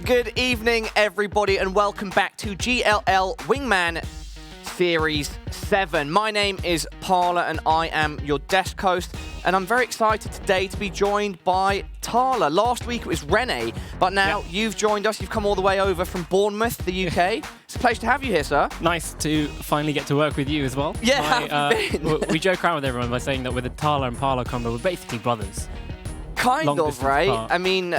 Good evening, everybody, and welcome back to GLL Wingman Series 7. My name is Pala, and I am your desk host, and I'm very excited today to be joined by Talha. Last week it was Rene, but now you've joined us. You've come all the way over from Bournemouth, the UK. It's a pleasure to have you here, sir. Nice to finally get to work with you as well. Yeah, how have you been? We joke around with everyone by saying that with the Talha and Pala combo, we're basically brothers. Kind Long of, right? apart. I mean,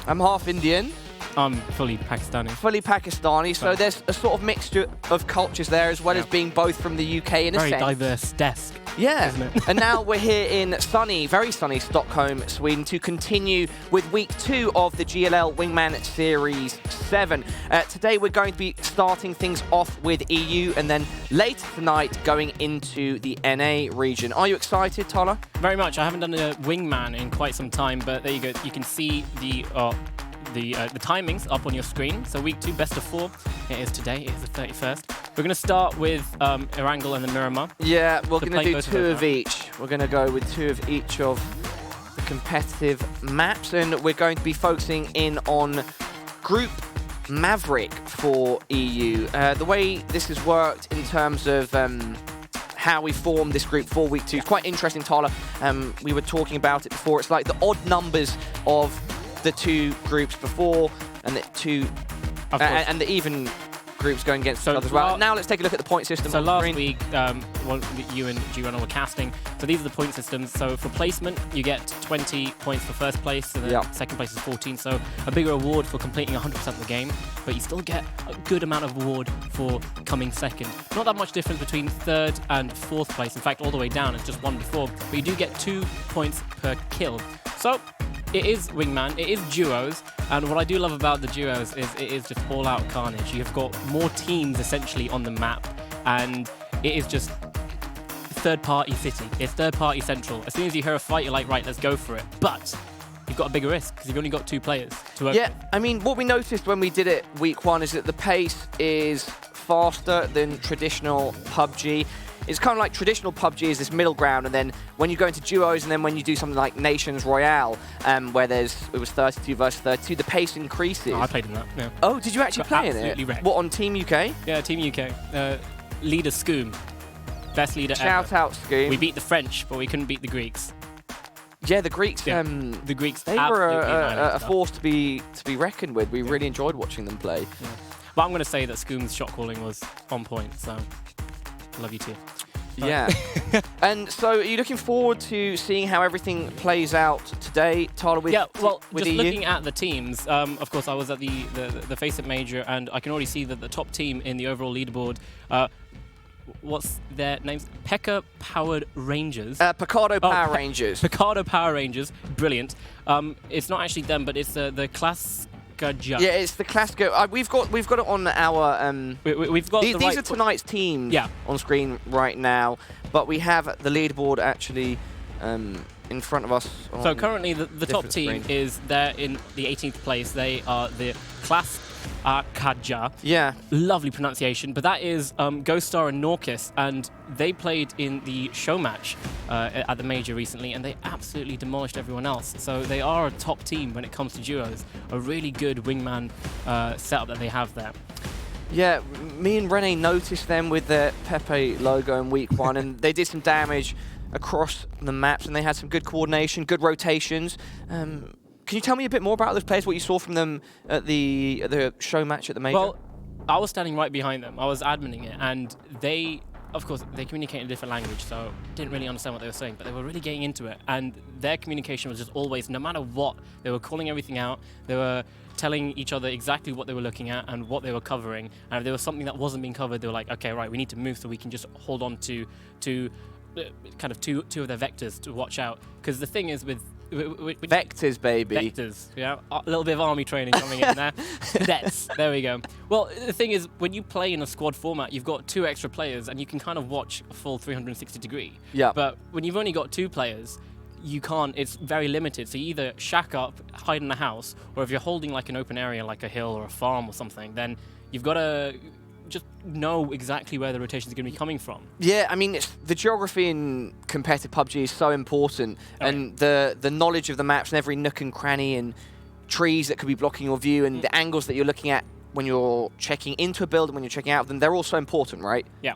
I'm half Indian. I'm fully Pakistani. Fully Pakistani, so there's a sort of mixture of cultures there, as well as being both from the UK in a sense. Very diverse desk. Yeah, isn't it? And now we're here in sunny, very sunny Stockholm, Sweden, to continue with week 2 of the GLL Wingman Series 7. Today we're going to be starting things off with EU, and then later tonight going into the NA region. Are you excited, Talha? Very much. I haven't done a Wingman in quite some time, but there you go. You can see the timings up on your screen. So week 2, best of 4. It is today. It is the 31st. We're going to start with Erangel and the Miramar. Yeah, we're going to do 2 of each. We're going to go with 2 of each of the competitive maps, and we're going to be focusing in on Group Maverick for EU. The way this has worked in terms of how we formed this group for week 2 is quite interesting, Talha. We were talking about it before. It's like the odd numbers of the 2 groups before, and and the even groups going against each other as well. Now let's take a look at the point system. So on last screen. week, you and G-Runner were casting. So these are the point systems. So for placement, you get 20 points for first place, and then second place is 14. So a bigger award for completing 100% of the game, but you still get a good amount of award for coming second. Not that much difference between third and fourth place. In fact, all the way down, it's just 1 to 4. But you do get 2 points per kill. So it is Wingman, it is duos, and what I do love about the duos is it is just all-out carnage. You've got more teams essentially on the map, and it is just third-party city. It's third-party central. As soon as you hear a fight, you're like, right, let's go for it. But you've got a bigger risk because you've only got 2 players to work with. I mean, what we noticed when we did it week 1 is that the pace is faster than traditional PUBG. It's kind of like traditional PUBG is this middle ground, and then when you go into duos, and then when you do something like Nations Royale, where it was 32 versus 32, the pace increases. Oh, I played in that, yeah. Oh, did you actually play in it? Absolutely wrecked. What, on Team UK? Yeah, Team UK. Leader Scoom. Best leader ever. Shout out, Scoom. We beat the French, but we couldn't beat the Greeks. Yeah, the Greeks. Yeah, the Greeks. They were a force to be reckoned with. We really enjoyed watching them play. Yeah. But I'm going to say that Scoom's shot calling was on point, so love you too. Yeah. And so are you looking forward to seeing how everything plays out today, Talha, with just EU? looking at the teams, of course, I was at the VII Major, and I can already see that the top team in the overall leaderboard, what's their names? Pekka Powered Rangers. Picardo Power Rangers. Picardo Power Rangers, brilliant. It's not actually them, but it's the class. Yeah, it's the Classico. We've got it on our. We've got these are tonight's teams on screen right now, but we have the leaderboard actually in front of us. So currently, the top team is there in the 18th place. They are the Class Kaja. Yeah. Lovely pronunciation, but that is Ghost Star and Norkis, and they played in the show match at the Major recently, and they absolutely demolished everyone else. So they are a top team when it comes to duos. A really good Wingman setup that they have there. Yeah, me and Rene noticed them with the Pepe logo in week 1, and they did some damage across the maps, and they had some good coordination, good rotations. Can you tell me a bit more about those players, what you saw from them at the show match at the Major? Well, I was standing right behind them. I was adminning it, and they, of course, they communicate in a different language, so didn't really understand what they were saying, but they were really getting into it, and their communication was just always, no matter what, they were calling everything out. They were telling each other exactly what they were looking at and what they were covering, and if there was something that wasn't being covered, they were like, okay, right, we need to move so we can just hold on to kind of two of their vectors to watch out. Because the thing is with vectors, baby. Vectors, yeah. A little bit of army training coming in there. Cadets, there we go. Well, the thing is, when you play in a squad format, you've got 2 extra players, and you can kind of watch a full 360 degree. Yeah. But when you've only got 2 players, you can't, it's very limited. So you either shack up, hide in the house, or if you're holding like an open area like a hill or a farm or something, then you've got to just know exactly where the rotation is going to be coming from. Yeah, I mean, the geography in competitive PUBG is so important, and the knowledge of the maps and every nook and cranny, and trees that could be blocking your view, and the angles that you're looking at when you're checking into a building, when you're checking out of them, they're also important, right? Yeah.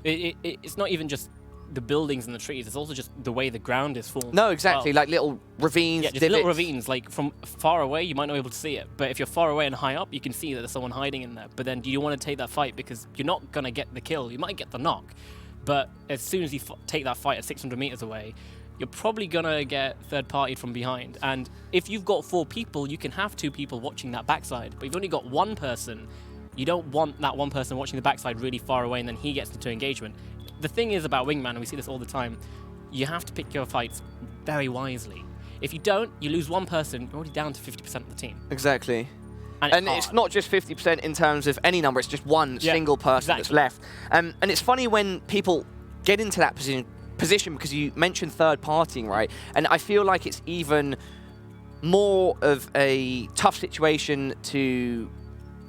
It's not even just the buildings and the trees, it's also just the way the ground is formed. No, exactly, like little ravines, yeah, just divots. little ravines. Like from far away, you might not be able to see it, but if you're far away and high up, you can see that there's someone hiding in there. But then, do you want to take that fight because you're not gonna get the kill? You might get the knock, but as soon as you take that fight at 600 meters away, you're probably gonna get third-partied from behind. And if you've got 4 people, you can have 2 people watching that backside. But if you've only got 1 person, you don't want that 1 person watching the backside really far away, and then he gets into engagement. The thing is about Wingman, and we see this all the time, you have to pick your fights very wisely. If you don't, you lose 1 person, you're already down to 50% of the team. Exactly. And it's not just 50% in terms of any number, it's just one single person that's left. And it's funny when people get into that position because you mentioned third-partying, right? And I feel like it's even more of a tough situation to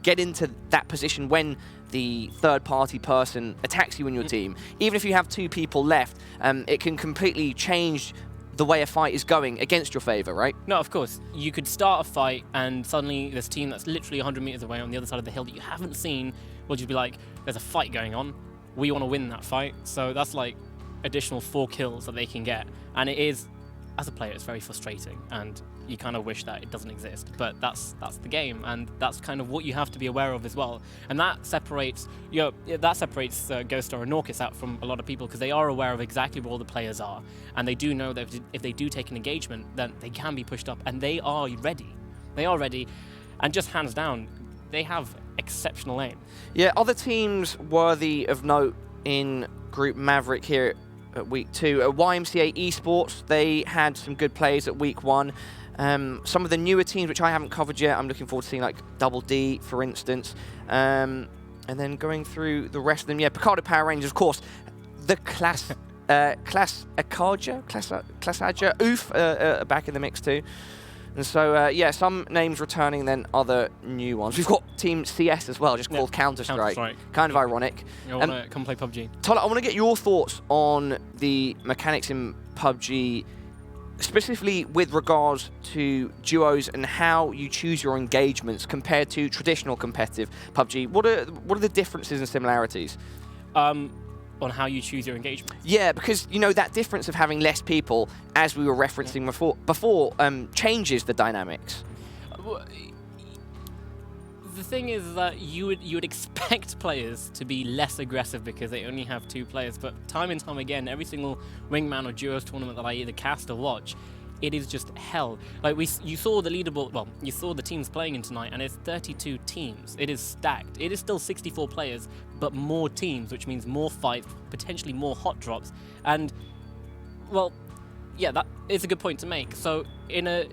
get into that position when the third-party person attacks you in your team. Even if you have 2 people left, it can completely change the way a fight is going against your favor, right? No, of course. You could start a fight and suddenly this team that's literally 100 meters away on the other side of the hill that you haven't seen will just be like, there's a fight going on. We want to win that fight. So that's like additional 4 kills that they can get. And it is, as a player, it's very frustrating. And you kind of wish that it doesn't exist, but that's the game, and that's kind of what you have to be aware of as well. And that separates Ghost Star and Norcus out from a lot of people because they are aware of exactly where all the players are, and they do know that if they do take an engagement, then they can be pushed up, and they are ready. They are ready, and just hands down, they have exceptional aim. Yeah, other teams worthy of note in Group Maverick here at Week 2. YMCA Esports, they had some good players at Week 1. Some of the newer teams, which I haven't covered yet, I'm looking forward to seeing, like Double D, for instance. And then going through the rest of them, Picardo Power Rangers, of course. The Class Aja, Oof, back in the mix too. And so, some names returning, then other new ones. We've got Team CS as well, just called Counter-Strike. Kind of ironic. You want to come play PUBG? Talha, I want to get your thoughts on the mechanics in PUBG, specifically with regards to duos and how you choose your engagements compared to traditional competitive PUBG. What are the differences and similarities? On how you choose your engagement? Yeah, because that difference of having less people, as we were referencing before, changes the dynamics. The thing is that you would expect players to be less aggressive because they only have 2 players, but time and time again, every single Wingman or Duos tournament that I either cast or watch, it is just hell. Like you saw the leaderboard, well, you saw the teams playing in tonight, and it's 32 teams. It is stacked. It is still 64 players, but more teams, which means more fights, potentially more hot drops, and well, yeah, that is a good point to make. So in a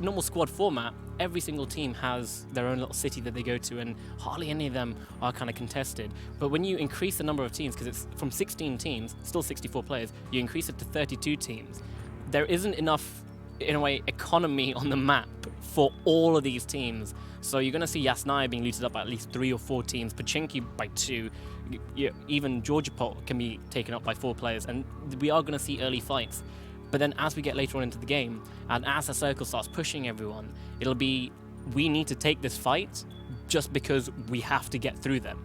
normal squad format, every single team has their own little city that they go to, and hardly any of them are kind of contested. But when you increase the number of teams, because it's from 16 teams, still 64 players, you increase it to 32 teams, there isn't enough, in a way, economy on the map for all of these teams. So you're going to see Yasnaya being looted up by at least 3 or 4 teams, Pachinki by 2, even Georgiapol can be taken up by 4 players, and we are going to see early fights. But then as we get later on into the game, and as the circle starts pushing everyone, it'll be, we need to take this fight just because we have to get through them.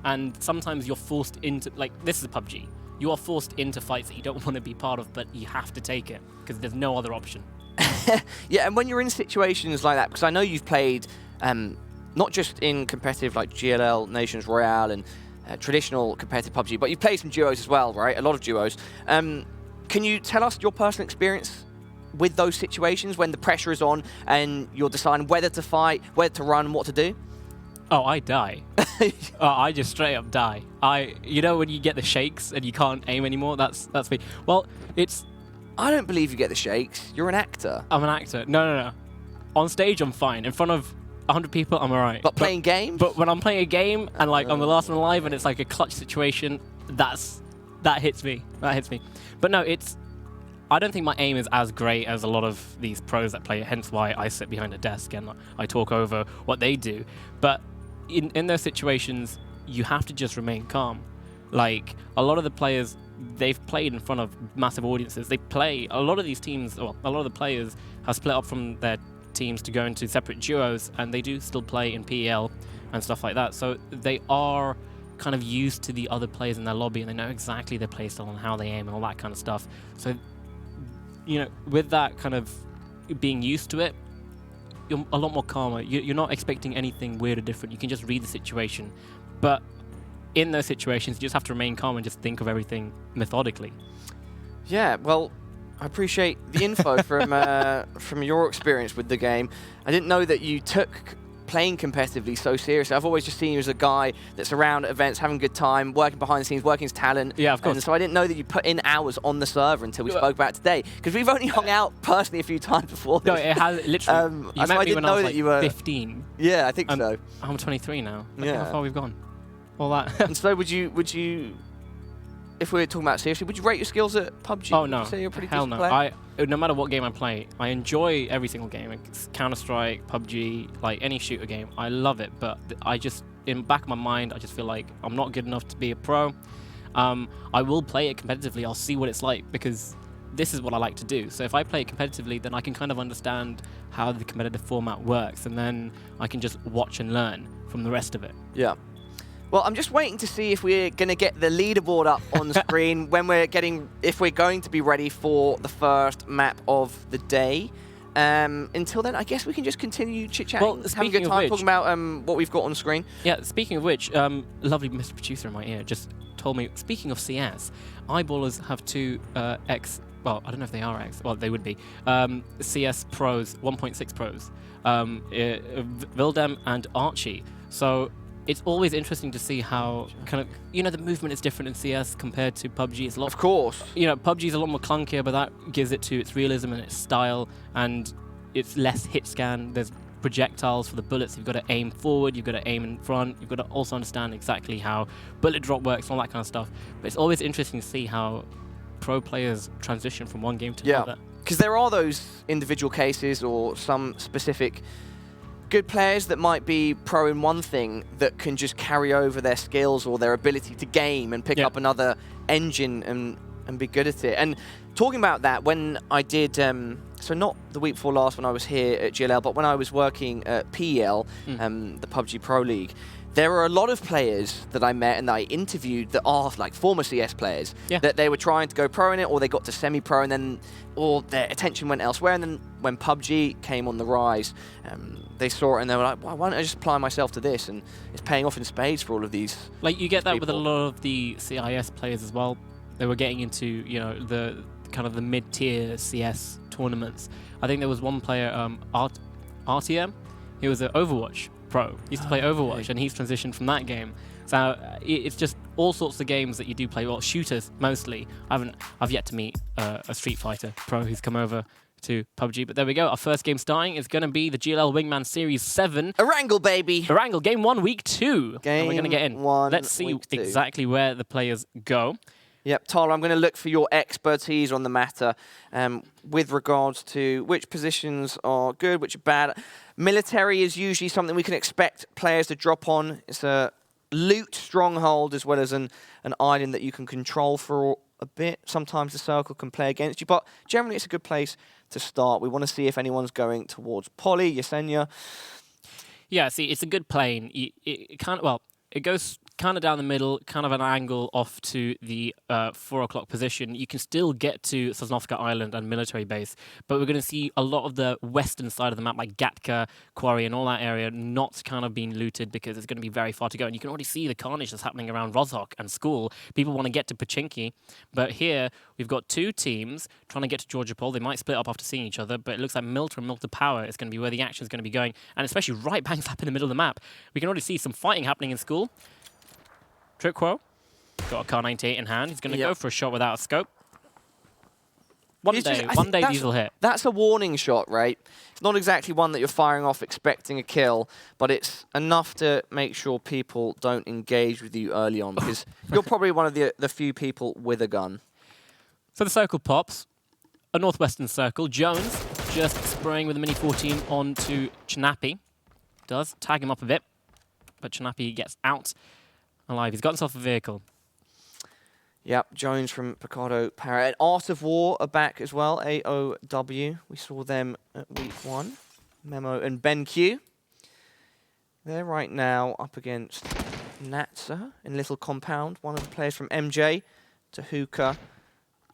And sometimes you're forced into, like, this is a PUBG. You are forced into fights that you don't want to be part of, but you have to take it because there's no other option. Yeah, and when you're in situations like that, because I know you've played not just in competitive like GLL, Nations Royale, and traditional competitive PUBG, but you've played some duos as well, right? A lot of duos. Can you tell us your personal experience with those situations when the pressure is on and you're deciding whether to fight, whether to run, and what to do? Oh, I die. I just straight up die. You know when you get the shakes and you can't aim anymore? That's me. Well, it's... I don't believe you get the shakes. You're an actor. I'm an actor. No. On stage, I'm fine. In front of 100 people, I'm alright. But playing games? But when I'm playing a game and like I'm the last one alive and it's like a clutch situation, that hits me. That hits me. But no, I don't think my aim is as great as a lot of these pros that play it, hence why I sit behind a desk and I talk over what they do. But in those situations, you have to just remain calm. Like, a lot of the players, they've played in front of massive audiences. A lot of these teams, or a lot of the players have split up from their teams to go into separate duos, and they do still play in PEL and stuff like that. So they are kind of used to the other players in their lobby, and they know exactly their playstyle and how they aim and all that kind of stuff. So, you know, with that kind of being used to it, you're a lot more calmer. You're not expecting anything weird or different. You can just read the situation. But in those situations, you just have to remain calm and just think of everything methodically. Yeah, well, I appreciate the info from your experience with the game. I didn't know that you took playing competitively so seriously. I've always just seen you as a guy that's around at events, having a good time, working behind the scenes, working as talent. Yeah, of course. And so I didn't know that you put in hours on the server until we spoke about it today. Because we've only hung out personally a few times before this. No, it has literally. You met me when I was like 15. Yeah, I think so. I'm 23 now. Look Yeah. how far we've gone. All that. And so would you, if we were talking about seriously, would you rate your skills at PUBG? Oh no, Would you say you're a pretty hell decent no. player? No matter what game I play, I enjoy every single game. It's Counter-Strike, PUBG, like any shooter game. I love it, but I just, in the back of my mind, I just feel like I'm not good enough to be a pro. I will play it competitively. I'll see what it's like, because this is what I like to do. So if I play it competitively, then I can kind of understand how the competitive format works, and then I can just watch and learn from the rest of it. Yeah. Well, I'm just waiting to see if we're going to get the leaderboard up on the screen if we're going to be ready for the first map of the day. Until then, I guess we can just continue chit-chatting, Well, have a good time, talking about what we've got on screen. Yeah, speaking of which, lovely Mr. Producer in my ear just told me, speaking of CS, Eyeballers have two X, well, I don't know if they are X, well, they would be, CS pros, 1.6 pros, Vildem and Archie. So it's always interesting to see how kind of, you know, the movement is different in CS compared to PUBG. It's a lot, of course. You know, PUBG is a lot more clunkier, but that gives it to its realism and its style, and it's less hit scan. There's projectiles for the bullets. You've got to aim forward, you've got to aim in front, you've got to also understand exactly how bullet drop works, all that kind of stuff. But it's always interesting to see how pro players transition from one game to another. Because there are those individual cases or some specific good players that might be pro in one thing that can just carry over their skills or their ability to game and pick up another engine and be good at it. And talking about that, when I did, so not the week before last when I was here at GLL, but when I was working at PEL, the PUBG Pro League, there were a lot of players that I met and that I interviewed that are like former CS players, that they were trying to go pro in it, or they got to semi-pro, and then or their attention went elsewhere. And then when PUBG came on the rise, they saw it and they were like, well, why don't I just apply myself to this? And it's paying off in spades for all of these. Like, you get that people. with a lot of the CIS players as well. They were getting into, you know, the kind of the mid-tier CS tournaments. I think there was one player, RTM. He was an Overwatch pro. He used to play Overwatch, and he's transitioned from that game. So it's just all sorts of games that you do play. Well, shooters mostly. I've yet to meet a Street Fighter pro who's come over to PUBG, but there we go. Our first game starting is going to be the GLL Wingman Series 7. Erangel, baby! Erangel, game 1, week 2. And we're going to get in. Let's see exactly where the players go. Yep, Talha, I'm going to look for your expertise on the matter with regards to which positions are good, which are bad. Military is usually something we can expect players to drop on. It's a loot stronghold as well as an island that you can control for a bit. Sometimes the circle can play against you, but generally it's a good place to start. We want to see if anyone's going towards Poly, Yesenia. Yeah, see, it's a good plane. It kind of, well, it goes kind of down the middle, kind of an angle off to the 4 o'clock position. You can still get to Sosnovka Island and military base, but we're going to see a lot of the western side of the map, like Gatka, Quarry, and all that area, not kind of being looted because it's going to be very far to go. And you can already see the carnage that's happening around Rozhok and School. People want to get to Pachinki, but here we've got two teams trying to get to Georgiopol. They might split up after seeing each other, but it looks like Milta and Milta Power is going to be where the action is going to be going, and especially right bang slap in the middle of the map. We can already see some fighting happening in School. Trickquo got a Kar 98 in hand. He's going to go for a shot without a scope. One day these will hit. That's a warning shot, right? It's not exactly one that you're firing off expecting a kill, but it's enough to make sure people don't engage with you early on, because you're probably one of the few people with a gun. So the circle pops. A northwestern circle. Jones just spraying with a Mini 14 onto Chinapi. Does tag him up a bit, but Chinapi gets out alive. He's got himself a vehicle. Yep, Jones from Picardo Para. Art of War are back as well, AOW. We saw them at week 1. Memo and BenQ. They're right now up against Natsa in Little Compound. One of the players from MJ to Hookah,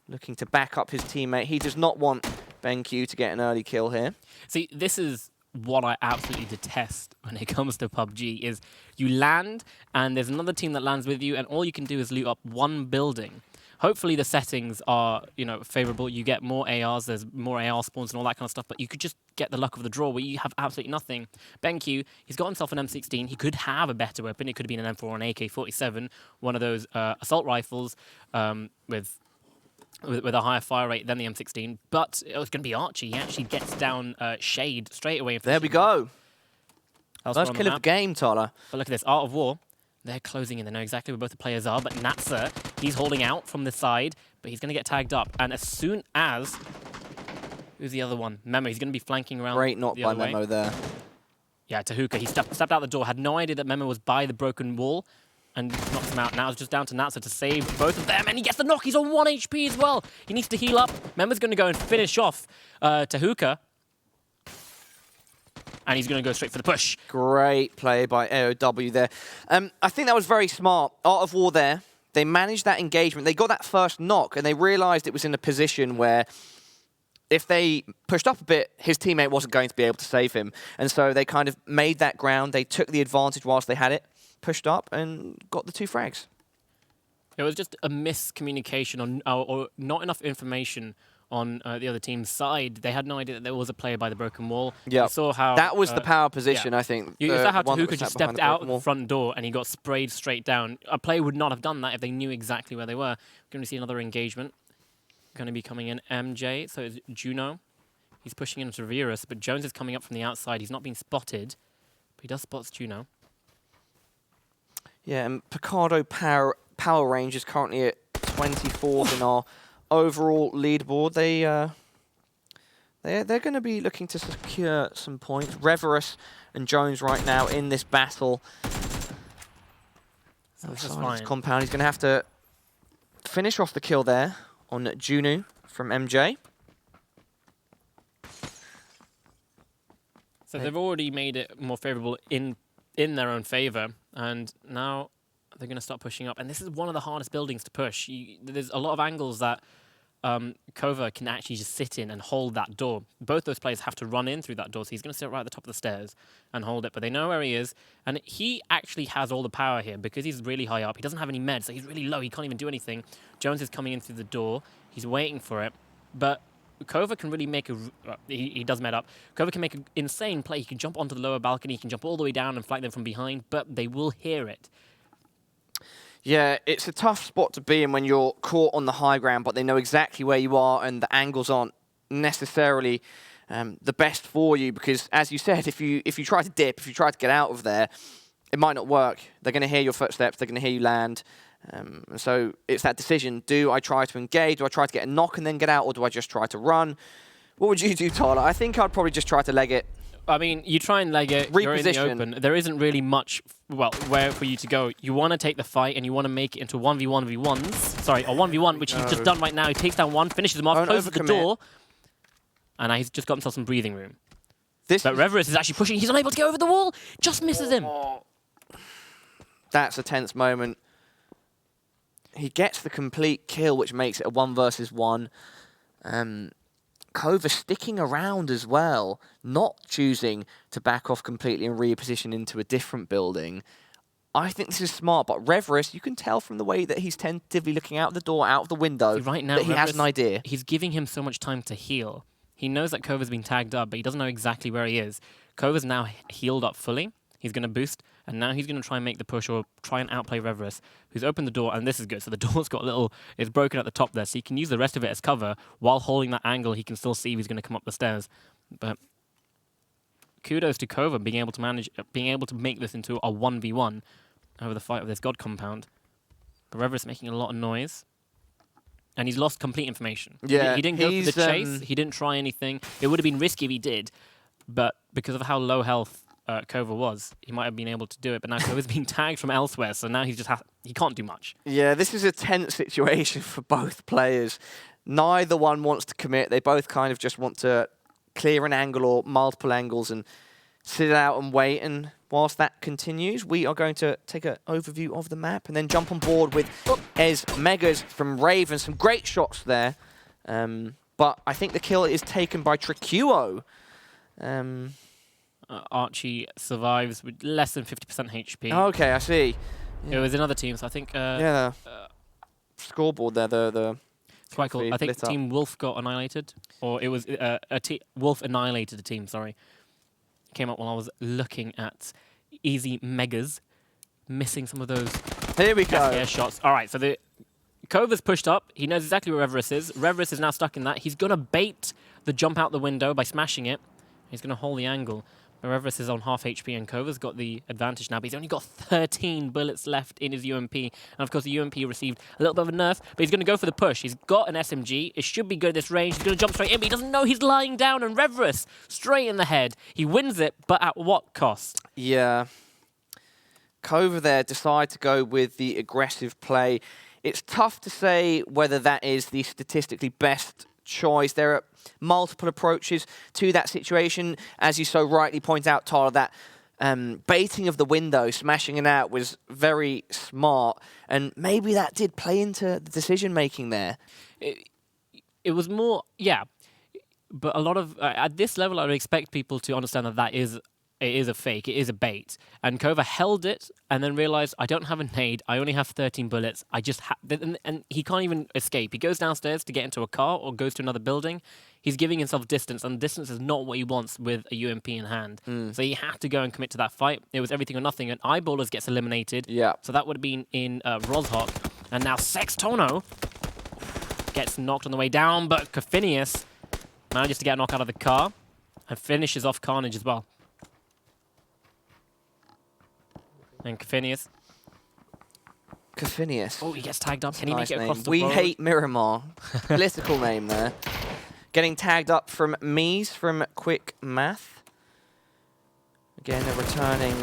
looking to back up his teammate. He does not want BenQ to get an early kill here. See, this is what I absolutely detest when it comes to PUBG, is you land and there's another team that lands with you and all you can do is loot up one building. Hopefully the settings are, favorable. You get more ARs, there's more AR spawns and all that kind of stuff, but you could just get the luck of the draw where you have absolutely nothing. BenQ, he's got himself an M16. He could have a better weapon. It could have been an M4 or an AK-47, one of those assault rifles with a higher fire rate than the M16, but it was going to be Archie. He actually gets down Shade straight away. There we go. First kill of the game, Talha. But look at this, Art of War. They're closing in. They know exactly where both the players are, but Natsa, he's holding out from the side, but he's going to get tagged up. And as soon as... Who's the other one? Memo. He's going to be flanking around. Great knock by Memo there. Yeah, to Hookah. He stepped out the door, had no idea that Memo was by the broken wall, and knocks him out. Now it's just down to Natsa to save both of them, and he gets the knock. He's on 1 HP as well. He needs to heal up. Memo's going to go and finish off to Hookah. And he's going to go straight for the push. Great play by AOW there. I think that was very smart. Art of War there. They managed that engagement. They got that first knock, and they realized it was in a position where if they pushed up a bit, his teammate wasn't going to be able to save him. And so they kind of made that ground. They took the advantage whilst they had it, pushed up, and got the 2 frags. It was just a miscommunication on, or not enough information on the other team's side. They had no idea that there was a player by the broken wall. Yeah, saw how that was the power position, I think. You saw how Hookah just stepped out the front door and he got sprayed straight down. A player would not have done that if they knew exactly where they were. We're going to see another engagement. Going to be coming in MJ, so it's Juno. He's pushing into Virus, but Jones is coming up from the outside. He's not being spotted, but he does spot Juno. Yeah, and Picardo power range is currently at 24th in our overall leaderboard. They're going to be looking to secure some points. Reverus and Jones right now in this battle. That's fine. Compound. He's going to have to finish off the kill there on Juno from MJ. So they've already made it more favorable in their own favor, and now they're going to start pushing up. And this is one of the hardest buildings to push. There's a lot of angles that Kova can actually just sit in and hold that door. Both those players have to run in through that door, so he's going to sit right at the top of the stairs and hold it. But they know where he is, and he actually has all the power here because he's really high up. He doesn't have any meds, so he's really low. He can't even do anything. Jones is coming in through the door. He's waiting for it, but Kova can really make a... he does med up. Kova can make an insane play. He can jump onto the lower balcony. He can jump all the way down and flank them from behind, but they will hear it. Yeah, it's a tough spot to be in when you're caught on the high ground, but they know exactly where you are, and the angles aren't necessarily the best for you because, as you said, if you try to dip, if you try to get out of there, it might not work. They're going to hear your footsteps. They're going to hear you land. So it's that decision. Do I try to engage? Do I try to get a knock and then get out, or do I just try to run? What would you do, Talha? I think I'd probably just try to leg it. I mean, you try and leg it, you're in the open. There isn't really much, where for you to go. You want to take the fight, and you want to make it into 1v1v1s. Sorry, a 1v1, which he's just done right now. He takes down one, finishes him off, closes the door, and now he's just got himself some breathing room. But Reverus is actually pushing. He's unable to get over the wall. Just misses him. That's a tense moment. He gets the complete kill, which makes it a 1 versus 1. Kova sticking around as well, not choosing to back off completely and reposition into a different building. I think this is smart, but Reverus, you can tell from the way that he's tentatively looking out the door, out of the window, right now, that he has an idea. He's giving him so much time to heal. He knows that Kova's been tagged up, but he doesn't know exactly where he is. Kova's now healed up fully. He's going to boost, and now he's going to try and make the push or try and outplay Reverus, who's opened the door, and this is good. So the door's got a little... It's broken at the top there, so he can use the rest of it as cover. While holding that angle, he can still see if he's going to come up the stairs. But kudos to Kova being able to make this into a 1v1 over the fight of this God compound. But Reverus making a lot of noise. And he's lost complete information. Yeah, he didn't go for the chase. He didn't try anything. It would have been risky if he did. But because of how low health Kova was, he might have been able to do it. But now Kova's being tagged from elsewhere, so now he's just he can't do much. Yeah, this is a tense situation for both players. Neither one wants to commit. They both kind of just want to clear an angle or multiple angles and sit it out and wait. And whilst that continues, we are going to take an overview of the map and then jump on board with Ez Megas from Raven. Some great shots there. But I think the kill is taken by Tricuo. Archie survives with less than 50% HP. Okay, I see. Yeah. It was another team, so I think... yeah, scoreboard there, it's quite cool. I think Team Wolf got annihilated. Or it was Wolf annihilated the team, sorry. Came up while I was looking at Easy Megas, missing some of those Here we go. air shots. All right, so the Kova's pushed up. He knows exactly where Reverus is. Reverus is now stuck in that. He's going to bait the jump out the window by smashing it. He's going to hold the angle. Reverus is on half HP and Kova's got the advantage now, but he's only got 13 bullets left in his UMP. And of course, the UMP received a little bit of a nerf, but he's going to go for the push. He's got an SMG. It should be good at this range. He's going to jump straight in, but he doesn't know he's lying down, and Reverus straight in the head. He wins it, but at what cost? Yeah. Kova there decided to go with the aggressive play. It's tough to say whether that is the statistically best choice. There are multiple approaches to that situation. As you so rightly point out, Talha, that baiting of the window, smashing it out was very smart. And maybe that did play into the decision-making there. It was more, yeah. But a lot of, at this level, I would expect people to understand that it is a fake, it is a bait. And Kova held it and then realized, I don't have a nade, I only have 13 bullets, I just and he can't even escape. He goes downstairs to get into a car or goes to another building. He's giving himself distance, and distance is not what he wants with a UMP in hand. So he had to go and commit to that fight. It was everything or nothing, and Eyeballers gets eliminated. Yeah. So that would have been in Rozhok. And now Sextono gets knocked on the way down, but Cofinius manages to get a knock out of the car and finishes off Carnage as well. And Cofinius. Oh, he gets tagged up. Can he make it across the road? We hate Miramar. Political name there. Getting tagged up from Mies from Quick Math. Again, a returning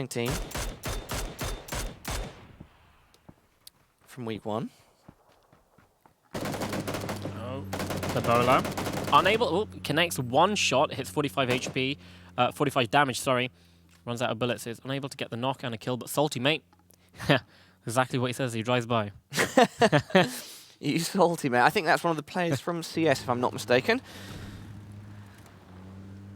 team from week 1. Oh, Ebola. Unable. Connects one shot. Hits 45 HP. 45 damage, sorry. Runs out of bullets. Is unable to get the knock and a kill, but Salty, mate. Exactly what he says as he drives by. You salty, mate. I think that's one of the players from CS, if I'm not mistaken.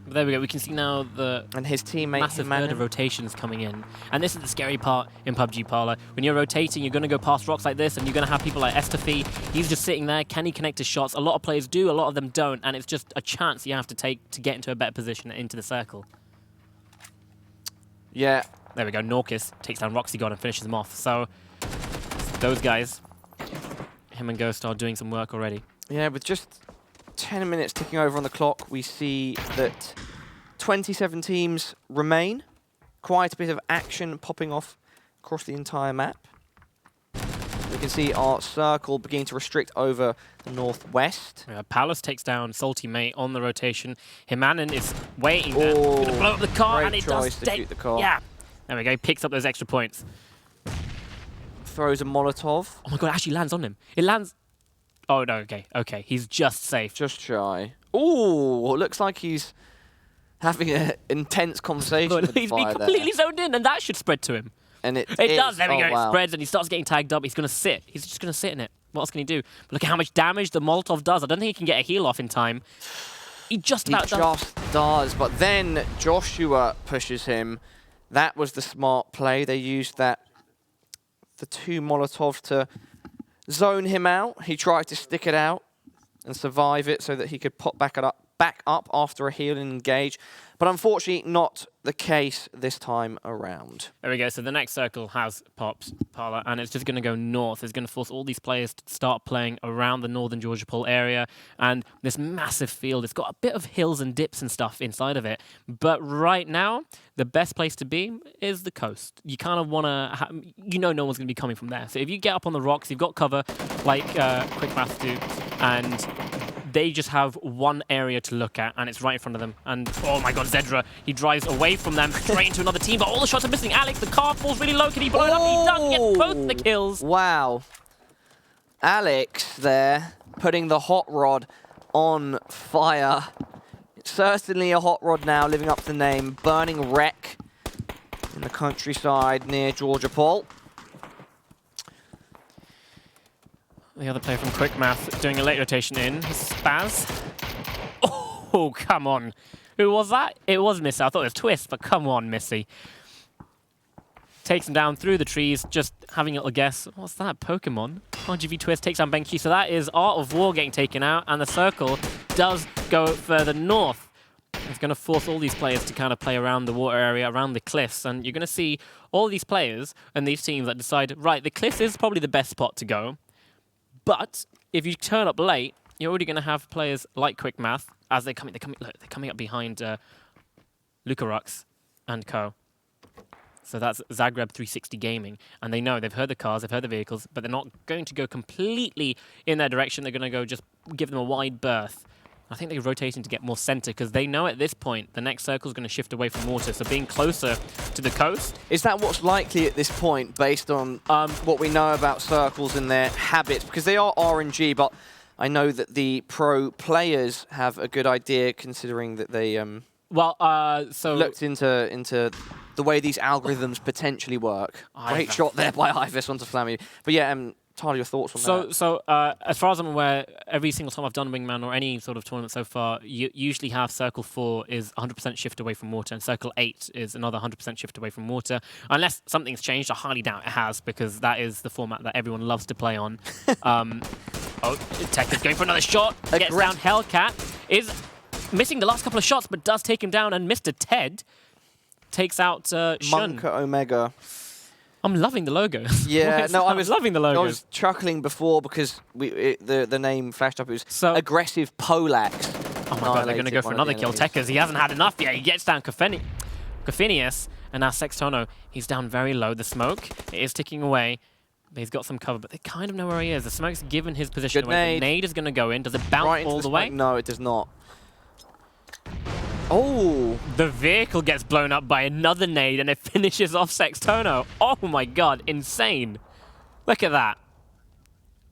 But there we go. We can see now the and his teammate massive herd of rotations coming in. And this is the scary part in PUBG Pala. When you're rotating, you're going to go past rocks like this, and you're going to have people like Estafi. He's just sitting there. Can he connect his shots? A lot of players do, a lot of them don't, and it's just a chance you have to take to get into a better position into the circle. Yeah. There we go. Norkis takes down Roxy God and finishes him off. So those guys, him and Ghost are doing some work already. Yeah, with just 10 minutes ticking over on the clock, we see that 27 teams remain. Quite a bit of action popping off across the entire map. We can see our circle beginning to restrict over the northwest. Palace takes down Salty Mate on the rotation. Himanen is waiting there. Going to blow up the car, and it does shoot the car. Yeah. There we go. He picks up those extra points. Throws a Molotov. Oh my god, it actually lands on him. It lands... Oh, no, okay. Okay, he's just safe. Just shy. Ooh, looks like he's having an intense conversation with the He's been completely zoned in, and that should spread to him. And it does. There we go. Wow. It spreads, and he starts getting tagged up. He's going to sit. He's just going to sit in it. What else can he do? But look at how much damage the Molotov does. I don't think he can get a heal off in time. He just about does. But then Joshua pushes him. That was the smart play. They used the 2 Molotovs to zone him out. He tried to stick it out and survive it so that he could pop back up after a heal and engage. But unfortunately, not the case this time around. There we go. So the next circle has pops, Pala, and it's just going to go north. It's going to force all these players to start playing around the northern Georgia Pole area. And this massive field, it's got a bit of hills and dips and stuff inside of it. But right now, the best place to be is the coast. You kind of want to, no one's going to be coming from there. So if you get up on the rocks, you've got cover, like Quick Math do, and they just have one area to look at, and it's right in front of them. And, oh my god, Zedra, he drives away from them, straight into another team, but all the shots are missing. Alex, the car falls really low. Can he blow it up? He does, get both the kills. Wow. Alex there, putting the hot rod on fire. It's certainly a hot rod now, living up to the name. Burning wreck in the countryside near Georgia Paul. The other player from Quick Math doing a late rotation in. Spaz. Oh, come on. Who was that? It was Missy. I thought it was Twist, but come on, Missy. Takes him down through the trees, just having a little guess. What's that? Pokemon? RGV Twist takes down Benki. So that is Art of War getting taken out, and the circle does go further north. It's going to force all these players to kind of play around the water area, around the cliffs, and you're going to see all these players and these teams that decide, right, the cliffs is probably the best spot to go. But if you turn up late, you're already going to have players like Quick Math as they're coming up behind Lucarux and co. So that's Zagreb 360 Gaming, and they know they've heard the cars, they've heard the vehicles, but they're not going to go completely in their direction. They're going to go just give them a wide berth. I think they're rotating to get more center because they know at this point the next circle is going to shift away from water. So being closer to the coast. Is that what's likely at this point based on what we know about circles and their habits? Because they are RNG, but I know that the pro players have a good idea considering that they looked into the way these algorithms potentially work. Great shot there by Ivis onto Flammy. But yeah, Talha, your thoughts on that? So as far as I'm aware, every single time I've done Wingman or any sort of tournament so far, you usually have Circle 4 is 100% shift away from water, and Circle 8 is another 100% shift away from water. Unless something's changed, I highly doubt it has, because that is the format that everyone loves to play on. Tech is going for another shot. Gets down Hellcat. Is missing the last couple of shots, but does take him down, and Mr. Ted takes out Shun. Monka Omega. I'm loving the logo. Yeah, no, I was loving the logo. I was chuckling before because the name flashed up. It was Aggressive Polax. Oh my god, they're going to go for another kill. Tekkas, he hasn't had enough yet. He gets down Cofinius, and now Sextono, he's down very low. The smoke, it is ticking away. He's got some cover, but they kind of know where he is. The smoke's given his position away. The nade is going to go in. Does it bounce all the way? No, it does not. Oh! The vehicle gets blown up by another nade, and it finishes off Sextono. Oh my god, insane. Look at that.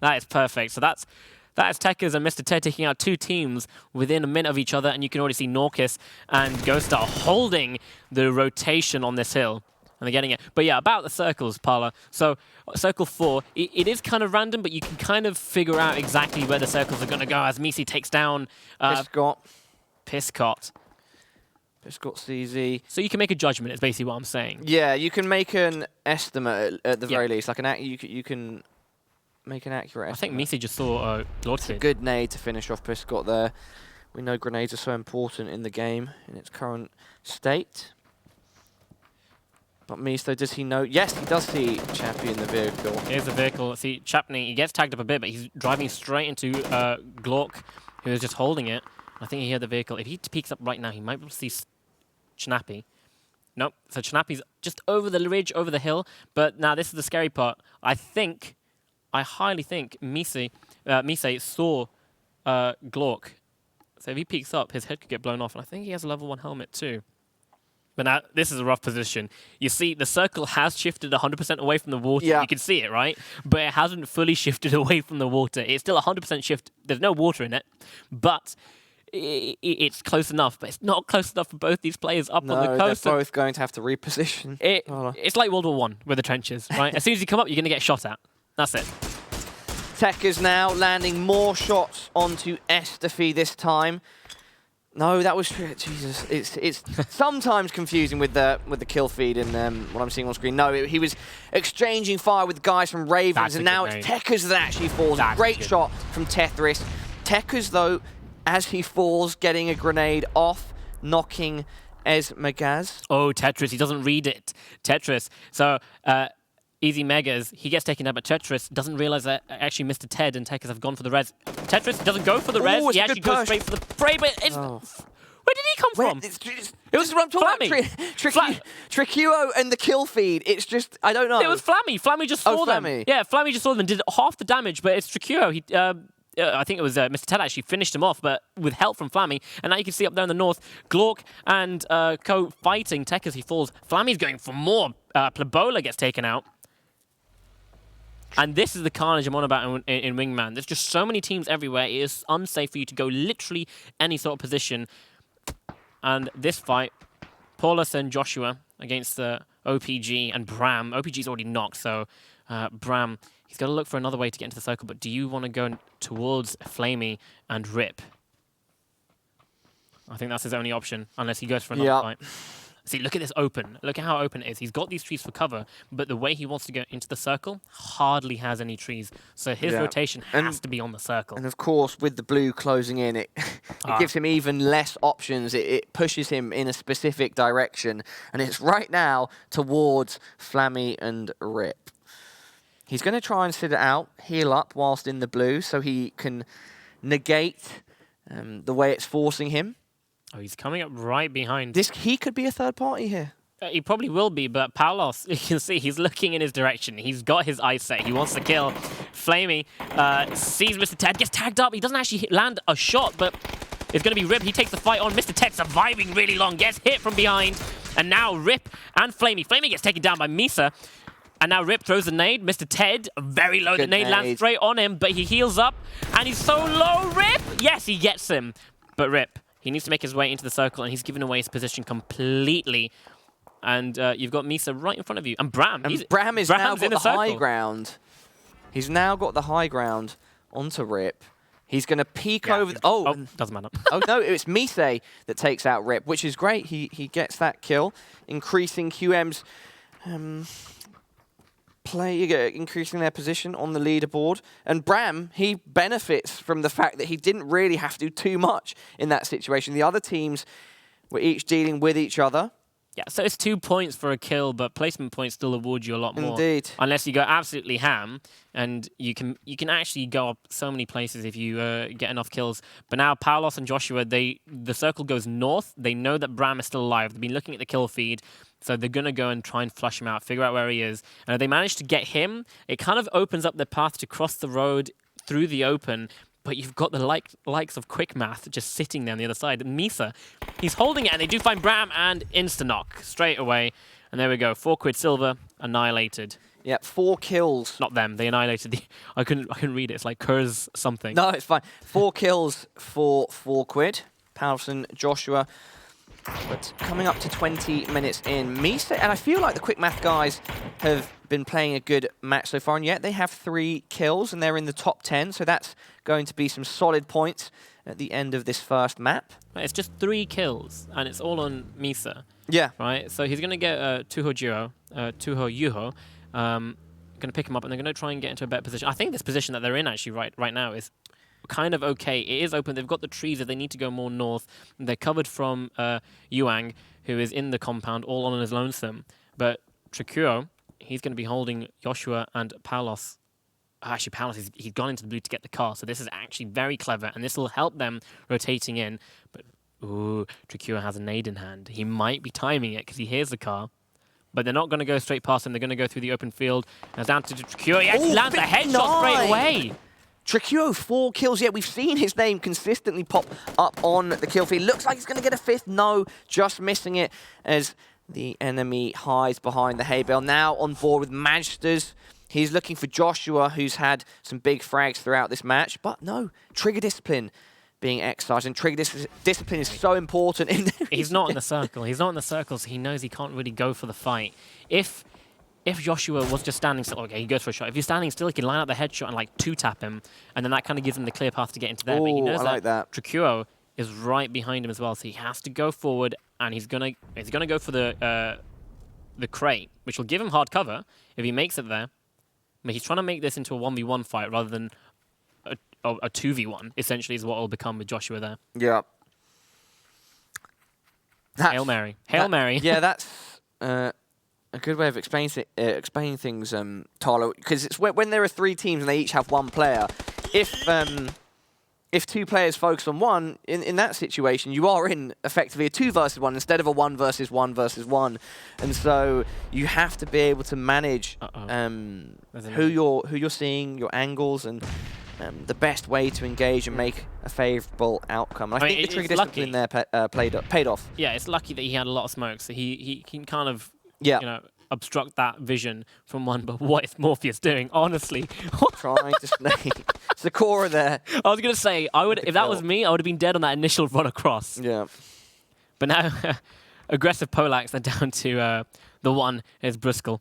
That is perfect. So that is Tekkas and Mr. Ted taking out two teams within a minute of each other, and you can already see Norcus and Ghostar holding the rotation on this hill. And they're getting it. But yeah, about the circles, Pala. So circle 4, it is kind of random, but you can kind of figure out exactly where the circles are going to go as Misi takes down Piscott. Piscott CZ. So you can make a judgment, is basically what I'm saying. Yeah, you can make an estimate at the very least. Like you can make an accurate estimate. I think Misi just saw It's a good nade to finish off Piscott there. We know grenades are so important in the game in its current state. But Misto, does he know? Yes, he does see Chappie in the vehicle. Here's the vehicle. See, Chapney, he gets tagged up a bit, but he's driving straight into Glork, who is just holding it. I think he heard the vehicle. If he peeks up right now, he might be able to see Chnappy. Nope. So Chnappy's just over the ridge, over the hill. But now this is the scary part. I highly think Mise saw Glork. So if he peeks up, his head could get blown off. And I think he has a level 1 helmet too. But now, this is a rough position. You see, the circle has shifted 100% away from the water. Yeah. You can see it, right? But it hasn't fully shifted away from the water. It's still 100% shift. There's no water in it. But it's close enough. But it's not close enough for both these players up on the coast. They're both going to have to reposition. It's like World War I with the trenches, right? As soon as you come up, you're going to get shot at. That's it. Tech is now landing more shots onto Estafy this time. No, that was Jesus. It's sometimes confusing with the kill feed and what I'm seeing on screen. No, he was exchanging fire with guys from Ravens, and now it's Tekkas that actually falls. Great shot from Tethris. Tekkas, though, as he falls, getting a grenade off, knocking Esmagaz. Oh, Tetris, he doesn't read it. Tetris. So Easy Megas, he gets taken out, but Tetris doesn't realize that actually Mr. Ted and Tekkas have gone for the res. Tetris doesn't go for the res, he actually goes straight for the spray, but it's... Where did he come from? It was what I'm talking about. Tricuo and the kill feed. It's just, I don't know. It was Flammy. Flammy just saw them. Yeah, Flammy just saw them and did half the damage, but it's Tricuo. I think it was Mr. Ted actually finished him off, but with help from Flammy. And now you can see up there in the north, Glork and Co fighting Tech as he falls. Flammy's going for more. Plebola gets taken out. And this is the carnage I'm on about in Wingman. There's just so many teams everywhere. It is unsafe for you to go literally any sort of position. And this fight, Paulus and Joshua against the OPG and Bram. OPG's already knocked, so Bram, he's got to look for another way to get into the circle. But do you want to go towards Flamey and Rip? I think that's his only option, unless he goes for another fight. See, look at this open. Look at how open it is. He's got these trees for cover, but the way he wants to go into the circle hardly has any trees. So his rotation has to be on the circle. And of course, with the blue closing in, it gives him even less options. It pushes him in a specific direction. And it's right now towards Flammy and Rip. He's going to try and sit it out, heal up whilst in the blue, so he can negate the way it's forcing him. Oh, he's coming up right behind. He could be a third party here. He probably will be, but Palos, you can see, he's looking in his direction. He's got his eyes set. He wants to kill. Flamey sees Mr. Ted, gets tagged up. He doesn't actually land a shot, but it's going to be Rip. He takes the fight on. Mr. Ted surviving really long, gets hit from behind. And now Rip and Flamey. Flamey gets taken down by Misa. And now Rip throws a nade. Mr. Ted, very low. The nade lands straight on him, but he heals up. And he's so low, Rip! Yes, he gets him. But Rip, he needs to make his way into the circle, and he's given away his position completely. And you've got Misa right in front of you. And Bram. And Bram is now got the high ground. He's now got the high ground onto Rip. He's going to peek over... doesn't matter. Oh, no, it's Mise that takes out Rip, which is great. He gets that kill, increasing QM's... increasing their position on the leaderboard. And Bram, he benefits from the fact that he didn't really have to do too much in that situation. The other teams were each dealing with each other. Yeah, so it's 2 points for a kill, but placement points still award you a lot more. Indeed. Unless you go absolutely ham, and you can actually go up so many places if you get enough kills. But now Palos and Joshua, the circle goes north. They know that Bram is still alive. They've been looking at the kill feed. So they're going to go and try and flush him out, figure out where he is. And if they manage to get him, it kind of opens up the path to cross the road through the open. But you've got the likes of Quick Math just sitting there on the other side. Misa, he's holding it, and they do find Bram and insta-knock straight away. And there we go, 4 quid silver, annihilated. Yeah, 4 kills. Not them, they annihilated the... I couldn't read it, it's like Kurz something. No, it's fine. 4 kills for 4 quid. Powelson, Joshua... But coming up to 20 minutes in, Misa, and I feel like the Quick Math guys have been playing a good match so far, and yet they have 3 kills, and they're in the top 10, so that's going to be some solid points at the end of this first map. It's just 3 kills, and it's all on Misa. Yeah. Right, so he's going to get Tuho Yuho, going to pick him up, and they're going to try and get into a better position. I think this position that they're in, actually, right now is kind of okay. It is open. They've got the trees if they need to go more north. They're covered from Yuang, who is in the compound, all on his lonesome. But Trikuo, he's going to be holding Joshua and Palos. Actually, Palos, he's gone into the blue to get the car, so this is actually very clever, and this will help them rotating in. But, ooh, Trikuo has a nade in hand. He might be timing it because he hears the car. But they're not going to go straight past him. They're going to go through the open field. And it's down to Trikuo. Yes, he lands a headshot straight away. Trikuo, 4 kills. Yeah, we've seen his name consistently pop up on the kill feed. Looks like he's going to get a 5th. No, just missing it as the enemy hides behind the hay bale. Now on board with Magsters. He's looking for Joshua, who's had some big frags throughout this match. But no, trigger discipline being exercised. And trigger discipline is so important. He's not in the circle. He's not in the circle, so he knows he can't really go for the fight. If Joshua was just standing still, okay, he goes for a shot. If he's standing still, he can line up the headshot and like 2-tap him, and then that kind of gives him the clear path to get into there. But he knows that Trikuo is right behind him as well, so he has to go forward, and he's gonna go for the crate, which will give him hard cover if he makes it there. But he's trying to make this into a 1v1 fight rather than a 2v1. Essentially, is what will become with Joshua there. Yeah. Hail Mary. Hail Mary. Yeah, that's a good way of explaining things, Talha, because it's when there are 3 teams and they each have 1 player. If 2 players focus on one, in that situation, you are in effectively a 2 versus 1 instead of a 1 versus 1 versus 1, and so you have to be able to manage who you're seeing, your angles, and the best way to engage and make a favourable outcome. And I think the trigger discipline there paid off. Yeah, it's lucky that he had a lot of smoke, so he can kind of. Yeah. You know, obstruct that vision from one, but what is Morpheus doing? Honestly. Trying to snake. Sakura there. I was going to say, if that was me, I would have been dead on that initial run across. Yeah. But now, aggressive Polax, they're down to the one is Bristol.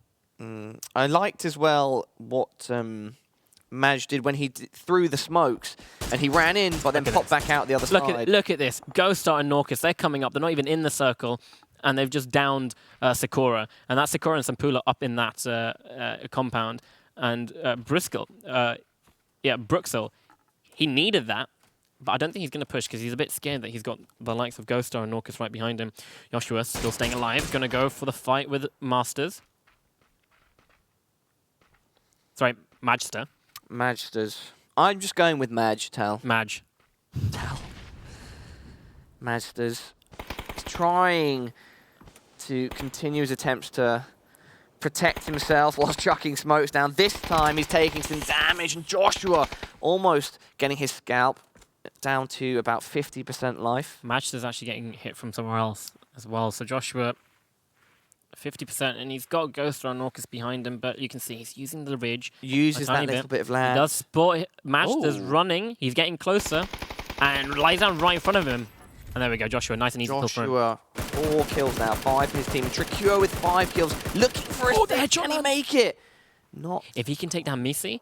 I liked as well what Maj did when he threw the smokes and he ran in, but then popped back out the other side. Look at this. Ghostar and Norcus, they're coming up. They're not even in the circle, and they've just downed Sakura. And that's Sakura and Sampula up in that compound. And Bristol, Bruxel, he needed that. But I don't think he's going to push because he's a bit scared that he's got the likes of Ghostar and Norcus right behind him. Joshua still staying alive. Going to go for the fight with Masters. Sorry, Magster. Magsters. I'm just going with Maj, Tal. Maj. Tal. Magsters. He's trying to continue his attempts to protect himself whilst chucking smokes down. This time he's taking some damage, and Joshua almost getting his scalp down to about 50% life. Magster's actually getting hit from somewhere else as well. So Joshua, 50%, and he's got Ghost on Orcus behind him, but you can see he's using the ridge. Uses that little bit of land. He does spot Magster's running. He's getting closer and lies down right in front of him. And there we go, Joshua, nice and easy kill for him. Joshua, 4 kills now, 5 for his team. Tricure with 5 kills, looking for a stick. Can he make it? Not. If he can take down Mise,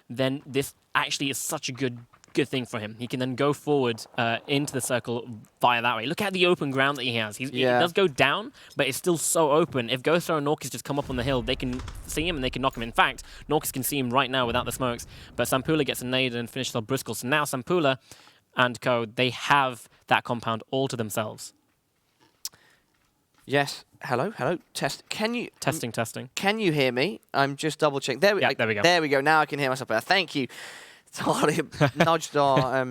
then this actually is such a good thing for him. He can then go forward into the circle via that way. Look at the open ground that he has. He does go down, but it's still so open. If Ghostar and Norcus just come up on the hill, they can see him and they can knock him. In fact, Norcus can see him right now without the smokes, but Sampula gets a nade and finishes off Bristol. So now Sampula and co, they have that compound all to themselves. Yes. Hello. Test. Can you... Testing. Can you hear me? I'm just double checking. There we go. There we go. Now I can hear myself better. Thank you. Totally nudged our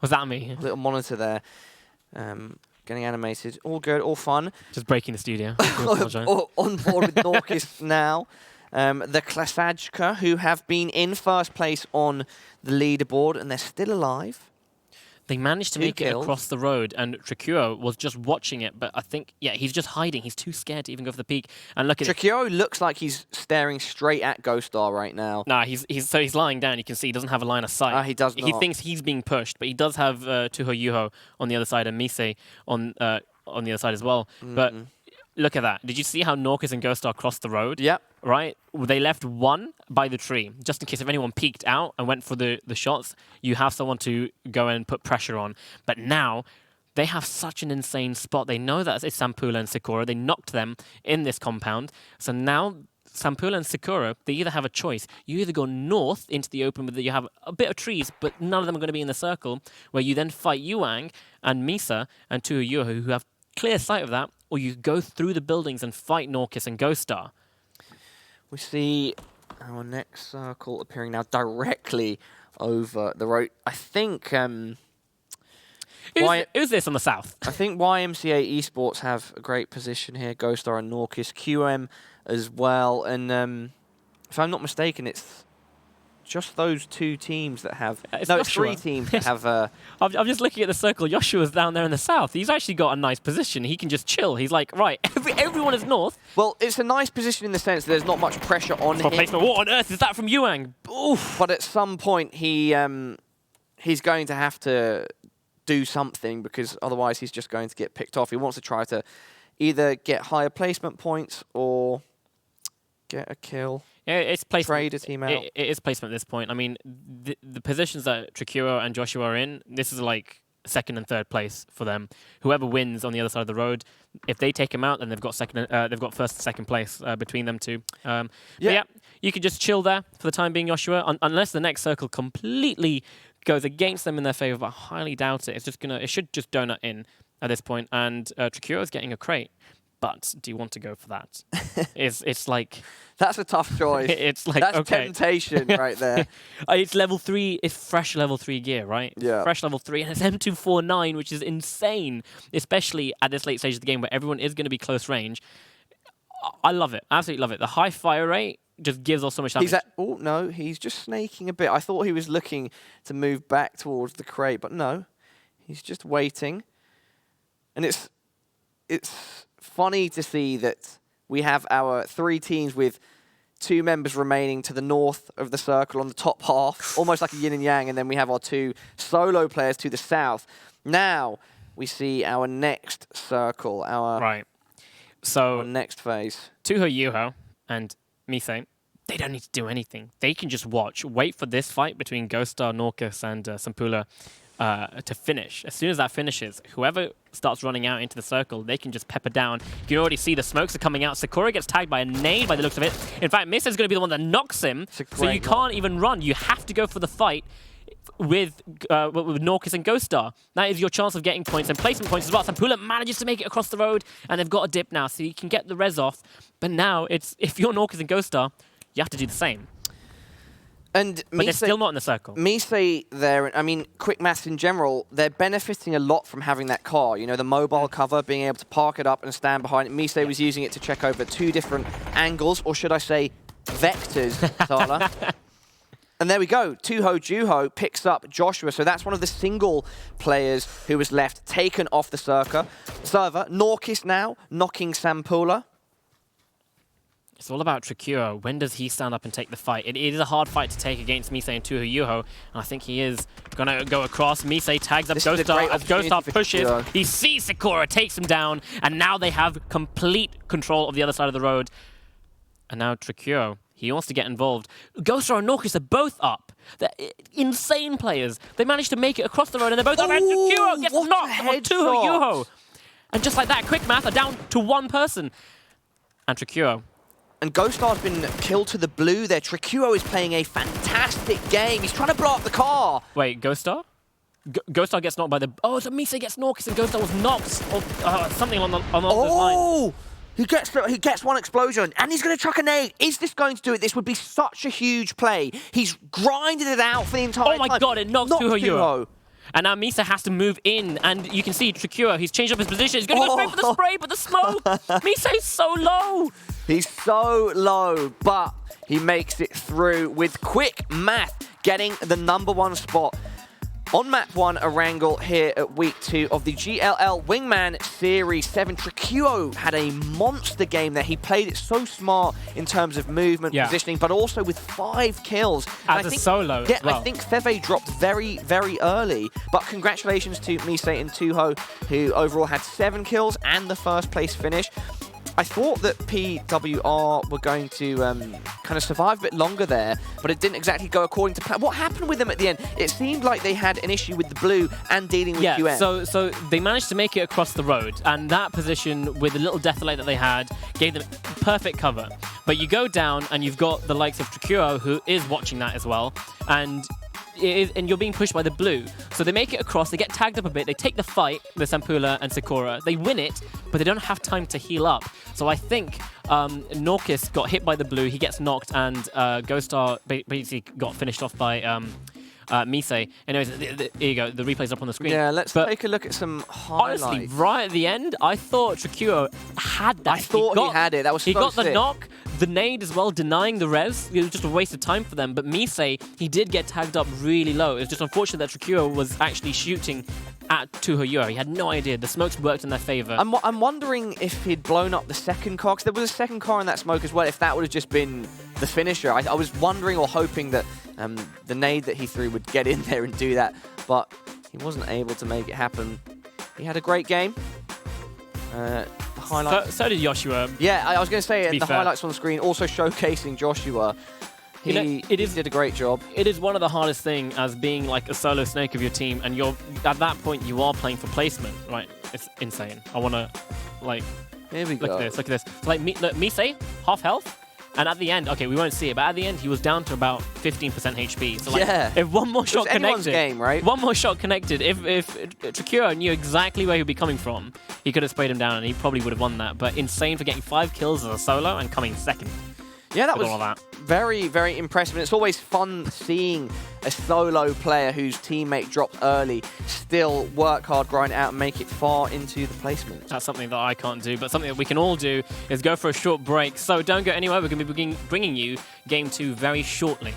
was that me? Little monitor there. Getting animated. All good, all fun. Just breaking the studio. On board with Norcus now. The Klasajka, who have been in first place on the leaderboard, and they're still alive. They managed to make it across the road, and Tricure was just watching it, but I think, he's just hiding. He's too scared to even go for the peak. And look at Tricure looks like he's staring straight at Ghostar right now. Nah, he's lying down. You can see he doesn't have a line of sight. He does not. He thinks he's being pushed, but he does have Tuho Yuho on the other side and Mise on the other side as well. But look at that. Did you see how Norcus and Ghostar crossed the road? Yep. Right? They left one by the tree, just in case if anyone peeked out and went for the shots, you have someone to go and put pressure on. But now, they have such an insane spot. They know that it's Sampula and Sakura. They knocked them in this compound. So now, Sampula and Sakura, they either have a choice. You either go north into the open where you have a bit of trees, but none of them are going to be in the circle, where you then fight Yuang and Misa and Tuho Yuho, who have clear sight of that, or you go through the buildings and fight Norcus and Ghostar. We see our next circle appearing now directly over the road. I think... Who's this on the south? I think YMCA Esports have a great position here. Ghostar and Norcus. QM as well. And if I'm not mistaken, it's just those 2 teams that have... it's 3 teams that have... I'm just looking at the circle. Joshua's down there in the south. He's actually got a nice position. He can just chill. He's like, right, everyone is north. Well, it's a nice position in the sense that there's not much pressure on him. Placement. What on earth is that from Yuang? Oof. But at some point, he's going to have to do something, because otherwise he's just going to get picked off. He wants to try to either get higher placement points or get a kill. Yeah, it's placement. Trade a team out. It is placement at this point. I mean, the positions that Tricuro and Joshua are in, this is like 2nd and 3rd place for them. Whoever wins on the other side of the road, if they take him out, then they've got 1st and 2nd place between them two. But yeah, you could just chill there for the time being, Joshua, unless the next circle completely goes against them in their favor. But I highly doubt it. It should just donut in at this point, and Tricuro is getting a crate. But do you want to go for that? It's like... That's a tough choice. It's like, that's temptation right there. It's level 3. It's fresh level 3 gear, right? Yeah. Fresh level 3, and it's M249, which is insane, especially at this late stage of the game where everyone is going to be close range. I love it. Absolutely love it. The high fire rate just gives us so much damage. Oh, no. He's just snaking a bit. I thought he was looking to move back towards the crate, but no. He's just waiting. And it's funny to see that we have our 3 teams with 2 members remaining to the north of the circle on the top half, almost like a yin and yang, and then we have our 2 solo players to the south. Now we see our next circle, our next phase. Tuho Yuho and Mise, they don't need to do anything. They can just watch, wait for this fight between Ghoststar, Norcus, and Sampula to finish. As soon as that finishes, whoever starts running out into the circle, they can just pepper down. You can already see the smokes are coming out. Sakura gets tagged by a nade by the looks of it. In fact, Mise is going to be the one that knocks him, so you can't even run. You have to go for the fight with Norcus and Ghoststar. That is your chance of getting points and placement points as well. Sampula manages to make it across the road, and they've got a dip now, so you can get the res off. But now, if you're Norcus and Ghoststar, you have to do the same. But they're still not in the circle. Mise there, I mean, quick maths in general, they're benefiting a lot from having that car. You know, the mobile cover, being able to park it up and stand behind it. Mise was using it to check over 2 different angles, or should I say, vectors, Talha. And there we go. Tuho Juho picks up Joshua. So that's one of the single players who was left, taken off the server. Norcus now knocking Sampula. It's all about Trikuro. When does he stand up and take the fight? It is a hard fight to take against Mise and Tuho Yuho, and I think he is going to go across. Mise tags up Ghoststar as Ghoststar pushes. He sees Sakura, takes him down, and now they have complete control of the other side of the road. And now Trikuro, he wants to get involved. Ghoststar and Norcus are both up. They're insane players. They managed to make it across the road, and they're both up, and Trikuro gets knocked on Tuho Yuho. And just like that, quick math, are down to 1 person. And Trikuro. And Ghoststar's been killed to the blue there. Trikuro is playing a fantastic game. He's trying to blow up the car. Wait, Ghoststar? Ghoststar gets knocked by the... Oh, so Mise gets Norcus and Ghoststar was knocked. Or something along those lines. He gets 1 explosion, and he's going to chuck a nade. Is this going to do it? This would be such a huge play. He's grinded it out for the entire time. Oh my god, it knocks Tuho Yuho. And now Mise has to move in, and you can see Trikuro, he's changed up his position. He's going to go straight for the spray, but the smoke! Mise's so low! He's so low, but he makes it through with quick math, getting the #1 spot. On map 1, a wrangle here at week 2 of the GLL Wingman Series 7. Trikuro had a monster game there. He played it so smart in terms of movement, positioning, but also with 5 kills. As a solo as well. I think Feve dropped very, very early. But congratulations to Mise and Tuho, who overall had 7 kills and the first place finish. I thought that PWR were going to kind of survive a bit longer there, but it didn't exactly go according to plan. What happened with them at the end? It seemed like they had an issue with the blue and dealing with QM. So they managed to make it across the road, and that position with the little death alert that they had gave them perfect cover. But you go down, and you've got the likes of Trikuro, who is watching that as well, and you're being pushed by the blue. So they make it across, they get tagged up a bit, they take the fight with Sampula and Sakura, they win it, but they don't have time to heal up. So I think Norcus got hit by the blue, he gets knocked, and Ghoststar basically got finished off by Mise. Anyways, here you go, the replay's up on the screen. Yeah, let's take a look at some highlights. Honestly, right at the end, I thought Trikuro had that. I thought he had it, that was so sick. He got the knock, the nade as well, denying the res. It was just a waste of time for them. But Mise, he did get tagged up really low. It was just unfortunate that Trikuro was actually shooting at Tuho Yuho. He had no idea. The smokes worked in their favor. I'm wondering if he'd blown up the second car, because there was a second car in that smoke as well, if that would have just been the finisher. I was wondering or hoping that the nade that he threw would get in there and do that, but he wasn't able to make it happen. He had a great game. The highlights. So did Joshua. Yeah, I was going to say, the highlights on the screen also showcasing Joshua. He did a great job. It is one of the hardest things as being like a solo snake of your team, and you're at that point you are playing for placement, right? It's insane. I want to like. Here we go. Look at this. So like Mise, half health. And at the end, okay, we won't see it, but at the end, he was down to about 15% HP. So, like, if one more shot connected, game, right? One more shot connected. If Trikuro knew exactly where he'd be coming from, he could have sprayed him down, and he probably would have won that. But insane for getting 5 kills as a solo and coming second. Yeah, that was very, very impressive. And it's always fun seeing a solo player whose teammate dropped early still work hard, grind out, and make it far into the placement. That's something that I can't do, but something that we can all do is go for a short break. So don't go anywhere. We're going to be bringing you Game 2 very shortly.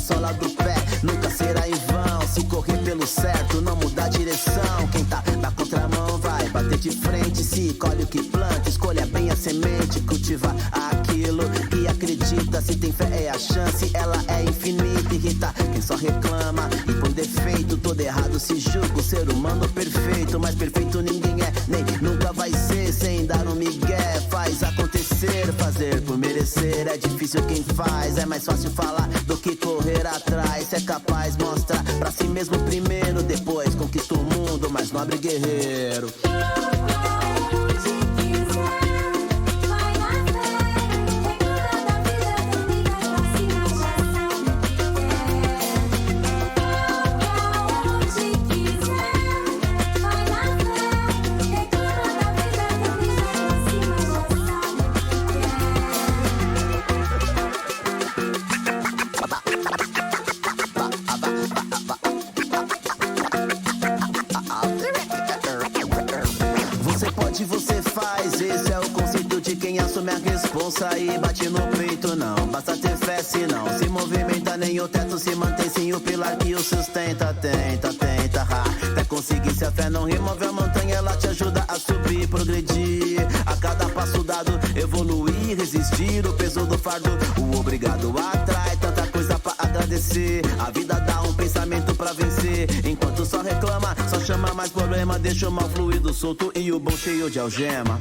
sola do pé, nunca será em vão. Se correr pelo certo, não muda a direção. Quem tá na contramão vai bater de frente. Se colhe o que planta, escolha bem a semente. Cultiva aquilo e acredita. Se tem fé é a chance, ela é infinita. Irrita quem só reclama e põe defeito. Todo errado se julga, o ser humano perfeito. Mas perfeito ninguém é, nem nunca vai ser. Sem dar um migué, faz acontecer. Fazer por merecer é difícil quem faz. É mais fácil falar do que correr atrás. Se é capaz, mostra pra si mesmo primeiro. Depois conquista o mundo, mais nobre guerreiro. Você faz, esse é o conceito de quem assume a responsa e bate no peito, não basta ter fé, se não se movimenta, nem o teto se mantém sem o pilar que o sustenta. Tenta, até conseguir, se a fé não remove a montanha, ela te ajuda a subir, progredir, a cada passo dado, evoluir, resistir, o peso do fardo, o obrigado atrai tanta coisa pra agradecer, a vida dá um pensamento pra vencer, enquanto só reclama, só chama mais problema, deixa o mal fluido solto e o bom cheio de algema.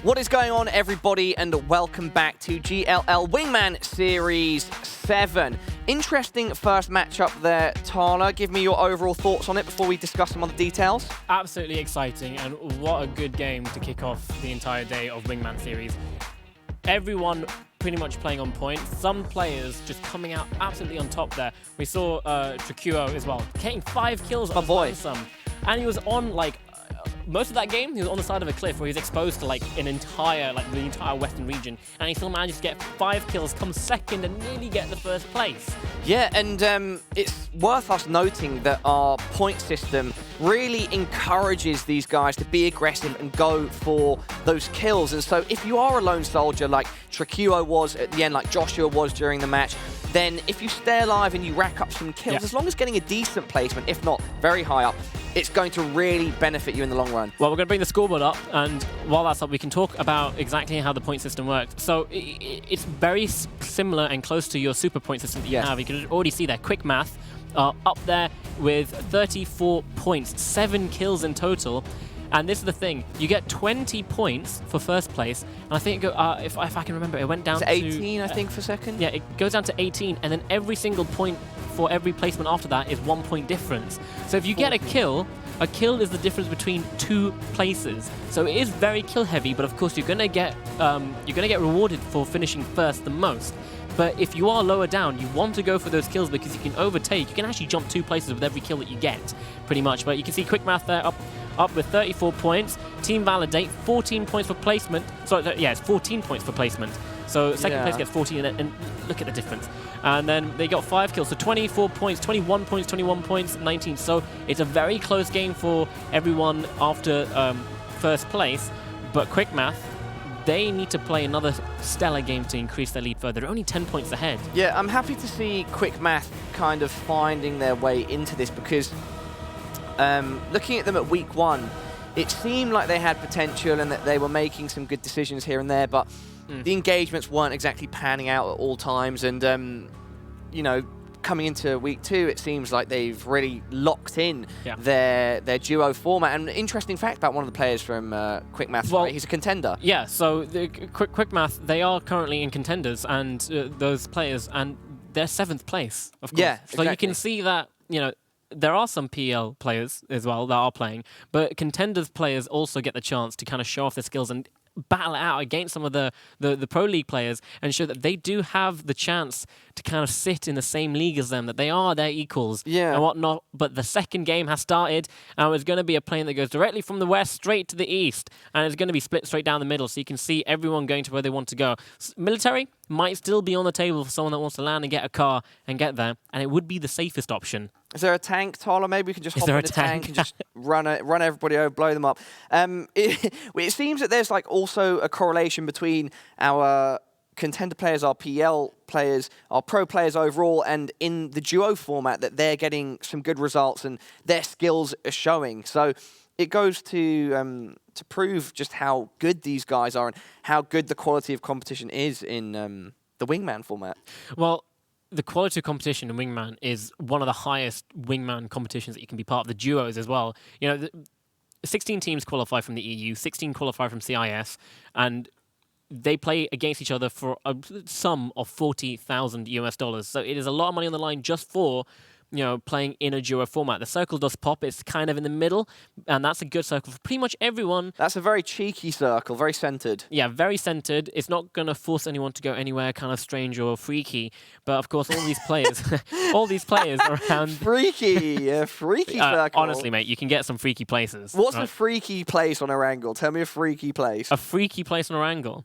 What is going on, everybody, and welcome back to GLL Wingman Series 7. Interesting first matchup there, Talha. Give me your overall thoughts on it before we discuss some other details. Absolutely exciting, and what a good game to kick off the entire day of Wingman Series. Everyone pretty much playing on point. Some players just coming out absolutely on top there. We saw Trikuo as well, getting 5 kills on some. And he was on, like, most of that game, he was on the side of a cliff where he was exposed to like the entire western region, and he still managed to get 5 kills, come second, and nearly get the first place. Yeah, and it's worth us noting that our point system really encourages these guys to be aggressive and go for those kills. And so if you are a lone soldier like Trikuo was at the end, like Joshua was during the match, then if you stay alive and you rack up some kills, as long as getting a decent placement, if not very high up, it's going to really benefit you in the long run. Well, we're going to bring the scoreboard up, and while that's up, we can talk about exactly how the point system works. So it's very similar and close to your super point system that you have. You can already see that quick math up there with 34 points, 7 kills in total. And this is the thing, you get 20 points for first place, and I think, if I can remember, it went down to 18, I think, for second? Yeah, it goes down to 18, and then every single point for every placement after that is 1 point difference. So if you get a kill is the difference between 2 places. So it is very kill heavy, but of course you're gonna get rewarded for finishing first the most. But if you are lower down, you want to go for those kills because you can overtake. You can actually jump 2 places with every kill that you get, pretty much. But you can see Quick Math there up with 34 points. Team Validate, 14 points for placement. Sorry, yeah, it's 14 points for placement. So second place gets 14, and look at the difference. And then they got 5 kills, so 24 points, 21 points, 21 points, 19. So it's a very close game for everyone after first place. But Quick Math, they need to play another stellar game to increase their lead further. They're only 10 points ahead. Yeah, I'm happy to see Quick Math kind of finding their way into this because looking at them at week 1, it seemed like they had potential and that they were making some good decisions here and there, but the engagements weren't exactly panning out at all times. And, you know, coming into week 2, it seems like they've really locked in their duo format. And an interesting fact about one of the players from Quick Math, well, right? He's a contender. Yeah, so the Quick Math, they are currently in contenders, and those players, and they're 7th place, of course. Yeah, so you can see that, you know, there are some PL players as well that are playing, but contenders players also get the chance to kind of show off their skills and battle it out against some of the Pro League players and show that they do have the chance to kind of sit in the same league as them, that they are their equals and whatnot. But the second game has started, and it's going to be a plane that goes directly from the west straight to the east, and it's going to be split straight down the middle, so you can see everyone going to where they want to go. Military might still be on the table for someone that wants to land and get a car and get there, and it would be the safest option. Is there a tank, Talha? Maybe we can just hop in a tank and just run everybody over, blow them up. It seems that there's like also a correlation between our contender players, our PL players, our pro players overall, and in the duo format that they're getting some good results and their skills are showing. So it goes to prove just how good these guys are and how good the quality of competition is in the Wingman format. Well, the quality of competition in Wingman is one of the highest Wingman competitions that you can be part of. The duos as well. You know, 16 teams qualify from the EU, 16 qualify from CIS, and they play against each other for a sum of $40,000 US. So it is a lot of money on the line just for, you know, playing in a duo format. The circle does pop. It's kind of in the middle, and that's a good circle for pretty much everyone. That's a very cheeky circle, very centered. Yeah, very centered. It's not going to force anyone to go anywhere kind of strange or freaky. But of course, all these players, all these players around... Freaky, a freaky circle. Honestly, mate, you can get some freaky places. What's a freaky place on Erangel? Tell me a freaky place. A freaky place on Erangel.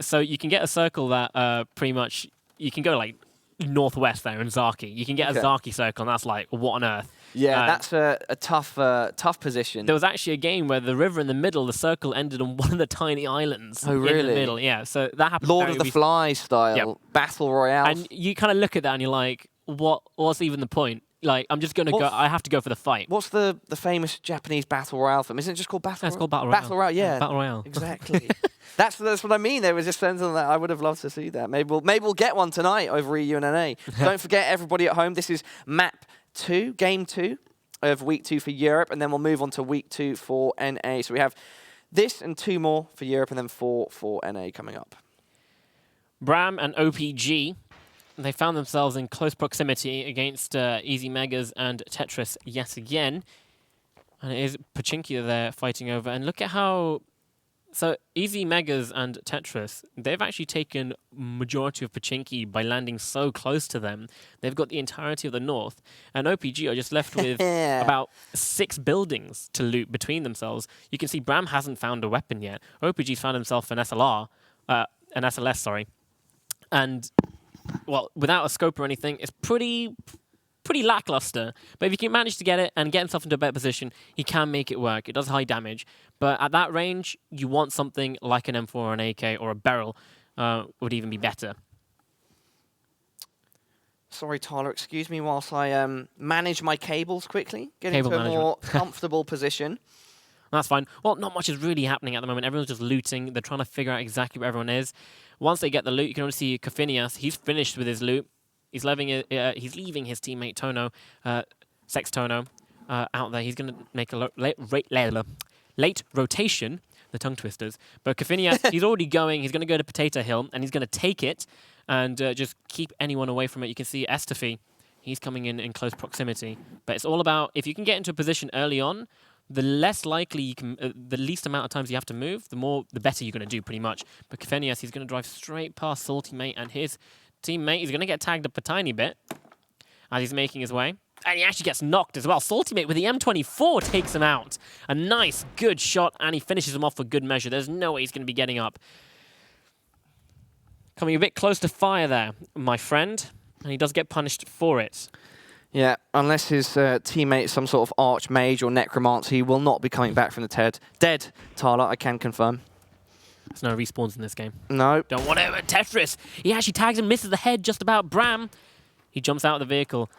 So you can get a circle that pretty much, you can go like northwest there in Zaki. You can get a Zaki circle, and that's like, what on earth? Yeah, that's a tough position. There was actually a game where the river in the middle, the circle ended on one of the tiny islands. Oh, really? In the middle, yeah. So that happened. Lord of the Flies style, battle royale. And you kind of look at that and you're like, what's even the point? Like, I'm just going to go, I have to go for the fight. What's the famous Japanese battle royale film? Isn't it just called Battle Royale? It's called Battle Royale. Battle Royale, yeah. Battle Royale. Exactly. That's what I mean. There was just something that I would have loved to see that. Maybe we'll get one tonight over EU and NA. Don't forget, everybody at home, this is map 2, game 2 of week 2 for Europe, and then we'll move on to week 2 for NA. So we have this and 2 more for Europe, and then 4 for NA coming up. Bram and OPG, they found themselves in close proximity against Easy Megas and Tetris yet again. And it is Pachinki they're fighting over. And look at how... So Easy Megas and Tetris, they've actually taken majority of Pachinki by landing so close to them. They've got the entirety of the north. And OPG are just left with about 6 buildings to loot between themselves. You can see Bram hasn't found a weapon yet. OPG's found himself an SLS, sorry. And... well, without a scope or anything, it's pretty lackluster. But if he can manage to get it and get himself into a better position, he can make it work. It does high damage. But at that range, you want something like an M4 or an AK or a barrel would even be better. Sorry, Tyler, excuse me whilst I manage my cables quickly. Get Cable into a management. more comfortable position. That's fine. Well, not much is really happening at the moment. Everyone's just looting. They're trying to figure out exactly where everyone is. Once they get the loot, you can only see Kafinias. He's finished with his loot. He's leaving his teammate Tono, Sex Tono, out there. He's going to make a late rotation, the tongue twisters. But Kafinias, he's already going. He's going to go to Potato Hill, and he's going to take it and just keep anyone away from it. You can see Estefy. He's coming in close proximity. But it's all about, if you can get into a position early on, the less likely you can, the least amount of times you have to move, the better you're going to do, pretty much. But Kefenius, he's going to drive straight past Salty Mate, and his teammate is going to get tagged up a tiny bit as he's making his way. And he actually gets knocked as well. Salty Mate with the M24 takes him out. A nice, good shot, and he finishes him off for good measure. There's no way he's going to be getting up. Coming a bit close to fire there, my friend. And he does get punished for it. Yeah, unless his teammate is some sort of archmage or necromancer, he will not be coming back from the dead. Talha, I can confirm. There's no respawns in this game. No. Don't want it. Tetris. He actually tags and misses the head just about. Bram. He jumps out of the vehicle.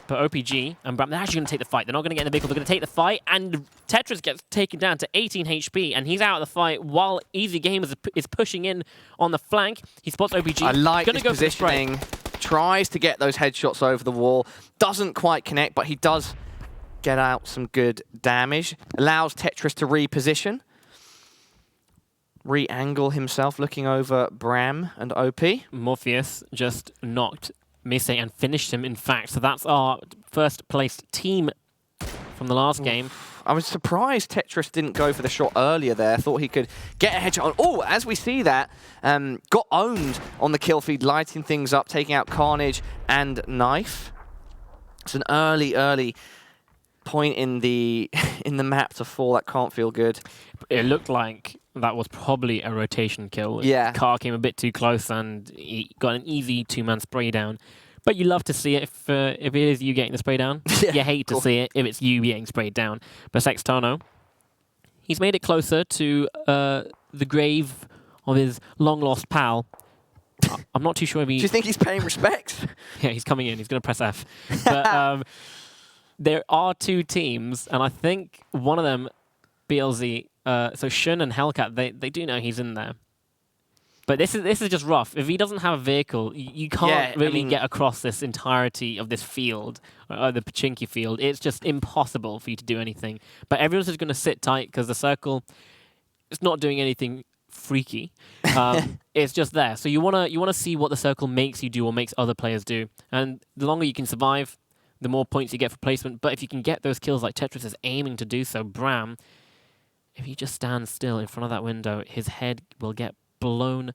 But OPG and Bram, they're actually going to take the fight. They're not going to get in the vehicle. They're going to take the fight. And Tetris gets taken down to 18 HP. And he's out of the fight while Easy Gamers is pushing in on the flank. He spots OPG. I like his positioning. Tries to get those headshots over the wall. Doesn't quite connect, but he does get out some good damage. Allows Tetris to reposition. Re-angle himself, looking over Bram and OP. Morpheus just knocked Mise and finished him, in fact. So that's our first placed team from the last game. I was surprised Tetris didn't go for the shot earlier there. Thought he could get a headshot on. Oh, as we see that, got owned on the kill feed, lighting things up, taking out Carnage and Knife. It's an early point in the map to fall. That can't feel good. It looked like that was probably a rotation kill. Yeah. Car came a bit too close and he got an easy two-man spray down. But you love to see it if it is you getting the spray down. Yeah, you hate to see it if it's you getting sprayed down. But Sextano, he's made it closer to the grave of his long-lost pal. I'm not too sure if he... Do you think he's paying respects? Yeah, he's coming in. He's going to press F. But there are two teams, and I think one of them, BLZ, so Shun and Hellcat, they do know he's in there. But this is just rough. If he doesn't have a vehicle, you can't really get across this entirety of this field, the Pachinki field. It's just impossible for you to do anything. But everyone's just going to sit tight because the circle is not doing anything freaky. It's just there. So you wanna see what the circle makes you do or makes other players do. And the longer you can survive, the more points you get for placement. But if you can get those kills like Tetris is aiming to do so, Bram, if he just stands still in front of that window, his head will get blown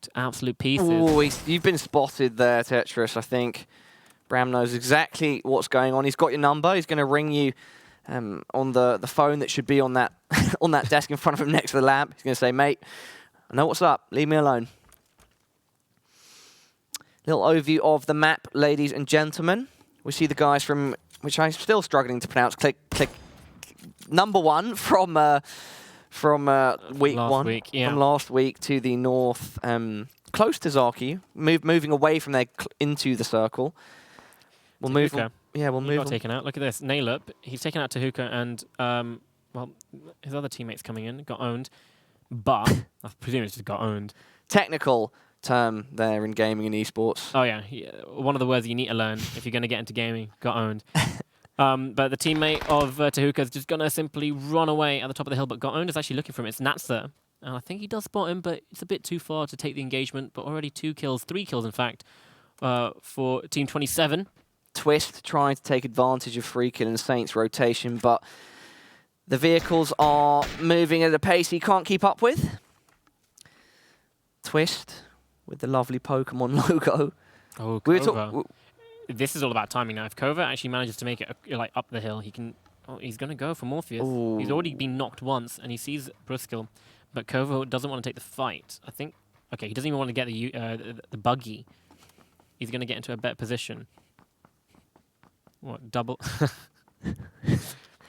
to absolute pieces. Oh, you've been spotted there, Tetris. I think Bram knows exactly what's going on. He's got your number. He's going to ring you on the phone that should be on that on that desk in front of him next to the lamp. He's going to say, "Mate, I know what's up. Leave me alone." Little overview of the map, ladies and gentlemen. We see the guys from, which I'm still struggling to pronounce, click number one from week one, from last week to the north, close to Zaki, moving away from there into the circle. We'll move. We'll move. Got taken out. Look at this, Nailup. He's taken out Tahuka, and well, his other teammates coming in got owned, but I presume it's just got owned. Technical term there in gaming and esports. Oh yeah, one of the words you need to learn if you're going to get into gaming. Got owned. But the teammate of Tahuka is just going to simply run away at the top of the hill, but got owned is actually looking for him. It's Natsa. And I think he does spot him, but it's a bit too far to take the engagement. But already 3 kills in fact, for Team 27. Twist trying to take advantage of Free Kill and Saints rotation, but the vehicles are moving at a pace he can't keep up with. Twist with the lovely Pokemon logo. Oh, Kova. This is all about timing now. If Kova actually manages to make it like up the hill, he can. Oh, he's going to go for Morpheus. Ooh. He's already been knocked once, and he sees Bruskill, but Kova doesn't want to take the fight. I think. Okay, he doesn't even want to get the buggy. He's going to get into a better position. What double?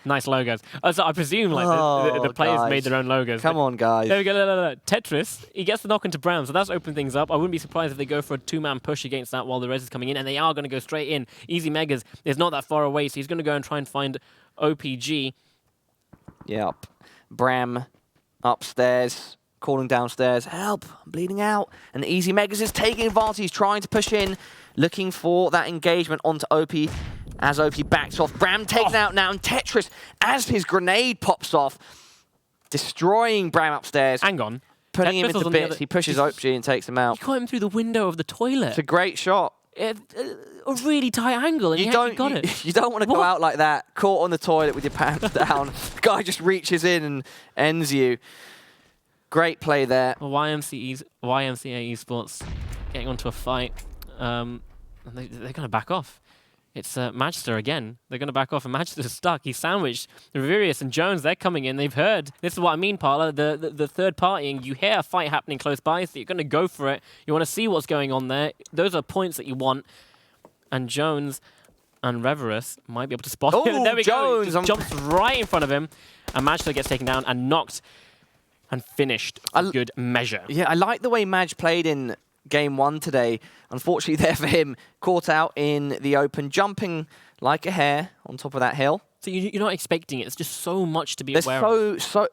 Nice logos. So I presume like the players made their own logos. Come on, guys. There we go. No. Tetris, he gets the knock into Brown, so that's opened things up. I wouldn't be surprised if they go for a 2-man push against that while the res is coming in, and they are going to go straight in. Easy Megas is not that far away, so he's going to go and try and find OPG. Yep. Bram upstairs, calling downstairs, "Help, I'm bleeding out." And Easy Megas is taking advantage. He's trying to push in, looking for that engagement onto OP. As OP backs off, Bram taken out now, and Tetris, as his grenade pops off, destroying Bram upstairs. Hang on. Putting him into bits. He pushes OP and takes him out. He caught him through the window of the toilet. It's a great shot. a really tight angle, and he actually got it. You don't want to go out like that, caught on the toilet with your pants down. The guy just reaches in and ends you. Great play there. Well, YMCA Esports getting onto a fight. And they're going to back off. It's Manchester again. They're going to back off, and Manchester's stuck. He's sandwiched. Riverius and Jones, they're coming in. They've heard. This is what I mean, Pala. The third partying, you hear a fight happening close by, so you're going to go for it. You want to see what's going on there. Those are points that you want. And Jones and Riverius might be able to spot him. There we go. He just jumps right in front of him, and Manchester gets taken down and knocked and finished for good measure. Yeah, I like the way Madge played in Game 1 today. Unfortunately there for him, caught out in the open, jumping like a hare on top of that hill. So you're not expecting it. It's just so much to be aware of.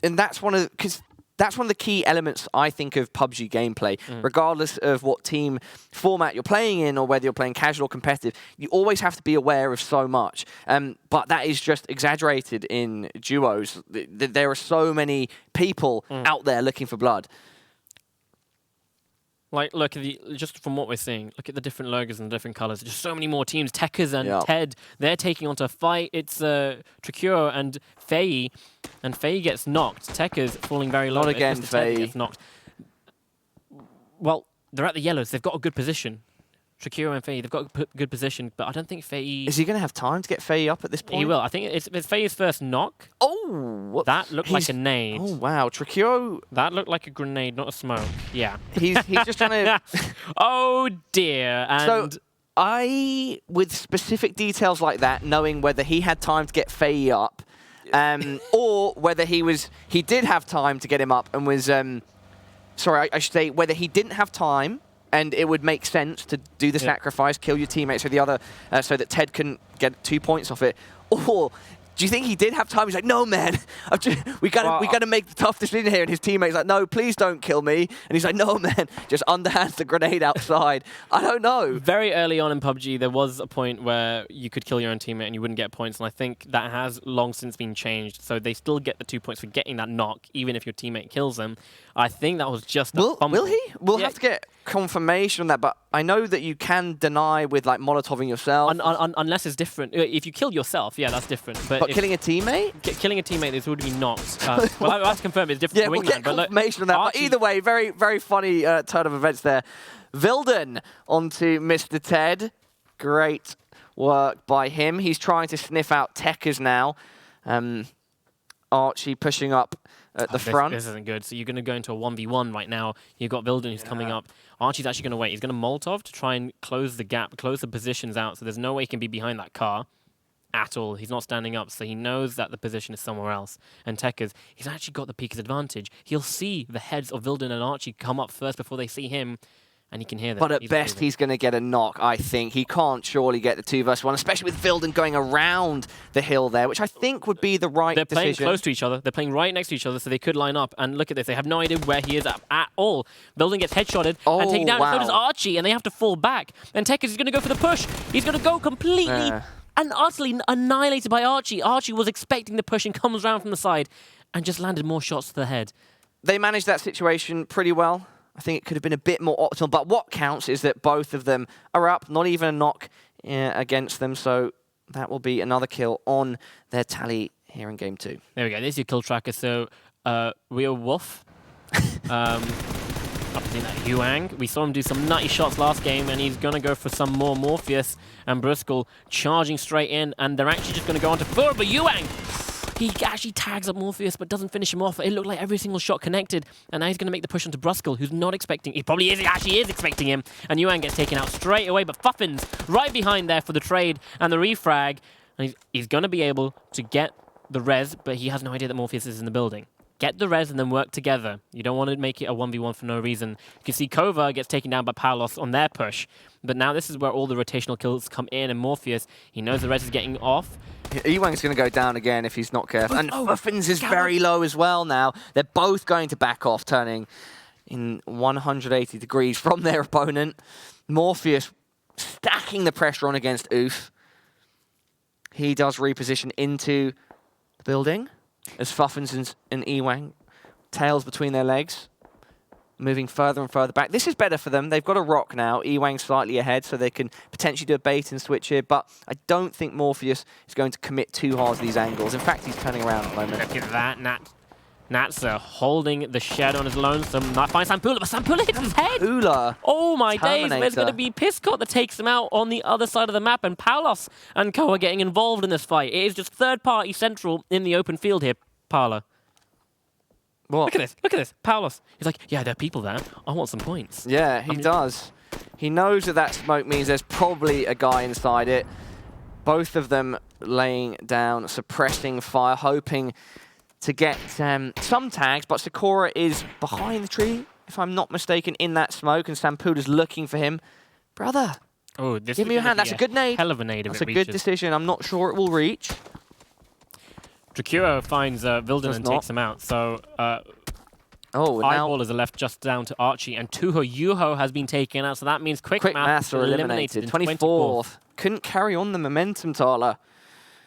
And that's one of the key elements, I think, of PUBG gameplay. Regardless of what team format you're playing in or whether you're playing casual or competitive, you always have to be aware of so much. But that is just exaggerated in duos. There are so many people out there looking for blood. Like, look at just from what we're seeing, look at the different logos and the different colors. Just so many more teams. Tekers and Ted, they're taking onto a fight. It's Tricure and Faye, and Faye gets knocked. Tekers falling very low. Not again, Faye gets knocked. Well, they're at the yellows. They've got a good position. Tricure and Faye, they've got a good position, but I don't think Faye... Is he going to have time to get Faye up at this point? He will. I think it's Faye's first knock. Oh! That looked like a nade. Oh, wow. Tricure... That looked like a grenade, not a smoke. Yeah. He's just trying to... Oh, dear. And... So, with specific details like that, knowing whether he had time to get Faye up, or whether he did have time to get him up and was... sorry, I should say, whether he didn't have time... And it would make sense to do the sacrifice, kill your teammates so so that Ted can get 2 points off it. Or do you think he did have time? He's like, no, man, we got to make the tough decision here. And his teammate's like, no, please don't kill me. And he's like, no, man, just underhands the grenade outside. I don't know. Very early on in PUBG, there was a point where you could kill your own teammate and you wouldn't get points. And I think that has long since been changed. So they still get the 2 points for getting that knock, even if your teammate kills them. I think that was just a fumble. Will he? We'll have to get confirmation on that, but I know that you can deny with like Molotoving yourself. Unless it's different. If you kill yourself, yeah, that's different. But killing a teammate? Killing a teammate, this would be knocked. Well, I have to confirm it's different for Wingman. Yeah, we'll get confirmation on that. But either way, very, very funny turn of events there. Vilden onto Mr. Ted. Great work by him. He's trying to sniff out Tekers now. Archie pushing up at the front. This isn't good. So you're going to go into a 1v1 right now. You've got Vilden who's coming up. Archie's actually going to wait. He's going to Molotov to try and close the gap, close the positions out, so there's no way he can be behind that car at all. He's not standing up, so he knows that the position is somewhere else. And Tekers, he's actually got the Peekers advantage. He'll see the heads of Vilden and Archie come up first before they see him, and he can hear them. But at best, he's going to get a knock, I think. He can't surely get the 2 versus 1, especially with Vilden going around the hill there, which I think would be the right decision. They're playing close to each other. They're playing right next to each other, so they could line up. And look at this. They have no idea where he is at all. Vilden gets headshotted and taken down. Wow. So does Archie, and they have to fall back. And Tekers is going to go for the push. He's going to go completely and utterly annihilated by Archie. Archie was expecting the push and comes around from the side and just landed more shots to the head. They managed that situation pretty well. I think it could have been a bit more optimal, but what counts is that both of them are up, not even a knock against them, so that will be another kill on their tally here in Game 2. There we go, there's your kill tracker. So, Real Wolf, up in that Yuang. We saw him do some nutty shots last game, and he's going to go for some more. Morpheus and Bruskel charging straight in, and they're actually just going to go on to four, but Yuang! He actually tags up Morpheus, but doesn't finish him off. It looked like every single shot connected. And now he's going to make the push onto Bruskel, who's not expecting... He probably is. He actually is expecting him. And Yuan gets taken out straight away. But Fuffins right behind there for the trade and the refrag. And he's going to be able to get the res, but he has no idea that Morpheus is in the building. Get the res and then work together. You don't want to make it a 1v1 for no reason. You can see Kova gets taken down by Palos on their push. But now this is where all the rotational kills come in, and Morpheus, he knows the res is getting off. Ewang's going to go down again if he's not careful. And Fuffins is very low as well now. They're both going to back off, turning in 180 degrees from their opponent. Morpheus stacking the pressure on against Oof. He does reposition into the building as Fuffins and Ewang tails between their legs. moving further and further back. This is better for them. They've got a rock now. Ewang's slightly ahead, so they can potentially do a bait and switch here, but I don't think Morpheus is going to commit too hard to these angles. In fact, he's turning around at the moment. Look at that, Nat's holding the shed on his lonesome. Might find Sampula, but Sampula hits his head! Ula. Oh my days, Terminator. there's going to be Piscot that takes him out on the other side of the map, and Palos and co are getting involved in this fight. It is just third-party central in the open field here, Pala. What? Look at this, Palos. He's like, yeah, there are people there. I want some points. Yeah, he does. He knows that smoke means there's probably a guy inside it. Both of them laying down, suppressing fire, hoping to get some tags, but Sakura is behind the tree, if I'm not mistaken, in that smoke, and Sampula's looking for him. Brother, give me your hand. That's a good nade. Hell of a nade if That's it a reaches. good decision. I'm not sure it will reach. Drakuro finds Vilden and takes him out, so Eyeballers are left just down to Archie, and Tuho Yuho has been taken out, so that means Quick Maths are eliminated in 24th. Couldn't carry on the momentum, Talha.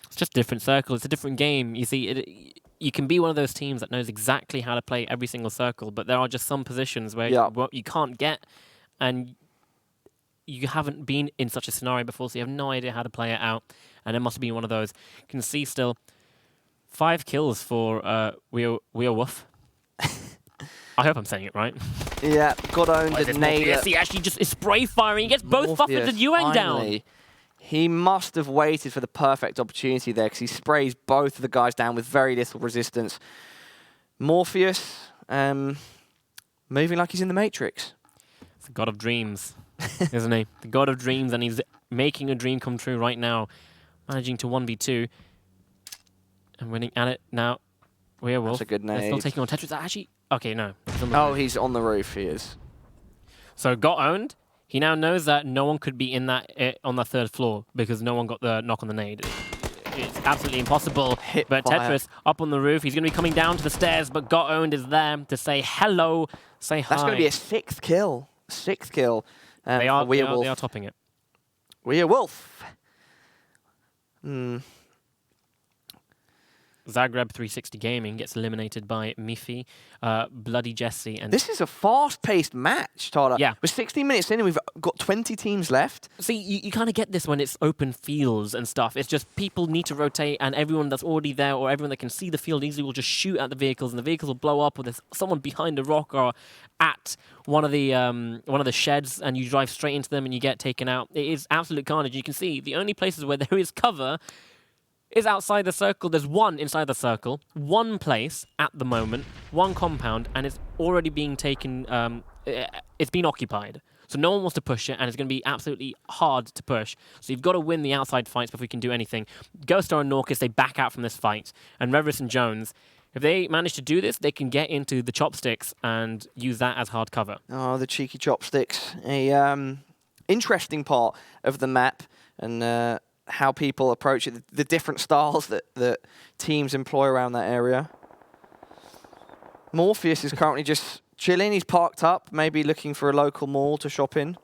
It's just a different circle. It's a different game. You see, you can be one of those teams that knows exactly how to play every single circle, but there are just some positions where you can't get, and you haven't been in such a scenario before, so you have no idea how to play it out, and it must be one of those. You can see still 5 kills for Wolf. I hope I'm saying it right. Yeah, got owned and nailed it. He actually just is spray firing. He gets both Fuffers and Yuang down. He must have waited for the perfect opportunity there because he sprays both of the guys down with very little resistance. Morpheus, moving like he's in the Matrix. It's the god of dreams, isn't he? The god of dreams, and he's making a dream come true right now. Managing to 1v2 and winning at it now. Werewolf. That's a good nade. They're still taking on Tetris. Actually, okay, no. He's on the roof. He is. So got owned. He now knows that no one could be in that on the 3rd floor because no one got the knock on the nade. It's absolutely impossible. But Tetris up on the roof. He's going to be coming down to the stairs, but got owned is there to say hello, say hi. That's going to be a 6th kill. 6th kill. They are topping it. Werewolf. Zagreb 360 Gaming gets eliminated by Miffy, Bloody Jesse, and this is a fast-paced match, Talha. Yeah. We're 16 minutes in and we've got 20 teams left. See, you kind of get this when it's open fields and stuff. It's just people need to rotate, and everyone that's already there or everyone that can see the field easily will just shoot at the vehicles, and the vehicles will blow up, or there's someone behind a rock or at one of the sheds, and you drive straight into them and you get taken out. It is absolute carnage. You can see the only places where there is cover is outside the circle. There's one inside the circle, one place at the moment, one compound, and it's already being taken, it's been occupied. So no one wants to push it, and it's going to be absolutely hard to push. So you've got to win the outside fights before you can do anything. Ghostar and Norcus, they back out from this fight, and Reverus and Jones, if they manage to do this, they can get into the chopsticks and use that as hard cover. Oh, the cheeky chopsticks. A interesting part of the map, and how people approach it, the different styles that teams employ around that area. Morpheus is currently just chilling. He's parked up, maybe looking for a local mall to shop in.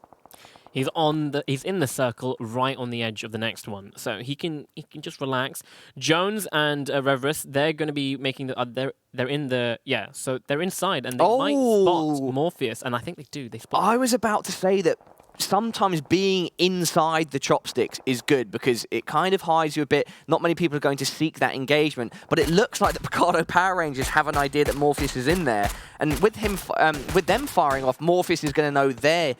He's in the circle right on the edge of the next one, so he can just relax. Jones and Reverus, they're going to be making the so they're inside, and they might spot Morpheus, and I think they do. They spot. I was about to say that sometimes being inside the chopsticks is good because it kind of hides you a bit. Not many people are going to seek that engagement, but it looks like the Picardo Power Rangers have an idea that Morpheus is in there, and with them firing off, Morpheus is going to know they're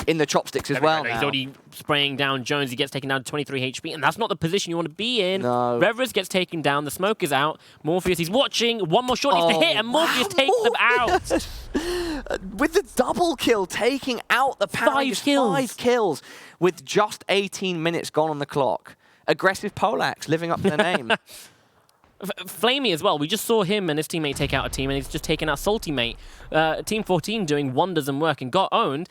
in the chopsticks as well. He's already spraying down Jones. He gets taken down to 23 HP, and that's not the position you want to be in. No. Reverus gets taken down. The smoke is out. Morpheus, he's watching. One more shot needs to hit, and Morpheus takes them out. With the double kill, taking out the Power Rangers. 5 kills with just 18 minutes gone on the clock. Aggressive Polax, living up to the name. Flamey as well. We just saw him and his teammate take out a team, and he's just taken out Salty Mate. Team 14 doing wonders and work and got owned.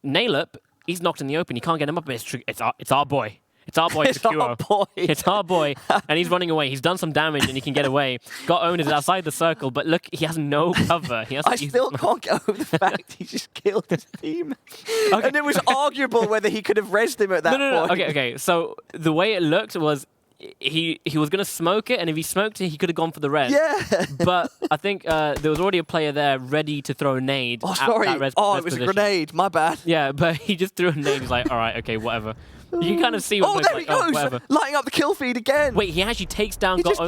Nailup, he's knocked in the open. He can't get him up, but it's our boy. It's our boy, It's our boy. It's our boy, and he's running away. He's done some damage, and he can get away. Got owned is outside the circle, but look, he has no cover. I still can't get over the fact he just killed his team. Okay. And it was arguable whether he could have rezzed him at that point. Okay. So the way it looked was he was going to smoke it, and if he smoked it, he could have gone for the res. Yeah. But I think there was already a player there ready to throw a nade. Oh, sorry. At res it was position. a grenade. My bad. Yeah, but he just threw a nade. He's like, all right, okay, whatever. You can kind of see what there like, he goes. whatever. Lighting up the kill feed again. Wait, he actually takes down. He just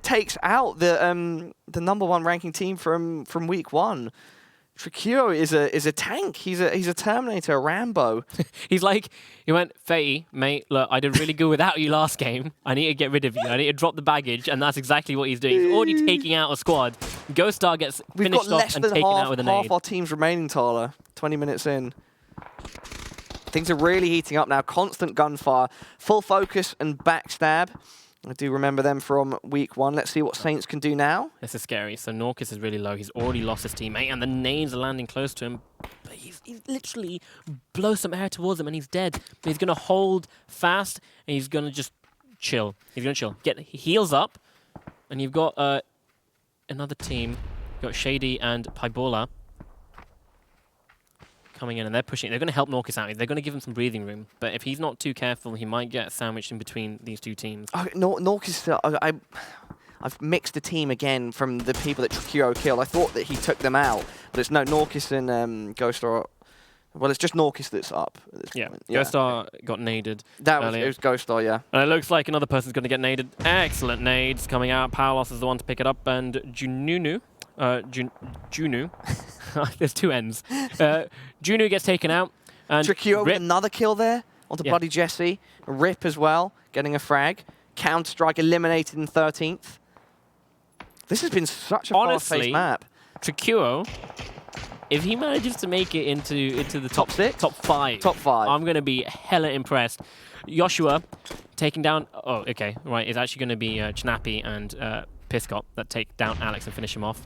takes out the #1 ranking team from week 1. Triquio is a tank. He's a Terminator, a Rambo. He went, VII, mate, look, I did really good without you last game. I need to get rid of you. I need to drop the baggage, and that's exactly what he's doing. He's already taking out a squad. Ghost Star gets finished off and taken out with a nade. Half our team's remaining, Talha. 20 minutes in. Things are really heating up now. Constant gunfire, full focus and backstab. I do remember them from week 1. Let's see what Saints can do now. This is scary. So Norcus is really low. He's already lost his teammate, and the nades are landing close to him. But he's literally blows some air towards him, and he's dead. But he's going to hold fast, and he's going to just chill. He's going to chill. Get heals up, and you've got another team. You've got Shady and Pybola coming in, and they're pushing. They're going to help Norcus out. They're going to give him some breathing room. But if he's not too careful, he might get sandwiched in between these two teams. Norcus, I've mixed the team again from the people that Triquio killed. I thought that he took them out, but it's no Norcus and Ghost Star. Well, it's just Norcus that's up at this point. Yeah, Ghost Star got naded. It was Ghost Star, yeah. And it looks like another person's going to get naded. Excellent nades coming out. Palos is the one to pick it up, and Jununu. There's 2 N's. Junu gets taken out. And Triquio with another kill there onto Bloody Jesse. Rip as well, getting a frag. Counter-Strike eliminated in 13th. This has been such a fast-paced map. Triquio, if he manages to make it into the top 6? Top 5. Top 5. I'm going to be hella impressed. Joshua taking down... Oh, okay. Right, it's actually going to be Chnappy and Piscott that take down Alex and finish him off.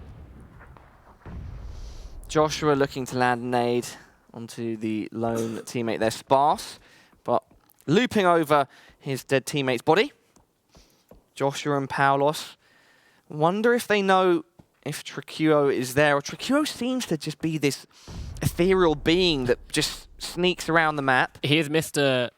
Joshua looking to land a nade onto the lone teammate there, Sparse, but looping over his dead teammate's body. Joshua and Paulos. Wonder if they know if Triquio is there, or Triquio seems to just be this ethereal being that just sneaks around the map. He is Mr.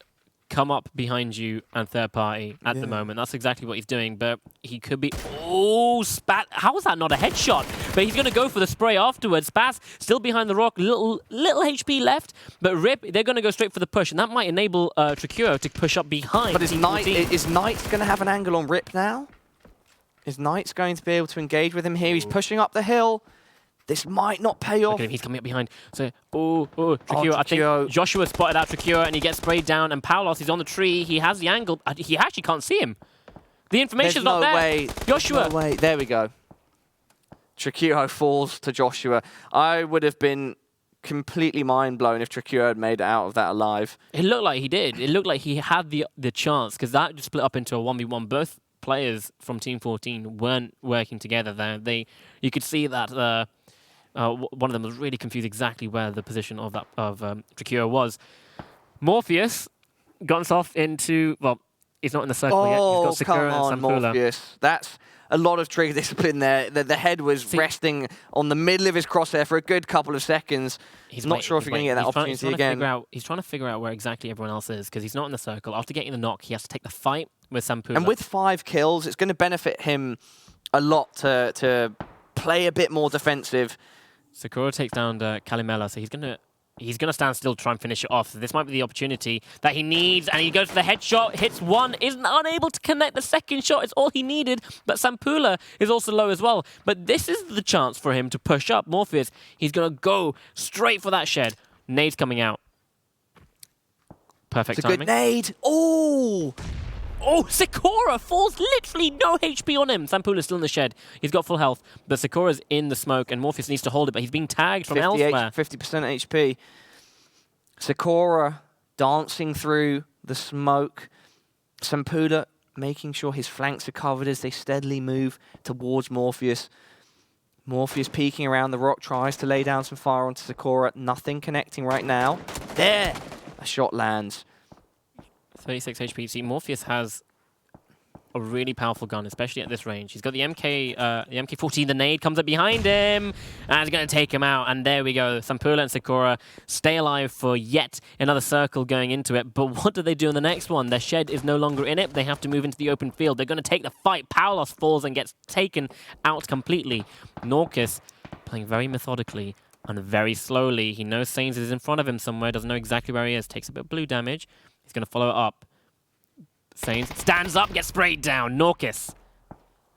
Come up behind you and third party at the moment. That's exactly what he's doing, but he could be... Oh, Spat! How was that not a headshot? But he's going to go for the spray afterwards. Spaz still behind the rock, little HP left, but Rip, they're going to go straight for the push, and that might enable Triquio to push up behind. But is Knight going to have an angle on Rip now? Is Knight's going to be able to engage with him here? He's pushing up the hill. This might not pay off. Look at him, he's coming up behind. So, Triquio. I think Joshua spotted out Triquio, and he gets sprayed down, and Paulos is on the tree. He has the angle. He actually can't see him. The information's not there. Way. Joshua. No way. There we go. Triquio falls to Joshua. I would have been completely mind-blown if Triquio had made it out of that alive. It looked like he did. It looked like he had the chance, because that just split up into a 1v1. Both players from Team 14 weren't working together there. You could see that... one of them was really confused exactly where the position of Triquio was. Morpheus got himself into... Well, he's not in the circle yet. He's got Sakura and Sampula. Morpheus. That's a lot of trigger discipline there. The head was resting on the middle of his crosshair for a good couple of seconds. He's not sure if you're going to get that opportunity again. He's trying to figure out where exactly everyone else is, because he's not in the circle. After getting the knock, he has to take the fight with Sampula. And with 5 kills, it's going to benefit him a lot to play a bit more defensive. Sakura takes down Kalimela, so he's gonna stand still to try and finish it off. So this might be the opportunity that he needs, and he goes for the headshot, hits one, isn't unable to connect the second shot. It's all he needed, but Sampula is also low as well. But this is the chance for him to push up. Morpheus, he's gonna go straight for that shed. Nade's coming out. Perfect timing. It's a good nade. Oh! Oh, Sakura falls literally no HP on him. Sampula's still in the shed. He's got full health, but Sakura's in the smoke, and Morpheus needs to hold it, but he's being tagged from elsewhere. 50% HP. Sakura dancing through the smoke. Sampula making sure his flanks are covered as they steadily move towards Morpheus. Morpheus peeking around the rock, tries to lay down some fire onto Sakura. Nothing connecting right now. There! A shot lands. 36 HP. See, Morpheus has a really powerful gun, especially at this range. He's got the MK14. The nade comes up behind him, and it's going to take him out. And there we go. Sampula and Sakura stay alive for yet another circle going into it. But what do they do in the next one? Their shed is no longer in it. They have to move into the open field. They're going to take the fight. Paulos falls and gets taken out completely. Norcus playing very methodically and very slowly. He knows Sainz is in front of him somewhere. Doesn't know exactly where he is. Takes a bit of blue damage. He's going to follow it up. Sainz stands up, gets sprayed down. Norcus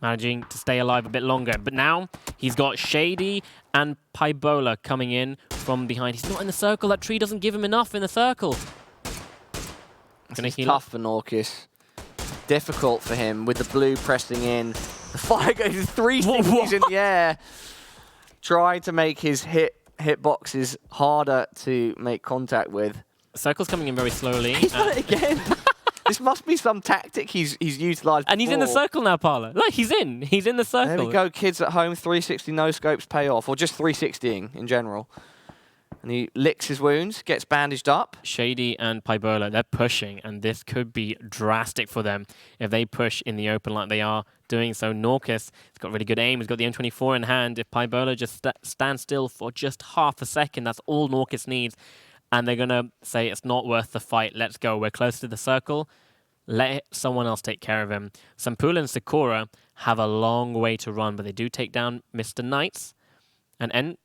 managing to stay alive a bit longer. But now he's got Shady and Pybola coming in from behind. He's not in the circle. That tree doesn't give him enough in the circle. It's tough for Norcus. Difficult for him with the blue pressing in. The fire goes 3 stickies in the air. Trying to make his hitboxes harder to make contact with. Circle's coming in very slowly. He's done it again. This must be some tactic he's utilised. And he's in the circle now, Pala. Look, he's in the circle. There we go, kids at home. 360 no scopes pay off, or just 360ing in general. And he licks his wounds, gets bandaged up. Shady and Pybola, they're pushing, and this could be drastic for them if they push in the open like they are doing so. Norcus has got really good aim. He's got the M24 in hand. If Pybola just stands still for just half a second, that's all Norcus needs. And they're going to say, it's not worth the fight. Let's go. We're close to the circle. Let someone else take care of him. Sampula and Sakura have a long way to run, but they do take down Mr. Knights. And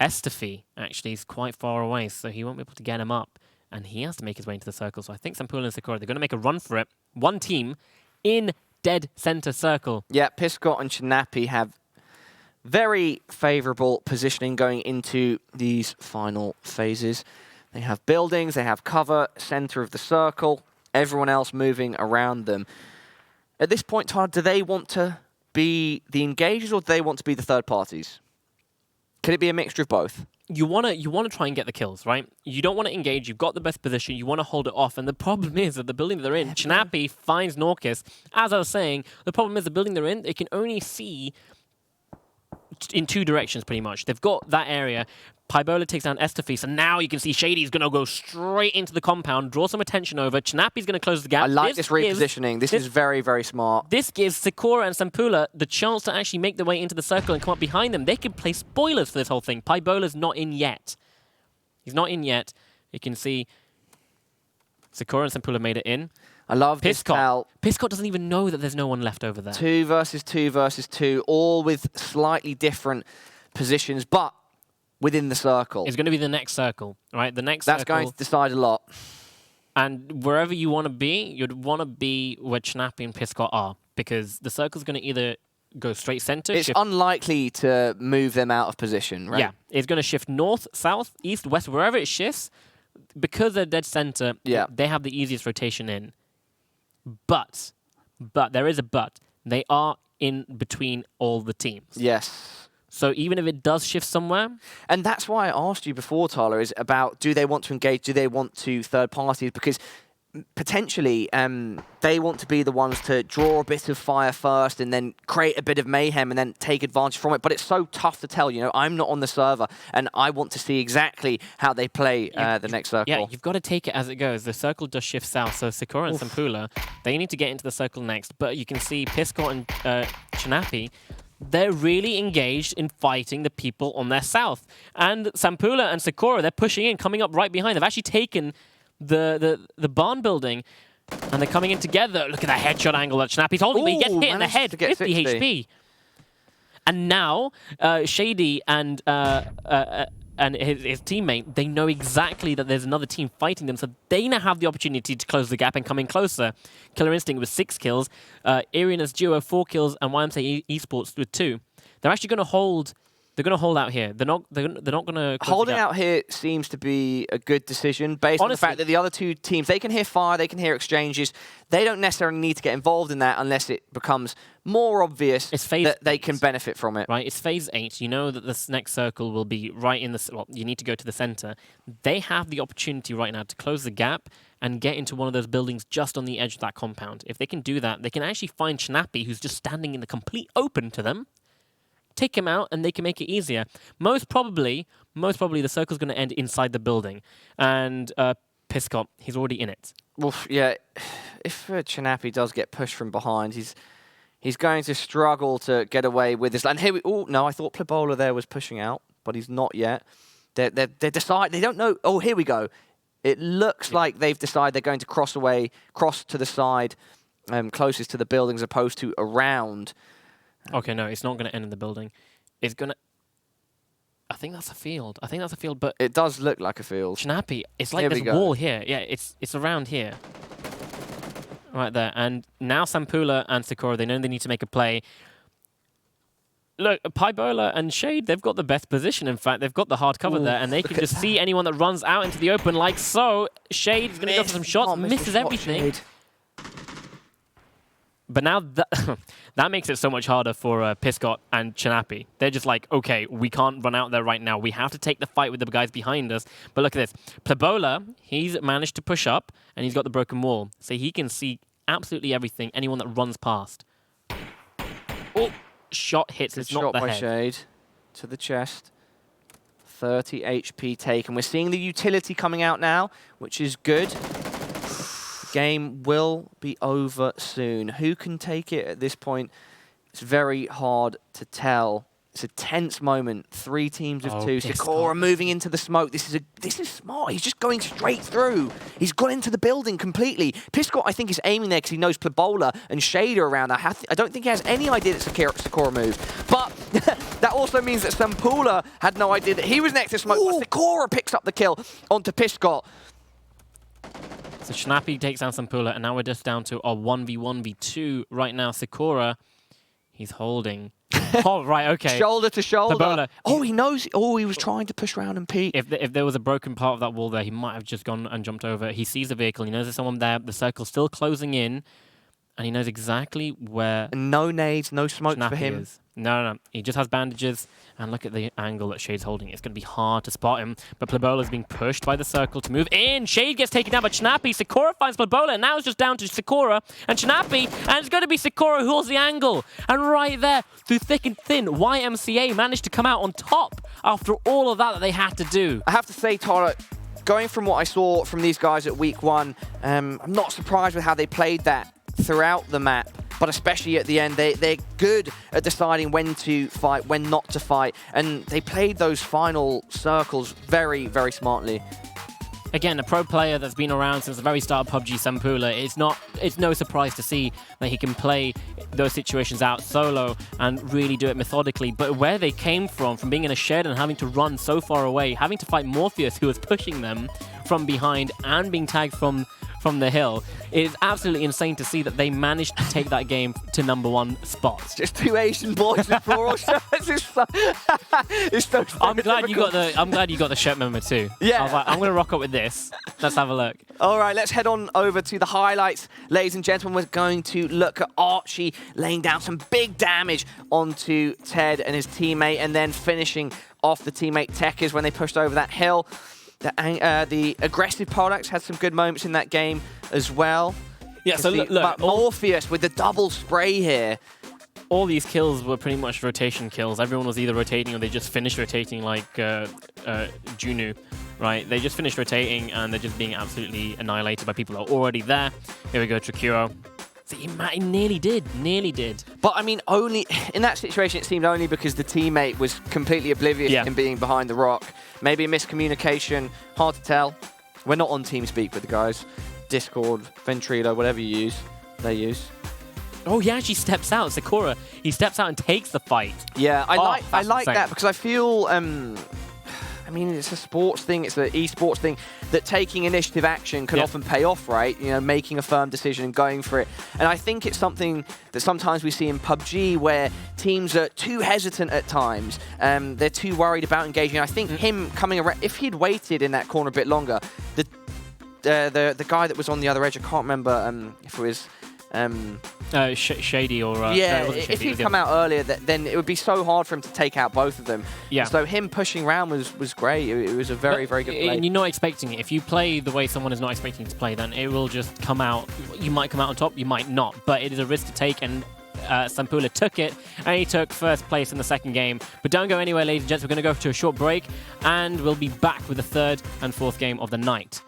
Estefy, actually, is quite far away, so he won't be able to get him up. And he has to make his way into the circle. So I think Sampula and Sakura, they're going to make a run for it. One team in dead center circle. Yeah, Piscot and Chinapi have very favourable positioning going into these final phases. They have buildings, they have cover, centre of the circle, everyone else moving around them. At this point, Tyler, do they want to be the engagers or do they want to be the third parties? Could it be a mixture of both? You want to try and get the kills, right? You don't want to engage. You've got the best position. You want to hold it off. And the problem is that the building that they're in, Chinapi finds Norcus. As I was saying, the problem is the building they're in, they can only see in 2 directions, pretty much. They've got that area. Pybola takes down Estefy, so now you can see Shady's going to go straight into the compound, draw some attention over. Chinapi's going to close the gap. I like this repositioning. This is very, very smart. This gives Sakura and Sampula the chance to actually make their way into the circle and come up behind them. They can play spoilers for this whole thing. Pybola's not in yet. He's not in yet. You can see Sakura and Sampula made it in. I love this Cal. Piscot doesn't even know that there's no one left over there. 2 versus 2 versus 2, all with slightly different positions, but within the circle. It's going to be the next circle, right? The next That's circle, going to decide a lot. And wherever you want to be, you'd want to be where Chinapi and Piscot are, because the circle's going to either go straight center. It's unlikely to move them out of position, right? Yeah, it's going to shift north, south, east, west, wherever it shifts. Because they're dead center, they have the easiest rotation in. But there is a but. They are in between all the teams. Yes. So even if it does shift somewhere... And that's why I asked you before, Tyler, is about do they want to engage, do they want to third parties? Because potentially they want to be the ones to draw a bit of fire first and then create a bit of mayhem and then take advantage from it. But it's so tough to tell. You know, I'm not on the server and I want to see exactly how they play the next circle. Yeah, you've got to take it as it goes. The circle does shift south. So Sakura and Sampula, they need to get into the circle next. But you can see Piscot and Chinapi, they're really engaged in fighting the people on their south. And Sampula and Sakura, they're pushing in, coming up right behind. They've actually taken the barn building, and they're coming in together. Look at that headshot angle that Chinapi's holding, but he gets hit in the head, 50 HP. And now, Shady and his teammate, they know exactly that there's another team fighting them, so they now have the opportunity to close the gap and come in closer. Killer Instinct with 6 kills, Irina's Duo 4 kills, and YMCA Esports with 2. They're actually going to hold... They're going to hold out here. They're not going to... Holding out here seems to be a good decision based on the fact that the other 2 teams, they can hear fire, they can hear exchanges. They don't necessarily need to get involved in that unless it becomes more obvious that they can benefit from it. Right, it's phase 8. You know that this next circle will be right in the... Well, you need to go to the center. They have the opportunity right now to close the gap and get into one of those buildings just on the edge of that compound. If they can do that, they can actually find Chinapi, who's just standing in the complete open to them, take him out, and they can make it easier. Most probably, the circle's going to end inside the building. And Piscot, he's already in it. Well, yeah, Chanapi does get pushed from behind, he's going to struggle to get away with this. And here no, I thought Plebola there was pushing out, but he's not yet. They don't know. Oh, here we go. It looks like they've decided they're going to cross to the side, closest to the building as opposed to around. Okay, no, it's not going to end in the building. It's going to... I think that's a field. But... It does look like a field. Chanapi, it's like there's a wall here. Yeah, it's around here. Right there. And now Sampula and Sakura, they know they need to make a play. Look, Pybola and Shade, they've got the best position. In fact, they've got the hard cover there, and they can just see anyone that runs out into the open like so. Shade's going to go for some shots, misses everything. But now that makes it so much harder for Piscot and Chanapi. They're just like, okay, we can't run out there right now. We have to take the fight with the guys behind us. But look at this. Plebola, he's managed to push up, and he's got the broken wall. So he can see absolutely everything, anyone that runs past. Oh, shot hits. It's not the head. Shot by Shade to the chest. 30 HP taken. We're seeing the utility coming out now, which is good. Game will be over soon. Who can take it at this point? It's very hard to tell. It's a tense moment. 3 teams of 2. Sakura moving into the smoke. This is smart. He's just going straight through. He's gone into the building completely. Piscot, I think, is aiming there because he knows Plebola and Shade are around. I don't think he has any idea that Sakura moved. But that also means that Sampula had no idea that he was next to smoke. But Sakura picks up the kill onto Piscot. So Chanapi takes down Sampula, and now we're just down to a 1v1v2 right now. Sakura, he's holding. Oh, right, okay. Shoulder to shoulder. Plebola. Oh, he knows. Oh, he was trying to push around and peek. If there was a broken part of that wall there, he might have just gone and jumped over. He sees a vehicle. He knows there's someone there. The circle's still closing in, and he knows exactly where... And no nades, no smoke for him. Is. No. He just has bandages. And look at the angle that Shade's holding. It's going to be hard to spot him. But Plebola's being pushed by the circle to move in. Shade gets taken down by Chanapi. Sakura finds Plebola. And now it's just down to Sakura and Chanapi. And it's going to be Sakura who holds the angle. And right there, through thick and thin, YMCA managed to come out on top after all of that they had to do. I have to say, Talha, going from what I saw from these guys at week 1, I'm not surprised with how they played that throughout the map. But especially at the end, they're good at deciding when to fight, when not to fight. And they played those final circles very, very smartly. Again, a pro player that's been around since the very start of PUBG, Sampula, it's no surprise to see that he can play those situations out solo and really do it methodically. But where they came from being in a shed and having to run so far away, having to fight Morpheus, who was pushing them from behind and being tagged from the hill, it is absolutely insane to see that they managed to take that game to #1 spot. Just 2 Asian boys in floral shirts. It's so I'm glad you got the shirt member too. Yeah. I was like, I'm gonna rock up with this. Let's have a look. All right, let's head on over to the highlights, ladies and gentlemen. We're going to look at Archie laying down some big damage onto Ted and his teammate, and then finishing off the teammate Tekers when they pushed over that hill. The aggressive products had some good moments in that game as well. Yeah, so look, Morpheus with the double spray here. All these kills were pretty much rotation kills. Everyone was either rotating or they just finished rotating like Junu, right? They just finished rotating and they're just being absolutely annihilated by people that are already there. Here we go, Trakuro. So he nearly did. But I mean, only in that situation, it seemed only because the teammate was completely oblivious to him being behind the rock. Maybe a miscommunication, hard to tell. We're not on TeamSpeak with the guys. Discord, Ventrilo, whatever you use, they use. Oh, he actually steps out. Sakura, he steps out and takes the fight. Yeah, I like that because I feel, I mean, it's a sports thing, it's an esports thing, that taking initiative action can often pay off, right? You know, making a firm decision and going for it. And I think it's something that sometimes we see in PUBG where teams are too hesitant at times. They're too worried about engaging. I think him coming around, if he'd waited in that corner a bit longer, the guy that was on the other edge, I can't remember if it was... Shady or... yeah, if he'd come out earlier, then it would be so hard for him to take out both of them. Yeah. So him pushing around was great. It was a very, very good play. And you're not expecting it. If you play the way someone is not expecting to play, then it will just come out. You might come out on top, you might not. But it is a risk to take, and Sampula took it, and he took first place in the second game. But don't go anywhere, ladies and gents. We're going to go to a short break, and we'll be back with the third and fourth game of the night.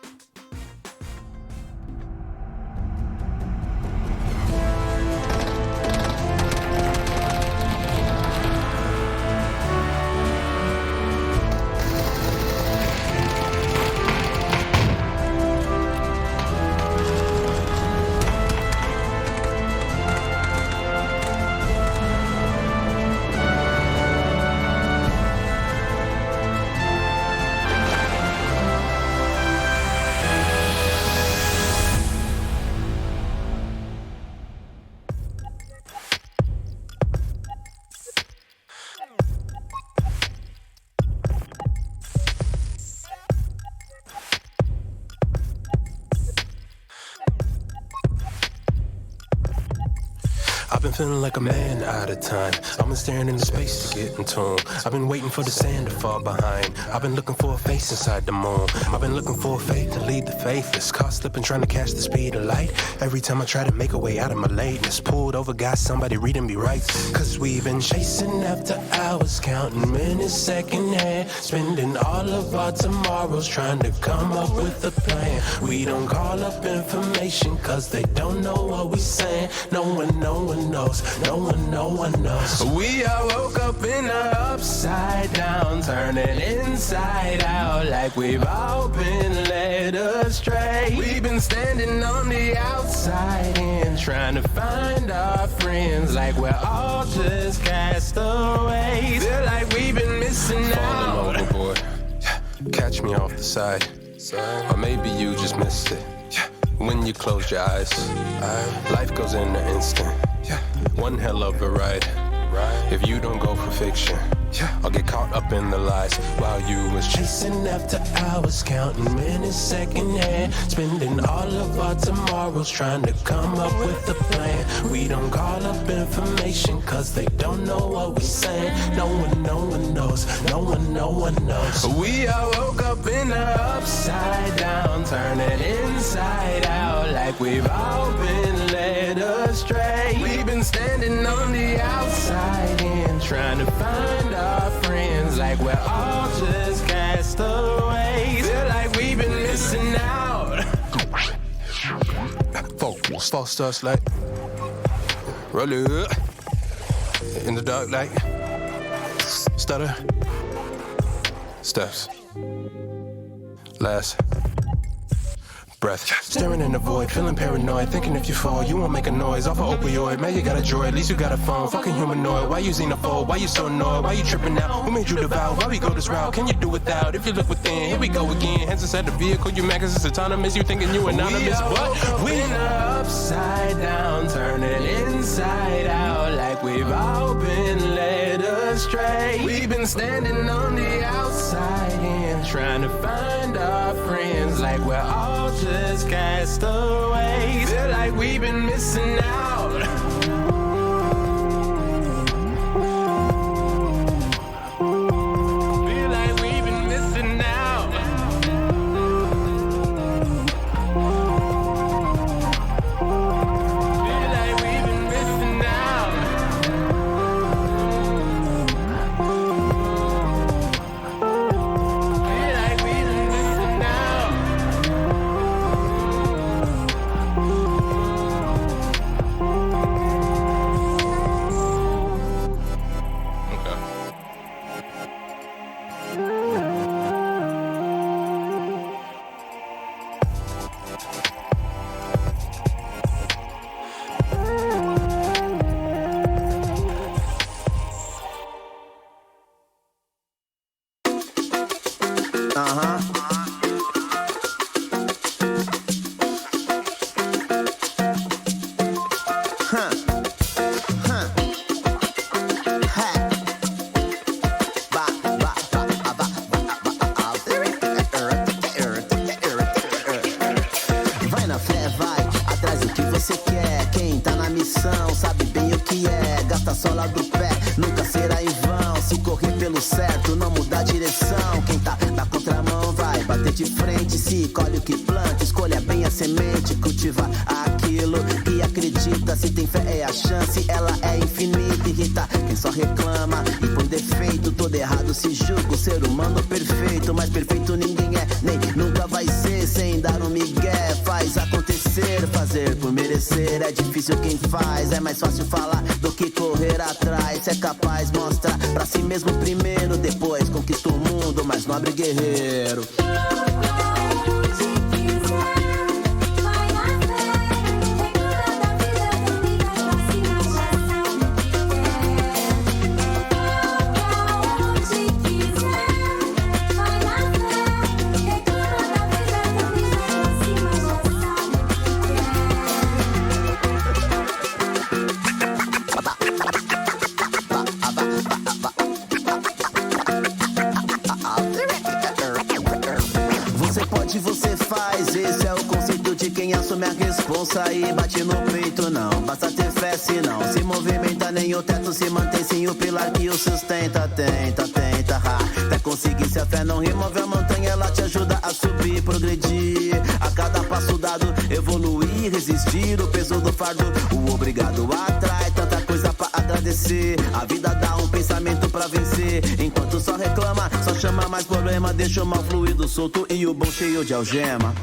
feeling like a man out of time. I've been staring into space to get in tune. I've been waiting for the sand to fall behind. I've been looking for a face inside the moon. I've been looking for a faith to lead the faithless. Caught slipping trying to catch the speed of light. Every time I try to make a way out of my lateness, pulled over, got somebody reading me right. Cause we've been chasing after hours, counting minutes second hand, spending all of our tomorrows trying to come up with a plan. We don't call up information cause they don't know what we saying. No one knows, no one knows. We all woke up in the upside down, turning inside out like we've all been led astray. We've been standing on the outside in, trying to find our friends like we're all just castaways. Feel like we've been missing out. Falling overboard, catch me off the side. Or maybe you just missed it when you close your eyes. Life goes in an instant. One hell of a ride. If you don't go for fiction, I'll get caught up in the lies while you was chasing after hours, counting minutes second hand, spending all of our tomorrows trying to come up with a plan. We don't call up information cause they don't know what we saying. No one knows, no one knows. We all woke up in the upside down, turning inside out like we've all been led astray. We've been standing on the outside in, trying to find our friends like we're all just castaways. Feel like we've been missing out. Focus, false starts like roll it in the dark like stutter steps last breath, staring in the void, feeling paranoid, thinking if you fall, you won't make a noise. Off of opioid, man, you got a droid, at least you got a phone. Fucking humanoid, why you xenophobe? Why you so annoyed? Why you tripping out? Who made you devout? Why we go this route? Can you do without? If you look within, here we go again. Hands inside the vehicle, you mad cause it's autonomous. You thinking you anonymous, but we upside down, turning inside out like we've all been led astray. We've been standing on the outside in, trying to find our friends like we're all just castaways. Feel like we've been missing out. Feel like we've been missing out. Feel like we've been missing out. Feel like we've been missing out. Quem faz é mais fácil falar do que correr atrás. Se é capaz, mostra pra si mesmo primeiro, depois conquista o mundo, mais nobre guerreiro. Você faz, esse é o conceito de quem assume a resposta. responsa aí bate no peito não. Basta ter fé se não se movimenta, nem o teto se mantém sem o pilar que o sustenta. Tenta, até conseguir. Se a fé não remove a montanha, ela te ajuda a subir, progredir. A cada passo dado, evoluir, resistir. O peso do fardo, o obrigado atrai tanta coisa pra agradecer. A vida dá um pensamento pra vencer. Enquanto só reclama, só chama mais problema. Deixa o mal fluido solto e o bom cheio de algema.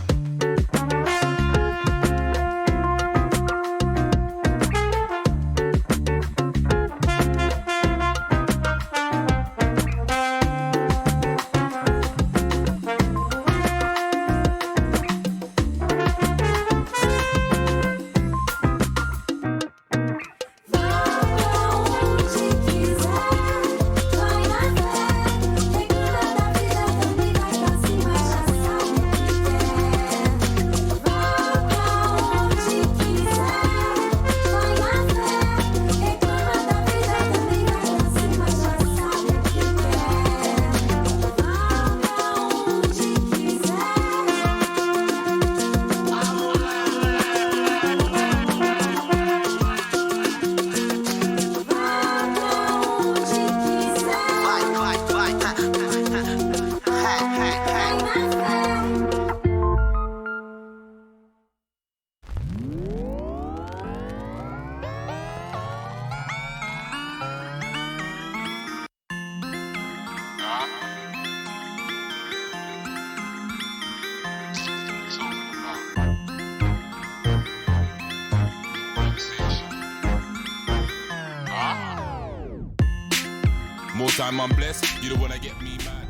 More time I'm blessed, you don't wanna get me mad.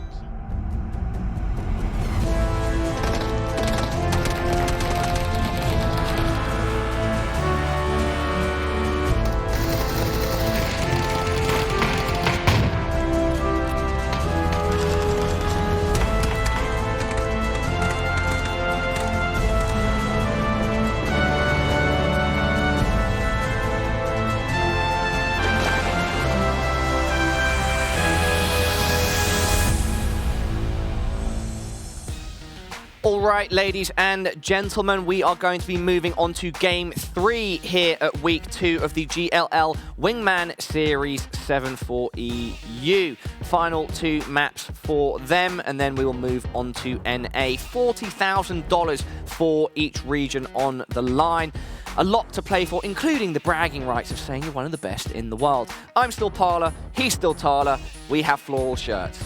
All right, ladies and gentlemen, we are going to be moving on to Game 3 here at Week 2 of the GLL Wingman Series 7-4EU. Final 2 maps for them, and then we will move on to NA. $40,000 for each region on the line. A lot to play for, including the bragging rights of saying you're one of the best in the world. I'm still Pala, he's still Talha. We have floral shirts.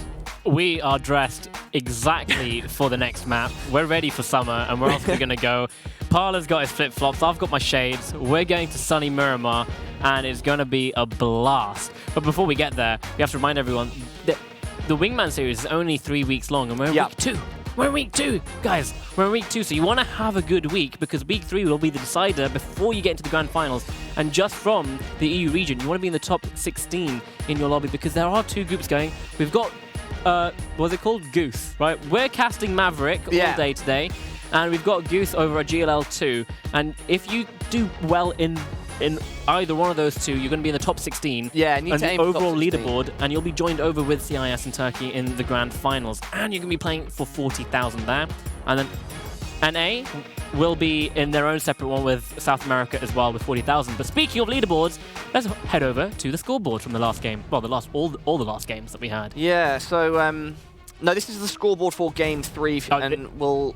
We are dressed exactly for the next map. We're ready for summer, and where else are we going to go? Parla's got his flip-flops, I've got my shades. We're going to sunny Miramar, and it's going to be a blast. But before we get there, we have to remind everyone that the Wingman series is only 3 weeks long, and we're in week 2. We're in week 2, guys. We're in week 2, so you want to have a good week, because week 3 will be the decider before you get into the grand finals. And just from the EU region, you want to be in the top 16 in your lobby, because there are 2 groups going. We've got what's it called? Goose, right? We're casting Maverick all day today, and we've got Goose over at GLL 2. And if you do well in either one of those 2, you're going to be in the top 16. Yeah, need and to aim the for top overall 16. leaderboard, and you'll be joined over with CIS and Turkey in the grand finals. And you're going to be playing for 40,000 there. And then NA will be in their own separate one with South America as well with 40,000. But speaking of leaderboards, let's head over to the scoreboard from the last game. Well, all the last games that we had. Yeah, so no, this is the scoreboard for Game 3, and we'll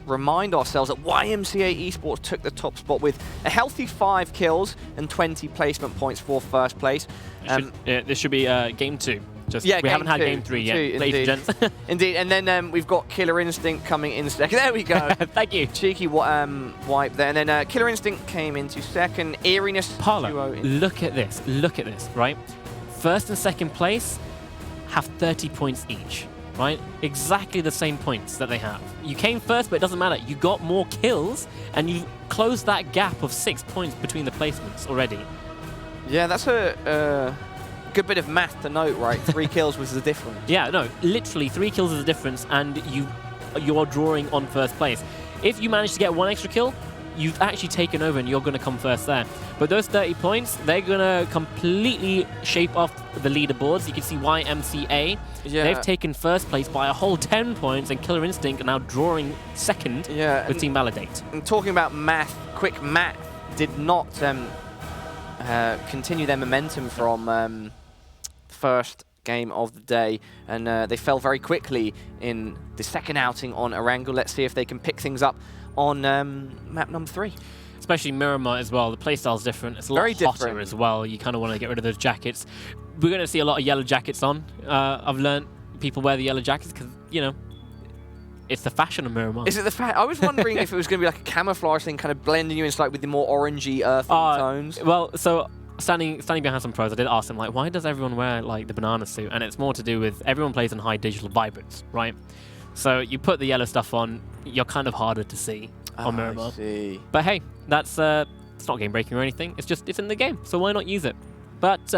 remind ourselves that YMCA Esports took the top spot with a healthy 5 kills and 20 placement points for first place. This should be Game 2. We haven't had Game 3 yet, ladies and gents. Indeed, and then we've got Killer Instinct coming in second. There we go. Thank you. Cheeky wipe there. And then Killer Instinct came into second. Eeriness Pala, look at this, right? First and second place have 30 points each, right? Exactly the same points that they have. You came first, but it doesn't matter. You got more kills, and you closed that gap of 6 points between the placements already. Yeah, that's a good bit of math to note, right? 3 kills was the difference. Yeah, no, literally 3 kills is the difference, and you are drawing on first place. If you manage to get 1 extra kill, you've actually taken over and you're going to come first there. But those 30 points, they're going to completely shape off the leaderboards. You can see YMCA. Yeah. They've taken first place by a whole 10 points, and Killer Instinct are now drawing second with Team Validate. And talking about math, Quick Math did not continue their momentum from the first game of the day, and they fell very quickly in the second outing on Erangel. Let's see if they can pick things up on map number 3. Especially Miramar as well. The playstyle's different. It's a lot Very hotter different as well. You kind of want to get rid of those jackets. We're going to see a lot of yellow jackets on. I've learned people wear the yellow jackets because, you know, it's the fashion of Miramar. Is it the fact? I was wondering if it was going to be like a camouflage thing, kind of blending you in like with the more orangey, earthy tones. Well, so standing behind some pros, I did ask them, like, why does everyone wear like the banana suit? And it's more to do with everyone plays in high digital vibrance, right? So you put the yellow stuff on, you're kind of harder to see on Miramar. I see. But hey, that's it's not game breaking or anything. It's just it's in the game, so why not use it? But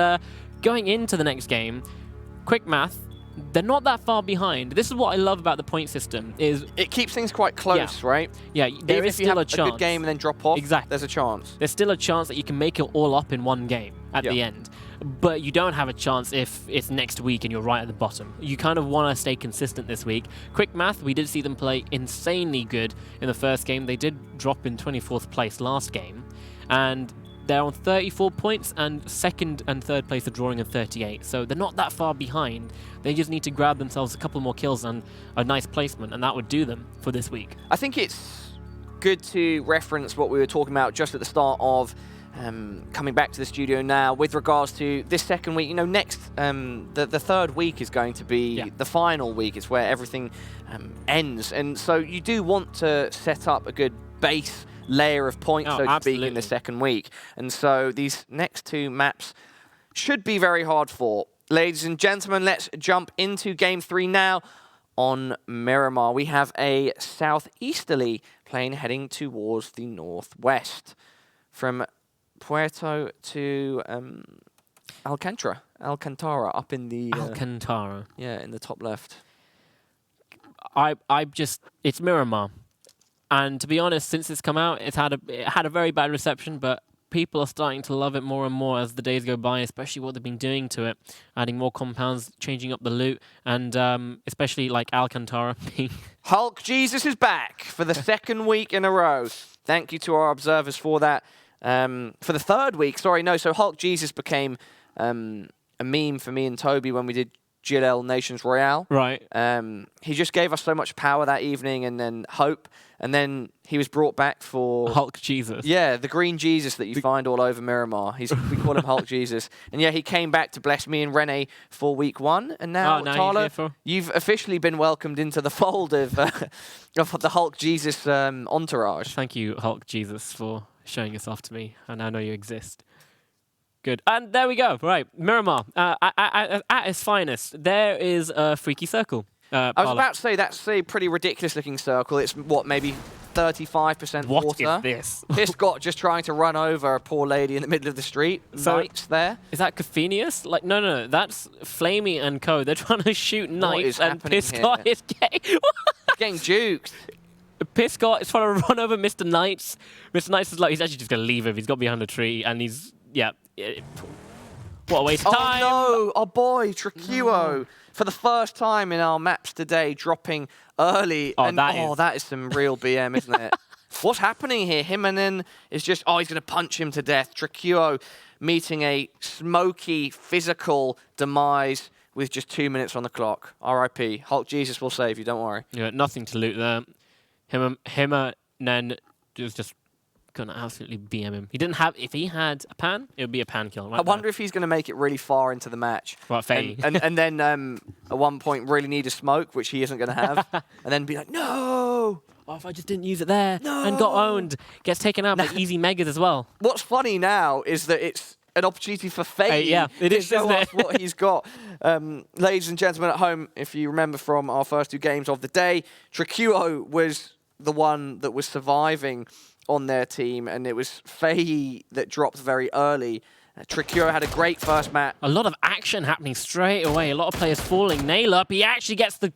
going into the next game, Quick Math, they're not that far behind. This is what I love about the point system is it keeps things quite close, right? Yeah, there is still a chance. If you have a good game and then drop off, exactly, there's a chance. There's still a chance that you can make it all up in one game at the end. But you don't have a chance if it's next week and you're right at the bottom. You kind of want to stay consistent this week. Quick Math, we did see them play insanely good in the first game. They did drop in 24th place last game. And they're on 34 points, and second and third place are drawing in 38. So they're not that far behind. They just need to grab themselves a couple more kills and a nice placement, and that would do them for this week. I think it's good to reference what we were talking about just at the start of coming back to the studio now with regards to this second week. You know, next, the third week is going to be the final week. It's where everything ends. And so you do want to set up a good base layer of points, so to speak, in the second week. And so these next two maps should be very hard fought. Ladies and gentlemen, let's jump into Game 3 now on Miramar. We have a southeasterly plane heading towards the northwest. From Puerto to Alcantara up in the... Alcantara. Yeah, in the top left. It's Miramar. And to be honest, since it's come out, it had a very bad reception, but people are starting to love it more and more as the days go by, especially what they've been doing to it, adding more compounds, changing up the loot, and especially like Alcantara. Hulk Jesus is back for the second week in a row. Thank you to our observers for that. For the third week, so Hulk Jesus became a meme for me and Toby when we did GLL Nations Royale. Right. He just gave us so much power that evening, and then hope, and then he was brought back for... Hulk Jesus. Yeah, the green Jesus that you find all over Miramar. We call him Hulk Jesus. And yeah, he came back to bless me and Rene for week 1, and now, Talha, you've officially been welcomed into the fold of the Hulk Jesus entourage. Thank you, Hulk Jesus, for showing yourself to me. I now know you exist. Good. And there we go. Right. Miramar. At its finest, there is a freaky circle. I was about to say, that's a pretty ridiculous-looking circle. It's, what, maybe 35% water? What is this? Piscott just trying to run over a poor lady in the middle of the street. So Knights there. Is that Caffeinius? Like, no. That's Flamey and Co. They're trying to shoot Knights, and Piscott is getting juked. Piscott is trying to run over Mr. Knights. Mr. Knights is like, he's actually just going to leave him. He's got behind a tree, and he's... Yeah. What a waste of time. Oh, no. Our boy, Tricuo. For the first time in our maps today, dropping early. That is some real BM, isn't it? What's happening here? Himonen is just... Oh, he's going to punch him to death. Tricuo meeting a smoky, physical demise with just 2 minutes on the clock. R.I.P. Hulk Jesus will save you, don't worry. Yeah, nothing to loot there. Himonen was just... gonna absolutely BM him. He didn't have... If he had a pan, it would be a pan kill. Right. I wonder if he's going to make it really far into the match. Right, Faye. And then at one point really need a smoke, which he isn't going to have. And then be like, no! Oh, if I just didn't use it there. No! And got owned. Gets taken out by easy megas as well. What's funny now is that it's an opportunity for Faye to show off what he's got. Ladies and gentlemen at home, if you remember from our first 2 games of the day, Tricuo was the one that was surviving on their team, and it was Faye that dropped very early. Tricuo had a great first match. A lot of action happening straight away. A lot of players falling. Nail up. He actually gets the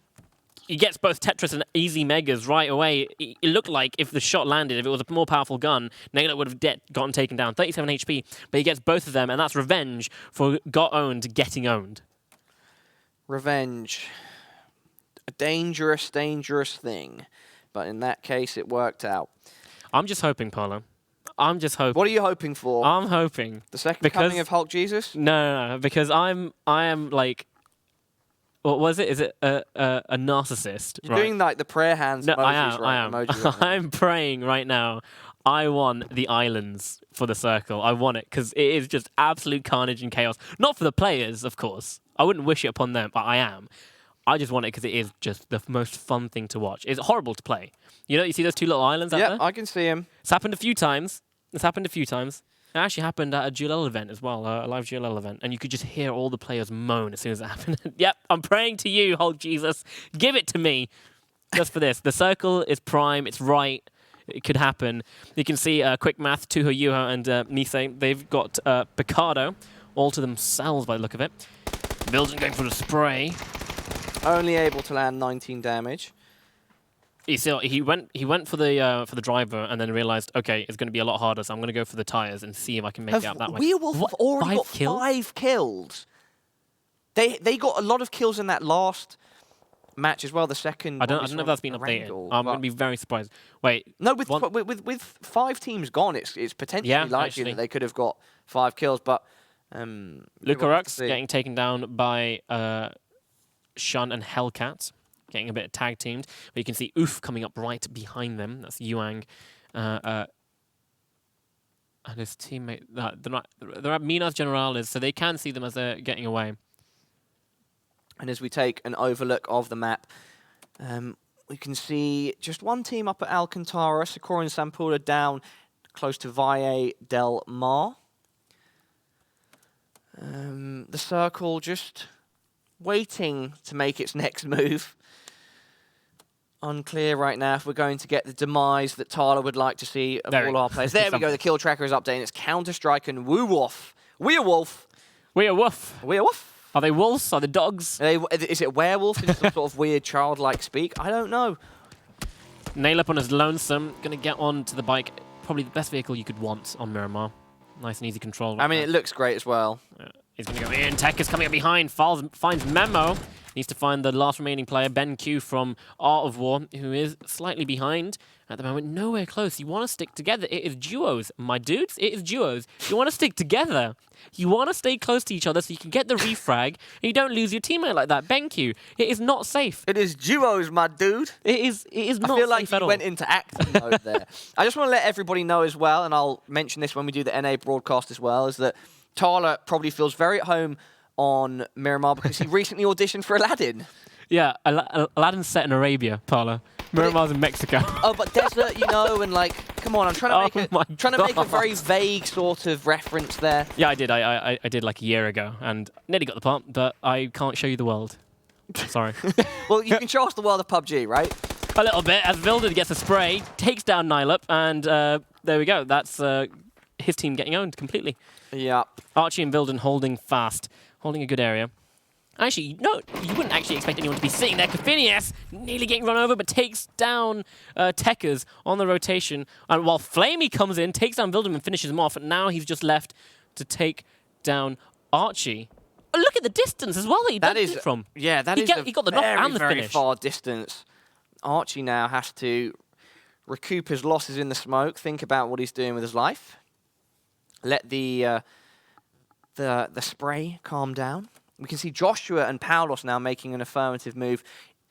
he gets both Tetris and easy Megas right away. It looked like if the shot landed, if it was a more powerful gun, Naylor would have gotten taken down. 37 HP, but he gets both of them, and that's revenge for got owned getting owned. Revenge. A dangerous, dangerous thing. But in that case, it worked out. I'm just hoping, Pala. I'm just hoping. What are you hoping for? I'm hoping. The second coming of Hulk Jesus? No, because I am like, what was it? Is it a narcissist? You're doing like the prayer hands No, emojis, I am. Emoji right now. I'm praying right now. I want the islands for the circle. I want it because it is just absolute carnage and chaos. Not for the players, of course. I wouldn't wish it upon them, but I am. I just want it because it is just the most fun thing to watch. It's horrible to play. You see those two little islands out there? Yeah, I can see him. It's happened a few times. It actually happened at a GLL event as well, a live GLL event, and you could just hear all the players moan as soon as it happened. Yep, I'm praying to you, Hulk Jesus. Give it to me. Just for this. The circle is prime. It's right. It could happen. You can see quick math, Tuho, Yuho, and Nisei. They've got Picardo all to themselves by the look of it. Bilden going for the spray. Only able to land 19 damage. He went for the driver and then realized, okay, it's going to be a lot harder, so I'm going to go for the tires and see if I can make it out that way. Werewolf have already got 5 kills. They got a lot of kills in that last match as well. The second. I don't know if that's been updated. I'm going to be very surprised. Wait. No, with 5 teams gone, it's potentially likely that they could have got 5 kills. But Lucarux getting taken down by Shun and Hellcat. Getting a bit tag teamed, but you can see Oof coming up right behind them. That's Yuang, and his teammate. They're at Minas Generales, so they can see them as they're getting away. And as we take an overlook of the map, we can see just one team up at Alcantara. Sakura and Sampula down close to Valle del Mar. The circle just waiting to make its next move. Unclear right now if we're going to get the demise that Talha would like to see of all our players. There we go, the kill tracker is updating. It's Counter-Strike and Werewolf. Werewolf. Are they wolves? Are they dogs? Is it werewolf in some sort of weird childlike speak? I don't know. Nail up on his lonesome. Going to get on to the bike. Probably the best vehicle you could want on Miramar. Nice and easy control. Right it looks great as well. He's going to go in. Tech is coming up behind. Finds Memo. Needs to find the last remaining player, Ben Q from Art of War, who is slightly behind at the moment. Nowhere close. You want to stick together. It is duos. My dudes, it is duos. You want to stick together. You want to stay close to each other so you can get the refrag and you don't lose your teammate like that. Ben Q, it is not safe. It is duos, my dude. It is not safe at all. I feel like you went into acting mode there. I just want to let everybody know as well, and I'll mention this when we do the NA broadcast as well, is that Talha probably feels very at home on Miramar because he recently auditioned for Aladdin. Yeah, Aladdin's set in Arabia, Pala. Miramar's in Mexico. Oh, but desert, and come on, I'm trying to make a very vague sort of reference there. Yeah, I did. I did like a year ago, and nearly got the part, but I can't show you the world. Sorry. Well, you can show us the world of PUBG, right? A little bit, as Vilden gets a spray, takes down Nylup, and there we go. That's his team getting owned completely. Yeah. Archie and Vilden holding fast. Holding a good area. Actually, no, you wouldn't actually expect anyone to be sitting there. Phineas nearly getting run over, but takes down Techers on the rotation. And while Flamey comes in, takes down Vilden and finishes him off. And now he's just left to take down Archie. Oh, look at the distance as well that he did from. Yeah, he got the knock and the finish. Far distance. Archie now has to recoup his losses in the smoke, think about what he's doing with his life. Let the spray calm down. We can see Joshua and Paulos now making an affirmative move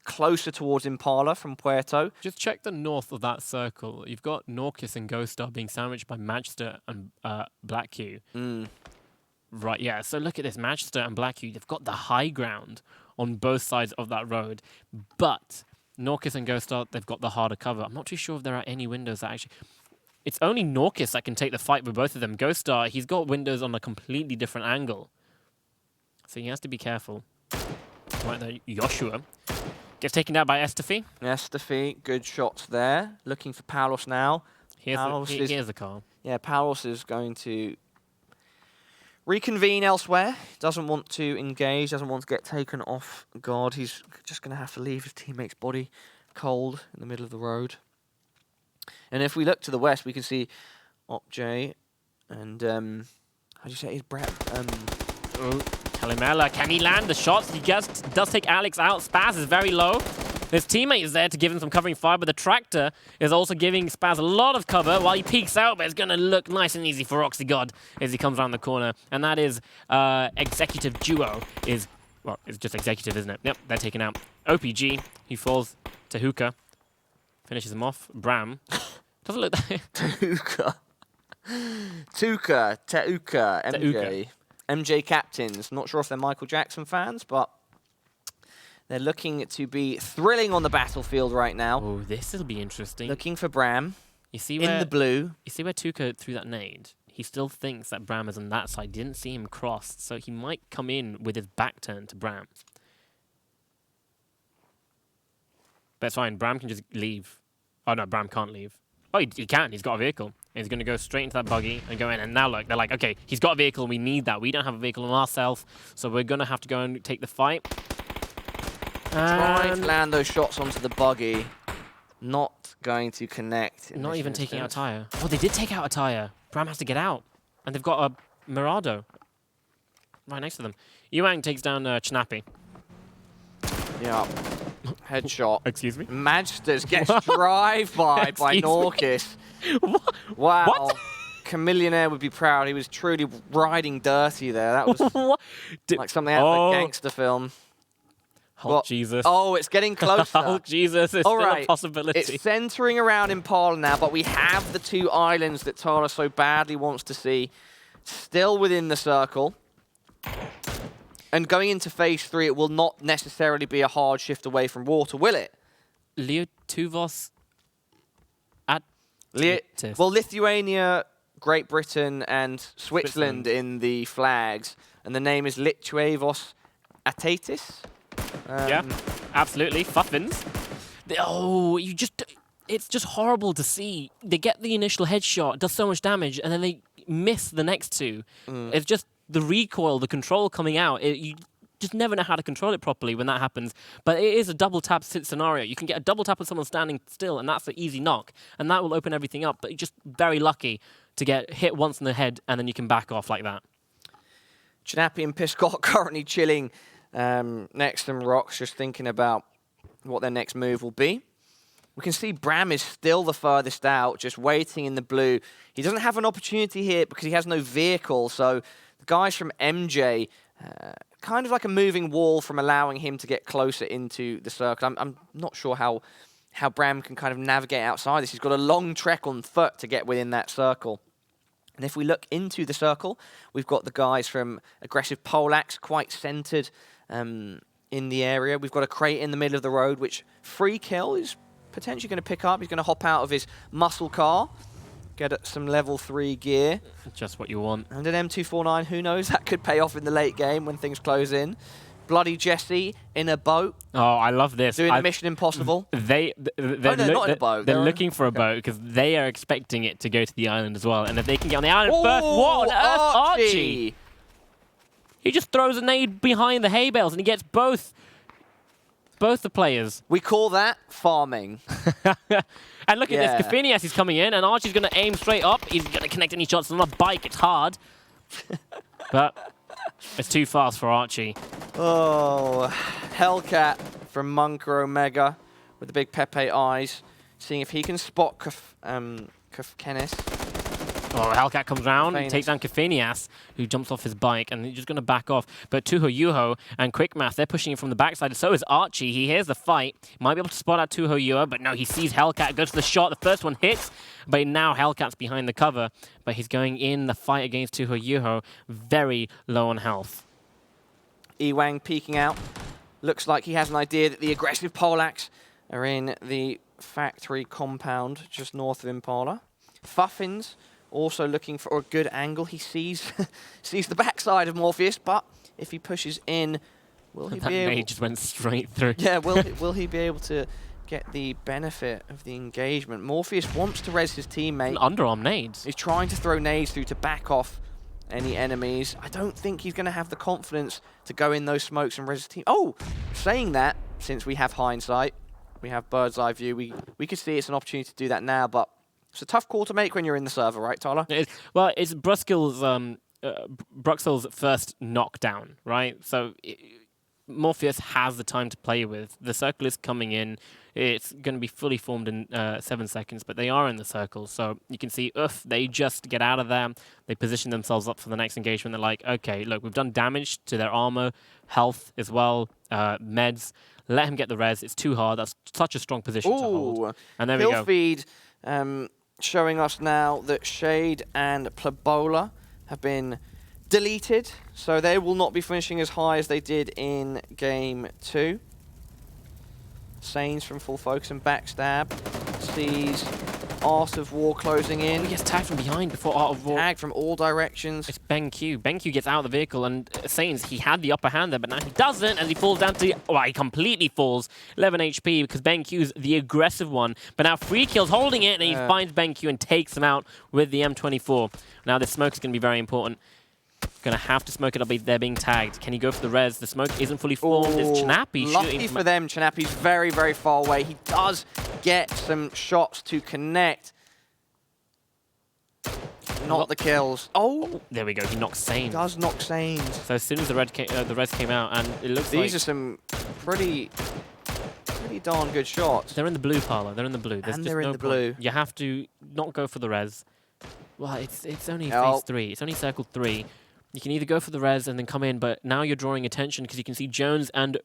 closer towards Impala from Puerto. Just check the north of that circle. You've got Norcus and Ghost Star being sandwiched by Magister and Black Q. Right, yeah. So look at this. Magister and Black Q, they've got the high ground on both sides of that road. But Norcus and Ghost Star, they've got the harder cover. I'm not too sure if there are any windows that actually... It's only Norcus that can take the fight with both of them. Ghost Star, he's got windows on a completely different angle. So he has to be careful. Right there, Joshua gets taken down by Estefy. Estefy, good shots there. Looking for Paulos now. Here's the car. Yeah, Paulos is going to Reconvene elsewhere. Doesn't want to engage, doesn't want to get taken off guard. He's just going to have to leave his teammate's body cold in the middle of the road. And if we look to the west, we can see OpJ and, how do you say his Brett? Talha and Pala, can he land the shots? He just does take Alex out. Spaz is very low. His teammate is there to give him some covering fire, but the Tractor is also giving Spaz a lot of cover while he peeks out, but it's going to look nice and easy for Roxy God as he comes around the corner. And that is Executive Duo is, well, it's just Executive, isn't it? Yep, they're taken out. OPG, he falls to Hookah, finishes him off. Bram, doesn't look that... Teuka, MJ. MJ captains. Not sure if they're Michael Jackson fans, but they're looking to be thrilling on the battlefield right now. Oh, this will be interesting. Looking for Bram. You see where, in the blue. You see where Teuka threw that nade? He still thinks that Bram is on that side. Didn't see him crossed, so he might come in with his back turned to Bram. But it's fine. Bram can just leave. Oh, no, Bram can't leave. Oh, he can. He's got a vehicle. He's going to go straight into that buggy and go in. And now, look, they're like, okay, he's got a vehicle. We need that. We don't have a vehicle on ourselves, so we're going to have to go and take the fight. Try to land those shots onto the buggy. Not going to connect. Not even taking out a tire. Oh, they did take out a tire. Bram has to get out. And they've got a Mirado right next to them. Ewang takes down Chnappy. Yeah. Headshot. Excuse me? Magsters gets drive-by by Norkis. What? Wow. What? Chameleonaire would be proud. He was truly riding dirty there. That was like something out of a gangster film. Oh, Jesus. Oh, it's getting closer. Oh, Jesus. It's still a possibility. It's centering around Impala now, but we have the two islands that Talha so badly wants to see still within the circle. And going into phase 3, it will not necessarily be a hard shift away from water, will it? Leo Tuvos at well, Lithuania, Great Britain, and Switzerland in the flags. And the name is Lituavos Atatis. Yeah, absolutely. Fuffins. Oh, it's just horrible to see. They get the initial headshot, does so much damage, and then they miss the next two. It's just the recoil, the control coming out. You just never know how to control it properly when that happens. But it is a double tap scenario. You can get a double tap with someone standing still, and that's an easy knock. And that will open everything up. But you're just very lucky to get hit once in the head, and then you can back off like that. Chnappy and Piscott currently chilling next to them, Rocks, just thinking about what their next move will be. We can see Bram is still the furthest out, just waiting in the blue. He doesn't have an opportunity here because he has no vehicle, so the guys from MJ, kind of like a moving wall from allowing him to get closer into the circle. I'm not sure how Bram can kind of navigate outside this. He's got a long trek on foot to get within that circle. And if we look into the circle, we've got the guys from Aggressive Poleaxe quite centered in the area. We've got a crate in the middle of the road, which free kill is potentially going to pick up. He's going to hop out of his muscle car, get some level 3 gear. Just what you want. And an M249, who knows, that could pay off in the late game when things close in. Bloody Jesse in a boat. Oh, I love this. Doing Mission Impossible. They're not in a boat. They're looking for a boat because they are expecting it to go to the island as well. And if they can get on the island first, what on earth, Archie? He just throws a nade behind the hay bales and he gets both the players. We call that farming. And look at this. Kafinias is coming in and Archie's going to aim straight up. He's going to connect any shots on a bike. It's hard. But it's too fast for Archie. Oh, Hellcat from Monker Omega with the big Pepe eyes, seeing if he can spot Kafkenis. Oh, Hellcat comes round, takes down Kafinias, who jumps off his bike, and he's just going to back off. But Tuho Yuho and Quickmath, they're pushing him from the backside. So is Archie. He hears the fight. Might be able to spot out Tuho Yuho, but no, he sees Hellcat, goes for the shot. The first one hits, but now Hellcat's behind the cover. But he's going in the fight against Tuho Yuho, very low on health. Ewang peeking out. Looks like he has an idea that the Aggressive Poleaxe are in the factory compound just north of Impala. Fuffins also looking for a good angle. He sees the backside of Morpheus, but if he pushes in, will he be able... That nade just went straight through. Yeah, will he be able to get the benefit of the engagement? Morpheus wants to res his teammate. Underarm nades. He's trying to throw nades through to back off any enemies. I don't think he's going to have the confidence to go in those smokes and res team. Oh, saying that, since we have hindsight, we have bird's eye view, we could see it's an opportunity to do that now, but it's a tough call to make when you're in the server, right, Talha? Well, it's Bruxel's first knockdown, right? So Morpheus has the time to play with. The circle is coming in. It's going to be fully formed in 7 seconds, but they are in the circle. So you can see, they just get out of there. They position themselves up for the next engagement. They're like, okay, look, we've done damage to their armor, health as well, meds. Let him get the res. It's too hard. That's such a strong position to hold. And there we go. Kill feed showing us now that Shade and Plabola have been deleted, so they will not be finishing as high as they did in Game 2. Sains from full focus and backstab sees Art of War closing in. He gets tagged from behind before Art of War. Tagged from all directions. It's BenQ. BenQ gets out of the vehicle, and Sains, he had the upper hand there, but now he doesn't, as he falls down to... Well, he completely falls. 11 HP, because BenQ's the aggressive one. But now Free Kill's holding it, and he finds BenQ and takes him out with the M24. Now this smoke is going to be very important. Gonna have to smoke it up. They're being tagged. Can he go for the res? The smoke isn't fully formed. It's Chanappy. Lucky for them, Chanappy's very, very far away. He does get some shots to connect. Not the kills. Oh! There we go. He knocks Sains. Does knock Sains. So as soon as the res came out, and it looks like... These are some pretty darn good shots. They're in the blue, Pala. They're in the blue. There's And just they're in no the point. blue. You have to not go for the res. Well, it's only phase 3. It's only circle 3. You can either go for the res and then come in, but now you're drawing attention because you can see Jones and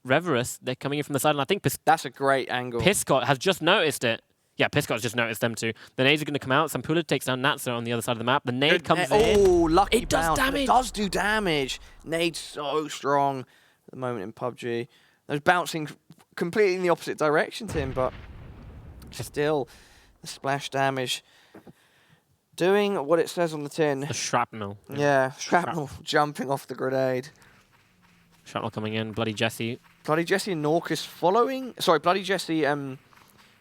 Reverus, they're coming in from the side, and I think that's a great angle. Piscott has just noticed it. Yeah, Piscott's just noticed them too. The nades are going to come out. Sampula takes down Natsa on the other side of the map. The nade comes in. Oh, lucky it does bounce. damage. It does do damage. Nade's so strong at the moment in PUBG. Those bouncing completely in the opposite direction to him, but still, the splash damage doing what it says on the tin. The shrapnel. Yeah, shrapnel jumping off the grenade. Shrapnel coming in. Bloody Jesse. Bloody Jesse and Norcus following. Sorry, Bloody Jesse and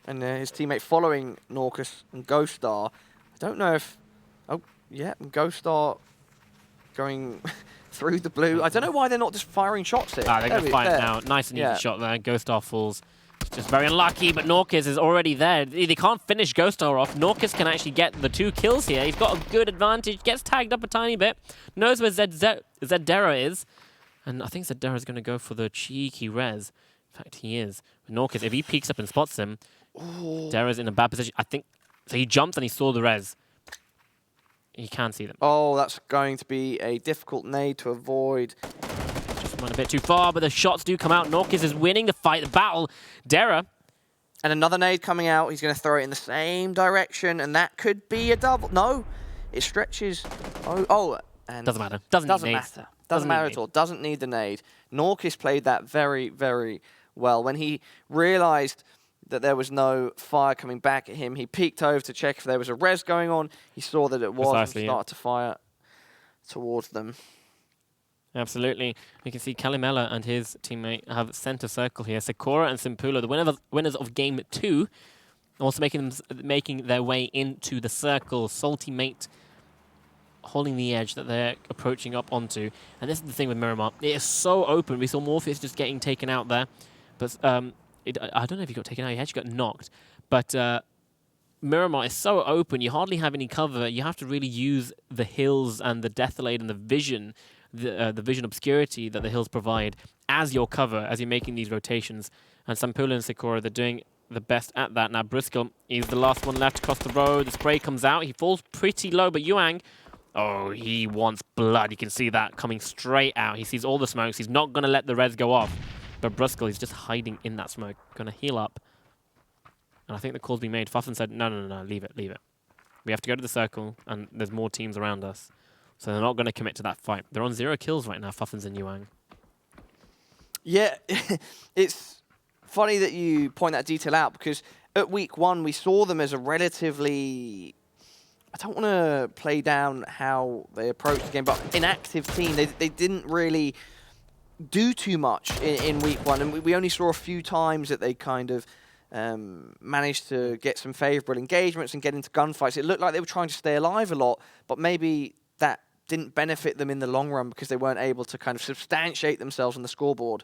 his teammate following Norcus and Ghost Star. I don't know if... Oh, yeah, Ghost Star going through the blue. I don't know why they're not just firing shots here. They're going to fire it now. Nice and easy shot there. Ghost Star falls. Just very unlucky, but Norcus is already there. They can't finish Ghost Star off. Norcus can actually get the 2 kills here. He's got a good advantage. Gets tagged up a tiny bit. Knows where Zeddera is. And I think Zeddera is going to go for the cheeky res. In fact, he is. But Norcus, if he peeks up and spots him, Dera's in a bad position. I think... So he jumps and he saw the res. He can see them. Oh, that's going to be a difficult nade to avoid. Went a bit too far, but the shots do come out. Norcus is winning the fight, the battle. Dera. And another nade coming out. He's going to throw it in the same direction, and that could be a double. No, it stretches. And doesn't matter. Doesn't matter. Doesn't matter at all. Doesn't need the nade. Norcus played that very, very well. When he realized that there was no fire coming back at him, he peeked over to check if there was a res going on. He saw that it was and started to fire towards them. Absolutely. We can see Kalimela and his teammate have center circle here. Sakura and Simpula, the winners of Game 2, also making their way into the circle. Salty Mate holding the edge that they're approaching up onto. And this is the thing with Miramar. It is so open. We saw Morpheus just getting taken out there. But I don't know if he got taken out. He actually got knocked. But Miramar is so open. You hardly have any cover. You have to really use the hills and the Deathlade and the vision, the vision obscurity that the hills provide as your cover as you're making these rotations. And Sampula and Sakura, they're doing the best at that. Now Briscoe is the last one left across the road. The spray comes out. He falls pretty low, but Yuang, oh, he wants blood. You can see that coming straight out. He sees all the smokes. He's not going to let the res go off. But Briscoe is just hiding in that smoke. Going to heal up. And I think the call's been made. Fuffin said, no, leave it. We have to go to the circle, and there's more teams around us. So they're not going to commit to that fight. They're on 0 kills right now, Fuffins and Yuang. Yeah, it's funny that you point that detail out, because at week 1 we saw them as a relatively... I don't want to play down how they approached the game, but inactive team. They didn't really do too much in week 1, and we only saw a few times that they kind of managed to get some favourable engagements and get into gunfights. It looked like they were trying to stay alive a lot, but maybe that didn't benefit them in the long run because they weren't able to kind of substantiate themselves on the scoreboard.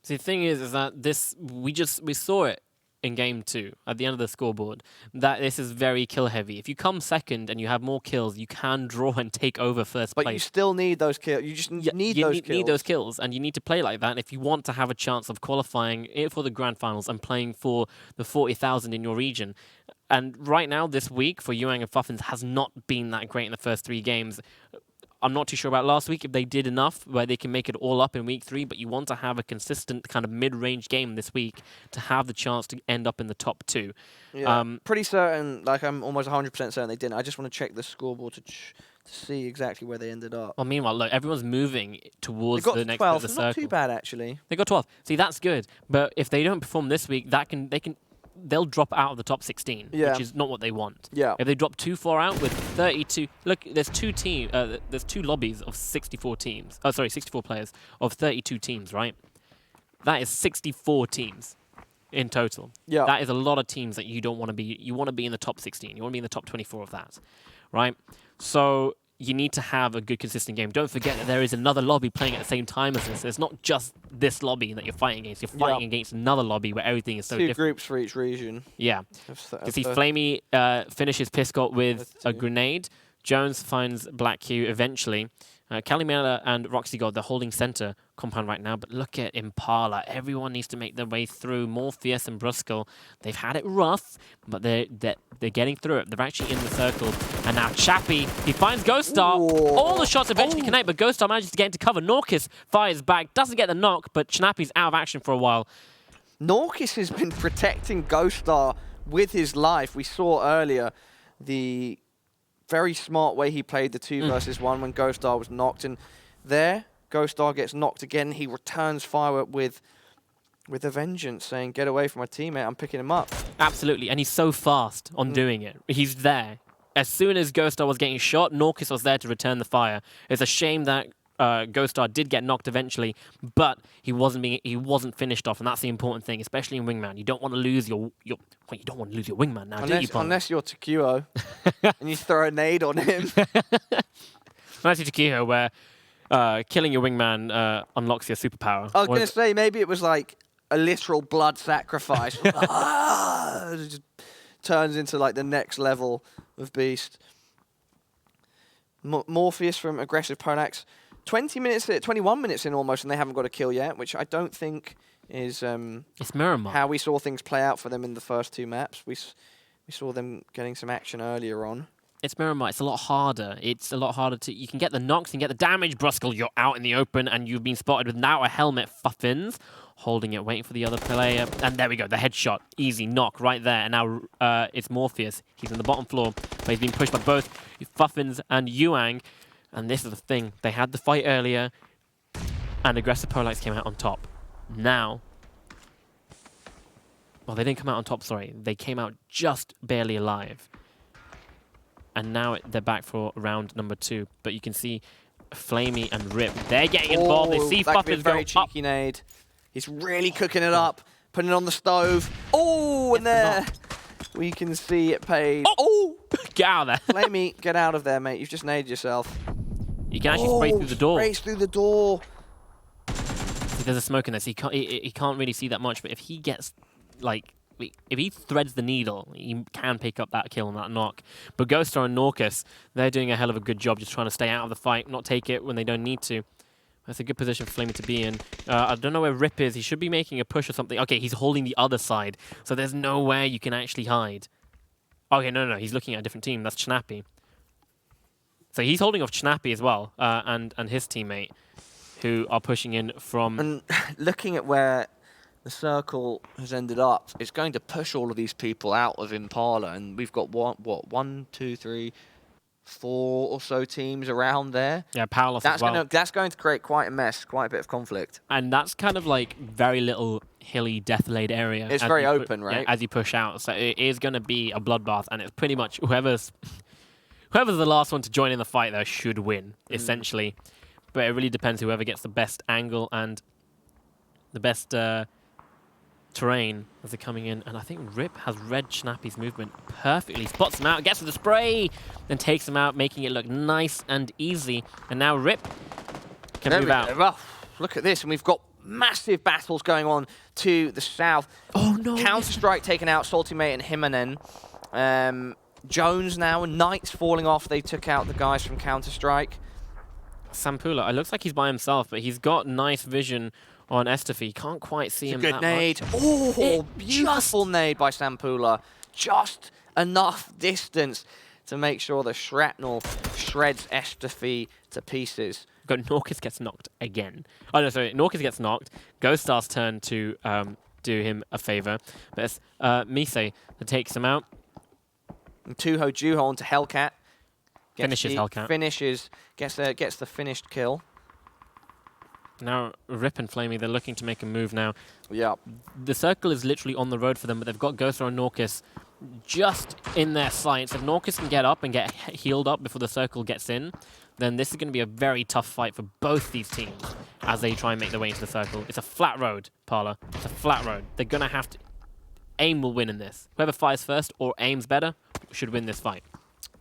See, the thing is that we saw it in game 2 at the end of the scoreboard that this is very kill heavy. If you come second and you have more kills, you can draw and take over first place. But you still need those kills. You just need those kills. Need those kills, and you need to play like that if you want to have a chance of qualifying for the grand finals and playing for the 40,000 in your region. And right now, this week for Yuang and Fuffins has not been that great in the first 3 games. I'm not too sure about last week if they did enough where they can make it all up in week 3, but you want to have a consistent kind of mid-range game this week to have the chance to end up in the top 2. Yeah, pretty certain, like I'm almost 100% certain they didn't. I just want to check the scoreboard to see exactly where they ended up. Well, meanwhile, look, everyone's moving towards the next 12th, bit of the circle. Not too bad, actually. They got 12th. See, that's good. But if they don't perform this week, they'll drop out of the top 16, which is not what they want. Yeah. If they drop too far out with 32, look, there's 2 lobbies of 64 teams. Oh, sorry, 64 players of 32 teams, right? That is 64 teams in total. Yeah. That is a lot of teams that you don't want to be. You want to be in the top 16. You want to be in the top 24 of that, right? So you need to have a good, consistent game. Don't forget that there is another lobby playing at the same time as this. It's not just this lobby that you're fighting against. You're fighting against another lobby where everything is so different. 2 groups for each region. Yeah. You see Flamey finishes Piscot with a grenade. Jones finds Black Q eventually. Calimela and Roxy God, they're holding center compound right now, but look at Impala. Everyone needs to make their way through. Morpheus and Bruskel, they've had it rough, but they're getting through it. They're actually in the circle. And now Chappie, he finds Ghost Star. Ooh. All the shots eventually connect, but Ghost Star manages to get into cover. Norkis fires back, doesn't get the knock, but Chappie's out of action for a while. Norkis has been protecting Ghost Star with his life. We saw earlier the very smart way he played the 2 versus 1 when Ghost Star was knocked. And there, Ghost Star gets knocked again. He returns fire with a vengeance, saying, get away from my teammate, I'm picking him up. Absolutely, and he's so fast on doing it. He's there. As soon as Ghost Star was getting shot, Norkis was there to return the fire. It's a shame that Ghost Star did get knocked eventually, but he wasn't finished off, and that's the important thing, especially in Wingman. You don't want to lose your you don't want to lose your Wingman now, do you, Paul? Unless you're Takuo and you throw a nade on him. Unless you're Takuo, where killing your Wingman unlocks your superpower. I was going to say, maybe it was like a literal blood sacrifice. It just turns into like the next level of beast. Morpheus from Aggressive Polax. 21 minutes in almost, and they haven't got a kill yet, which I don't think is it's Miramar. How we saw things play out for them in the first 2 maps. We saw them getting some action earlier on. It's Miramar. It's a lot harder. It's a lot harder to... You can get the knocks and get the damage. Bruskel, you're out in the open, and you've been spotted with now a helmet. Fuffins holding it, waiting for the other player. And there we go, the headshot. Easy knock right there. And now it's Morpheus. He's on the bottom floor, but he's being pushed by both Fuffins and Yuang. And this is the thing. They had the fight earlier, and Aggressive Polax came out on top. Now... Well, they didn't come out on top, sorry. They came out just barely alive. And now they're back for round number 2. But you can see Flamey and Rip, they're getting involved. They see Fuffins go very cheeky nade. He's really cooking it up, putting it on the stove. Oh, and there we can see it paid. Oh, get out of there. Flamey, get out of there, mate. You've just naded yourself. You can actually spray through the door. Sprays through the door. There's a smoke in this. He can't really see that much, but if he gets, like, if he threads the needle, he can pick up that kill and that knock. But Ghost Star and Norkis, they're doing a hell of a good job just trying to stay out of the fight, not take it when they don't need to. That's a good position for Flamey to be in. I don't know where Rip is. He should be making a push or something. Okay, he's holding the other side, so there's nowhere you can actually hide. Okay, no, he's looking at a different team. That's Chnappy. So he's holding off Chnappy as well, and his teammate, who are pushing in from... And looking at where the circle has ended up, it's going to push all of these people out of Impala, and we've got, one, two, three, 4 or so teams around there. Yeah, Palos as well. That's going to create quite a mess, quite a bit of conflict. And that's kind of like very little hilly, death-laid area. It's very open, right? Yeah, as you push out. So it is going to be a bloodbath, and it's pretty much whoever's the last one to join in the fight there should win, essentially. But it really depends whoever gets the best angle and the best terrain as they're coming in, and I think Rip has read Snappy's movement perfectly. Spots him out, gets with the spray, then takes him out, making it look nice and easy. And now Rip can move out. Well, look at this, and we've got massive battles going on to the south. Oh no! Counter-Strike taken out, Salty Mate and Himonen. Jones now, and Knight's falling off. They took out the guys from Counter-Strike. Sampula, it looks like he's by himself, but he's got nice vision on Estefi. Can't quite see him Good that nade. much. Oh, beautiful nade by Sampula. Just enough distance to make sure the shrapnel shreds Estefi to pieces. Got Norcus gets knocked again. Oh no, sorry. Norcus gets knocked. Ghost Star's turn to do him a favor. But it's Mise that takes him out. And Tuho Juho onto Hellcat. Finishes Hellcat. Gets the finished kill. Now Rip and Flamey, they're looking to make a move now. Yeah. The circle is literally on the road for them, but they've got Ghost Star and Norcus just in their sights. If Norcus can get up and get healed up before the circle gets in, then this is going to be a very tough fight for both these teams as they try and make their way into the circle. It's a flat road, Pala. It's a flat road. They're going to have to... AIM will win in this. Whoever fires first or aims better should win this fight.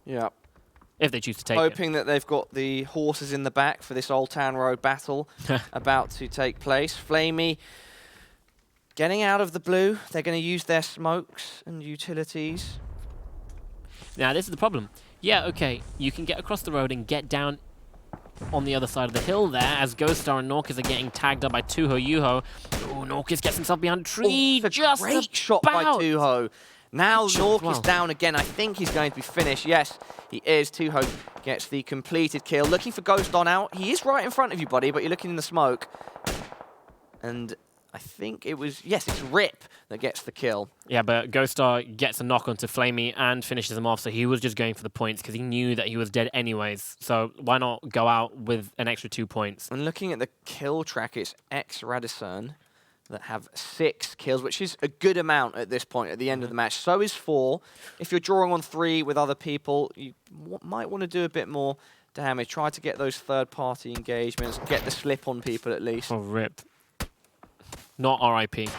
Yeah. If they choose to take Hoping that they've got the horses in the back for this Old Town Road battle about to take place. Flamey getting out of the blue. They're going to use their smokes and utilities. Now, this is the problem. Yeah, okay, you can get across the road and get down on the other side of the hill there as Ghost Star and Norcus are getting tagged up by Tuho Yuho. Oh, Norcus gets himself behind a tree. Oh, just great shot by Tuho. Now Shot Norcus down again. I think he's going to be finished. Yes, he is. Tuho gets the completed kill. Looking for Ghost on out. He is right in front of you, buddy, but you're looking in the smoke. And I think it was... Yes, it's Rip that gets the kill. Yeah, but Ghost Star gets a knock onto Flamey and finishes him off, so he was just going for the points because he knew that he was dead anyways. So why not go out with an extra 2 points? And looking at the kill track, it's Radisson that have 6 kills, which is a good amount at this point, at the end of the match. So is 4. If you're drawing on 3 with other people, you might want to do a bit more damage. Try to get those third-party engagements, get the slip on people at least. Oh, Rip. Not RIP.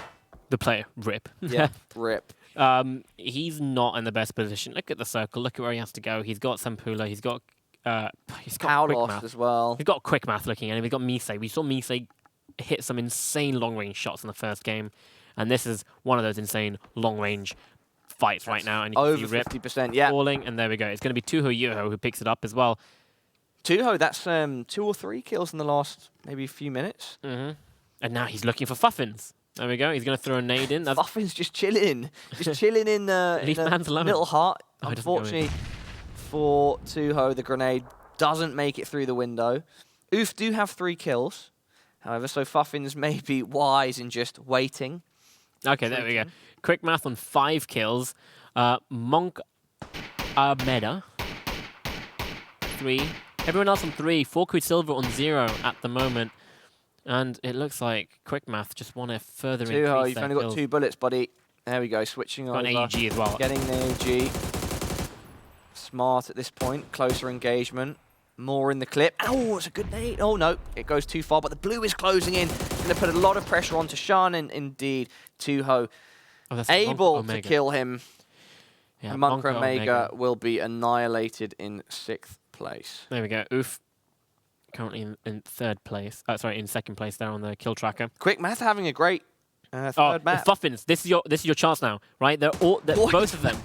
The player, Rip. Yeah, Rip. He's not in the best position. Look at the circle. Look at where he has to go. He's got Sampula. He's got Paulos as well. He's got Quick Math looking at him. He's got Mise. We saw Mise hit some insane long-range shots in the first game, and this is one of those insane long-range fights right now. And you can over see Rip 50%, yeah. falling, and there we go. It's going to be Tuho Yuho who picks it up as well. Tuho, that's 2 or 3 kills in the last maybe a few minutes. Mm-hmm. And now he's looking for Fuffins. There we go. He's going to throw a nade in. Fuffins just chilling. Just chilling in the little heart. Oh, unfortunately for Tuho, the grenade doesn't make it through the window. Oof do have 3 kills. However, so Fuffins may be wise in just waiting. Okay, there we go. Quick Math on 5 kills. Monk Meda, 3. Everyone else on 3. 4 Quicksilver on 0 at the moment. And it looks like Quick Math just want to further increase their you've only got 2 bullets, buddy. There we go, switching over. Got an AEG as well. Getting the AEG. Smart at this point. Closer engagement. More in the clip. Oh, it's a good nade. Oh, no. It goes too far, but the blue is closing in. Going to put a lot of pressure onto Shan, and indeed, Tuho able to kill him. Yeah, Monk Omega will be annihilated in 6th place. There we go. Oof. Currently in 3rd place. Sorry, in 2nd place there on the kill tracker. Quick Math having a great third map. Fuffins, this is your chance now, right? They're both of them.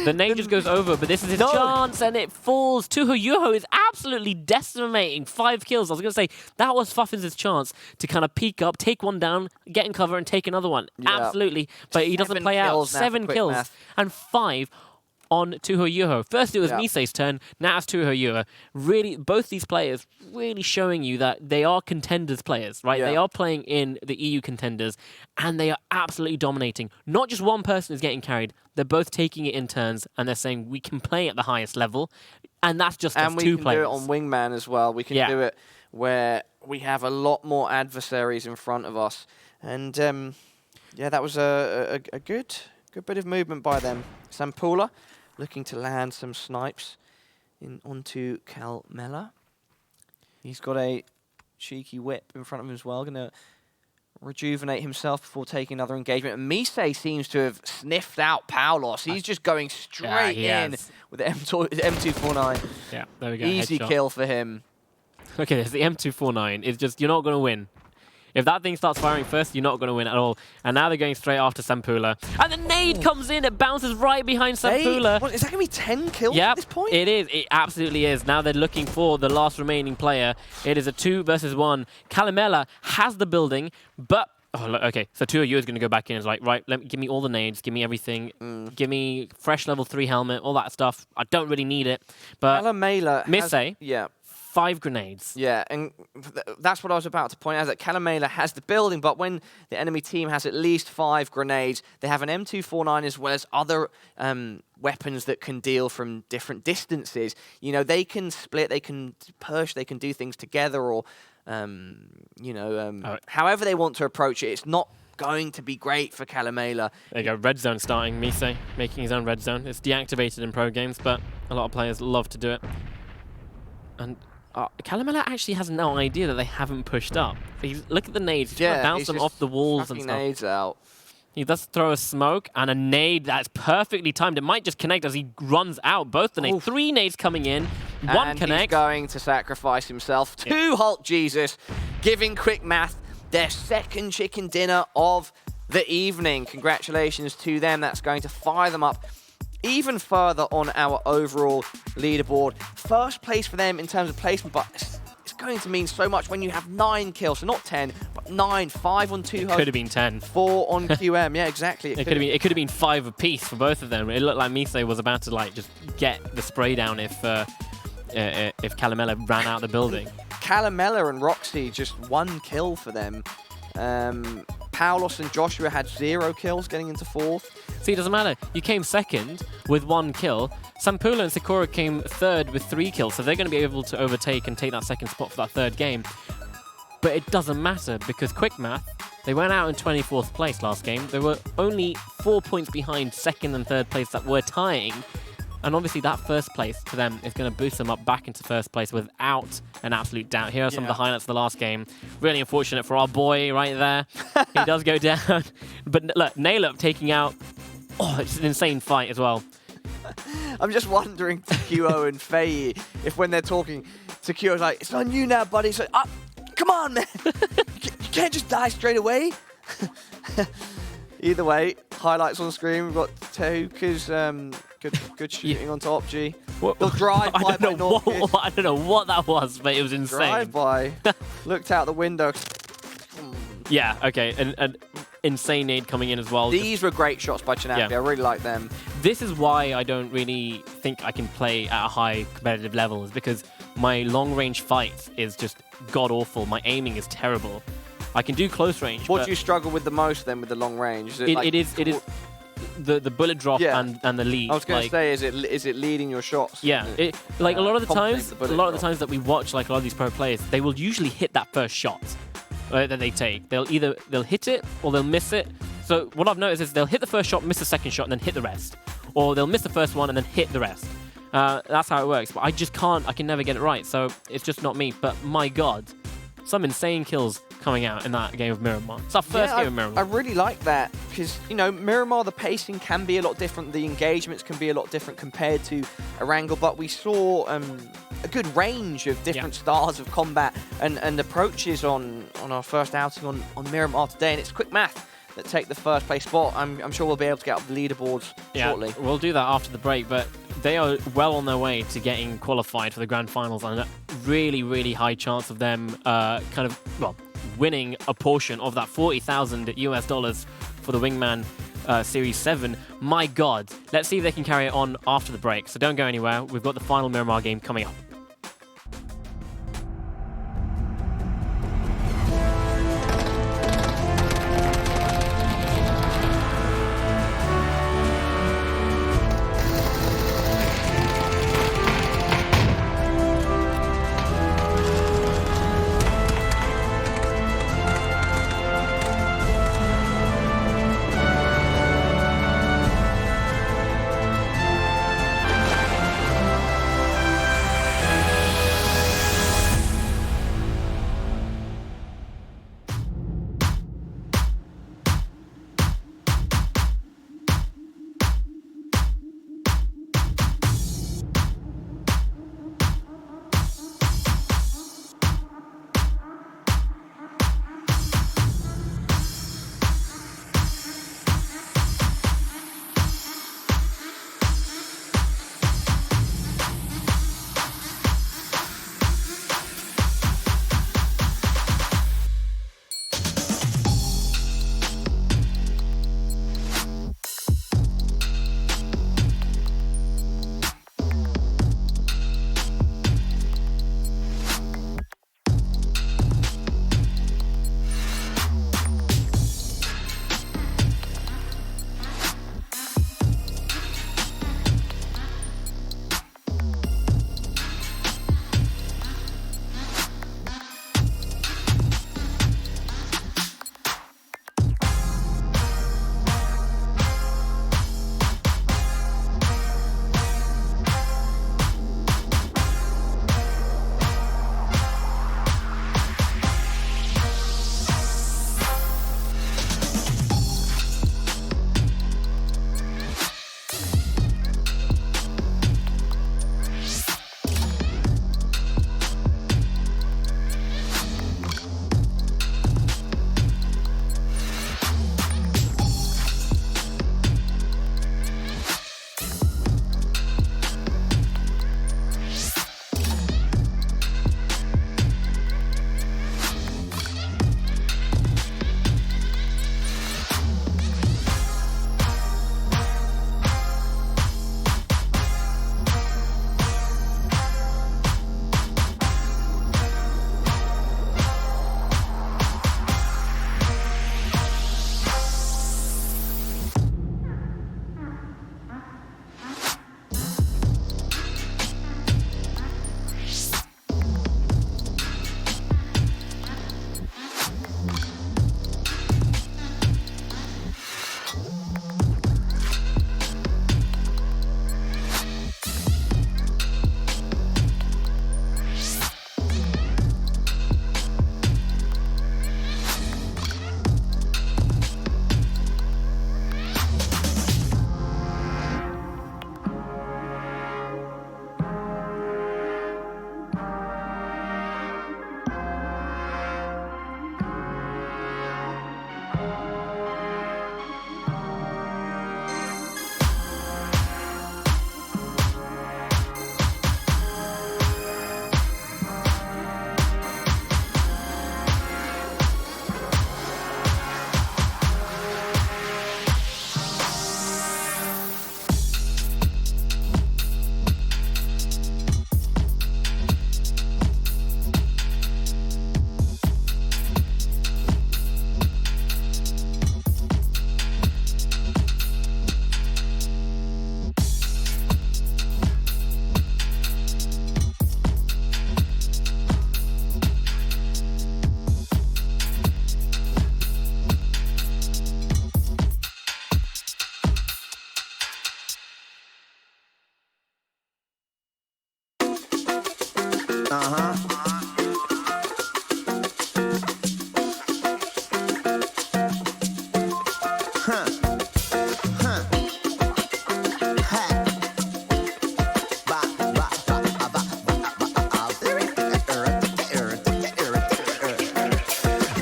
The nade just goes over, but this is his chance, and it falls. Tuho Yuho is absolutely decimating. 5 kills. I was going to say, that was Fuffins' chance to kind of peek up, take one down, get in cover, and take another one. Yeah. Absolutely. But he doesn't play out. 7 kills and 5 on Tuho Yuho. First it was Mise's turn, now it's Tuho Yuho. Really, both these players really showing you that they are contenders players, right? They are playing in the EU contenders, and they are absolutely dominating. Not just one person is getting carried, they're both taking it in turns, and they're saying, we can play at the highest level, and that's just as 2 players. And we can do it on Wingman as well. We can do it where we have a lot more adversaries in front of us. And, that was a good bit of movement by them. Sampula looking to land some snipes onto Calmella. He's got a cheeky whip in front of him as well. Going to rejuvenate himself before taking another engagement. And Mise seems to have sniffed out Paulos. He's just going straight in with the M249. Yeah, there we go. Easy headshot. kill for him. Okay, the M249 is just, you're not going to win. If that thing starts firing first, you're not going to win at all. And now they're going straight after Sampula. And the nade comes in. It bounces right behind Sampula. What, is that going to be 10 kills at this point? It is. It absolutely is. Now they're looking for the last remaining player. It is a 2 versus 1. Calamela has the building, but... Oh, look, okay, so 2 of you is going to go back in. It's like, right, give me all the nades, give me everything, give me fresh level 3 helmet, all that stuff. I don't really need it. But Calamela Mise, yeah. 5 grenades. Yeah, and that's what I was about to point out, that Calamela has the building, but when the enemy team has at least 5 grenades, they have an M249 as well as other weapons that can deal from different distances. You know, they can split, they can push, they can do things together, or, however they want to approach it. It's not going to be great for Calamela. There you go, red zone starting. Mise making his own red zone. It's deactivated in pro games, but a lot of players love to do it. And Calamela actually has no idea that they haven't pushed up. Look at the nades. He's trying to bounce them off the walls and stuff. Nades out. He does throw a smoke and a nade that's perfectly timed. It might just connect as he runs out. Both the nades. 3 nades coming in. One and connect. He's going to sacrifice himself to Hulk Jesus, giving Quick Math their second chicken dinner of the evening. Congratulations to them. That's going to fire them up even further on our overall leaderboard. First place for them in terms of placement, but it's going to mean so much when you have 9 kills. So not 10, but 9, 5 on 2 hosts. Could have been 10. 4 on QM. Yeah, exactly. It could have been 5 apiece for both of them. It looked like Mise was about to like just get the spray down if Calamela ran out the building. Calamela and Roxy, just 1 kill for them. Paulos and Joshua had 0 kills getting into 4th. See, it doesn't matter. You came 2nd with 1 kill. Sampula and Sakura came 3rd with 3 kills, so they're going to be able to overtake and take that 2nd spot for that 3rd game. But it doesn't matter, because Quick Math, they went out in 24th place last game. They were only 4 points behind 2nd and 3rd place that were tying. And obviously that 1st place to them is going to boost them up back into 1st place without an absolute doubt. Here are some of the highlights of the last game. Really unfortunate for our boy right there. He does go down. But look, Nail-Up taking out... Oh, it's an insane fight as well. I'm just wondering, TQO and Faye, if when they're talking, TQO's like, it's on you now, buddy. It's like, come on, man. You can't just die straight away. Either way, highlights on screen. We've got Tehuka's good shooting on top, G. The drive-by I don't know what that was, but it was insane. Drive-by. Looked out the window. Yeah, okay. And insane nade coming in as well. These were great shots by Chinapi. I really like them. This is why I don't really think I can play at a high competitive level, is because my long-range fight is just god-awful. My aiming is terrible. I can do close range. What do you struggle with the most then with the long range? It is the bullet drop and the lead. I was going to say, is it leading your shots? Yeah, like a lot of the times that we watch, like a lot of these pro players, they will usually hit that first shot that they take. They'll hit it or they'll miss it. So what I've noticed is they'll hit the first shot, miss the second shot, and then hit the rest, or they'll miss the first one and then hit the rest. That's how it works. But I just can't. I can never get it right. So it's just not me. But my God, some insane kills coming out in that game of Miramar. It's our first game of Miramar. I really like that because, you know, Miramar, the pacing can be a lot different. The engagements can be a lot different compared to Erangel, but we saw a good range of different styles of combat and approaches on our first outing on Miramar today, and it's Quick Math that take the first place spot. I'm sure we'll be able to get up the leaderboards shortly. We'll do that after the break, but they are well on their way to getting qualified for the grand finals, and a really, really high chance of them winning a portion of that $40,000 for the Wingman Series 7. My God. Let's see if they can carry it on after the break. So don't go anywhere. We've got the final Miramar game coming up.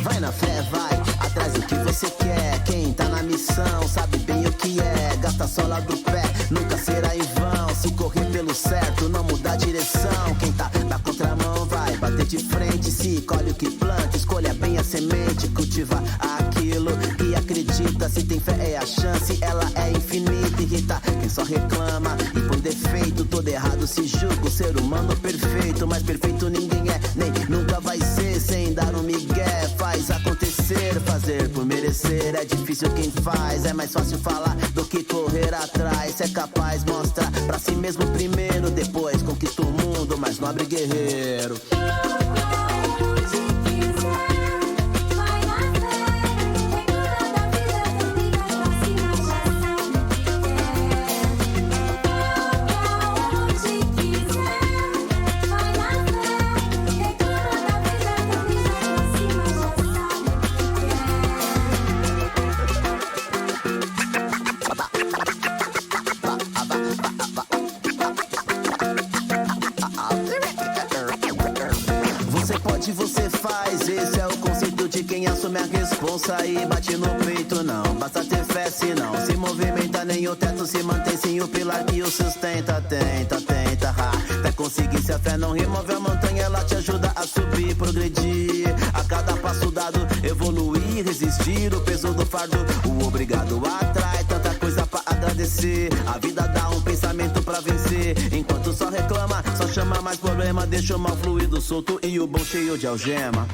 Vai na fé, vai atrás do que você quer. Quem tá na missão sabe bem o que é. Gasta a sola do pé, nunca será em vão. Se correr pelo certo, não muda a direção. Quem tá na contramão vai bater de frente. Se colhe o que planta, escolha bem a semente. Cultiva aquilo que acredita. Se tem fé é a chance, ela é infinita. Irrita quem só reclama e põe defeito. Todo errado se julga o ser humano perfeito. Mas perfeito ninguém é, nem nunca vai ser. Sem dar um migué, faz acontecer. Fazer por merecer é difícil quem faz. É mais fácil falar do que correr atrás. Se é capaz, mostra pra si mesmo primeiro. Depois conquista o mundo, mais nobre guerreiro. Você faz, esse é o conceito de quem assume a responsa e bate no peito. Não basta ter fé, se não se movimenta, nem o teto se mantém sem o pilar que o sustenta. Tenta, até conseguir. Se a fé não remove a montanha, ela te ajuda a subir, progredir. A cada passo dado, evoluir, resistir o peso do fardo. O obrigado atrai tanta coisa pra agradecer. A vida dá um pensamento pra vencer. Enquanto só reclama, só chama mais problema. Deixa o mal fluido solto e o bom cheio de algema.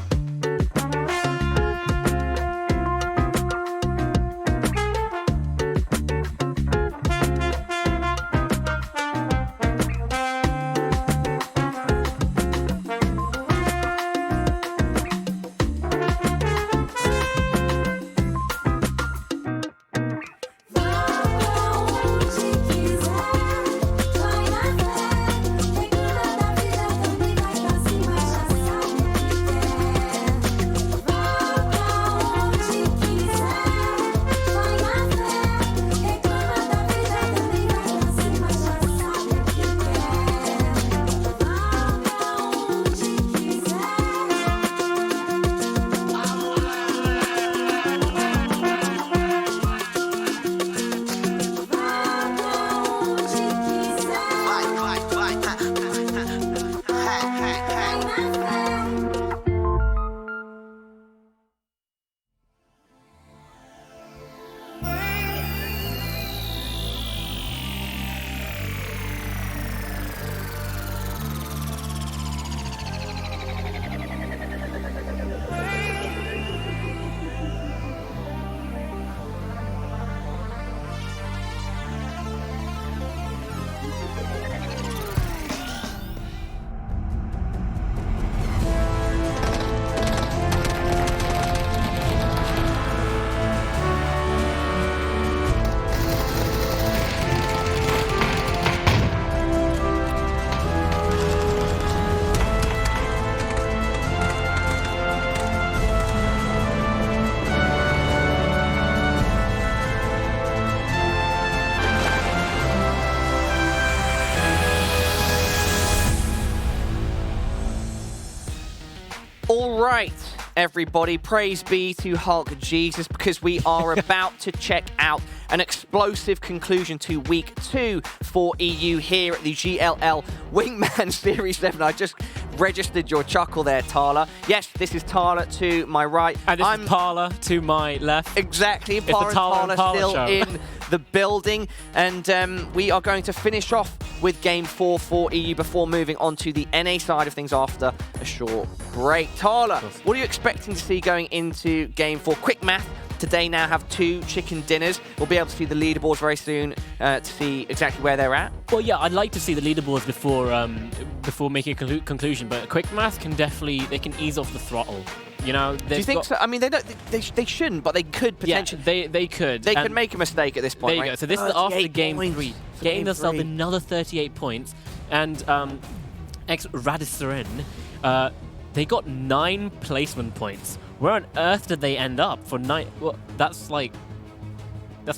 All right, everybody, praise be to Hulk Jesus, because we are about to check out an explosive conclusion to Week 2 for EU here at the GLL Wingman Series 7. I just registered your chuckle there, Talha. Yes, this is Talha to my right. And this is Pala to my left. Exactly, Talha and Pala still in the building. And we are going to finish off with Game 4 for EU before moving on to the NA side of things after a short break. Talha, what are you expecting to see going into Game 4? Quick math. Today now have 2 chicken dinners. We'll be able to see the leaderboards very soon to see exactly where they're at. Well, yeah, I'd like to see the leaderboards before making a conclusion, but quick math can definitely, they can ease off the throttle. You know, do you think so? I mean, they shouldn't, but they could potentially. Yeah, they could. They could make a mistake at this point. There you go. So this is after Game 3, getting themselves another 38 points, and X Radiseren, they got 9 placement points. Where on earth did they end up for 9? Well, that's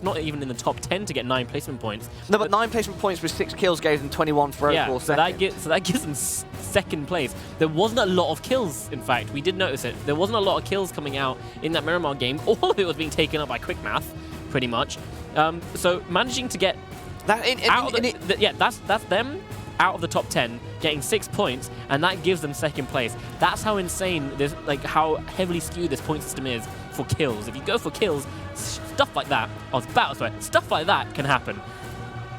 not even in the top 10 to get 9 placement points. No, but 9 placement points with 6 kills gave them 21 for overall second. So that gives them second place. There wasn't a lot of kills, in fact. We did notice it. There wasn't a lot of kills coming out in that Miramar game. All of it was being taken up by Quick Math, pretty much. So managing to get that's them out of the top 10, getting 6 points, and that gives them second place. That's how insane this, like how heavily skewed this point system is for kills. If you go for kills, stuff like that, stuff like that can happen.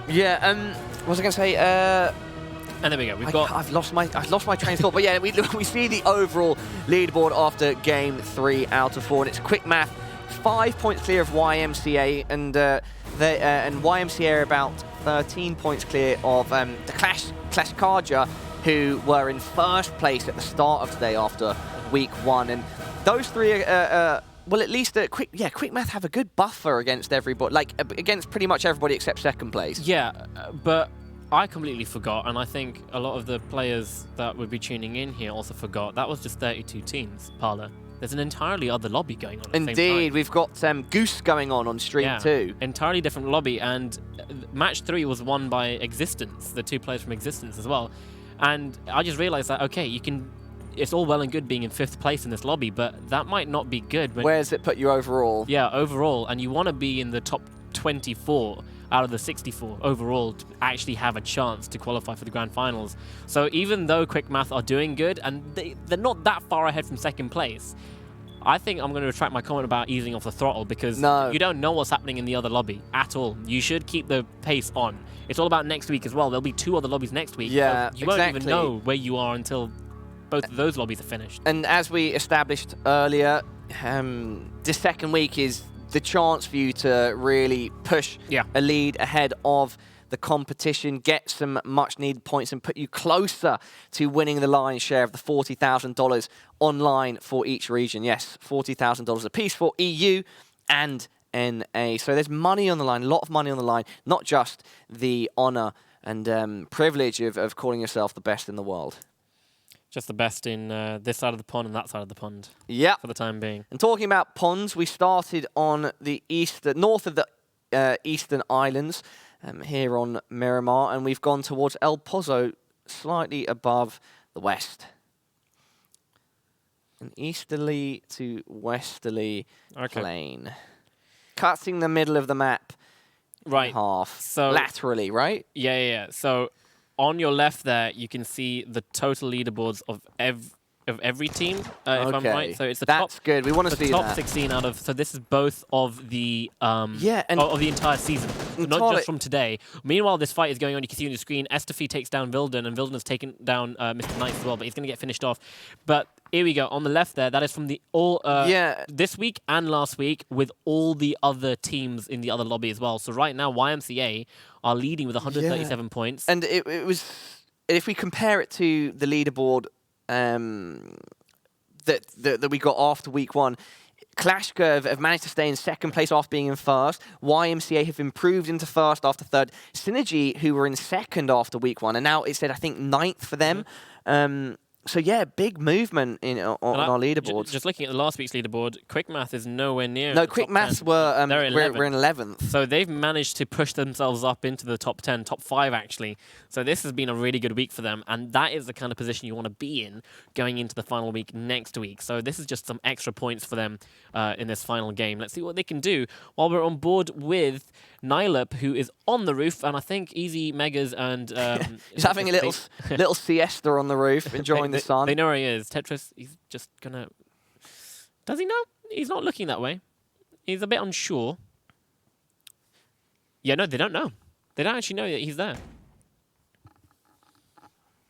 Yeah. What was I going to say? And there we go. I've lost my train of thought. But yeah, we see the overall leaderboard after game 3 out of 4, and it's Quick Math 5 points clear of YMCA, and YMCA are about 13 points clear of the Clash Karja, who were in first place at the start of today after week 1. And those three are, well, at least Quick Math have a good buffer against everybody, like against pretty much everybody except second place. Yeah, but I completely forgot, and I think a lot of the players that would be tuning in here also forgot. That was just 32 teams, Pala. There's an entirely other lobby going on at the same time. Indeed, we've got Goose going on stream too. Entirely different lobby, and match 3 was won by Existence, the 2 players from Existence as well. And I just realized that, okay, it's all well and good being in 5th place in this lobby, but that might not be good. Where does it put you overall? Yeah, overall, and you want to be in the top 24 out of the 64 overall to actually have a chance to qualify for the grand finals. So even though Quick Math are doing good, and they're not that far ahead from second place, I think I'm going to retract my comment about easing off the throttle, because you don't know what's happening in the other lobby at all. You should keep the pace on. It's all about next week as well. There'll be 2 other lobbies next week. Yeah, so you won't even know where you are until both of those lobbies are finished. And as we established earlier, this second week is the chance for you to really push a lead ahead of the competition, get some much-needed points, and put you closer to winning the lion's share of the $40,000 online for each region. Yes, $40,000 apiece for EU and NA. So there's money on the line, a lot of money on the line, not just the honor and privilege of calling yourself the best in the world. Just the best in this side of the pond and that side of the pond. Yeah. For the time being. And talking about ponds, we started on the north of the Eastern Islands here on Miramar, and we've gone towards El Pozo, slightly above the west. An easterly to westerly plane. Cutting the middle of the map in half. So laterally, right? Yeah. So on your left there, you can see the total leaderboards of every team, if I'm right. So it's the That's good. We want to see the top that. 16 out of. So this is both of the of the entire season, not just from today. Meanwhile, this fight is going on. You can see on your screen, Estefi takes down Vilden, and Vilden has taken down Mr. Knight as well, but he's going to get finished off. But here we go on the left there. That is from the this week and last week, with all the other teams in the other lobby as well. So right now, YMCA are leading with 137 points. And it was, if we compare it to the leaderboard that we got after week 1, Clash Curve have managed to stay in second place after being in first. YMCA have improved into first after third. Synergy, who were in second after week 1, and now it said, I think, 9th for them. So yeah, big movement on our leaderboards. Just looking at the last week's leaderboard, Quick Math is nowhere near. No, Quick Maths were we're in 11th. So they've managed to push themselves up into the top 10, top 5 actually. So this has been a really good week for them, and that is the kind of position you want to be in going into the final week next week. So this is just some extra points for them in this final game. Let's see what they can do while we're on board with Nylop, who is on the roof, and I think Easy Megas and he's having a little siesta on the roof, enjoying the sun. They know where he is. Tetris, he's just gonna. Does he know? He's not looking that way. He's a bit unsure. Yeah, no, they don't know. They don't actually know that he's there.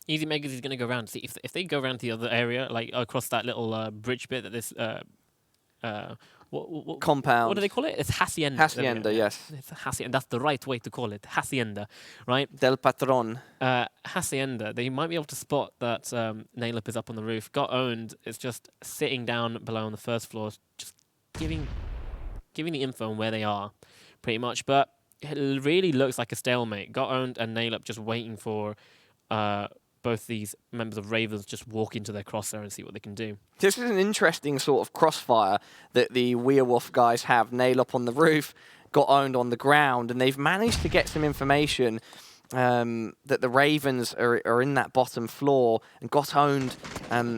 Easy Megas is gonna go around. See if they go around to the other area, like across that little bridge bit that this. What compound. What do they call it? It's Hacienda. Hacienda, yes. It's Hacienda. That's the right way to call it. Hacienda, right? Del Patron. Hacienda. They might be able to spot that Nylop is up on the roof. Got owned. It's just sitting down below on the first floor, just giving the info on where they are, pretty much. But it really looks like a stalemate. Got owned and Nylop just waiting for both these members of Ravens just walk into their crosshair and see what they can do. This is an interesting sort of crossfire that the Werewolf guys have. Nail up on the roof, got owned on the ground, and they've managed to get some information that the Ravens are in that bottom floor and got owned,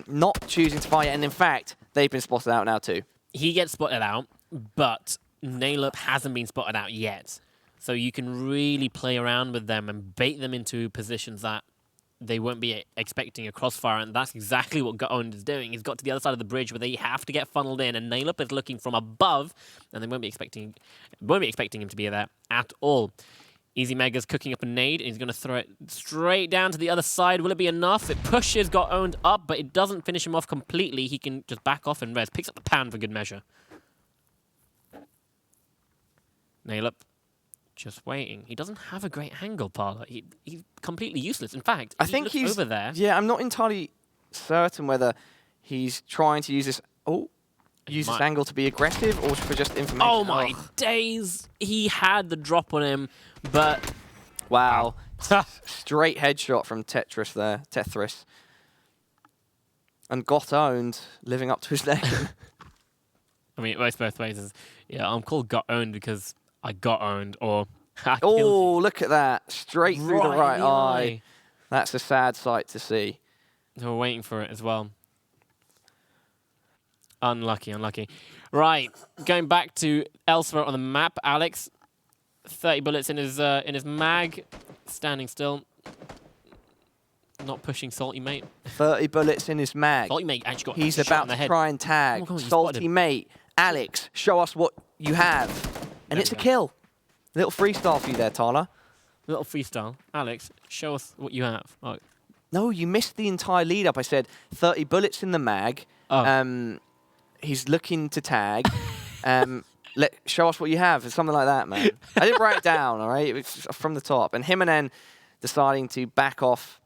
not choosing to fight. And in fact, they've been spotted out now too. He gets spotted out, but Nail Up hasn't been spotted out yet. So you can really play around with them and bait them into positions that they won't be expecting a crossfire, and that's exactly what Got Owned is doing. He's got to the other side of the bridge where they have to get funneled in, and Nail Up is looking from above, and they won't be expecting him to be there at all. Easy Mega's cooking up a nade, and he's going to throw it straight down to the other side. Will it be enough? It pushes Got Owned up, but it doesn't finish him off completely. He can just back off and res. Picks up the pan for good measure. Nail Up. Just waiting. He doesn't have a great angle, Pala. He's completely useless. In fact, I think he's over there. Yeah, I'm not entirely certain whether he's trying to use this angle to be aggressive or for just information. Oh my days! He had the drop on him, but wow, straight headshot from Tetris, and Got Owned, living up to his name. I mean, it works both ways. Yeah, I'm called Got Owned because I got owned, or oh, look at that. Straight through the right eye. eye. That's a sad sight to see. They were waiting for it as well. Unlucky, unlucky. Right, going back to elsewhere on the map, Alex. 30 bullets in his mag. Standing still. Not pushing Salty Mate. 30 bullets in his mag. Salty Mate actually got He's shot about in the to head. try and tag. Oh my God, you Salty spotted him. Mate, Alex, show us what you have. And There it's we a go. kill. Little freestyle for you there, Talha. Little freestyle. Alex, show us what you have. Oh. No, you missed the entire lead up. I said 30 bullets in the mag. Oh. He's looking to tag. Show us what you have. It's something like that, man. I didn't write it down, all right? It was from the top. And him and then deciding to back off,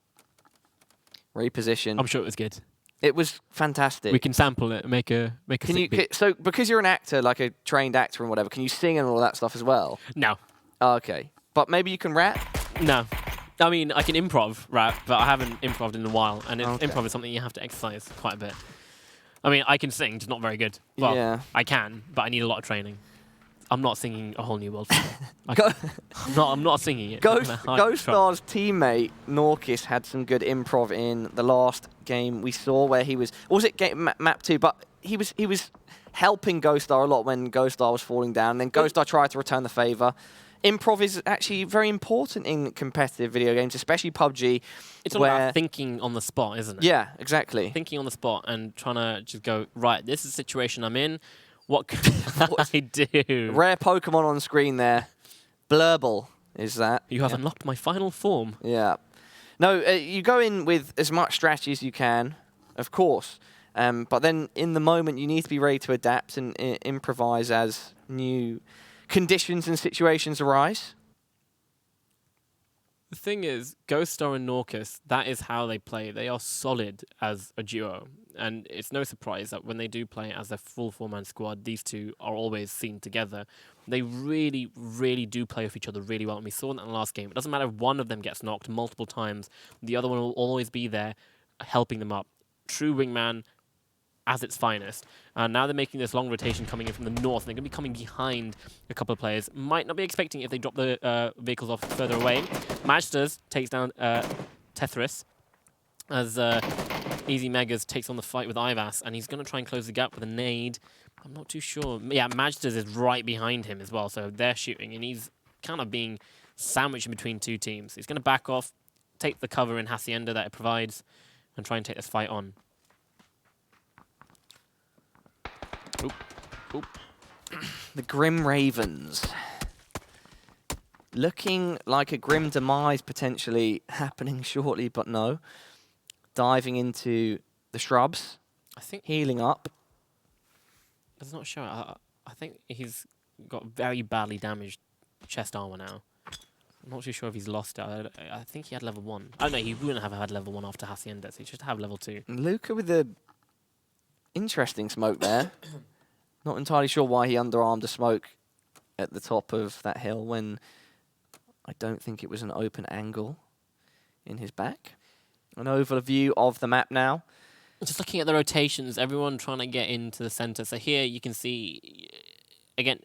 reposition. I'm sure it was good. It was fantastic. We can sample it and make a Can you? sick beat. So because you're an actor, like a trained actor and whatever, can you sing and all that stuff as well? No. Oh, okay. But maybe you can rap? No. I mean, I can improv rap, but I haven't improved in a while. And Okay. improv is something you have to exercise quite a bit. I mean, I can sing, just not very good. Well, Yeah. I can, but I need a lot of training. I'm not singing A Whole New World. Go- I'm not singing it. Ghost I'm gonna try. Star's teammate Norkis had some good improv in the last game we saw, where he was. Or was it game map 2? But he was helping Ghost Star a lot when Ghost Star was falling down. Then Ghost Star tried to return the favor. Improv is actually very important in competitive video games, especially PUBG. It's all about thinking on the spot, isn't it? Yeah, exactly. Thinking on the spot and trying to just go, right, this is the situation I'm in. What can I do? Rare Pokemon on screen there. Blurble is that. You have unlocked my final form. Yeah. No, you go in with as much strategy as you can, of course. But then in the moment, you need to be ready to adapt and improvise as new conditions and situations arise. The thing is, Ghost Star and Norkis, that is how they play. They are solid as a duo. And it's no surprise that when they do play as a full four-man squad, these two are always seen together. They really, really do play with each other really well. And we saw that in the last game. It doesn't matter if one of them gets knocked multiple times. The other one will always be there helping them up. True Wingman as its finest. And now they're making this long rotation coming in from the north. And they're going to be coming behind a couple of players. Might not be expecting if they drop the vehicles off further away. Magsters takes down Tetris as Easy Megas takes on the fight with Ivas, and he's going to try and close the gap with a nade. I'm not too sure. Yeah, Magsters is right behind him as well, so they're shooting, and he's kind of being sandwiched in between two teams. He's going to back off, take the cover in Hacienda that it provides, and try and take this fight on. Oop. Oop. The Grim Ravens. Looking like a grim demise potentially happening shortly, but no. Diving into the shrubs, I think healing up. does not show it. I think he's got very badly damaged chest armor now. I'm not too sure if he's lost it. I think he had level 1. Oh no, he wouldn't have had level 1 after Hacienda, so he should have level 2. Luca with the interesting smoke there. Not entirely sure why he underarmed a smoke at the top of that hill when I don't think it was an open angle in his back. An overview of the map now. Just looking at the rotations, everyone trying to get into the center. So here you can see, again,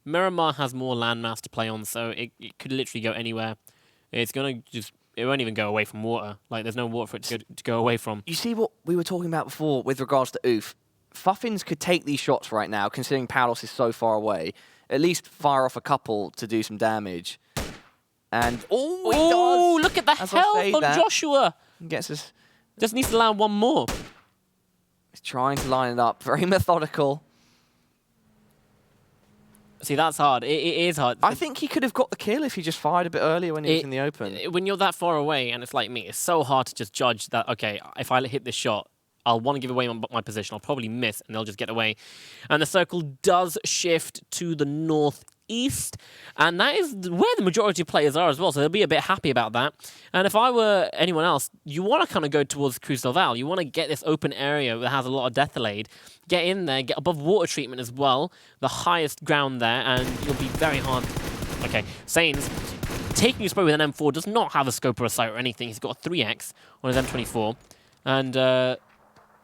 Miramar has more landmass to play on, so it could literally go anywhere. It's going to just, it won't even go away from water. Like, there's no water for it to go away from. You see what we were talking about before with regards to Oof? Fuffins could take these shots right now, considering Palos is so far away. At least fire off a couple to do some damage. And, he does! Look at the health of Joshua! Gets us... Just needs to land one more. He's trying to line it up. Very methodical. See, that's hard. It is hard. I think he could have got the kill if he just fired a bit earlier when he was in the open. When you're that far away, and it's like me, it's so hard to just judge that, okay, if I hit this shot, I'll want to give away my position. I'll probably miss, and they'll just get away. And the circle does shift to the northeast, and that is where the majority of players are as well, so they'll be a bit happy about that. And if I were anyone else, you want to kind of go towards Cruz del Val. You want to get this open area that has a lot of death delayed, get in there, get above water treatment as well, the highest ground there, and you'll be very hard. Okay, Sainz taking a spray with an M4 does not have a scope or a sight or anything. He's got a 3x on his M24, and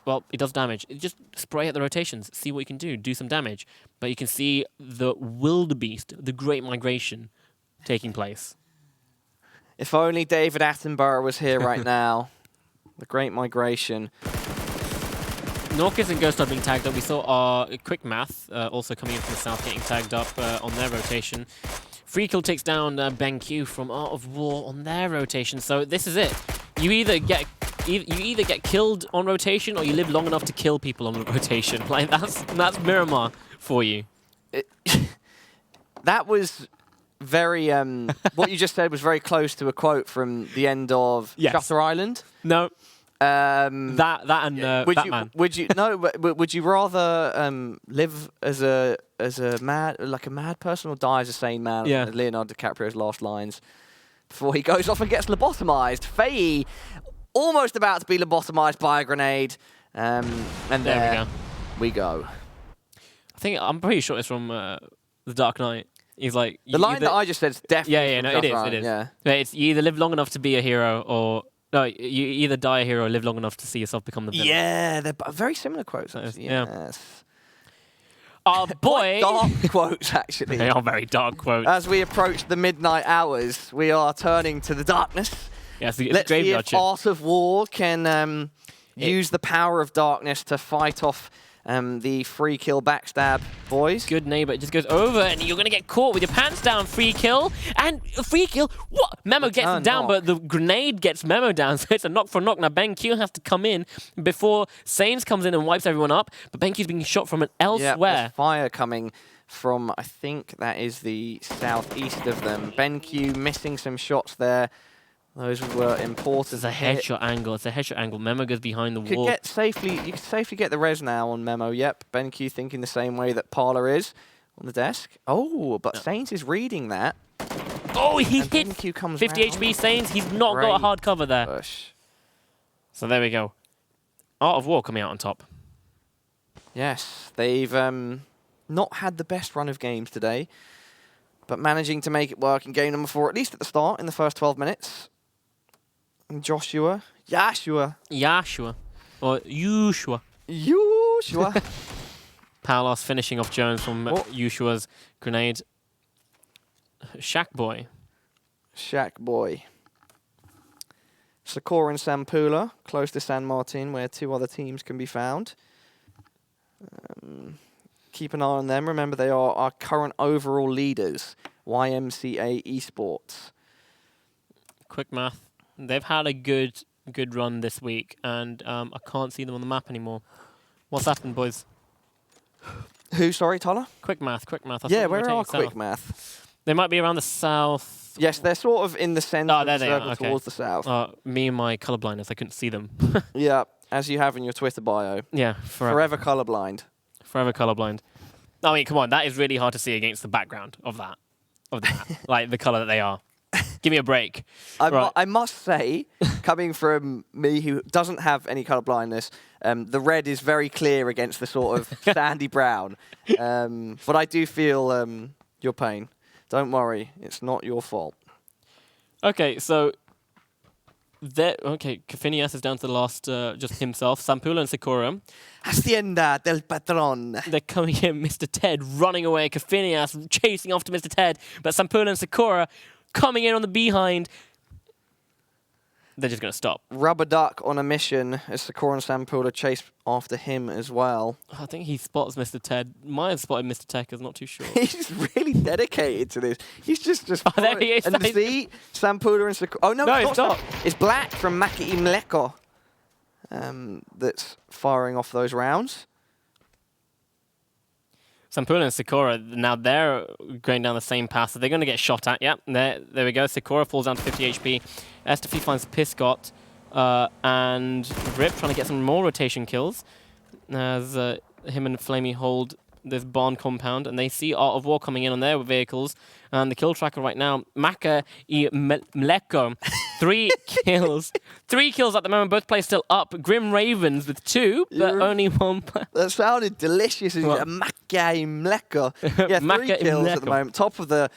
well, it does damage. Just spray at the rotations, see what you can do some damage. But you can see the wildebeest, the Great Migration, taking place. If only David Attenborough was here right now. The Great Migration. Norcus and Ghost are being tagged up. We saw our Quick Math also coming in from the south, getting tagged up on their rotation. Free Kill takes down Ben Q from Art of War on their rotation. So this is it. You either get killed on rotation, or you live long enough to kill people on rotation. Like that's Miramar for you. That was very. What you just said was very close to a quote from the end of Shutter Island. No. That and Batman. Would you rather live as a mad person, or die as a sane man? Yeah. Leonardo DiCaprio's last lines before he goes off and gets lobotomized. Faye almost about to be lobotomized by a grenade, and there we go. I'm pretty sure it's from The Dark Knight. He's like the line that I just said is definitely it is. Yeah, it's you either live long enough to be a hero, or no, you either die a hero or live long enough to see yourself become the villain. Yeah, they're very similar quotes. Actually. Yes. Boy, dark quotes actually. They are very dark quotes. As we approach the midnight hours, we are turning to the darkness. Yes, Let's see if Art of War can use the power of darkness to fight off the free kill backstab boys. Good neighbor, it just goes over, and you're going to get caught with your pants down. Free kill, and free kill. What? Memo gets him down, but the grenade gets Memo down, so it's a knock for knock. Now Ben Q has to come in before Sainz comes in and wipes everyone up, but Ben Q's being shot from elsewhere. Yeah, there's fire coming from, I think that is the southeast of them. Ben Q missing some shots there. Those were important. It's a headshot angle. It's a headshot angle. Memo goes behind the wall. You could safely get the res now on Memo. Yep, BenQ thinking the same way that Pala is on the desk. Oh, but Sainz is reading that. Oh, he hit BenQ comes 50 round. HP Sainz. He's not got a hard cover there. Push. So there we go. Art of War coming out on top. Yes, they've not had the best run of games today, but managing to make it work in game number 4, at least at the start, in the first 12 minutes. And Joshua. Or Yushua. Palos finishing off Jones from Yushua's grenade. Shack Boy. Sakura and Sampula, close to San Martin, where 2 other teams can be found. Keep an eye on them. Remember, they are our current overall leaders, YMCA Esports. Quick math. They've had a good run this week, and I can't see them on the map anymore. What's happened, boys? Who, sorry, Talha? Quick math. Yeah, where are Quick Math? They might be around the south. Yes, they're sort of in the centre of the circle towards the south. Me and my colourblindness, I couldn't see them. Yeah, as you have in your Twitter bio. Yeah, forever colourblind. Forever colourblind. I mean, come on, that is really hard to see against the background of that. Of the map. Like, the colour that they are. Give me a break. I must say, coming from me who doesn't have any colour blindness, the red is very clear against the sort of sandy brown. But I do feel your pain. Don't worry, it's not your fault. Okay, so Okay, Kafinias is down to the last, just himself. Sampula and Sakura. Hacienda del Patron. They're coming in. Mr. Ted running away. Kafinias chasing after Mr. Ted. But Sampula and Sakura coming in on the behind. They're just going to stop. Rubber Duck on a mission as Sakura and Sampula chase after him as well. I think he spots Mr. Ted. Might have spotted Mr. Ted, I'm not too sure. He's really dedicated to this. He's just Oh, there he is. And see, Sampula and Sakura. Oh, no, it's not. It's Black from Maki Mleko that's firing off those rounds. Sampula and Sakura, now they're going down the same path, so they're going to get shot at. Yep, there we go. Sakura falls down to 50 HP. Estefy finds Piscot, and Rip trying to get some more rotation kills. As him and Flamey hold this barn compound, and they see Art of War coming in on their vehicles. And the kill tracker right now, Maka y Mleko, 3 kills. 3 kills at the moment, both players still up. Grim Ravens with 2, but only 1 player. That sounded delicious. Maka y Mleko. Yeah, 3 kills at the moment. Top of the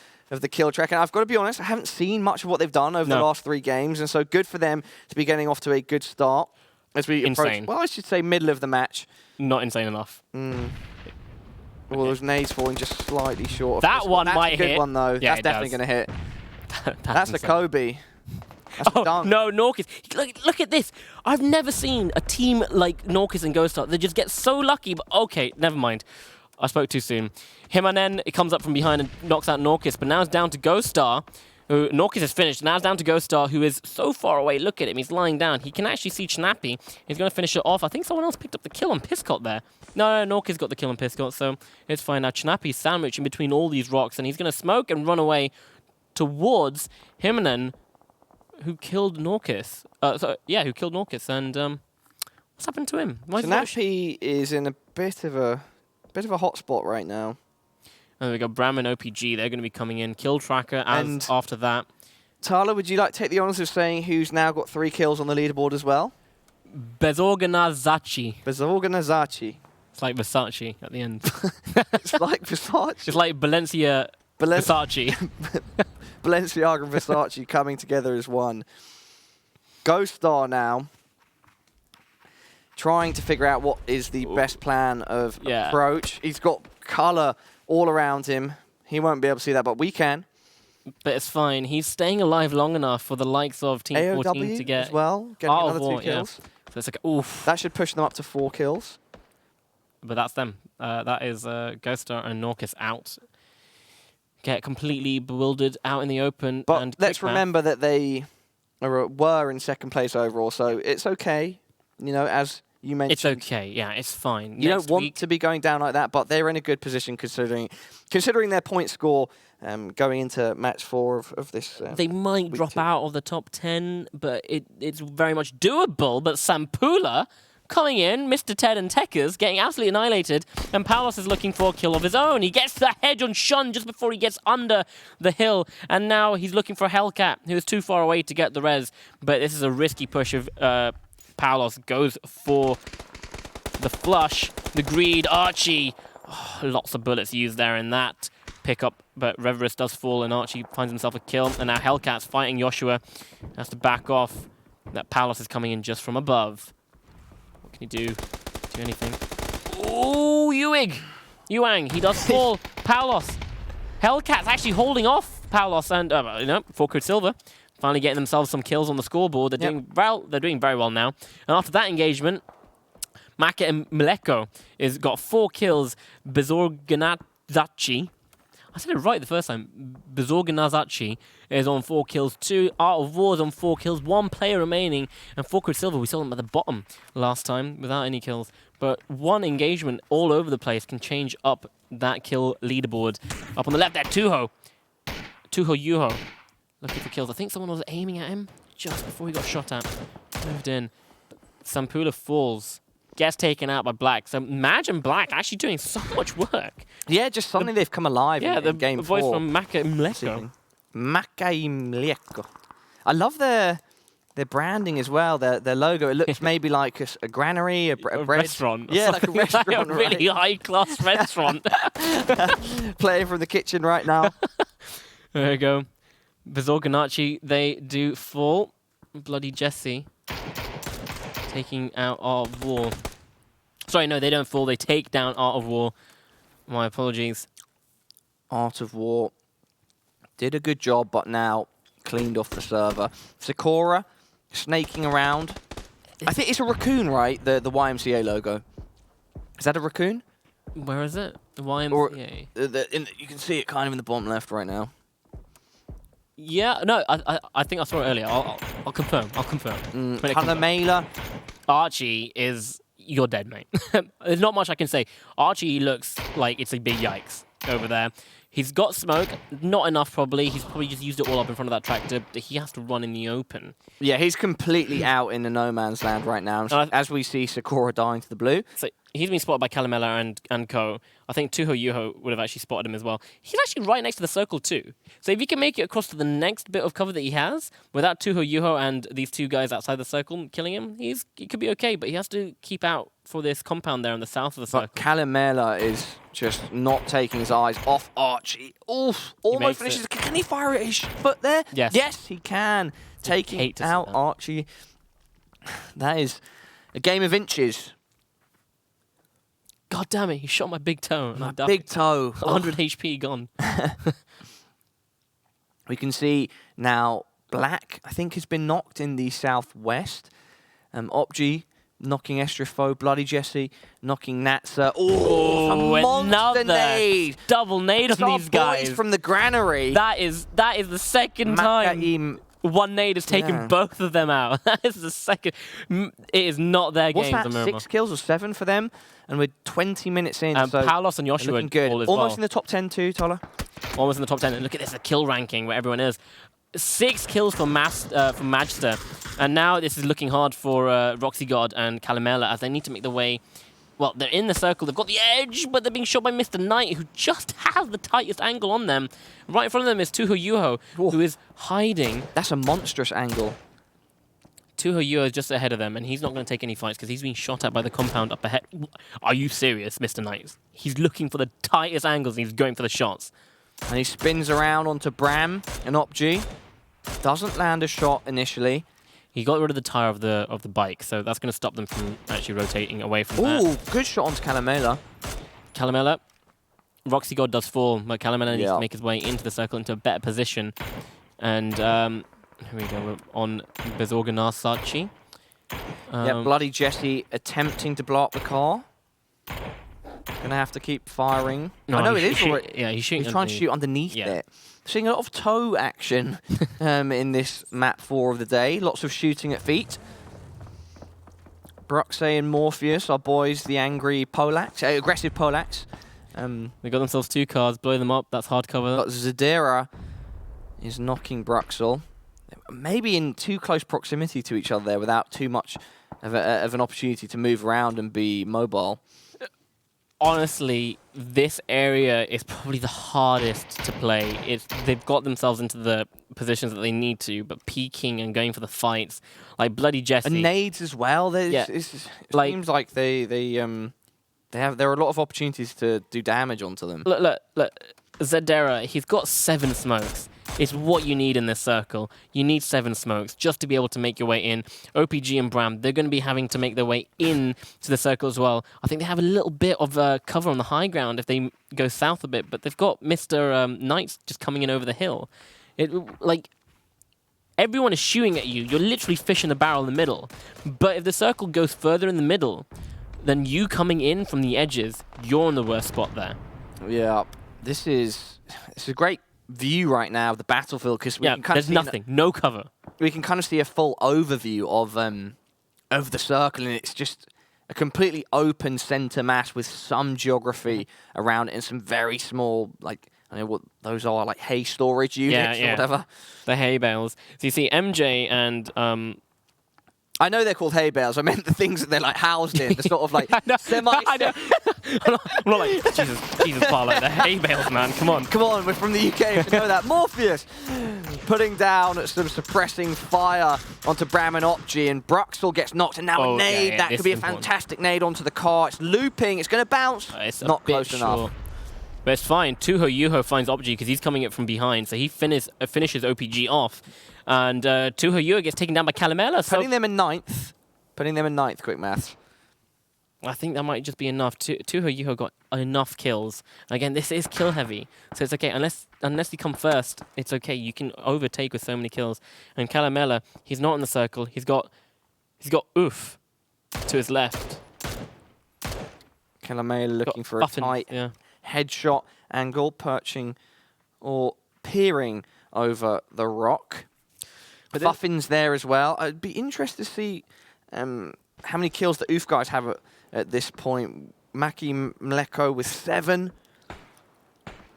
kill track. And I've got to be honest, I haven't seen much of what they've done over the last 3 games, and so good for them to be getting off to a good start as we approach, well, I should say middle of the match. Not insane enough. Well, those nades falling just slightly short of that one. That's might a good hit. one, though. Yeah, that's definitely going to hit. That's a insane. Kobe. That's a dunk. No, Norcus. Look at this. I've never seen a team like Norcus and Ghost Star. They just get so lucky. But okay, never mind. I spoke too soon. Himanen, it comes up from behind and knocks out Norcus, but now it's down to Ghost Star. Norcus is finished. Now it's down to Ghost Star, who is so far away. Look at him. He's lying down. He can actually see Chnappy. He's going to finish it off. I think someone else picked up the kill on Piscot there. No, Norcus got the kill on Piscot, so it's fine. Now Chnappy's sandwiched in between all these rocks, and he's going to smoke and run away towards Himanen, who killed Norcus. Who killed Norcus, and what's happened to him? Chnappy is in a bit of a hot spot right now. And we got Bram and OPG. They're going to be coming in. Kill tracker and after that. Talha, would you like to take the honours of saying who's now got 3 kills on the leaderboard as well? Bezorganazachi. Bezorganazachi. It's like Versace at the end. It's like Versace. It's like Versace. Balenciaga and Versace coming together as one. Ghost Star now trying to figure out what is the best plan of approach. He's got colour all around him. He won't be able to see that, but we can. But it's fine. He's staying alive long enough for the likes of Team AOW 14 to get as well, getting another 2 kills. Yeah. So it's like, oof. That should push them up to 4 kills. But that's them. That is Ghost Star and Norcus out. Get completely bewildered out in the open. But and let's remember that they were in 2nd place overall, so it's okay. You know, as you mentioned. It's okay, yeah, it's fine. You don't want to be going down like that, but they're in a good position considering their point score going into match 4 of this. They might drop out of the top 10, but it's very much doable. But Sampula coming in, Mr. Ted and Tekers getting absolutely annihilated, and Palos is looking for a kill of his own. He gets the hedge on Shun just before he gets under the hill, and now he's looking for Hellcat, who is too far away to get the res. But this is a risky push of Palos. Goes for the flush, the greed, Archie. Oh, lots of bullets used there in that pickup, but Reverus does fall, and Archie finds himself a kill, and now Hellcat's fighting Joshua. Has to back off. That Palos is coming in just from above. Can he do anything? Oh, Yuang, he does fall. Palos. Hellcat's actually holding off Palos and 4-Code Silver. Finally getting themselves some kills on the scoreboard. They're doing well. They're doing very well now. And after that engagement, Maka and Mleko is got 4 kills. Bezorganazachi. I said it right the first time. Bezorganazachi is on 4 kills. 2 Art of War is on 4 kills. 1 player remaining. And 4-Code Silver, we saw them at the bottom last time without any kills. But 1 engagement all over the place can change up that kill leaderboard. Up on the left there, Tuho Yuho. Looking for kills. I think someone was aiming at him just before he got shot at. Moved in. Sampula falls. Gets taken out by Black. So imagine Black actually doing so much work. Yeah, just suddenly they've come alive in game 4. The voice from Maka Mleko. Maka Mleko. I love their branding as well, their logo. It looks maybe like a granary, a restaurant. Yeah, like a restaurant. Like a really high-class restaurant. Playing from the kitchen right now. There we go. Bezorganachi, they do fall. Bloody Jesse taking out Art of War. Sorry, no, they don't fall. They take down Art of War. My apologies. Art of War did a good job, but now cleaned off the server. Sakura snaking around. I think it's a raccoon, right? The YMCA logo. Is that a raccoon? Where is it? The YMCA. Or you can see it kind of in the bottom left right now. Yeah, no, I think I saw it earlier. I'll confirm. I'll confirm. Kalamela. Archie is... You're dead, mate. There's not much I can say. Archie looks like it's a big yikes over there. He's got smoke. Not enough, probably. He's probably just used it all up in front of that tractor. He has to run in the open. Yeah, he's completely out in the no man's land right now, as we see Sakura dying to the blue. So he's been spotted by Kalamela and Co. I think Tuho Yuho would have actually spotted him as well. He's actually right next to the circle too. So if he can make it across to the next bit of cover that he has, without Tuho Yuho and these two guys outside the circle killing him, he could be okay, but he has to keep out for this compound there on the south of the circle. But Kalamela is just not taking his eyes off Archie. Oof, almost finishes. Can he fire at his foot there? Yes. Yes, he can. Taking out Archie. That is a game of inches. God damn it, he shot my big toe. My big toe. 100 HP gone. We can see now Black, I think, has been knocked in the southwest. Opji knocking Estrifo, Bloody Jesse knocking Natsa. Oh, a monster nade. Double nade on these guys. Boys from the granary. That is the second time one nade has taken both of them out. That is the second. It is not their game. What's that, 6 kills or 7 for them? And we're 20 minutes in. So Palos and Yoshua looking good. All as Almost well. in the top 10 too, Talha. Almost in the top 10. And look at this, the kill ranking where everyone is. 6 kills for Magister. And now this is looking hard for Roxy God and Kalamela as they need to make the way. Well, they're in the circle. They've got the edge, but they're being shot by Mr. Knight, who just has the tightest angle on them. Right in front of them is Tuho Yuho, who is hiding. That's a monstrous angle. Tuho Yuho is just ahead of them, and he's not going to take any fights because he's being shot at by the compound up ahead. Are you serious, Mr. Knight? He's looking for the tightest angles, and he's going for the shots. And he spins around onto Bram and Opji. Doesn't land a shot initially. He got rid of the tire of the bike, so that's going to stop them from actually rotating away from that. Ooh, good shot onto Kalamela. Kalamela. Roxy God does fall, but Kalamela needs to make his way into the circle, into a better position. And here we go, we're on Bezorganar Sachi. Bloody Jesse attempting to blow up the car. Gonna have to keep firing. No, I know it is. Yeah, he's shooting. He's trying to shoot underneath it. Seeing a lot of toe action in this map 4 of the day. Lots of shooting at feet. Bruxe and Morpheus, our boys, the angry Polacks, aggressive Polacks. They got themselves 2 cars, blow them up. That's hard cover. But Zadira is knocking Bruxel. Maybe in too close proximity to each other there without too much of an opportunity to move around and be mobile. Honestly, this area is probably the hardest to play. They've got themselves into the positions that they need to, but peeking and going for the fights, like Bloody Jesse. And nades as well. It seems like there are a lot of opportunities to do damage onto them. Look. Zadera, he's got 7 smokes. It's what you need in this circle. You need 7 smokes just to be able to make your way in. OPG and Bram, they're going to be having to make their way in to the circle as well. I think they have a little bit of cover on the high ground if they go south a bit, but they've got Mr. Knights just coming in over the hill. Everyone is shooting at you. You're literally fishing the barrel in the middle. But if the circle goes further in the middle, then you coming in from the edges, you're in the worst spot there. Yeah, this is a great view right now of the battlefield because we can kind of see nothing, no cover. We can kind of see a full overview of the circle, and it's just a completely open center mass with some geography around it and some very small, like, I don't know what those are, like hay storage units or whatever. The hay bales. So you see MJ and I know they're called hay bales. I meant the things that they're like housed in. The sort of like semi. I know. I'm not like Jesus, Pala. The hay bales, man. Come on, we're from the UK. You should know that. Morpheus putting down some suppressing fire onto Bram and Opji, and Bruxel gets knocked, and now a nade. That could be a fantastic nade onto the car. It's looping. It's going to bounce. It's not close enough. But it's fine. Tuho Yuho finds OpG because he's coming in from behind, so he finishes OPG off. And Tuho Yuho gets taken down by Calamela. So Putting them in ninth. Quick maths. I think that might just be enough. Tuho Yuho got enough kills. Again, this is kill heavy, so it's okay. Unless you come first, it's okay. You can overtake with so many kills. And Calamela, he's not in the circle. He's got Oof to his left. Calamela looking for a tight headshot angle, perching or peering over the rock. But Fuffin's there as well. I'd be interested to see how many kills the Oof guys have at this point. Maki Mleko with 7.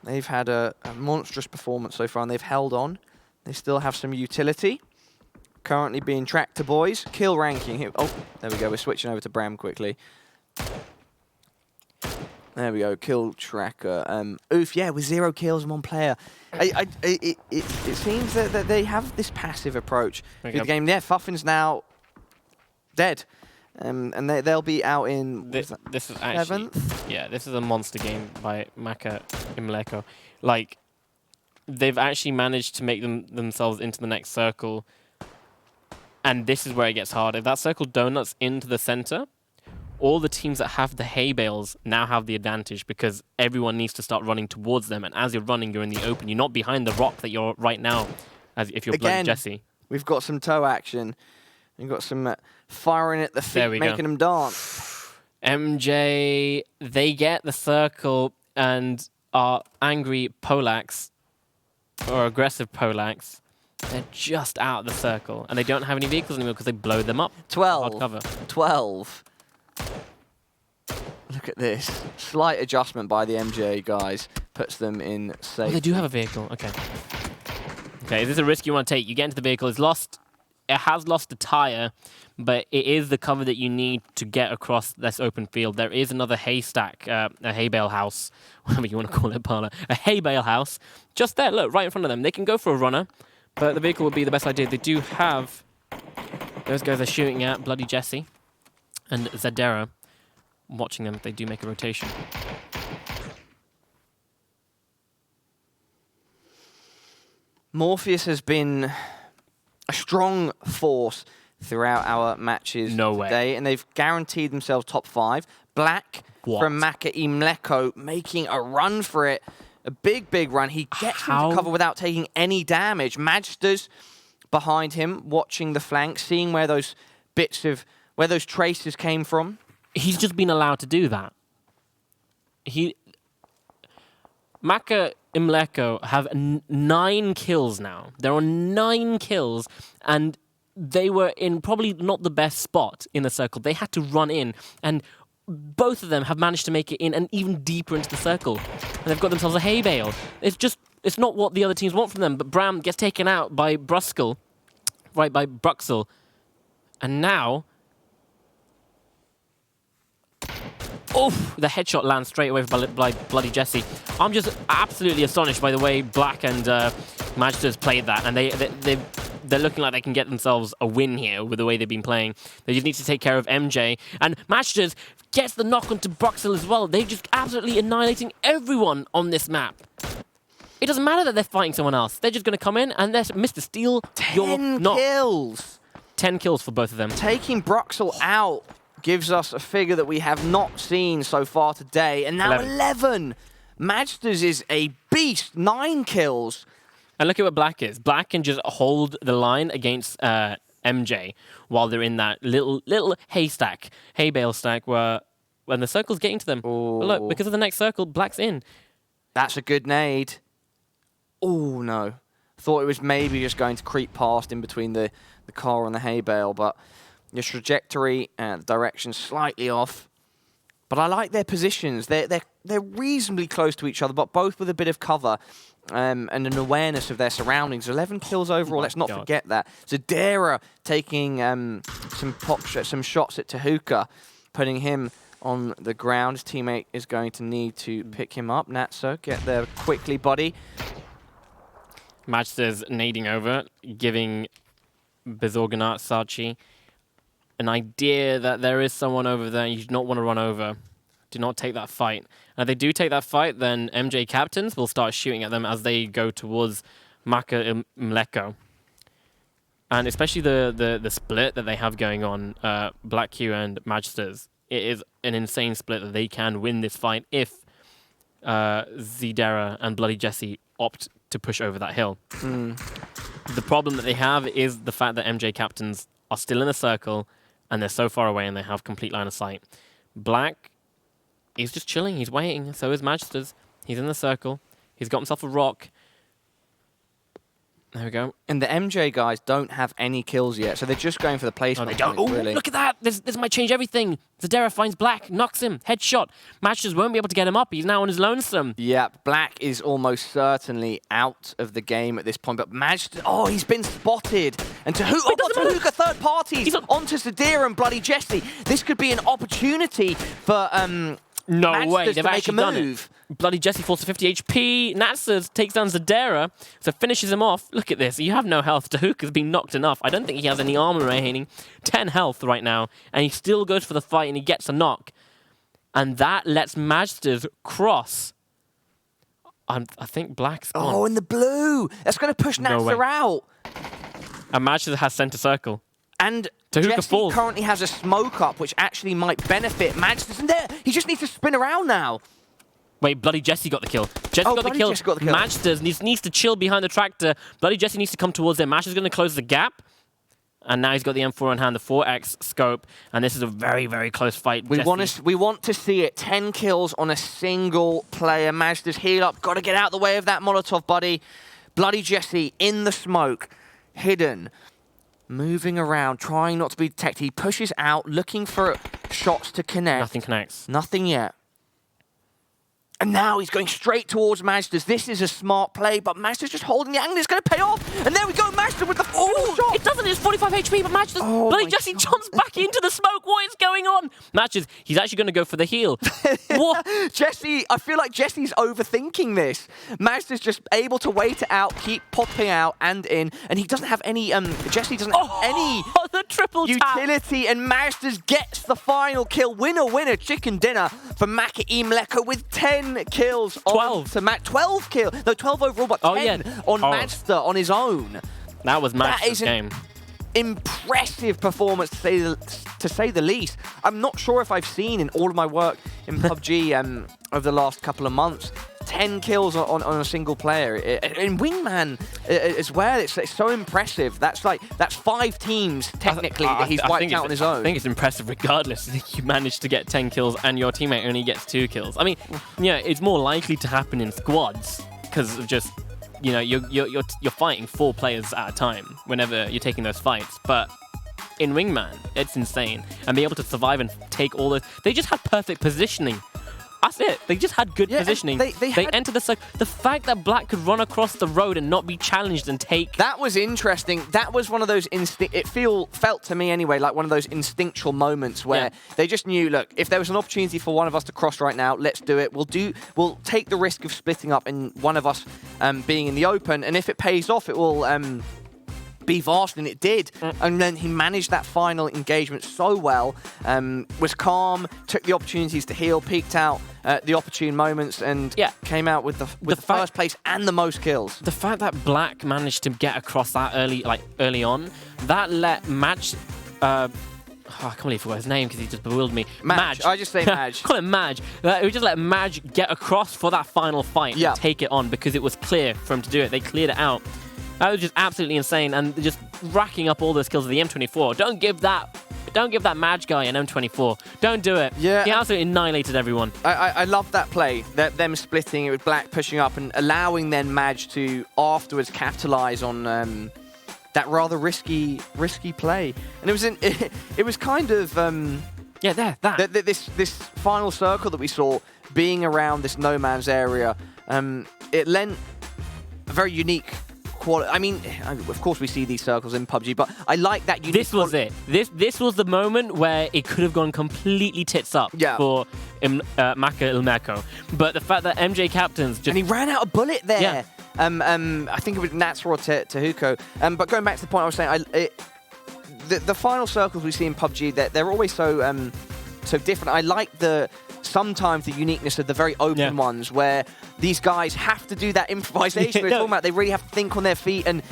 They've had a monstrous performance so far, and they've held on. They still have some utility. Currently being tracked to boys. Kill ranking here. Oh, there we go. We're switching over to Bram quickly. There we go. Kill tracker. Oof, yeah, with 0 kills and 1 player. It seems that they have this passive approach to the game. Yeah, Fuffin's now dead. And they'll be out in this is actually 7th. Yeah, this is a monster game by Maka Imleko. Like, they've actually managed to make themselves into the next circle, and this is where it gets hard. If that circle donuts into the center, all the teams that have the hay bales now have the advantage because everyone needs to start running towards them, and as you're running, you're in the open. You're not behind the rock that you're right now, as if you're Bloody Jesse. We've got some toe action. We've got some firing at the feet, making them dance. MJ, they get the circle, and our angry Polacks, or aggressive Polacks, they're just out of the circle, and they don't have any vehicles anymore because they blow them up. 12. Hard cover. 12. Look at this. Slight adjustment by the MJ guys puts them in safe. Oh, they do have a vehicle. Okay. Okay, is this a risk you want to take? You get into the vehicle. It has lost a tire, but it is the cover that you need to get across this open field. There is another haystack, a hay bale house, whatever you want to call it, Pala. A hay bale house. Just there, look, right in front of them. They can go for a runner, but the vehicle would be the best idea. They do have... Those guys are shooting at Bloody Jesse and Zadera. Watching them, they do make a rotation. Morpheus has been a strong force throughout our matches today, and they've guaranteed themselves top 5. Black from Maka Imleko making a run for it. A big run. He gets into cover without taking any damage. Magsters behind him, watching the flank, seeing where those traces came from. He's just been allowed to do that. Maka Imleko have 9 kills now. There are 9 kills, and they were in probably not the best spot in the circle. They had to run in, and both of them have managed to make it in and even deeper into the circle. And they've got themselves a hay bale. It's not what the other teams want from them, but Bram gets taken out by Bruxel. And now... Oof! The headshot lands straight away by Bloody Jesse. I'm just absolutely astonished by the way Black and Magsters played that, and they're looking like they can get themselves a win here with the way they've been playing. They just need to take care of MJ, and Magsters gets the knock onto Bruxel as well. They're just absolutely annihilating everyone on this map. It doesn't matter that they're fighting someone else. They're just going to come in and they're Mr. Steele. 10 kills. 10 kills for both of them. Taking Bruxel out gives us a figure that we have not seen so far today. And now 11. Magsters is a beast. 9 kills. And look at what Black is. Black can just hold the line against MJ while they're in that little hay bale stack, where when the circle's getting to them. But look, because of the next circle, Black's in. That's a good nade. Oh, no. Thought it was maybe just going to creep past in between the car and the hay bale, but... Your trajectory and the direction slightly off, but I like their positions. They're reasonably close to each other, but both with a bit of cover and an awareness of their surroundings. 11 kills overall. Let's not forget that. Zadera taking some shots at Tahuka, putting him on the ground. His teammate is going to need to pick him up. Natso, get there quickly, buddy. Magsters nading over, giving Bezorganat Sachi an idea that there is someone over there and you do not want to run over. do not take that fight. And if they do take that fight, then MJ captains will start shooting at them as they go towards Maka Mleko. And especially the split that they have going on, Black Q and Magsters, it is an insane split that they can win this fight if Zidera and Bloody Jesse opt to push over that hill. The problem that they have is the fact that MJ captains are still in the circle and they're so far away and they have complete line of sight. Black, he's just chilling, he's waiting, so is Magsters. He's in the circle, he's got himself a rock. There we go. And the MJ guys don't have any kills yet, so they're just going for the placement. Oh, they don't. Oh, really. Look at that! This might change everything. Zidera finds Black, knocks him, headshot. Magsters won't be able to get him up. He's now on his lonesome. Yeah, Black is almost certainly out of the game at this point. But Magster, oh, he's been spotted. And Tahuka third parties onto Zidera and Bloody Jesse. This could be an opportunity for no Magsters way, they've to make actually a done move. it. Bloody Jesse falls to 50 HP. Natsers takes down Zidera, so finishes him off. Look at this. You have no health. Tahuka's been knocked enough. I don't think he has any armor remaining. 10 health right now, and he still goes for the fight, and he gets a knock. And that lets Magsters cross. I think Black's gone. Oh, and the blue. That's going to push Natser out. And Magsters has center circle. And Tahuka Jesse falls. currently has a smoke up, which actually might benefit Magsters. And there, he just needs to spin around now. Wait, Bloody Jesse got the kill. Jesse got the kill. Magsters needs to chill behind the tractor. Bloody Jesse needs to come towards him. Magsters going to close the gap. And now he's got the M4 in hand, the 4X scope. And this is a very, very close fight. We want to see it. 10 kills on a single player. Magsters heal up. Got to get out the way of that Molotov, buddy. Bloody Jesse in the smoke. Hidden. Moving around, trying not to be detected. He pushes out, looking for shots to connect. Nothing connects. Nothing yet. And now he's going straight towards Magsters. This is a smart play, but Magsters just holding the angle. It's going to pay off. And there we go, Magsters with the shot. It doesn't. It's 45 HP, but Magsters, Bloody Jesse jumps back into the smoke. What is going on? Magsters, he's actually going to go for the heal. What? Jesse, I feel like Jesse's overthinking this. Magsters just able to wait it out, keep popping out and in, and he doesn't have any, Jesse doesn't have any the triple utility, and Magsters gets the final kill. Winner, winner, chicken dinner for Maka Mleko with 10 kills. 12. To 12 kills. No, 12 overall, but 10 on Magster on his own. That was Magster's game. Impressive performance, to say the least. I'm not sure if I've seen in all of my work in PUBG over the last couple of months 10 kills on a single player. In Wingman as well, it's so impressive. That's 5 teams technically that he's wiped out on his own. I think it's impressive regardless that you manage to get 10 kills and your teammate only gets 2 kills. I mean, yeah, it's more likely to happen in squads because of just, you know, you're fighting 4 players at a time whenever you're taking those fights. But in Wingman, it's insane. And be able to survive and take all those... They just had perfect positioning. That's it. They just had good positioning. They entered the circle. The fact that Black could run across the road and not be challenged and take... That was interesting. That was one of those felt to me anyway, like one of those instinctual moments where they just knew, look, if there was an opportunity for one of us to cross right now, let's do it. We'll take the risk of splitting up and one of us being in the open, and if it pays off, it will be vast, and it did. And then he managed that final engagement so well, was calm, took the opportunities to heal, peeked out the opportune moments, and came out with the first place and the most kills. The fact that Black managed to get across that early on, that let I can't believe I forgot his name because he just bewildered me. Madge. I just say Madge. Call him Madge. We just let Madge get across for that final fight and take it on because it was clear for him to do it. They cleared it out. That was just absolutely insane, and just racking up all those kills of the M24. Don't give that Madge guy an M24. Don't do it. Yeah. He absolutely annihilated everyone. I love that play. Them splitting it with Black pushing up and allowing then Madge to afterwards capitalize on that rather risky play. And it was kind of this final circle that we saw being around this no man's area. It lent a very unique quality. I mean, of course we see these circles in PUBG, but I like that unique. This was it. This was the moment where it could have gone completely tits up for Maka Mleko. But the fact that MJ captains just... And he ran out of bullet there. Yeah. I think it was Natser or Tahuka. But going back to the point I was saying, the final circles we see in PUBG, they're always so different. I like the sometimes the uniqueness of the very open ones, where these guys have to do that improvisation we're talking about. They really have to think on their feet and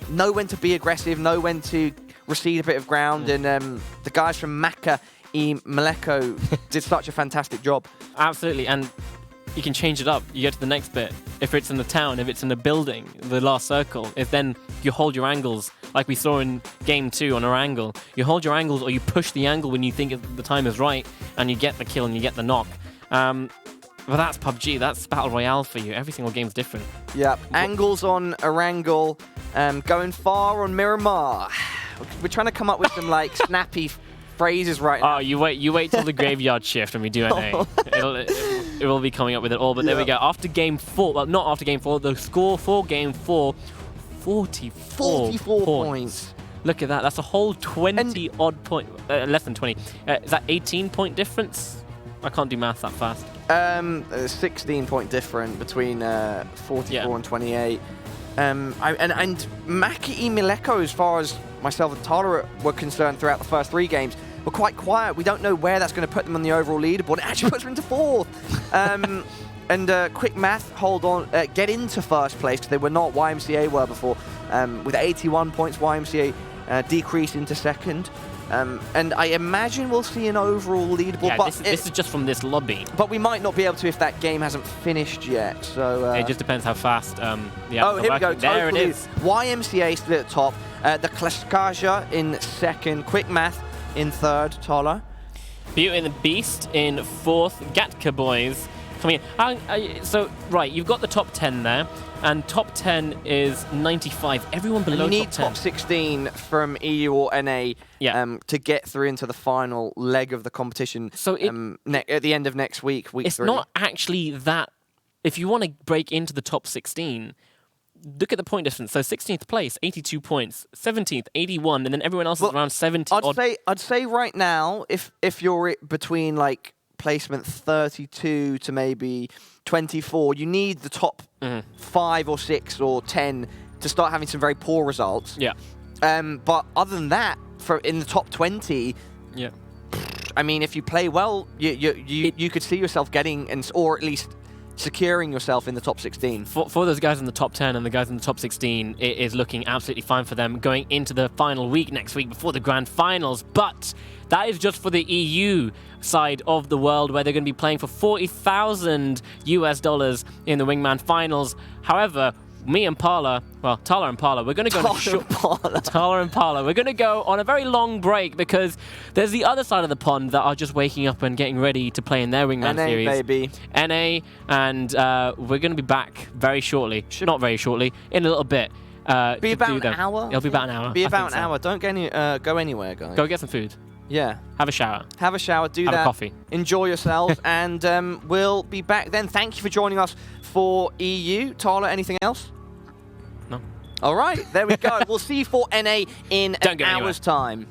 know when to be aggressive, know when to recede a bit of ground. And the guys from Maka e Mleko did such a fantastic job. Absolutely, and you can change it up. You get to the next bit. If it's in the town, if it's in a building, the last circle, if then you hold your angles, like we saw in Game 2 on our angle. You hold your angles or you push the angle when you think the time is right, and you get the kill and you get the knock. But that's PUBG. That's Battle Royale for you. Every single game's different. Yeah, angles on Erangel, going far on Miramar. We're trying to come up with some like snappy phrases right now. Oh, you wait till the graveyard shift when we do NA. It will be coming up with it all. But there we go. After Game 4, well, not after Game 4, the score for Game 4, 44 points. Look at that. That's a whole 20-odd point. Less than 20. Is that 18-point difference? I can't do maths that fast. 16-point difference between 44 and 28. And Maka e Mleko, as far as myself and Talha were concerned throughout the first 3 games, were quite quiet. We don't know where that's going to put them on the overall leaderboard. It actually puts them into 4th. And quick math, hold on, get into first place, because they were not. YMCA were before. With 81 points, YMCA decreased into 2nd. And I imagine we'll see an overall leaderboard. Yeah, but this is just from this lobby. But we might not be able to if that game hasn't finished yet. So it just depends how fast the oh, here we go. There totally. it is. YMCA still at the top. The Klaskaja in 2nd. Quick math in 3rd. Talha. Beauty and the Beast in 4th. Gatka Boys coming in. So, right, you've got the top 10 there. And top 10 is 95. Everyone below and you need top 10. top 16 from EU or NA to get through into the final leg of the competition. So at the end of next week, week 3. It's not actually that. If you want to break into the top 16, look at the point difference. So 16th place, 82 points. 17th, 81, and then everyone else is around 70. I'd say right now, if you're between like placement 32 to maybe 24, you need the top 5 or 6 or 10 to start having some very poor results. Yeah. But other than that, in the top 20, I mean, if you play well, you could see yourself getting, or at least securing yourself in the top 16. For those guys in the top 10 and the guys in the top 16, it is looking absolutely fine for them going into the final week next week before the grand finals. But that is just for the EU side of the world, where they're going to be playing for $40,000 US in the Wingman finals. However, me and Pala, well, Talha and Pala, we're going to go Talha and Pala. We're going to go on a very long break, because there's the other side of the pond that are just waking up and getting ready to play in their Wingman series. Baby. NA, and we're going to be back very shortly. Not very shortly, in a little bit. Be about an hour? It'll be about an hour. Be about an hour. Don't go anywhere, guys. Go get some food. Yeah. Have a shower. Have a shower. Do Have that. a coffee. Enjoy yourselves, and we'll be back then. Thank you for joining us for EU. Talha, anything else? No. All right. There we go. We'll see you for NA in an hour's time.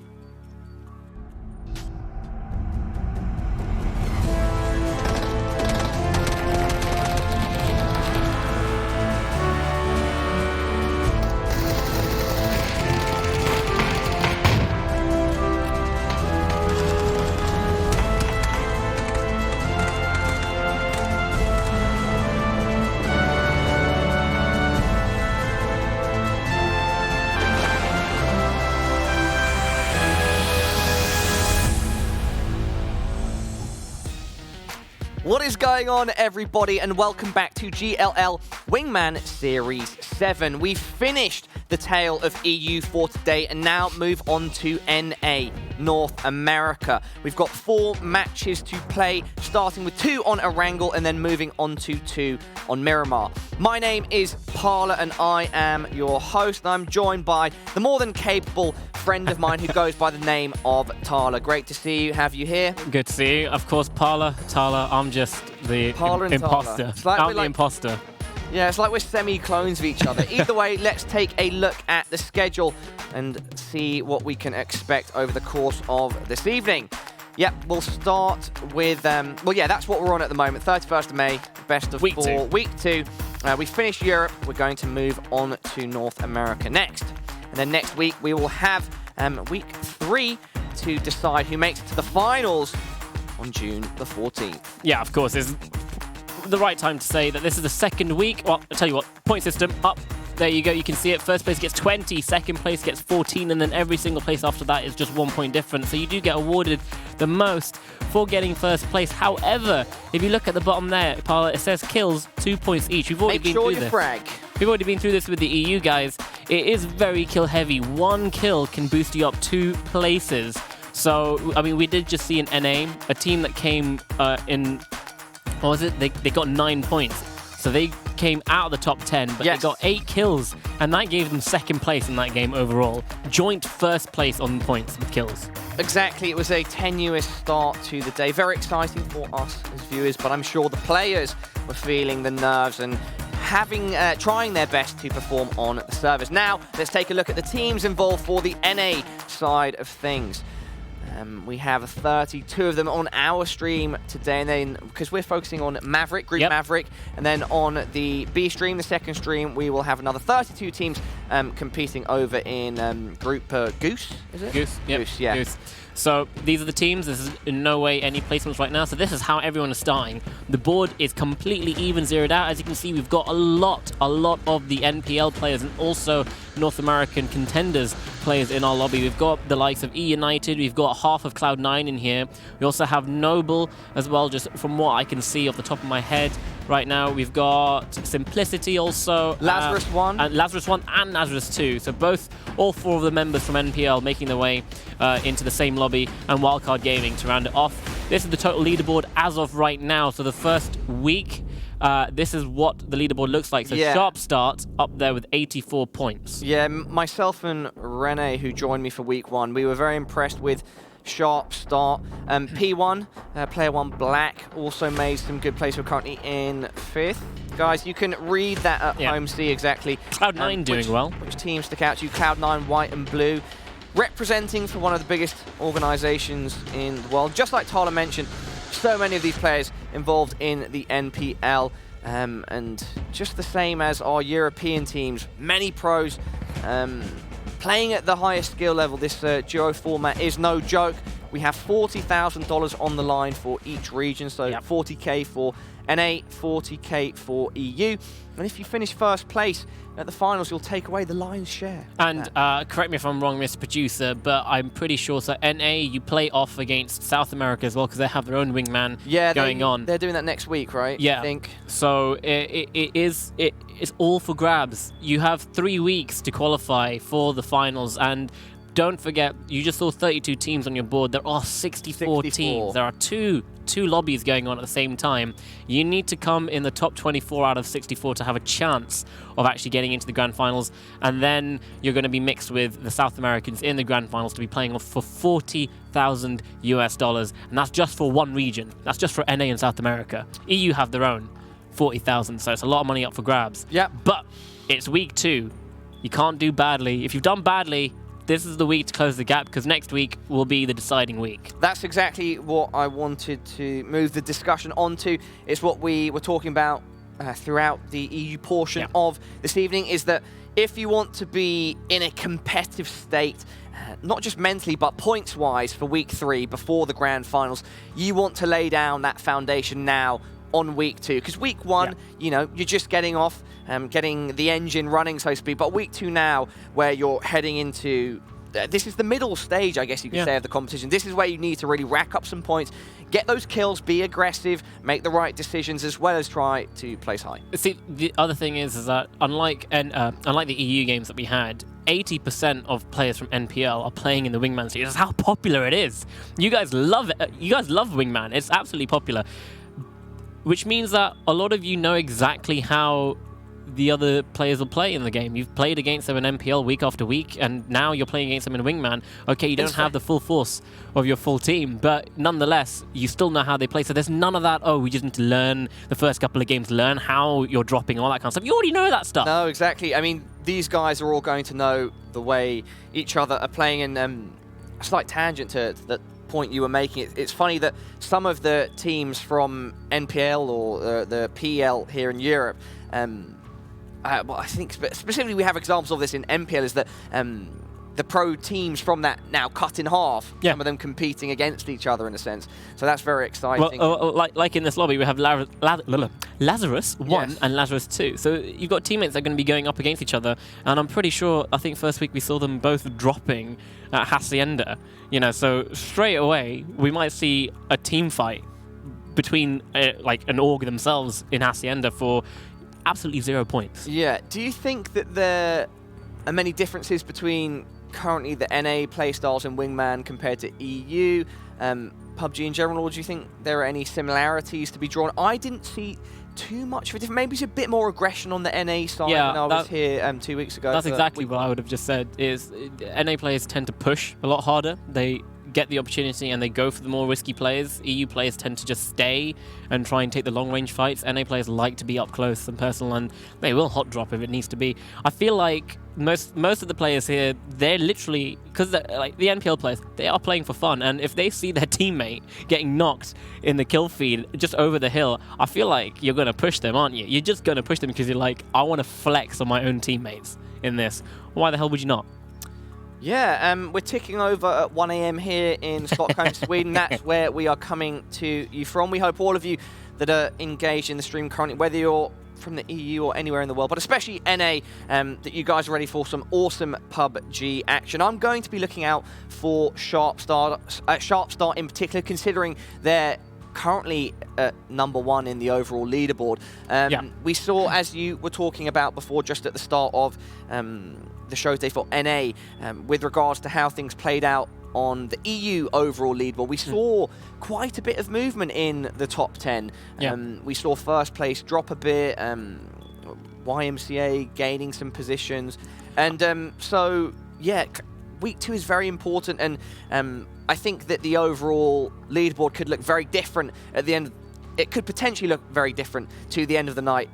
What is going on, everybody, and welcome back to GLL Wingman Series 7. We've finished the tale of EU for today and now move on to NA, North America. We've got 4 matches to play, starting with 2 on Erangel and then moving on to 2 on Miramar. My name is Pala and I am your host. I'm joined by the more than capable friend of mine who goes by the name of Talha. Great to see you, have you here. Good to see you. Of course, Pala, Talha, I'm just the imposter. I'm the imposter. Yeah, it's like we're semi-clones of each other. Either way, let's take a look at the schedule and see what we can expect over the course of this evening. Yep, we'll start with, well, yeah, that's what we're on at the moment. 31st of May, best of 4. Week 2. We finished Europe. We're going to move on to North America next. And then next week, we will have week 3 to decide who makes it to the finals on June the 14th. Yeah, of course. It's the right time to say that this is the second week. Well, I'll tell you what, point system up. There you go, you can see it. First place gets 20, second place gets 14, and then every single place after that is just 1 point difference. So you do get awarded the most for getting first place. However, if you look at the bottom there, Pala, it says kills, 2 points each. We've already been through this. Brag. We've already been through this with the EU guys. It is very kill heavy. 1 kill can boost you up 2 places. So, I mean, we did just see an NA, a team that came in, what was it? They got 9 points. So they came out of the top 10, but they got 8 kills, and that gave them second place in that game overall. Joint first place on points with kills. Exactly, it was a tenuous start to the day. Very exciting for us as viewers, but I'm sure the players were feeling the nerves and trying their best to perform on the servers. Now, let's take a look at the teams involved for the NA side of things. We have 32 of them on our stream today, and then because we're focusing on Maverick, Group Maverick, and then on the B stream, the second stream, we will have another 32 teams competing over in Group Goose, is it? Goose, yep. Goose, yeah. Goose. So these are the teams. This is in no way any placements right now. So this is how everyone is starting. The board is completely even zeroed out. As you can see, we've got a lot of the NPL players and also North American contenders players in our lobby. We've got the likes of E United. We've got half of Cloud9 in here. We also have Noble as well, just from what I can see off the top of my head right now. We've got Simplicity also. Lazarus 1. And Lazarus 1 and Lazarus 2. So all 4 of the members from NPL making their way into the same lobby, and Wildcard Gaming to round it off. This is the total leaderboard as of right now. So the first week, this is what the leaderboard looks like. So Sharp starts up there with 84 points. Yeah, myself and Rene, who joined me for week 1, we were very impressed with Sharp start. P1, player 1 Black, also made some good plays. We're currently in 5th. Guys, you can read that at home, see exactly Cloud9 doing well. Which teams stick out to you. Cloud9, white and blue. Representing for one of the biggest organizations in the world. Just like Talha mentioned, so many of these players involved in the NPL. And just the same as our European teams, many pros playing at the highest skill level. This duo format is no joke. We have $40,000 on the line for each region, so 40k for NA, 40k for EU. And if you finish first place at the finals, you'll take away the lion's share. And correct me if I'm wrong, Mr. Producer, but I'm pretty sure, so NA, you play off against South America as well, because they have their own Wingman going on. They're doing that next week, right? Yeah. I think. So it's all for grabs. You have 3 weeks to qualify for the finals, and don't forget, you just saw 32 teams on your board. There are 64 teams. There are two lobbies going on at the same time. You need to come in the top 24 out of 64 to have a chance of actually getting into the grand finals, and then you're going to be mixed with the South Americans in the grand finals to be playing off for $40,000 US, and that's just for one region. That's just for NA and South America. EU have their own 40,000, so it's a lot of money up for grabs. Yeah, but it's week 2. You can't do badly. If you've done badly, this is the week to close the gap, because next week will be the deciding week. That's exactly what I wanted to move the discussion onto. It's what we were talking about throughout the EU portion of this evening, is that if you want to be in a competitive state, not just mentally, but points-wise for week 3 before the grand finals, you want to lay down that foundation now on week 2. Because week 1, you know, you're just getting off, getting the engine running, so to speak. But week 2 now, where you're heading into, this is the middle stage, I guess you could say, of the competition. This is where you need to really rack up some points, get those kills, be aggressive, make the right decisions, as well as try to place high. See, the other thing is that unlike the EU games that we had, 80% of players from NPL are playing in the Wingman series. That's how popular it is. You guys love it. You guys love Wingman. It's absolutely popular. Which means that a lot of you know exactly how the other players will play in the game. You've played against them in NPL week after week, and now you're playing against them in Wingman. Okay, you don't have the full force of your full team, but nonetheless, you still know how they play. So there's none of that, oh, we just need to learn the first couple of games, learn how you're dropping, all that kind of stuff. You already know that stuff. No, exactly. I mean, these guys are all going to know the way each other are playing, and a slight tangent to that point you were making. It's funny that some of the teams from NPL or the PL here in Europe, well, I think specifically we have examples of this in NPL, is that the pro teams from that now cut in half. Yeah. Some of them competing against each other in a sense. So that's very exciting. Well, like in this lobby, we have Lazarus 1 Yes. and Lazarus 2. So you've got teammates that are going to be going up against each other. And I'm pretty sure, I think first week we saw them both dropping at Hacienda. You know, so straight away, we might see a team fight between like an org themselves in Hacienda for absolutely 0 points. Yeah. Do you think that there are many differences between currently the NA playstyles in Wingman compared to EU, PUBG in general, or do you think there are any similarities to be drawn? I didn't see too much of a difference. Maybe it's a bit more aggression on the NA side when I was here 2 weeks ago. That's exactly what I would have just said, is NA players tend to push a lot harder. They get the opportunity and they go for the more risky players. EU players tend to just stay and try and take the long-range fights. NA players like to be up close and personal, and they will hot drop if it needs to be. I feel like most of the players here, they're literally, because like the NPL players, they are playing for fun, and if they see their teammate getting knocked in the kill feed just over the hill, I feel like you're going to push them, aren't you? You're just going to push them because you're like, I want to flex on my own teammates in this. Why the hell would you not? Yeah, we're ticking over at 1 AM here in Stockholm, Sweden. That's where we are coming to you from. We hope all of you that are engaged in the stream currently, whether you're from the EU or anywhere in the world, but especially NA, that you guys are ready for some awesome PUBG action. I'm going to be looking out for Sharp Star in particular, considering they're currently at #1 in the overall leaderboard. We saw, as you were talking about before, just at the start of the show's day for NA, with regards to how things played out on the EU overall leaderboard, we saw quite a bit of movement in the top 10. We saw first place drop a bit, YMCA gaining some positions, and so yeah, week 2 is very important, and I think that the overall leaderboard could look very different at the end. It could potentially look very different to the end of the night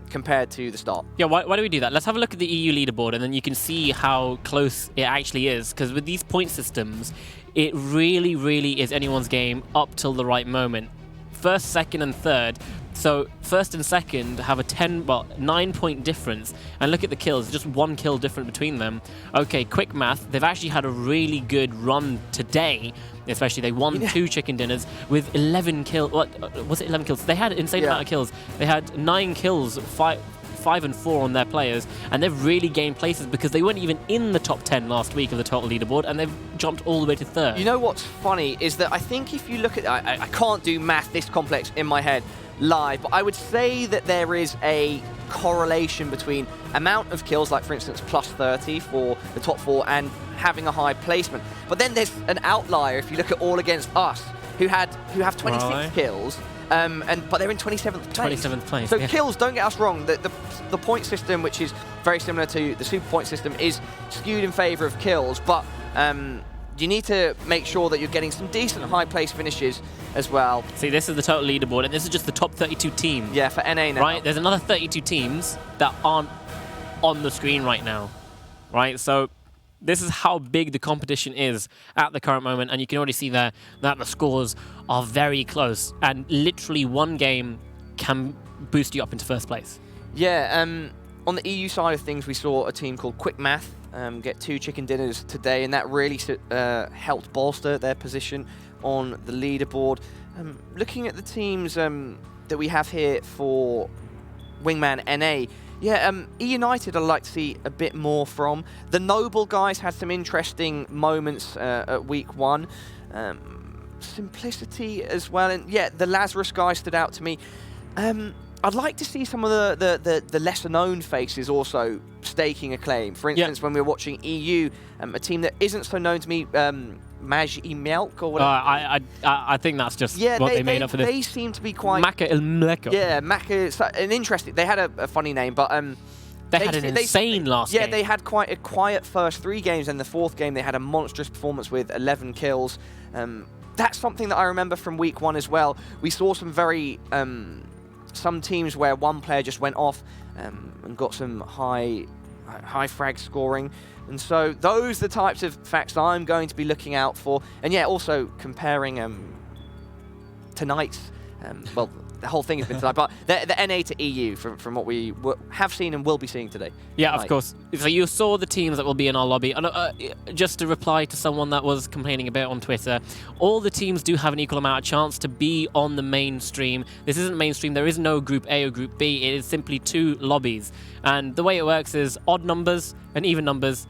compared to the start. Yeah, why do we do that? Let's have a look at the EU leaderboard, and then you can see how close it actually is. Because with these point systems, it really, really is anyone's game up till the right moment. First, second, and third. So first and second have a 9-point difference. And look at the kills, just 1 kill different between them. Okay, quick math. They've actually had a really good run today. Especially, they won 2 chicken dinners with 11 kills. What was it? 11 kills. They had an insane amount of kills. They had 9 kills, 5 and 4 on their players, and they've really gained places because they weren't even in the top 10 last week of the total leaderboard, and they've jumped all the way to 3rd. You know what's funny is that I think if you look at, I can't do math this complex in my head live, but I would say that there is a correlation between amount of kills, like for instance plus 30 for the top 4, and having a high placement. But then there's an outlier if you look at All Against Us, who have 26 kills, but they're in 27th place. 27th place. So kills, don't get us wrong, the point system, which is very similar to the super point system, is skewed in favour of kills, but you need to make sure that you're getting some decent high place finishes as well. See, this is the total leaderboard, and this is just the top 32 teams. Yeah, for NA now. Right, there's another 32 teams that aren't on the screen right now. Right, so this is how big the competition is at the current moment, and you can already see there that the scores are very close, and literally 1 game can boost you up into 1st place. Yeah, on the EU side of things, we saw a team called Quick Math get 2 chicken dinners today, and that really helped bolster their position on the leaderboard. Looking at the teams that we have here for Wingman NA, yeah, E-United I'd like to see a bit more from. The Noble guys had some interesting moments at week 1. Simplicity as well, and yeah, the Lazarus guy stood out to me. I'd like to see some of the lesser-known faces also staking a claim. For instance, when we were watching EU, a team that isn't so known to me, Maj Melk or whatever. I think that's just what they made up for this. They seem to be quite... Maka El Mleko. Yeah, Maka, an interesting... They had a funny name, but... They had an insane last game. Yeah, they had quite a quiet first 3 games, and the 4th game they had a monstrous performance with 11 kills. That's something that I remember from week 1 as well. We saw some very... some teams where one player just went off and got some high frag scoring. And so those are the types of facts I'm going to be looking out for. And yeah, also comparing tonight's, the whole thing has been tonight. But the NA to EU, from what we have seen and will be seeing today. Yeah, of course. So you saw the teams that will be in our lobby. And just to reply to someone that was complaining a bit on Twitter, all the teams do have an equal amount of chance to be on the mainstream. This isn't mainstream. There is no Group A or Group B. It is simply 2 lobbies. And the way it works is odd numbers and even numbers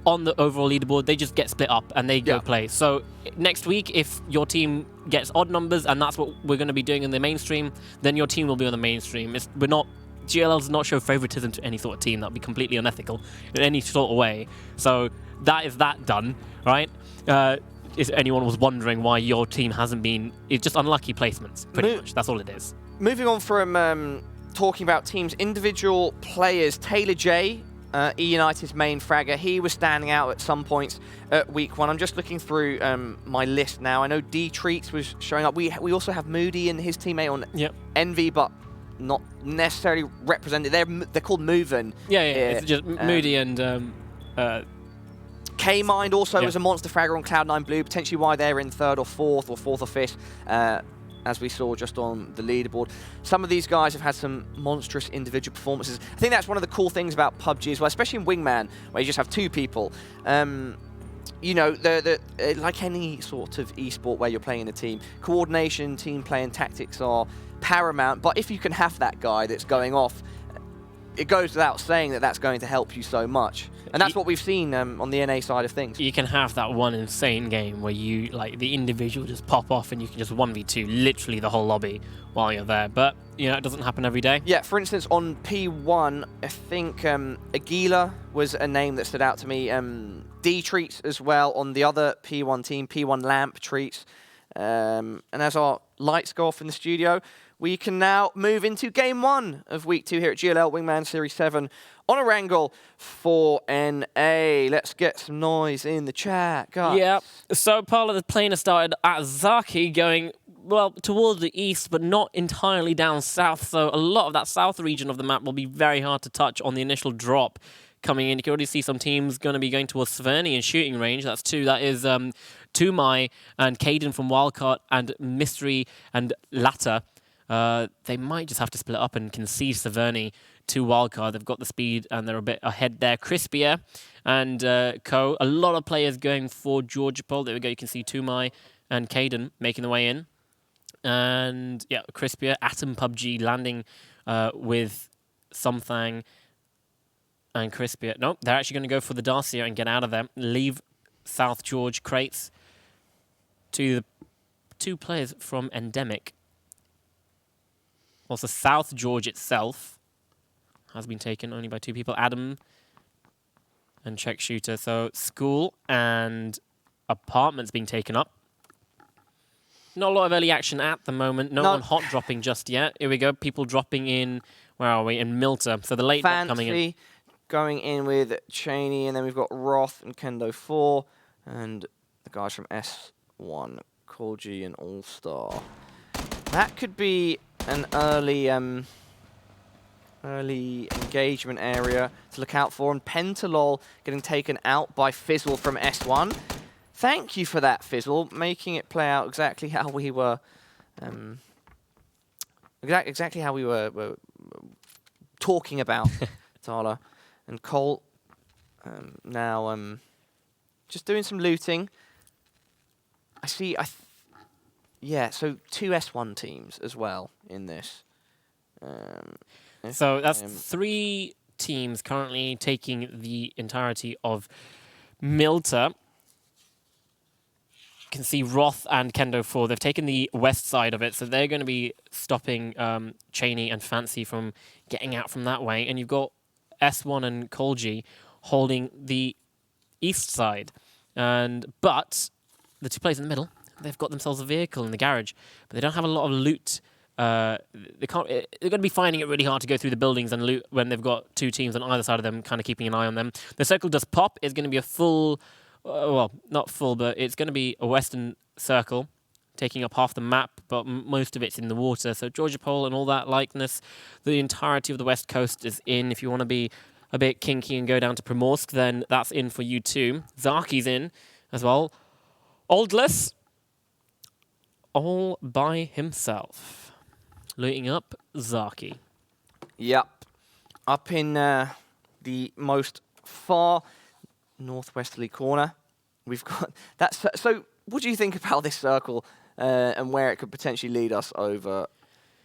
on the overall leaderboard, they just get split up and they go play. So next week, if your team gets odd numbers and that's what we're going to be doing in the mainstream, then your team will be on the mainstream. GLL does not show favoritism to any sort of team. That would be completely unethical in any sort of way. So that is that done, right? If anyone was wondering why your team hasn't been, it's just unlucky placements, pretty much. That's all it is. Moving on from talking about teams, individual players, Taylor J, E-United's main fragger, he was standing out at some points at week 1. I'm just looking through my list now. I know D-Treats was showing up. We also have Moody and his teammate on Envy, but not necessarily represented. They're called Movin. Yeah, it's just Moody and... K-Mind also was a monster fragger on Cloud9 Blue, potentially why they're in 3rd or 4th or 4th or 5th. As we saw just on the leaderboard. Some of these guys have had some monstrous individual performances. I think that's one of the cool things about PUBG as well, especially in Wingman, where you just have 2 people. You know, like any sort of esport where you're playing in a team, coordination, team play, and tactics are paramount. But if you can have that guy that's going off, it goes without saying that that's going to help you so much. And that's what we've seen on the NA side of things. You can have that one insane game where you, like, the individual just pop off and you can just 1v2 literally the whole lobby while you're there. But, you know, it doesn't happen every day. Yeah, for instance, on P1, I think Aguila was a name that stood out to me. D-Treats as well on the other P1 team, P1 Lamp Treats. And as our lights go off in the studio, we can now move into Game 1 of Week 2 here at GLL Wingman Series 7 on Erangel for NA. Let's get some noise in the chat, guys. Yeah, so Pala, the plane has started at Zaki going, well, towards the east, but not entirely down south. So a lot of that south region of the map will be very hard to touch on the initial drop coming in. You can already see some teams going to be going towards Sverny in shooting range. That's 2. That is Tumai and Caden from Wildcard and Mystery and Latta. They might just have to split up and concede Severny to Wildcard. They've got the speed and they're a bit ahead there. Crispier and Co. A lot of players going for Georgopol. There we go. You can see Tumai and Caden making the way in. And yeah, Crispier, Atom PUBG landing with Something and Crispier. Nope, they're actually going to go for the Darcia and get out of there. Leave South George crates to the 2 players from Endemic. Also, South George itself has been taken only by 2 people, Adam and Czech Shooter. So school and apartments being taken up. Not a lot of early action at the moment. No one hot dropping just yet. Here we go. People dropping in, where are we? In Milta. So the late drop coming in. Going in with Cheney, and then we've got Roth and Kendo 4, and the guys from S1, Korji and All-Star. That could be an early engagement area to look out for. And Pentalol getting taken out by Fizzle from S1. Thank you for that, Fizzle, making it play out exactly how we were exactly how we were talking about Talha. And Cole now just doing some looting. I see. Yeah, so 2 S1 teams as well in this. So that's 3 teams currently taking the entirety of Milta. You can see Roth and Kendo 4. They've taken the west side of it, so they're going to be stopping Cheney and Fancy from getting out from that way. And you've got S1 and Kolji holding the east side. But the 2 players in the middle, they've got themselves a vehicle in the garage, but they don't have a lot of loot. They're going to be finding it really hard to go through the buildings and loot when they've got 2 teams on either side of them, kind of keeping an eye on them. The circle does pop. It's going to be a full, well, not full, but it's going to be a western circle, taking up half the map, but most of it's in the water. So Georgopol and all that likeness, the entirety of the west coast is in. If you want to be a bit kinky and go down to Primorsk, then that's in for you too. Zaki's in as well. Oldless, all by himself. Looting up Zaki. Yep. Up in the most far northwesterly corner, we've got that. So, what do you think about this circle and where it could potentially lead us over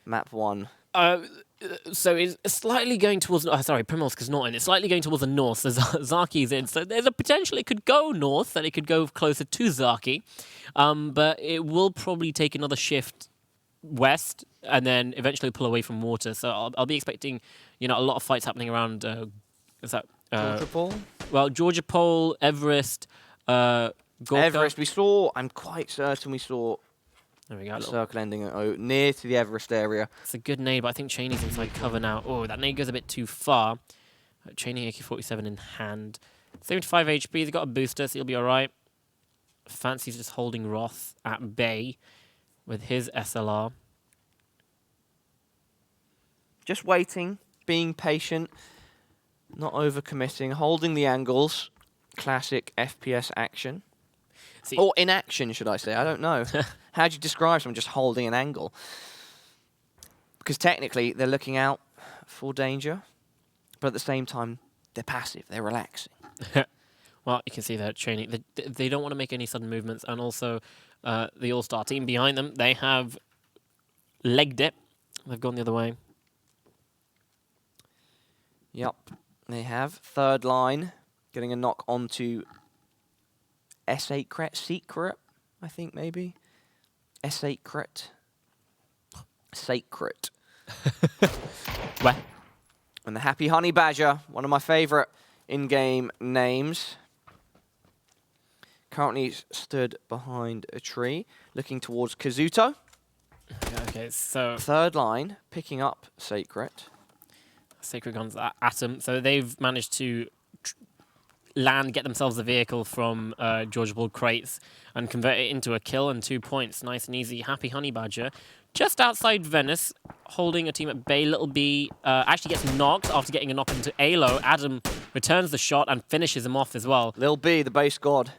map 1? So it's slightly going towards... sorry, Primorska's not in. It's slightly going towards the north, so Zaki's in. So there's a potential it could go north, and it could go closer to Zaki. But it will probably take another shift west, and then eventually pull away from water. So I'll be expecting, a lot of fights happening around... is that... Georgia Pole? Well, Georgia Pole, Everest, Gorka. Everest, I'm quite certain we saw... There we go. Circle ending at near to the Everest area. It's a good nade, but I think Cheney's inside cover now. Oh, that nade goes a bit too far. Cheney AK-47 in hand. 75 HP, they've got a booster, so he'll be alright. Fancy's just holding Roth at bay with his SLR. Just waiting, being patient, not overcommitting, holding the angles. Classic FPS action. See, or inaction, should I say? I don't know. How do you describe someone just holding an angle? Because technically, they're looking out for danger, but at the same time, they're passive. They're relaxing. Well, you can see that Cheney. They don't want to make any sudden movements, and also the All-Star team behind them, they have legged it. They've gone the other way. Yep, they have. Third line, getting a knock onto Secret, I think maybe. Secret. Where? And the Happy Honey Badger, one of my favourite in-game names. Currently stood behind a tree, looking towards Kazuto. Okay, so... Third line, picking up Secret. Sacred Guns at him. So they've managed to get themselves a vehicle from Georgia Ball crates and convert it into a kill and 2 points. Nice and easy. Happy Honey Badger. Just outside Venice, holding a team at bay. Little B actually gets knocked after getting a knock into Alo. Adam returns the shot and finishes him off as well. Lil B, the base god.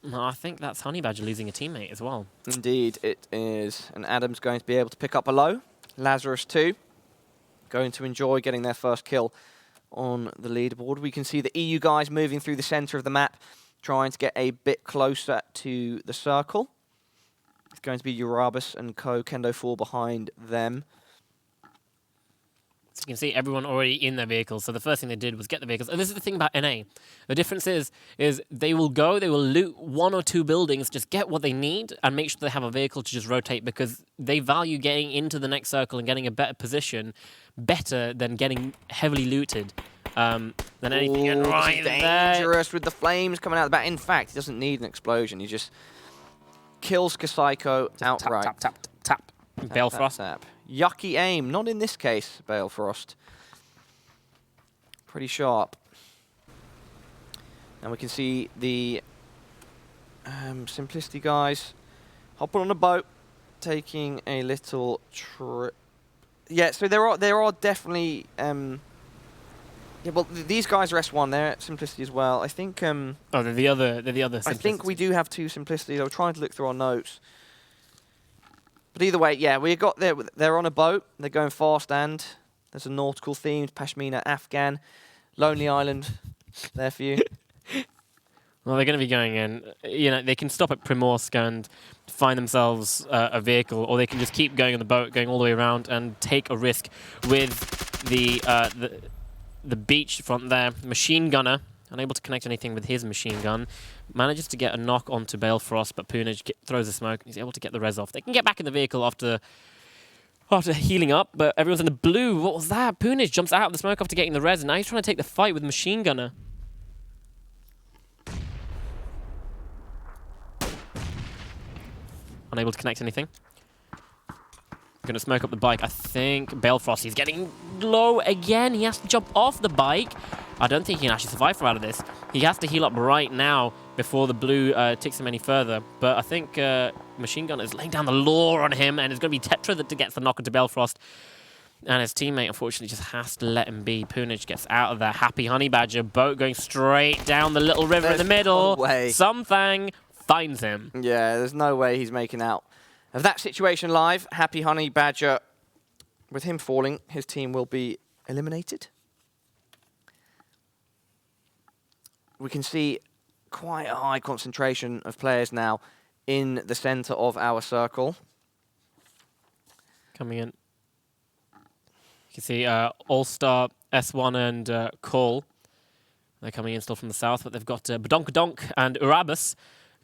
No, I think that's Honey Badger losing a teammate as well. Indeed, it is. And Adam's going to be able to pick up a low. Lazarus too. Going to enjoy getting their first kill on the leaderboard. We can see the EU guys moving through the center of the map, trying to get a bit closer to the circle. It's going to be Urabus and Co. Kendo 4 behind them. So you can see everyone already in their vehicles. So the first thing they did was get the vehicles. And this is the thing about NA. The difference is they will loot 1 or 2 buildings, just get what they need, and make sure they have a vehicle to just rotate, because they value getting into the next circle and getting a better position better than getting heavily looted than anything. And right dangerous with the flames coming out of the back. In fact, he doesn't need an explosion. He just kills Kaseko outright. Tap. Balefrost. Tap. Yucky aim. Not in this case, Balefrost. Pretty sharp. And we can see the Simplicity guys hopping on a boat, taking a little trip. Yeah, so there are definitely... yeah, well, these guys are S1. They're at Simplicity as well. I think... oh, they're the other Simplicity. I think we do have 2 Simplicities. I was trying to look through our notes. But either way, yeah, they're on a boat. They're going fast, and there's a nautical themed Pashmina Afghan. Lonely Island there for you. Well, they're going to be going in. They can stop at Primorsk and find themselves a vehicle, or they can just keep going on the boat, going all the way around, and take a risk with the beach front there. Machine gunner, unable to connect anything with his machine gun, manages to get a knock onto Balefrost, but Punaj throws the smoke, and he's able to get the res off. They can get back in the vehicle after healing up, but everyone's in the blue. What was that? Punaj jumps out of the smoke after getting the res, and now he's trying to take the fight with machine gunner. Unable to connect anything. Going to smoke up the bike. I think Balefrost, he's getting low again. He has to jump off the bike. I don't think he can actually survive from out of this. He has to heal up right now before the blue ticks him any further. But I think Machine Gun is laying down the law on him, and it's going to be Tetra that gets the knock into Balefrost. And his teammate, unfortunately, just has to let him be. Punaj gets out of there. Happy Honey Badger. Boat going straight down the little river in the middle. No way. Something finds him. Yeah, there's no way he's making out of that situation live. Happy Honey Badger, with him falling, his team will be eliminated. We can see quite a high concentration of players now in the center of our circle. Coming in. You can see All-Star, S1 and Cole. They're coming in still from the south, but they've got Badonkadonk and Urabus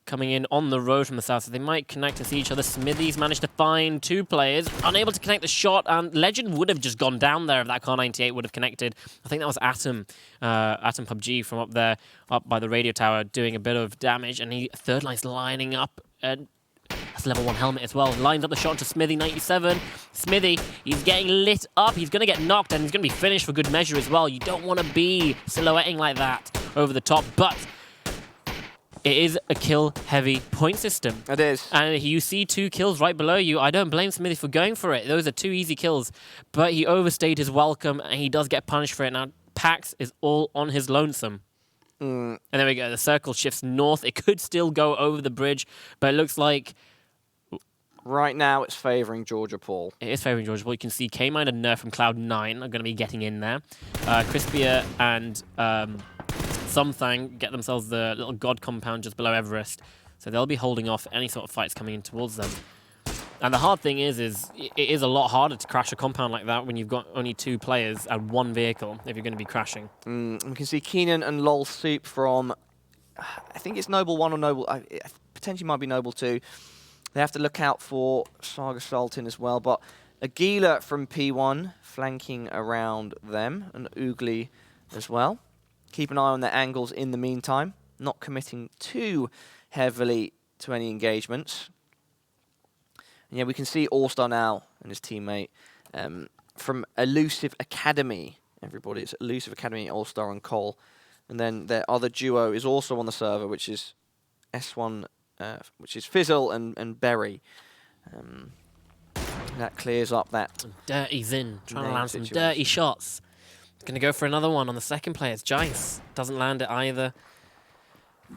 coming in on the road from the south, so they might connect to see each other. Smithy's managed to find 2 players, unable to connect the shot, and Legend would have just gone down there if that Car 98 would have connected. I think that was Atom PUBG from up there, up by the radio tower, doing a bit of damage, and he third line's lining up, and that's level 1 helmet as well. Lines up the shot to Smithy, 97. Smithy, he's getting lit up. He's going to get knocked, and he's going to be finished for good measure as well. You don't want to be silhouetting like that over the top, but it is a kill-heavy point system. It is. And you see 2 kills right below you. I don't blame Smithy for going for it. Those are 2 easy kills. But he overstayed his welcome, and he does get punished for it. Now, Pax is all on his lonesome. And there we go. The circle shifts north. It could still go over the bridge, but it looks like right now it's favoring Georgia Paul. It is favoring Georgia Paul. You can see K-Mine and Nerf from Cloud9 are going to be getting in there. Crispia and Something get themselves the little god compound just below Everest. So they'll be holding off any sort of fights coming in towards them. And the hard thing is it is a lot harder to crash a compound like that when you've got only 2 players and 1 vehicle if you're going to be crashing. We can see Keenan and Lol Soup from, I think it's Noble 1 or Noble, potentially might be Noble 2. They have to look out for Saga Sultan as well, but Aguila from P1 flanking around them, and Oogly as well. Keep an eye on their angles in the meantime, not committing too heavily to any engagements. And yeah, we can see All-Star now and his teammate from Elusive Academy. Everybody, it's Elusive Academy, All-Star and Cole. And then their other duo is also on the server, which is S1, which is Fizzle and Berry. That clears up that. Dirty Zin, trying to land some dirty shots. Going to go for another one on the second player. It's Jice. Doesn't land it either.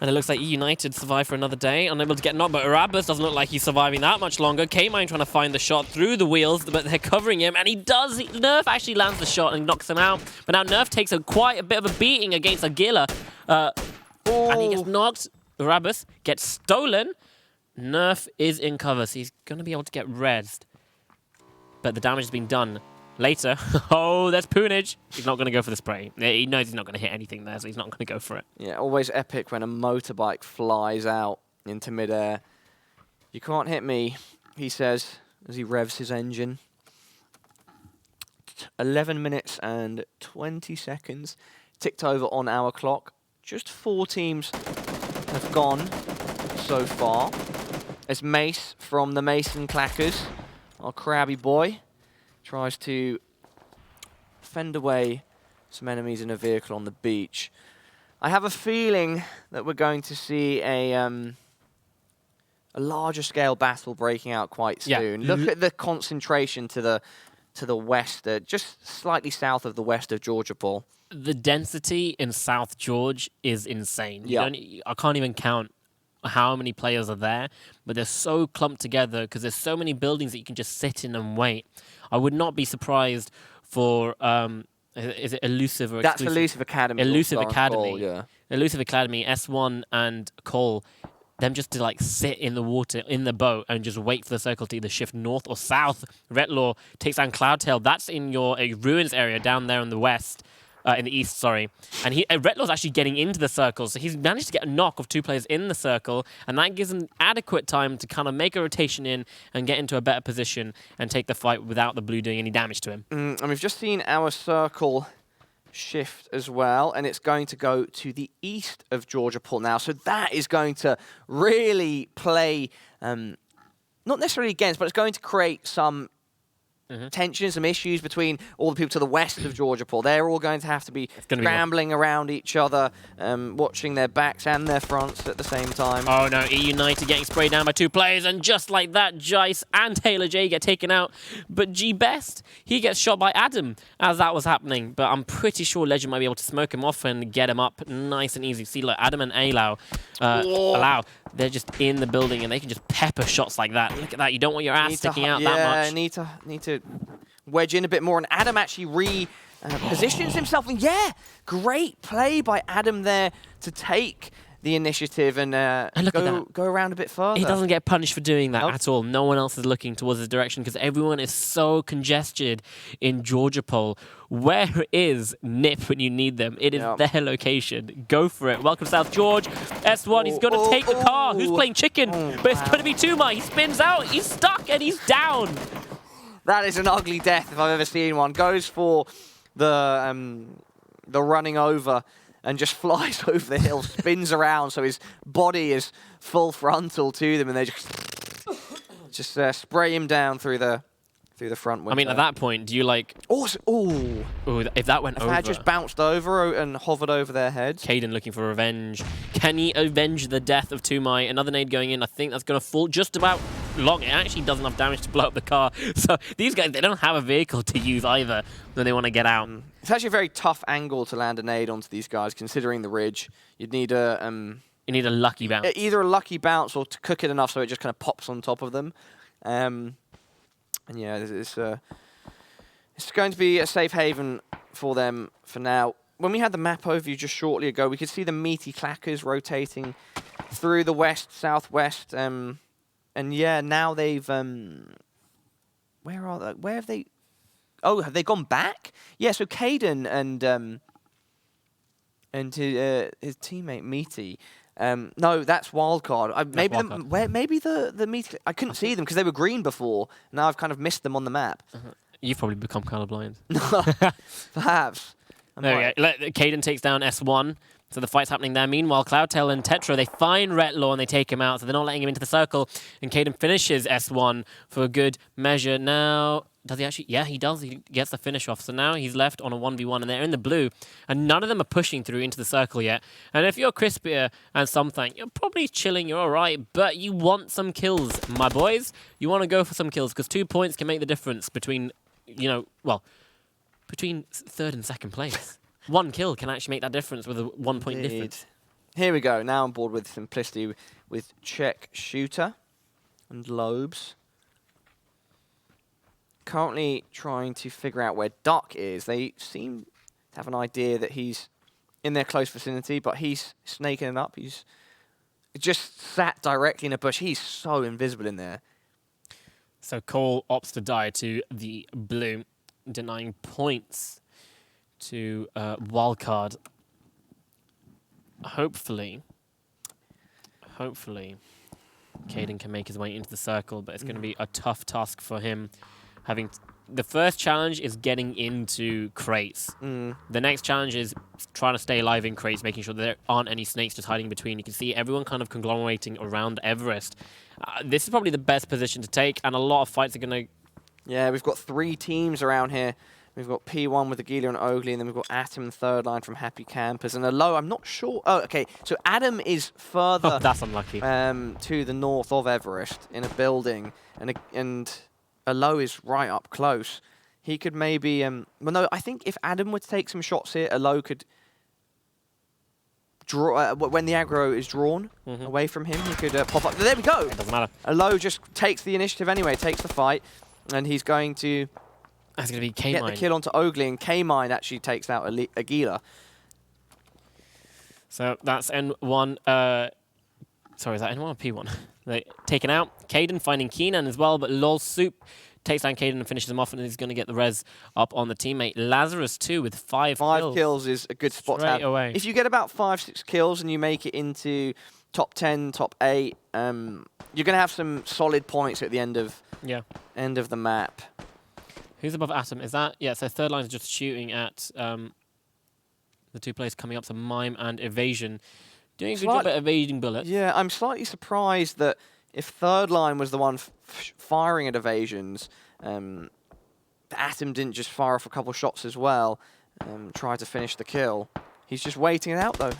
And it looks like E United survived for another day, unable to get knocked, but Urabus doesn't look like he's surviving that much longer. K-Mine trying to find the shot through the wheels, but they're covering him, and he does. Nerf actually lands the shot and knocks him out. But now Nerf takes quite a bit of a beating against Aguila. And he gets knocked. Urabus gets stolen. Nerf is in cover, so he's going to be able to get rezzed. But the damage has been done. Later, oh, there's Poonage. He's not going to go for the spray. He knows he's not going to hit anything there, so he's not going to go for it. Yeah, always epic when a motorbike flies out into midair. You can't hit me, he says, as he revs his engine. 11 minutes and 20 seconds ticked over on our clock. Just 4 teams have gone so far. As Mace from the Mason Clackers, our crabby boy, tries to fend away some enemies in a vehicle on the beach. I have a feeling that we're going to see a larger scale battle breaking out quite soon. Yeah. Look at the concentration to the west, just slightly south of the west of Georgia, Paul. The density in South George is insane. Yeah. I can't even count how many players are there, but they're so clumped together because there's so many buildings that you can just sit in and wait. I would not be surprised for, is it Elusive or That's Exclusive? Elusive Academy. Elusive Academy. Cole, yeah. Elusive Academy, S1 and Cole, them just to like sit in the water, in the boat, and just wait for the circle to either shift north or south. Retlaw takes down Cloudtail. That's in your ruins area down there in the west. In the east, sorry. And Retlaw's actually getting into the circle, so he's managed to get a knock of 2 players in the circle, and that gives him adequate time to kind of make a rotation in and get into a better position and take the fight without the blue doing any damage to him. And we've just seen our circle shift as well, and it's going to go to the east of Georgia Paul now, so that is going to really play, not necessarily against, but it's going to create some tension, some issues between all the people to the west of Georgia Paul. They're all going to have to be scrambling around each other, watching their backs and their fronts at the same time. Oh no, E United getting sprayed down by 2 players, and just like that, Jice and Taylor J get taken out. But G Best, he gets shot by Adam as that was happening. But I'm pretty sure Legend might be able to smoke him off and get him up nice and easy. See, like Adam and Allow they're just in the building and they can just pepper shots like that. Look at that. You don't want your ass sticking out that much. Need to wedge in a bit more. And Adam actually positions himself. And yeah, great play by Adam there to take the initiative and go around a bit further. He doesn't get punished for doing that at all. No one else is looking towards his direction because everyone is so congested in Georgia Pole. Where is Nip when you need them? It is their location. Go for it. Welcome South George. S1, he's going to take the car. Who's playing chicken? But it's going to be Tuma. He spins out. He's stuck and he's down. That is an ugly death if I've ever seen one. Goes for the running over and just flies over the hill, spins around, so his body is full frontal to them, and they just spray him down through the front window. I mean, at that point, do you like... Ooh, if that went over... If that just bounced over and hovered over their heads. Caden looking for revenge. Can he avenge the death of Tumai? Another nade going in. I think that's going to fall just about long. It actually does enough damage to blow up the car. So these guys, they don't have a vehicle to use either when they want to get out. It's actually a very tough angle to land a nade onto these guys, considering the ridge. You'd need a... you need a lucky bounce. Either a lucky bounce or to cook it enough so it just kind of pops on top of them. And yeah, it's going to be a safe haven for them for now. When we had the map overview just shortly ago, we could see the meaty clackers rotating through the west, southwest. And yeah, now they've... where are they? Where have they... Oh, have they gone back? Yeah, so Caden and his teammate Meaty... no, that's wildcard. Maybe the meat. I couldn't see them because they were green before. Now I've kind of missed them on the map. You've probably become colorblind. Perhaps. There we go. Caden takes down S1. So the fight's happening there. Meanwhile, Cloudtail and Tetra, they find Retlaw and they take him out. So they're not letting him into the circle. And Caden finishes S1 for a good measure. Now, does he actually? Yeah, he does. He gets the finish off. So now he's left on a 1v1 and they're in the blue. And none of them are pushing through into the circle yet. And if you're Crispier and something, you're probably chilling. You're all right. But you want some kills, my boys. You want to go for some kills because 2 points can make the difference between, between third and second place. 1 kill can actually make that difference with a 1 point difference. Here we go. Now on board with Simplicity with Check Shooter and Lobes. Currently trying to figure out where Duck is. They seem to have an idea that he's in their close vicinity, but he's snaking it up. He's just sat directly in a bush. He's so invisible in there. So Cole opts to die to the blue, denying points to wildcard. Hopefully, Caden can make his way into the circle, but it's going to be a tough task for him. The first challenge is getting into crates. The next challenge is trying to stay alive in crates, making sure that there aren't any snakes just hiding between. You can see everyone kind of conglomerating around Everest. This is probably the best position to take, and a lot of fights are going to... Yeah, we've got 3 teams around here. We've got P1 with Aguila and Oakley, and then we've got Atom third line from Happy Campers. And Alo, I'm not sure... Oh, okay. So Adam is further... that's unlucky. To the north of Everest in a building, and Alo is right up close. He could maybe... well, no, I think if Adam would take some shots here, Alo could draw... when the aggro is drawn away from him, he could pop up. There we go! It doesn't matter. Alo just takes the initiative anyway, takes the fight, and he's going to... That's going to be K-Mine. Get the kill onto Oakley, and K-Mine actually takes out Aguila. So that's N1. Sorry, is that N1 or P1? Taken out. Caden finding Keenan as well, but Lol Soup takes down Caden and finishes him off, and he's going to get the res up on the teammate. Lazarus, too, with 5 kills. 5 kills is a good spot to have. Away. If you get about 5-6 kills and you make it into top 10, top 8, you're going to have some solid points at the end of the map. Who's above Atom? Is that... Yeah, so third line is just shooting at the 2 players coming up, so Mime and Evasion. Doing a good job at evading bullets. Yeah, I'm slightly surprised that if third line was the one firing at Evasions, Atom didn't just fire off a couple shots as well, try to finish the kill. He's just waiting it out, though.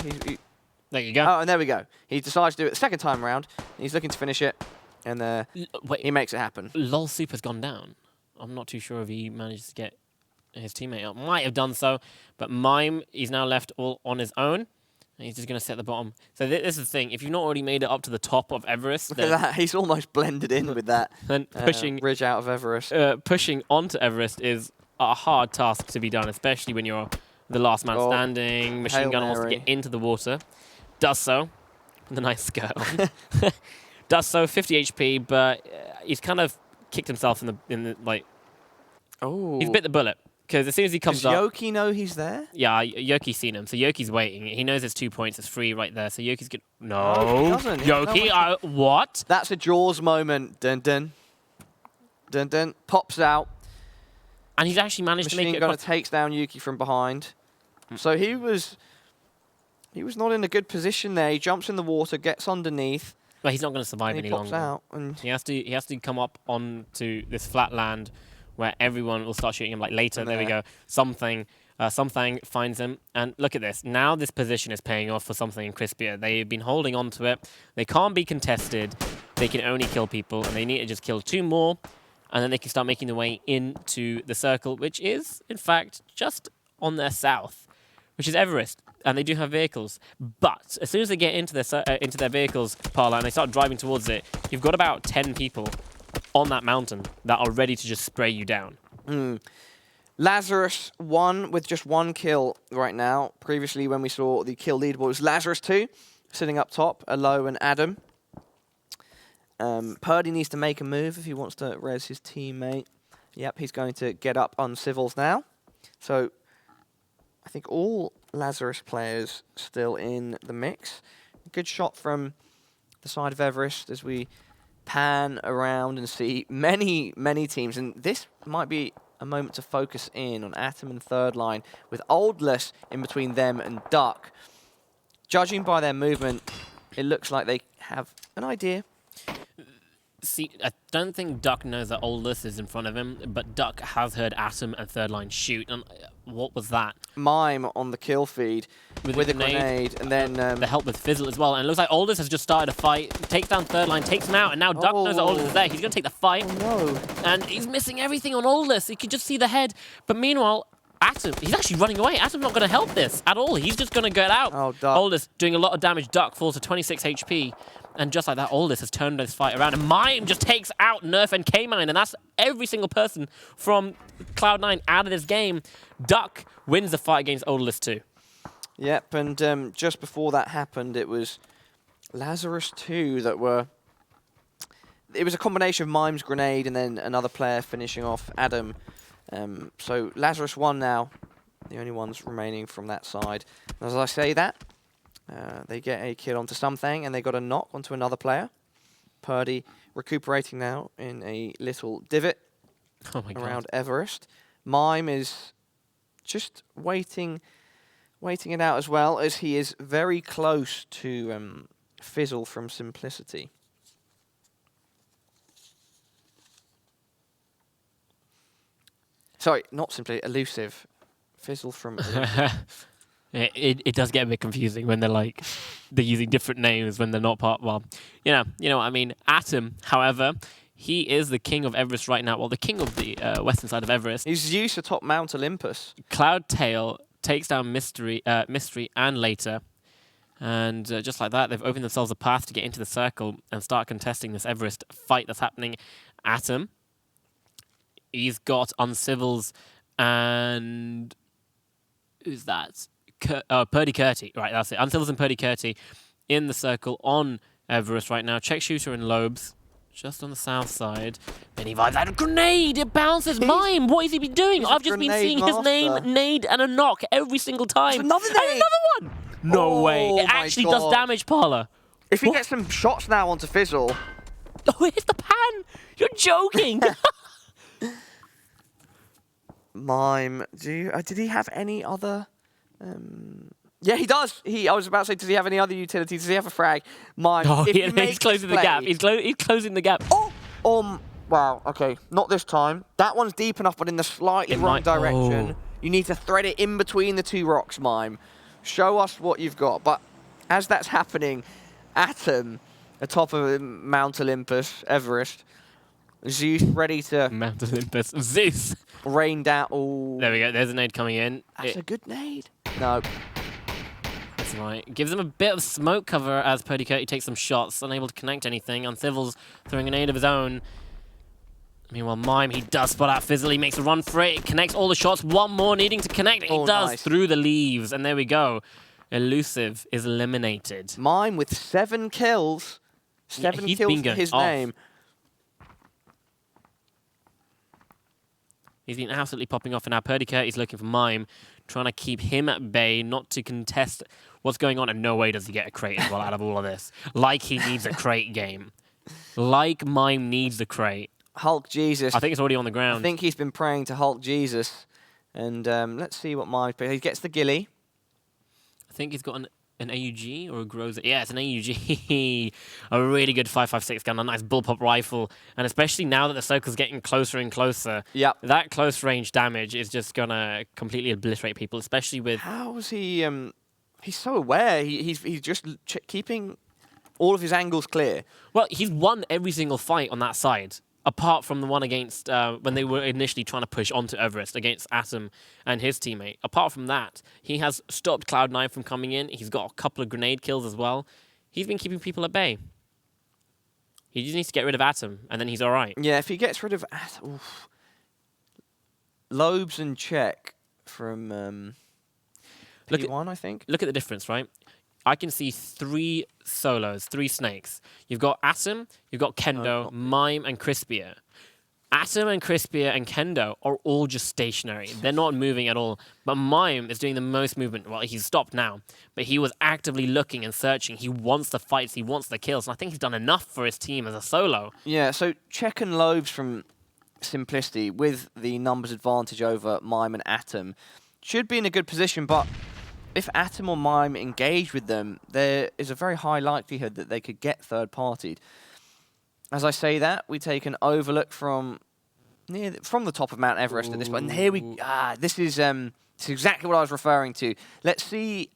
There you go. Oh, and there we go. He decides to do it the second time around. He's looking to finish it, and he makes it happen. Lol Soup has gone down. I'm not too sure if he managed to get his teammate up. Might have done so, but Mime, he's now left all on his own. And he's just going to sit at the bottom. So this is the thing. If you've not already made it up to the top of Everest, Look at that. He's almost blended in with that then pushing ridge out of Everest. pushing onto Everest is a hard task to be done, especially when you're the last man standing. Machine Hail gunner wants to Mary. get into the water. Does so. The nice skirt on. Does so, 50 HP, but he's kind of kicked himself in the like. Oh. He's bit the bullet. Because as soon as he comes Does up... Yoki know he's there? Yeah, Yoki's seen him. So Yoki's waiting. He knows there's 2 points. It's free right there. So Yoki's good. No. No, he doesn't. Yoki, what? That's a Jaws moment. Dun dun. Dun dun. Pops out. And he's actually managed to make Machine it gunner across. takes down Yuki from behind. So he was not in a good position there. He jumps in the water, gets underneath, But he's not going to survive and any he pops longer. out. And He has to come up onto this flat land where everyone will start shooting him. Like later, there we go. Something finds him, and look at this. Now this position is paying off for something crispier. They've been holding on to it. They can't be contested. They can only kill people, and they need to just kill 2 more, and then they can start making their way into the circle, which is in fact just on their south, which is Everest. And they do have vehicles, but as soon as they get into their vehicles, Pala, and they start driving towards it, you've got about 10 people on that mountain that are ready to just spray you down. Lazarus won with just 1 kill right now. Previously, when we saw the kill leaderboard, it was Lazarus 2 sitting up top, Alo and Adam. Purdy needs to make a move if he wants to res his teammate. Yep, he's going to get up on civils now. So I think all Lazarus players still in the mix. Good shot from the side of Everest as we pan around and see many, many teams. And this might be a moment to focus in on Atom and third line with Oldless in between them and Duck. Judging by their movement, it looks like they have an idea. See, I don't think Duck knows that Oldest is in front of him, but Duck has heard Atom and third line shoot. And what was that? Mime on the kill feed with a grenade, and then the help with Fizzle as well. And it looks like Oldest has just started a fight, takes down third line, takes him out, and now Duck knows that Oldest is there. He's going to take the fight. Oh, no. And he's missing everything on Oldest. You can just see the head. But meanwhile, Atom, he's actually running away. Atom's not going to help this at all. He's just going to get out. Oh, Duck. Oldest doing a lot of damage. Duck falls to 26 HP. And just like that, Oldest has turned this fight around. And Mime just takes out Nerf and K-Mine. And that's every single person from Cloud9 out of this game. Duck wins the fight against Oldest too. Yep, and just before that happened, it was Lazarus 2 that were... It was a combination of Mime's grenade and then another player finishing off Adam. So Lazarus 1 now, the only ones remaining from that side. And as I say that, they get a kill onto something, and they got a knock onto another player. Purdy recuperating now in a little divot around Everest. Mime is just waiting it out as well, as he is very close to Fizzle from Simplicity. Sorry, not simply Elusive. Fizzle from Elusive. It does get a bit confusing when they're using different names when they're not part. Well, you know what I mean. Atom, however, he is the king of Everest right now. Well, the king of the western side of Everest. He's Zeus atop Mount Olympus. Cloudtail takes down Mystery and Later. And just like that, they've opened themselves a path to get into the circle and start contesting this Everest fight that's happening. Atom, he's got Uncivils and... Who's that? Purdy Curti. Right, that's it. Uncivils and Purdy Curti in the circle on Everest right now. Check Shooter and Lobes just on the south side. Then he vibes out a grenade. It bounces. Mime, what has he been doing? I've just been seeing his name, nade, and a knock every single time. Another nade. And another one. No way. It actually does damage, Pala. If he gets some shots now onto Fizzle. Oh, it hit the pan. You're joking. Mime, did he have any other... Yeah, he does. I was about to say, does he have any other utilities? Does he have a frag? Mime. Oh, he's closing the gap. He's closing the gap. Oh! Wow, okay. Not this time. That one's deep enough, but in the slightly wrong direction. You need to thread it in between the 2 rocks, Mime. Show us what you've got. But as that's happening, Atom, atop of Mount Olympus, Everest, Zeus ready to... Mount Olympus. Zeus! Rain down. Oh. There we go. There's a nade coming in. That's a good nade. No. That's right. Gives him a bit of smoke cover as Purdy Curty takes some shots, unable to connect anything. Uncivil's throwing an aid of his own. Meanwhile, Mime, he does spot out Fizzle. He makes a run for it. Connects all the shots. One more needing to connect. He does nice. through the leaves. And there we go. Elusive is eliminated. Mime with 7 kills. 7 kills to his name. He's been absolutely popping off. And now Purdy Curty's looking for Mime, trying to keep him at bay, not to contest what's going on. And no way does he get a crate as well out of all of this. Like he needs a crate game. Like Mime needs the crate. Hulk Jesus. I think it's already on the ground. I think he's been praying to Hulk Jesus. And let's see what Mime... He gets the ghillie. I think he's got an AUG or a Groza. Yeah, it's an AUG. A really good 5.56 gun, a nice bullpup rifle. And especially now that the circle's getting closer and closer, that close range damage is just going to completely obliterate people, especially with... How is he... he's so aware. He's just keeping all of his angles clear. Well, he's won every single fight on that side, apart from the one against when they were initially trying to push onto Everest against Atom and his teammate. Apart from that, he has stopped Cloud9 from coming in. He's got a couple of grenade kills as well. He's been keeping people at bay. He just needs to get rid of Atom, and then he's all right. Yeah, if he gets rid of Atom... Lobes and Check from P1, I think. Look at the difference, right? I can see 3 solos, 3 snakes. You've got Atom, you've got Kendo, Mime, and Crispier. Atom and Crispier and Kendo are all just stationary. They're not moving at all. But Mime is doing the most movement. Well, he's stopped now. But he was actively looking and searching. He wants the fights. He wants the kills. And I think he's done enough for his team as a solo. Yeah, so Check and Lobes from Simplicity with the numbers advantage over Mime and Atom should be in a good position, but if Atom or Mime engage with them, there is a very high likelihood that they could get third-partied. As I say that, we take an overlook from the top of Mount Everest at this point. And here we... this is exactly what I was referring to. Let's see,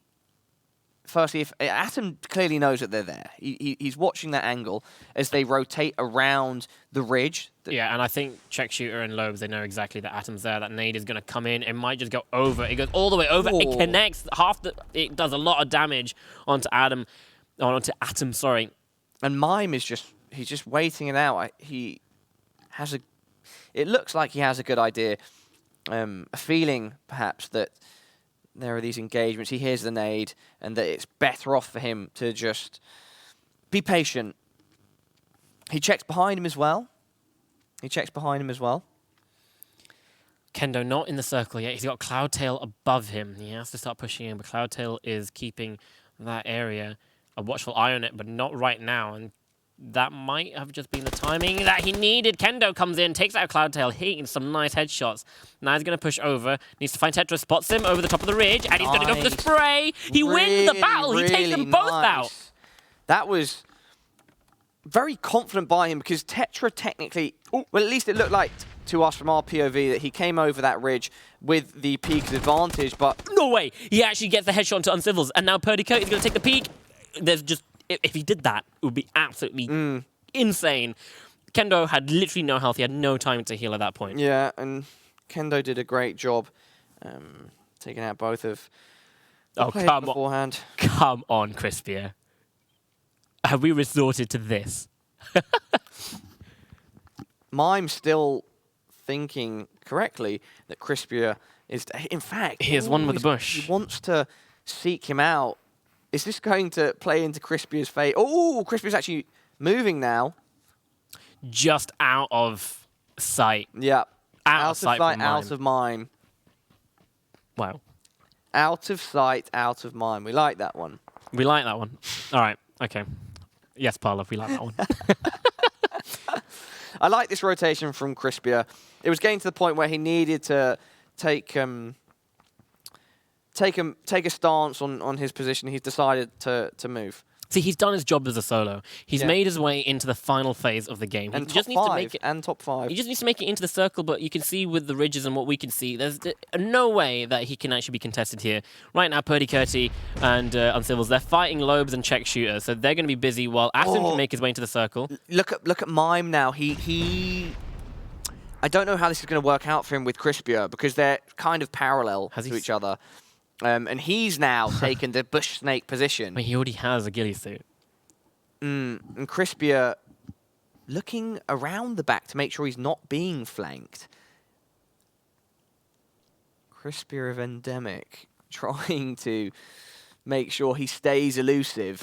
firstly, if Atom clearly knows that they're there. He's watching that angle as they rotate around the ridge. Yeah, and I think Check Shooter and Lobes, they know exactly that Atom's there. That nade is going to come in. It might just go over. It goes all the way over. It connects it does a lot of damage onto Atom, sorry. And Mime is he's just waiting it out. He has it looks like he has a good idea. A feeling, perhaps, that there are these engagements. He hears the nade, and that it's better off for him to just be patient. He checks behind him as well. Kendo not in the circle yet. He's got Cloudtail above him. He has to start pushing in, but Cloudtail is keeping that area a watchful eye on it, but not right now. And that might have just been the timing that he needed. Kendo comes in, takes out Cloudtail, hitting some nice headshots. Now he's going to push over. Needs to find Tetra, spots him over the top of the ridge, and he's going to go for the spray. He wins the battle. He takes them both out. That was very confident by him, because Tetra technically... well, at least it looked like to us from our POV that he came over that ridge with the peak's advantage, but... No way! He actually gets the headshot into Uncivils, and now Purdy Curty's going to take the peak. There's just... If he did that, it would be absolutely insane. Kendo had literally no health. He had no time to heal at that point. Yeah, and Kendo did a great job taking out both of the players beforehand. Come on, Crispier. Have we resorted to this? Mime's still thinking correctly that Crispier is... In fact... He has one with the bush. He wants to seek him out. Is this going to play into Crispier's fate? Oh, Crispier's actually moving now. Just out of sight. Yeah. Out of sight, out of mind. Wow. Out of sight, out of mind. We like that one. We like that one. All right. Okay. Yes, Pala, we like that one. I like this rotation from Crispier. It was getting to the point where he needed to take a stance on his position. He's decided to move. See, he's done his job as a solo. He's made his way into the final phase of the game. And he just needs to make it, top 5. He just needs to make it into the circle, but you can see with the ridges and what we can see, there's no way that he can actually be contested here. Right now, Purdy Curty and Uncivils, they're fighting Lobes and Check Shooter, so they're going to be busy while Atom can make his way into the circle. Look at Mime now. I don't know how this is going to work out for him with Crispier, because they're kind of parallel to each other. And he's now taken the bush snake position. He already has a ghillie suit. And Crispia looking around the back to make sure he's not being flanked. Crispia of Endemic trying to make sure he stays elusive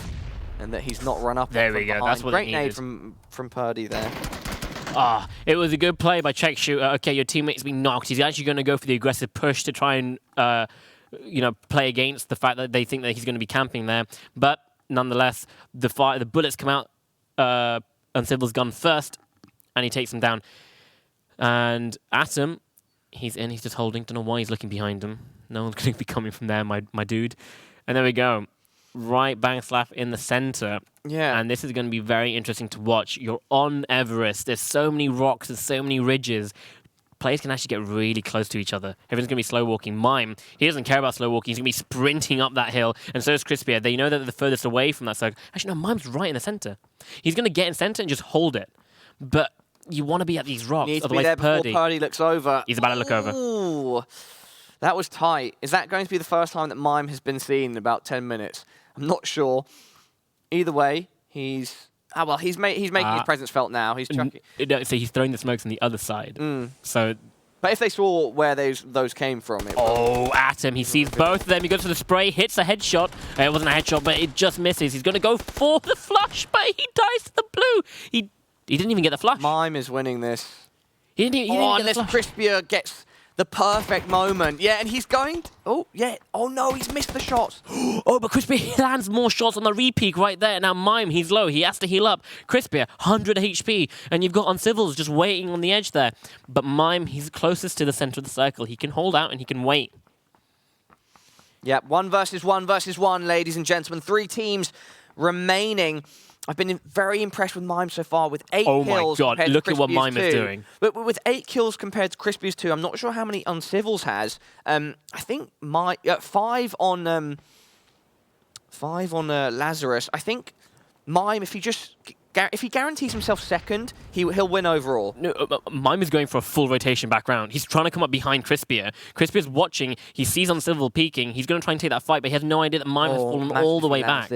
and that he's not run up. There we go. Behind. That's what Great it nade needed. from Purdy there. It was a good play by Check Shooter. Okay, your teammate's been knocked. He's actually going to go for the aggressive push to try and play against the fact that they think that he's going to be camping there. But nonetheless, the bullets come out on Civil's gun first, and he takes him down. And Atom, he's in. He's just holding. Don't know why he's looking behind him. No one's going to be coming from there, my dude. And there we go. Right bang slap in the center. Yeah. And this is going to be very interesting to watch. You're on Everest. There's so many rocks. There's so many ridges. Players can actually get really close to each other. Everyone's going to be slow walking. Mime, he doesn't care about slow walking. He's going to be sprinting up that hill. And so is Crispia. They know that they're the furthest away from that circle. Actually, no, Mime's right in the center. He's going to get in center and just hold it. But you want to be at these rocks. Needs to be Otherwise, there before Purdy looks over. He's about to look over. Ooh, that was tight. Is that going to be the first time that Mime has been seen in about 10 minutes? I'm not sure. Either way, he's making his presence felt now. He's chucking. So he's throwing the smokes on the other side. So, but if they saw where those came from, Atom, he sees both of them. He goes for the spray, hits a headshot. It wasn't a headshot, but it just misses. He's going to go for the flush, but he dies to the blue. He didn't even get the flush. Mime is winning this. He didn't even get the flush. Crispia gets the perfect moment. Yeah, and he's going. Oh, yeah. Oh, no, he's missed the shot. Oh, but Crispia lands more shots on the re-peak right there. Now, Mime, he's low. He has to heal up. Crispia, 100 HP. And you've got Uncivils just waiting on the edge there. But Mime, he's closest to the center of the circle. He can hold out and he can wait. Yeah, 1 versus 1 versus 1, ladies and gentlemen. 3 teams remaining. I've been very impressed with Mime so far with 8 kills. Oh my god, look at what Mime is doing. But with 8 kills compared to Crispia's 2, I'm not sure how many Uncivils has. I think 5 on 5 on Lazarus. I think Mime, if he guarantees himself second, he'll win overall. No, Mime is going for a full rotation back round. He's trying to come up behind Crispia. Crispia's watching. He sees Uncivil peeking. He's going to try and take that fight, but he has no idea that Mime has fallen all the way back.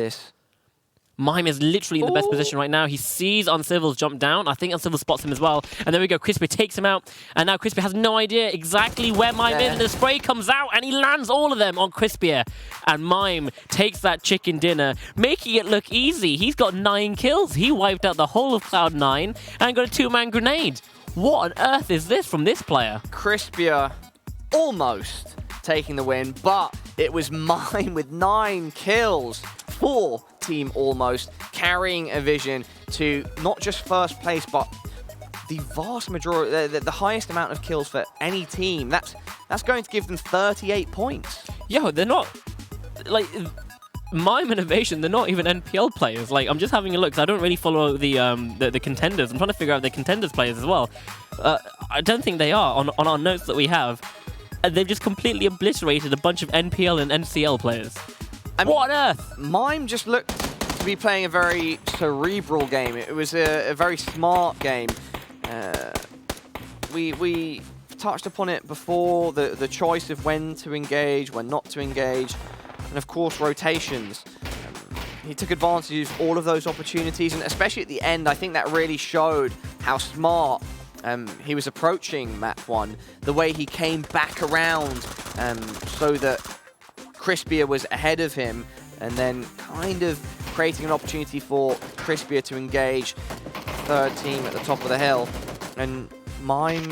Mime is literally in the best position right now. He sees Uncivils jump down. I think Uncivil spots him as well. And there we go. Crispia takes him out. And now Crispia has no idea exactly where Mime is. And the spray comes out and he lands all of them on Crispia. And Mime takes that chicken dinner, making it look easy. He's got 9 kills. He wiped out the whole of Cloud9 and got a 2-man grenade. What on earth is this from this player? Crispia almost taking the win, but it was Mime with 9 kills for Team Almost, carrying a vision to not just first place, but the vast majority, the highest amount of kills for any team. That's going to give them 38 points. Yo, they're not, like, Mime and Evasion, they're not even NPL players. Like, I'm just having a look, because I don't really follow the contenders. I'm trying to figure out the contenders players as well. I don't think they are, on our notes that we have. They've just completely obliterated a bunch of NPL and NCL players. What on earth? Mime just looked to be playing a very cerebral game. It was a very smart game. We touched upon it before, the choice of when to engage, when not to engage, and of course rotations. He took advantage of all of those opportunities, and especially at the end, I think that really showed how smart he was approaching map 1. The way he came back around so that Crispia was ahead of him, and then kind of creating an opportunity for Crispia to engage third team at the top of the hill. And Mime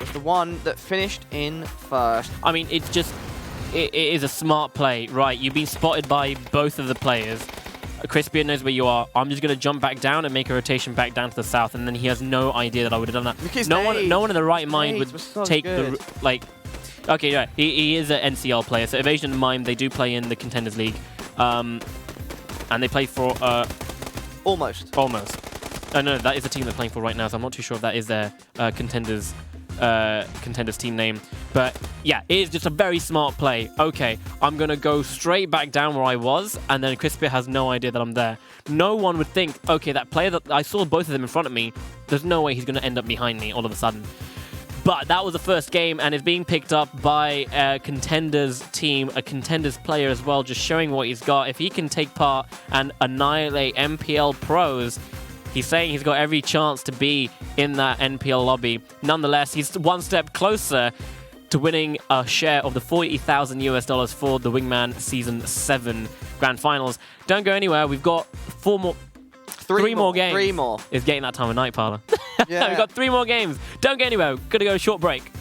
was the one that finished in first. I mean, it's just, it is a smart play. Right, you've been spotted by both of the players. Crispia knows where you are. I'm just going to jump back down and make a rotation back down to the south, and then he has no idea that I would have done that. Because no one in the right mind would take good. the, like... Okay, yeah, he is an NCL player. So Evasion and Mime, they do play in the Contenders League. And they play for... Almost. No, that is the team they're playing for right now, so I'm not too sure if that is their Contenders team name. But yeah, it is just a very smart play. Okay, I'm going to go straight back down where I was, and then Crispia has no idea that I'm there. No one would think, okay, that player that I saw both of them in front of me, there's no way he's going to end up behind me all of a sudden. But that was the first game, and it's being picked up by a Contenders team, a Contenders player as well, just showing what he's got. If he can take part and annihilate MPL pros, he's saying he's got every chance to be in that NPL lobby. Nonetheless, he's one step closer to winning a share of the $40,000 for the Wingman Season 7 Grand Finals. Don't go anywhere. We've got three more games. Three more. It's getting that time of night, Parla. Yeah. We've got 3 more games. Don't go anywhere. We're going to go a short break.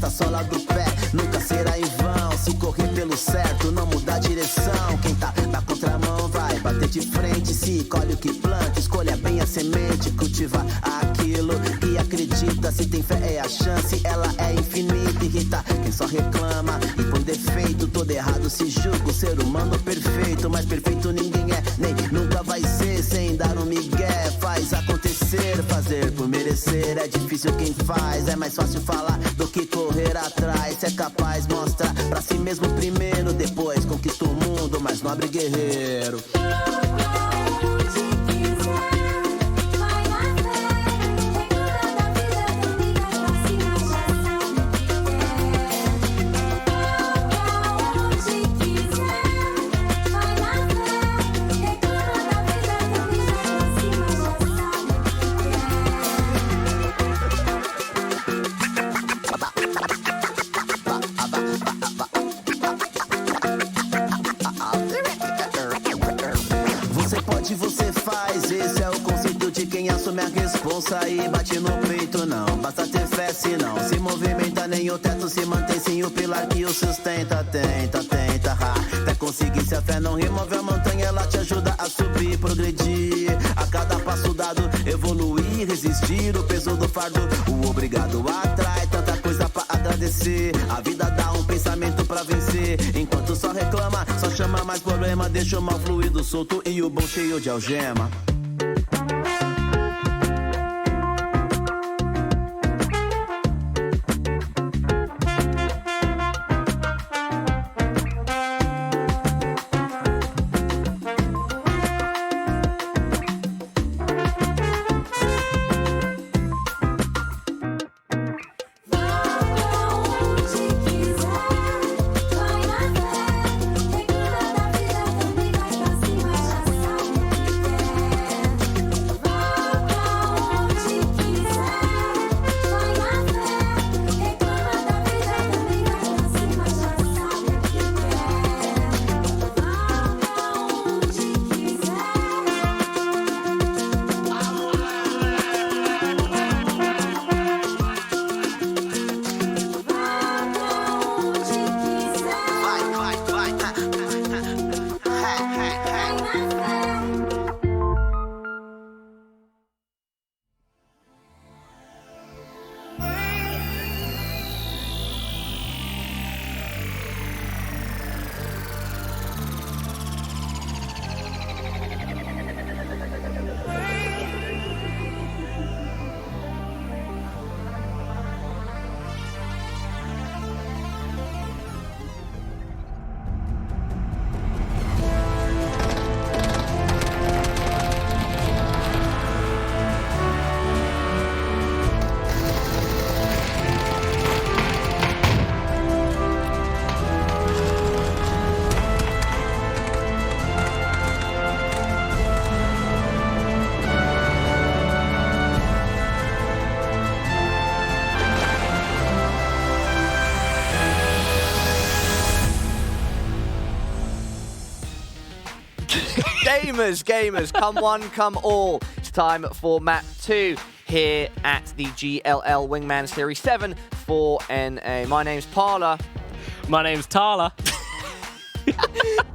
encosta a sola do pé. Nunca será em vão se correr pelo certo, não mudar a direção. Quem tá na contramão vai bater de frente. Se colhe o que planta, escolha bem a semente. Cultiva aquilo que acredita. Se tem fé é a chance, ela é infinita. Irrita quem só reclama e põe defeito. Todo errado se julga o ser humano perfeito. Mas perfeito ninguém é, nem nunca vai ser. Sem dar um migué, faz acontecer. Fazer por merecer é difícil quem faz. É mais fácil falar do que correr atrás. Se é capaz, mostra pra si mesmo primeiro. Depois conquista o mundo, mais nobre guerreiro. Você faz, esse é o conceito de quem assume a responsa e bate no peito. Não basta ter fé, se não se movimenta, nem o teto se mantém sem o pilar que o sustenta. Tenta, até conseguir. Se a fé não remove a montanha, ela te ajuda a subir, progredir. A cada passo dado, evoluir, resistir o peso do fardo. O obrigado atrai tanta coisa pra agradecer. A vida dá um pensamento pra vencer. Enquanto só reclama, só chama mais problema. Deixa o mal fluido solto e o bom cheio de algema. Gamers, come one, come all. It's time for map 2 here at the GLL Wingman Series 7 for NA. My name's Pala. My name's Talha.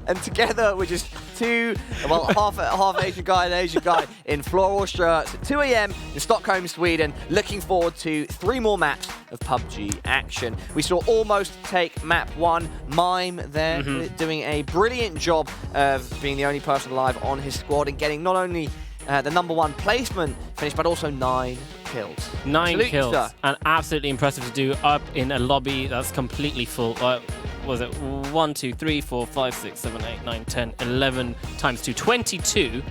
And together we're just half Asian guy and Asian guy in floral shirts at 2 AM in Stockholm, Sweden, looking forward to 3 more maps of PUBG action. We saw Almost take map 1, Mime there, doing a brilliant job of being the only person alive on his squad and getting not only the #1 placement finish, but also 9 kills. 9 Salute, kills, sir. and absolutely impressive to do up in a lobby that's completely full. Was it 1, 2, 3, 4, 5, 6, 7, 8, 9, 10, 11 times 2, 22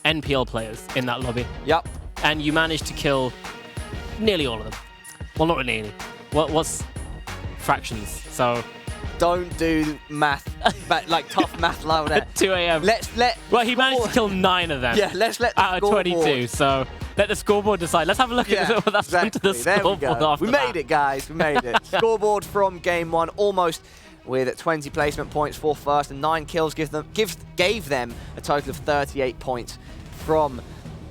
NPL players in that lobby. Yep. And you managed to kill nearly all of them. Well, not nearly. What's fractions? So don't do math, like tough math like that. At 2 AM. Well, he managed to kill 9 of them. Yeah, let's let the out of 22. So let the scoreboard decide. Let's have a look at what that's done to the scoreboard after we made it, guys. We made it. Scoreboard from game 1, Almost with 20 placement points for first and 9 kills, gave them a total of 38 points from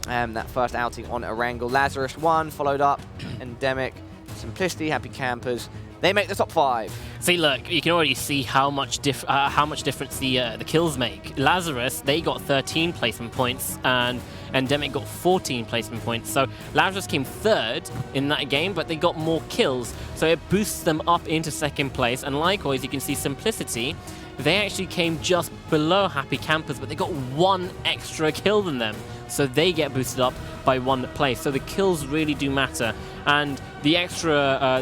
that first outing on Erangel. Lazarus 1, followed up, Endemic Simplicity, Happy Campers, they make the top 5. See, look, you can already see how much difference the kills make. Lazarus, they got 13 placement points, and Endemic got 14 placement points. So Lazarus came 3rd in that game, but they got more kills, so it boosts them up into 2nd place. And likewise, you can see Simplicity, they actually came just below Happy Campers, but they got 1 extra kill than them, so they get boosted up by 1 place. So the kills really do matter, and the extra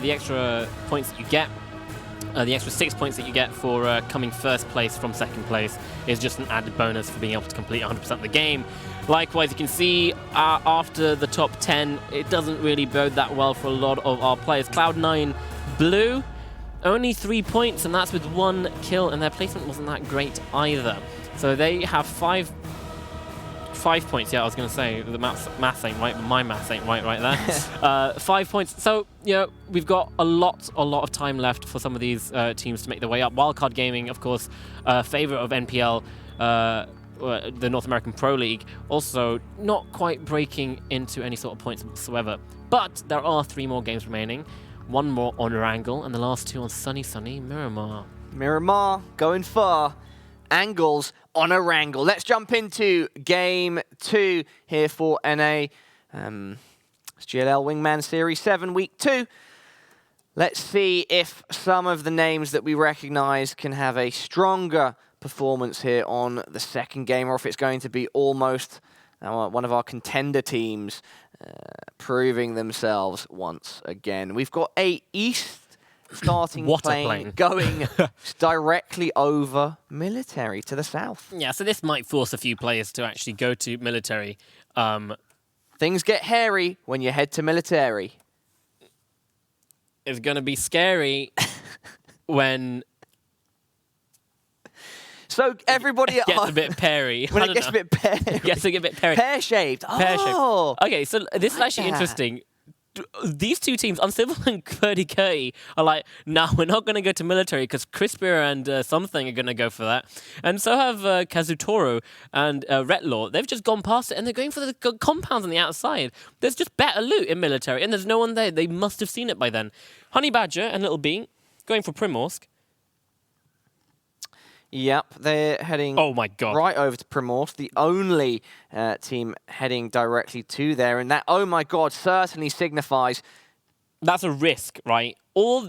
points that you get, the extra 6 points that you get for coming 1st place from 2nd place is just an added bonus for being able to complete 100% of the game. Likewise, you can see after the top 10, it doesn't really bode that well for a lot of our players. Cloud9 Blue, only 3 points, and that's with 1 kill, and their placement wasn't that great either. So they have 5 points. Yeah, I was going to say the maths ain't right, but my maths ain't right there. 5 points. So, you know, we've got a lot of time left for some of these teams to make their way up. Wildcard Gaming, of course, favorite of NPL, the North American Pro League, also not quite breaking into any sort of points whatsoever. But there are 3 more games remaining. 1 more on Wrangle, and the last 2 on sunny Miramar. Miramar going far. Angles on a wrangle. Let's jump into game 2 here for NA. It's GLL Wingman Series 7 Week 2. Let's see if some of the names that we recognize can have a stronger performance here on the 2nd game, or if it's going to be almost one of our contender teams proving themselves once again. We've got a East starting plane going directly over military to the south. Yeah, so this might force a few players to actually go to military. Things get hairy when you head to military. It's going to be scary when... So everybody at gets home... a bit pairy. When it gets a bit pairy. Gets a bit pairy. Pear-shaped. Oh! Okay, so this is actually interesting. These 2 teams, Uncivil and Curdy Curry, are like, nah, we're not going to go to military because Crispier and something are going to go for that. And so have Kazutoro and Retlaw. They've just gone past it, and they're going for the compounds on the outside. There's just better loot in military, and there's no one there. They must have seen it by then. Honey Badger and Little Bean going for Primorsk. Yep, they're heading right over to Primorsk, the only team heading directly to there. And that, oh my god, certainly signifies... That's a risk, right?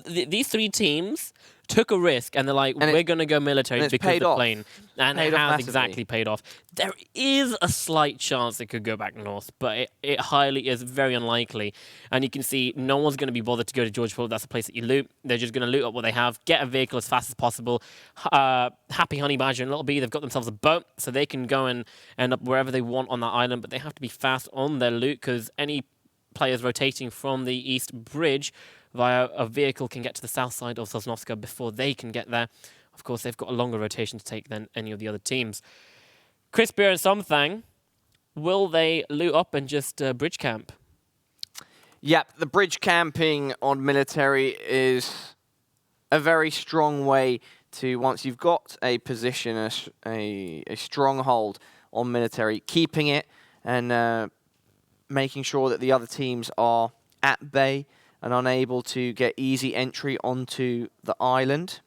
These 3 teams took a risk, and they're like, we're going to go military because of the plane. And it has exactly paid off. There is a slight chance it could go back north, but it highly is very unlikely. And you can see no one's going to be bothered to go to Georgeport. That's the place that you loot. They're just going to loot up what they have, get a vehicle as fast as possible. Happy Honey Badger and Little B, they've got themselves a boat, so they can go and end up wherever they want on that island, but they have to be fast on their loot, because any players rotating from the East Bridge via a vehicle can get to the south side of Sosnovska before they can get there. Of course, they've got a longer rotation to take than any of the other teams. Crispier and Something, will they loot up and just bridge camp? Yep, the bridge camping on military is a very strong way to, once you've got a position, a stronghold on military, keeping it and making sure that the other teams are at bay and unable to get easy entry onto the island.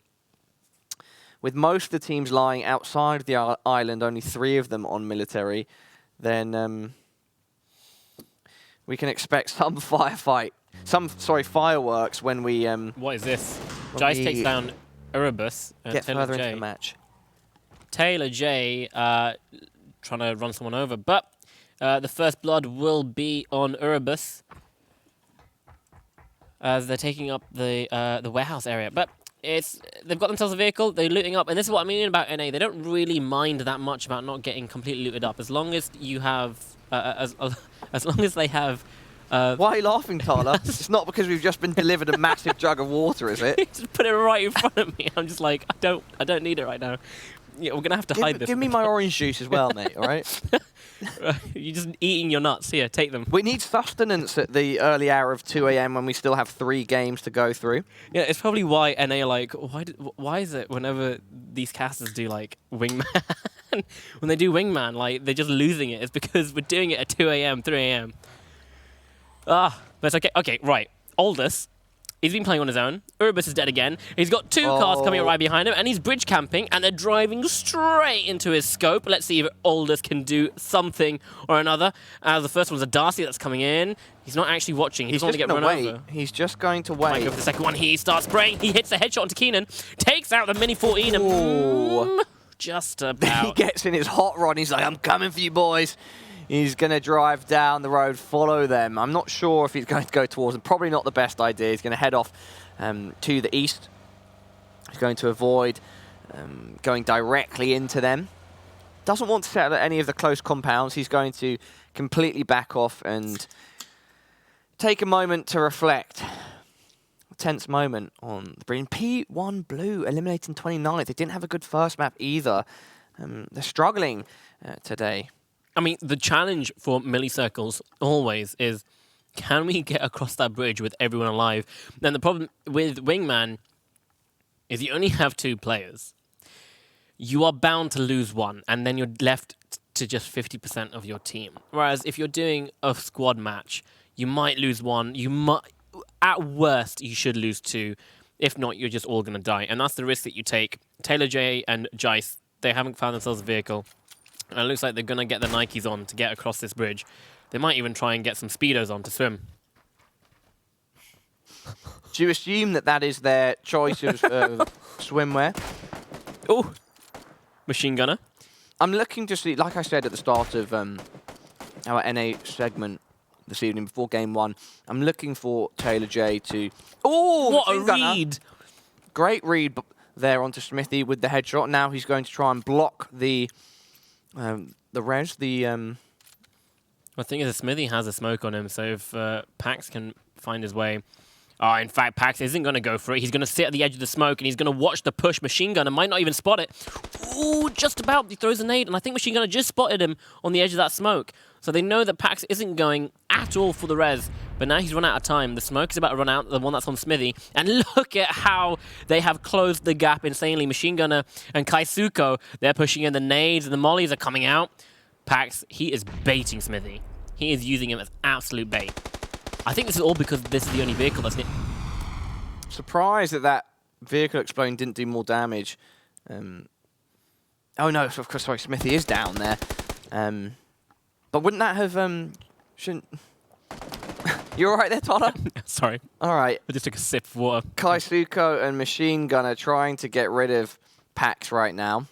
With most of the teams lying outside of the island, only 3 of them on military, then we can expect some fireworks when we... what is this? Jice takes down Erebus. Get further into the match. Taylor J trying to run someone over, but the first blood will be on Erebus, as they're taking up the warehouse area. But they've got themselves a vehicle, they're looting up, and this is what I mean about NA. They don't really mind that much about not getting completely looted up, as long as you have, as long as they have. Why are you laughing, Talha? It's not because we've just been delivered a massive jug of water, is it? Just put it right in front of me. I'm just like, I don't need it right now. Yeah, we're gonna have to hide this. Give me my orange juice as well, mate. All right. You're just eating your nuts. Here, take them. We need sustenance at the early hour of 2 a.m. when we still have 3 games to go through. Yeah, it's probably why NA are like, why is it whenever these casters do like Wingman, when they do Wingman, like they're just losing it. It's because we're doing it at 2 a.m., 3 a.m. But it's okay. Okay, right. Aldous, He's been playing on his own. Urbis is dead again. He's got 2 cars coming right behind him, and he's bridge camping, and they're driving straight into his scope. Let's see if Aldous can do something or another. The first one's a Darcy that's coming in. He's not actually watching. He's going to get run over. He's just going to wait. Might go for the second one. He starts spraying. He hits a headshot into Keenan. Takes out the Mini 14. And, just about. He gets in his hot rod. He's like, I'm coming for you, boys. He's going to drive down the road, follow them. I'm not sure if he's going to go towards them. Probably not the best idea. He's going to head off to the east. He's going to avoid going directly into them. Doesn't want to settle at any of the close compounds. He's going to completely back off and take a moment to reflect. A tense moment on the Green. P1 Blue eliminating 29th. They didn't have a good first map either. They're struggling today. I mean, the challenge for Millicircles always is, can we get across that bridge with everyone alive? Then the problem with Wingman is you only have 2 players. You are bound to lose one, and then you're left to just 50% of your team. Whereas if you're doing a squad match, you might lose one. You might, at worst, you should lose 2. If not, you're just all going to die. And that's the risk that you take. Taylor J and Jice, they haven't found themselves a vehicle. And it looks like they're going to get the Nikes on to get across this bridge. They might even try and get some Speedos on to swim. Do you assume that that is their choice of swimwear? Oh, machine gunner. I'm looking to see, like I said at the start of our NA segment this evening before game 1, I'm looking for Taylor J to... Oh, what a read! Great read there onto Smithy with the headshot. Now he's going to try and block the res, the... The thing is that Smithy has a smoke on him, so if Pax can find his way... Oh, in fact, Pax isn't going to go for it. He's going to sit at the edge of the smoke, and he's going to watch the push machine gun and might not even spot it. Ooh, just about. He throws a nade, and I think machine gunner just spotted him on the edge of that smoke. So they know that Pax isn't going at all for the res, but now he's run out of time. The smoke is about to run out, the one that's on Smithy, and look at how they have closed the gap insanely. Machine gunner and Kaisuko, they're pushing in the nades, and the mollies are coming out. Pax, he is baiting Smithy. He is using him as absolute bait. I think this is all because this is the only vehicle that's... Surprised that that vehicle explosion didn't do more damage. Oh no, of course, sorry, Smithy is down there. But wouldn't that have... Shouldn't... You all right there, Talha? Sorry. All right. I just took a sip of water. Kaisuko and Machine Gunner trying to get rid of Pax right now.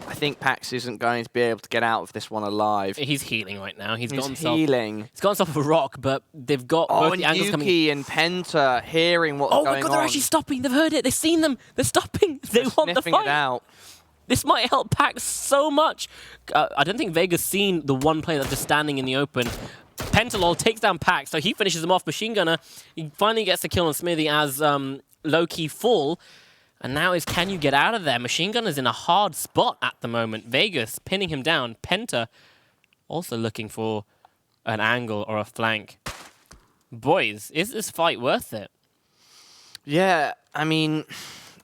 I think Pax isn't going to be able to get out of this one alive. He's healing right now. He's got himself a rock, but they've got both the angles coming. Yuki and Penta hearing what's going on. Oh my god, they're actually stopping. They've heard it. They've seen them. They're stopping. They want the fight. It out. This might help Pax so much. I don't think Vega's seen the one player that's just standing in the open. Pentalol takes down Pax, so he finishes him off. Machine Gunner, he finally gets the kill on Smithy as low-key fall. And now is, can you get out of there? Machine Gunner's in a hard spot at the moment. Vegas pinning him down. Penta also looking for an angle or a flank. Boys, is this fight worth it? Yeah, I mean,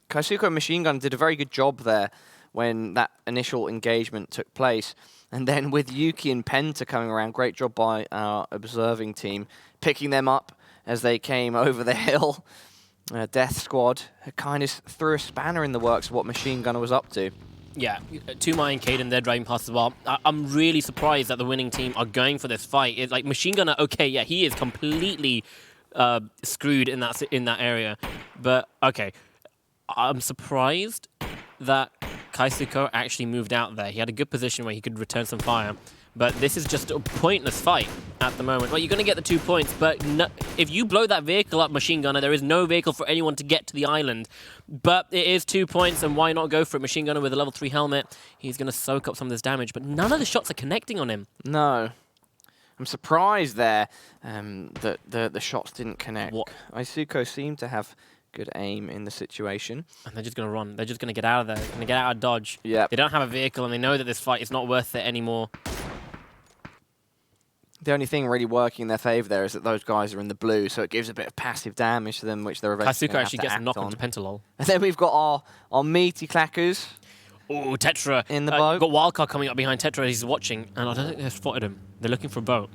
Kaisuko and Machine Gun did a very good job there when that initial engagement took place. And then with Yuki and Penta coming around, great job by our observing team, picking them up as they came over the hill. Death Squad kind of threw a spanner in the works of what Machine Gunner was up to. Yeah, Tumai and Caden, they're driving past as well. I'm really surprised that the winning team are going for this fight. It's like Machine Gunner, okay, yeah, he is completely screwed in that area. But, okay, I'm surprised that Kaisuko actually moved out there. He had a good position where he could return some fire. But this is just a pointless fight at the moment. Well, you're going to get the 2 points, but no, if you blow that vehicle up, Machine Gunner, there is no vehicle for anyone to get to the island. But it is 2 points, and why not go for it? Machine Gunner with a level 3 helmet. He's going to soak up some of this damage, but none of the shots are connecting on him. No. I'm surprised there that the shots didn't connect. Isuko seemed to have good aim in the situation. And they're just going to run. They're just going to get out of there. They're going to get out of dodge. Yep. They don't have a vehicle, and they know that this fight is not worth it anymore. The only thing really working in their favour there is that those guys are in the blue, so it gives a bit of passive damage to them, which they're eventually Kaisuko actually gets a knock onto Pentalol. And then we've got our meaty clackers. Oh, Tetra. In the boat. Got Wildcard coming up behind Tetra. He's watching, and I don't think they've spotted him. They're looking for a boat.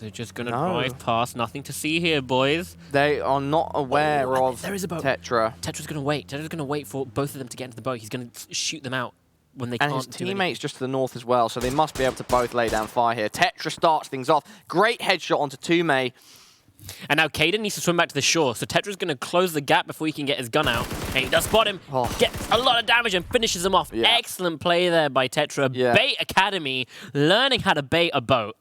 They're just going to drive past. Nothing to see here, boys. They are not aware of there is a boat. Tetra. Tetra's going to wait. Tetra's going to wait for both of them to get into the boat. He's going to shoot them out when they can't. And his teammate's just to the north as well, so they must be able to both lay down fire here. Tetra starts things off. Great headshot onto Tume. And now Caden needs to swim back to the shore, so Tetra's going to close the gap before he can get his gun out. And he does spot him, gets a lot of damage and finishes him off. Yeah. Excellent play there by Tetra. Yeah. Bait Academy, learning how to bait a boat.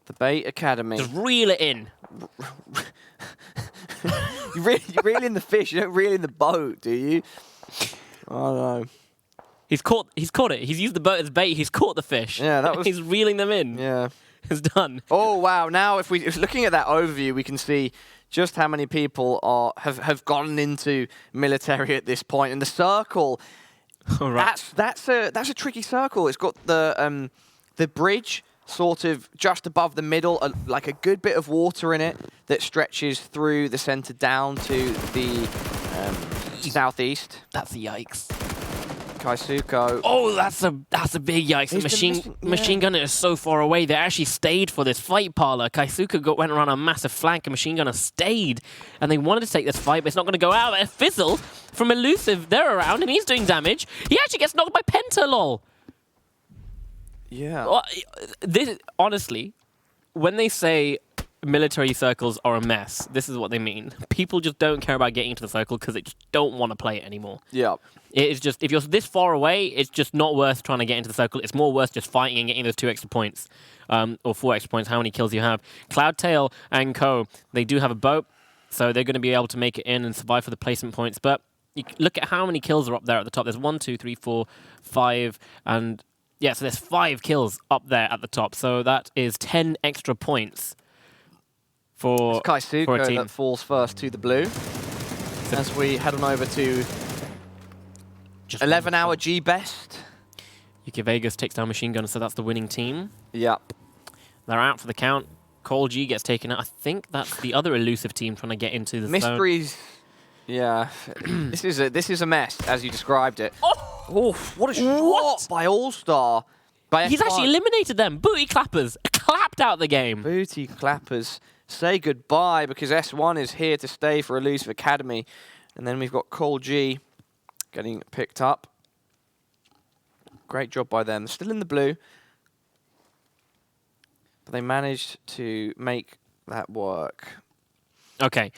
The Bait Academy. Just reel it in. you reel in the fish, you don't reel in the boat, do you? Oh no. He's caught it. He's used the boat as bait. He's caught the fish. Yeah, that was... He's reeling them in. Yeah. It's done. Oh, wow. Now, if looking at that overview, we can see just how many people have gone into military at this point. And the circle, that's a tricky circle. It's got the bridge sort of just above the middle, like a good bit of water in it that stretches through the center down to the southeast. That's a yikes. Kaisuko. Oh, that's a big yikes. The machine gunner is so far away. They actually stayed for this fight, Pala. Kaisuko went around a massive flank, and machine gunner stayed. And they wanted to take this fight, but it's not going to go out. A fizzle from Elusive. They're around, and he's doing damage. He actually gets knocked by Penta, lol. Yeah. Well, honestly, when they say military circles are a mess, this is what they mean. People just don't care about getting into the circle because they just don't want to play it anymore. Yeah. It is just, if you're this far away, it's just not worth trying to get into the circle. It's more worth just fighting and getting those 2 extra points. Or 4 extra points, how many kills you have. Cloudtail and Co, they do have a boat, so they're going to be able to make it in and survive for the placement points. But you look at how many kills are up there at the top. There's 1, 2, 3, 4, 5, and yeah, so there's 5 kills up there at the top. So that is 10 extra points for Kaisuko a team. that falls first to the blue. As we head on over to 11-hour G-Best. UK Vegas takes down Machine Gunner, so that's the winning team. Yep. They're out for the count. Cole G gets taken out. I think that's the other elusive team trying to get into the Mysteries. zone. Yeah. This is a mess, as you described it. Oh, what a shot by All-Star. He's actually eliminated them. Booty clappers. Clapped out the game. Booty clappers. Say goodbye, because S1 is here to stay for Elusive Academy. And then we've got Cole G getting picked up. Great job by them. Still in the blue. But they managed to make that work. Okay.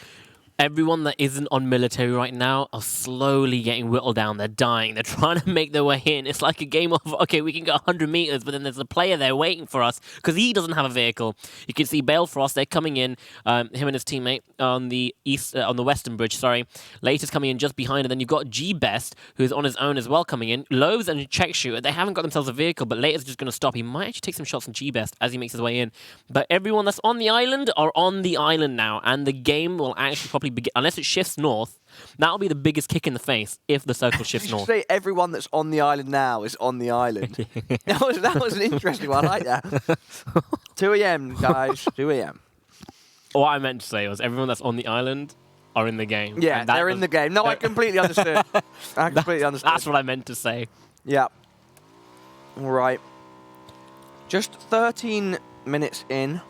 Everyone that isn't on military right now are slowly getting whittled down. They're dying. They're trying to make their way in. It's like a game of, okay, we can go 100 meters, but then there's a player there waiting for us because he doesn't have a vehicle. You can see Balefrost, they're coming in, him and his teammate on the western bridge, sorry. Latest coming in just behind, and then you've got G-Best, who's on his own as well coming in. Lowe's and Check Shooter, they haven't got themselves a vehicle, but Latest just going to stop. He might actually take some shots on G-Best as he makes his way in. But everyone that's on the island are on the island now, and the game will actually probably begin, unless it shifts north. That'll be the biggest kick in the face if the circle shifts north. Say everyone that's on the island now is on the island. that was an interesting one. I like that. 2 a.m. guys. 2 a.m. What I meant to say was everyone that's on the island are in the game. Yeah, they're in the game. No, I completely understood. I completely understood. That's what I meant to say. Yeah. All right. Just 13 minutes in.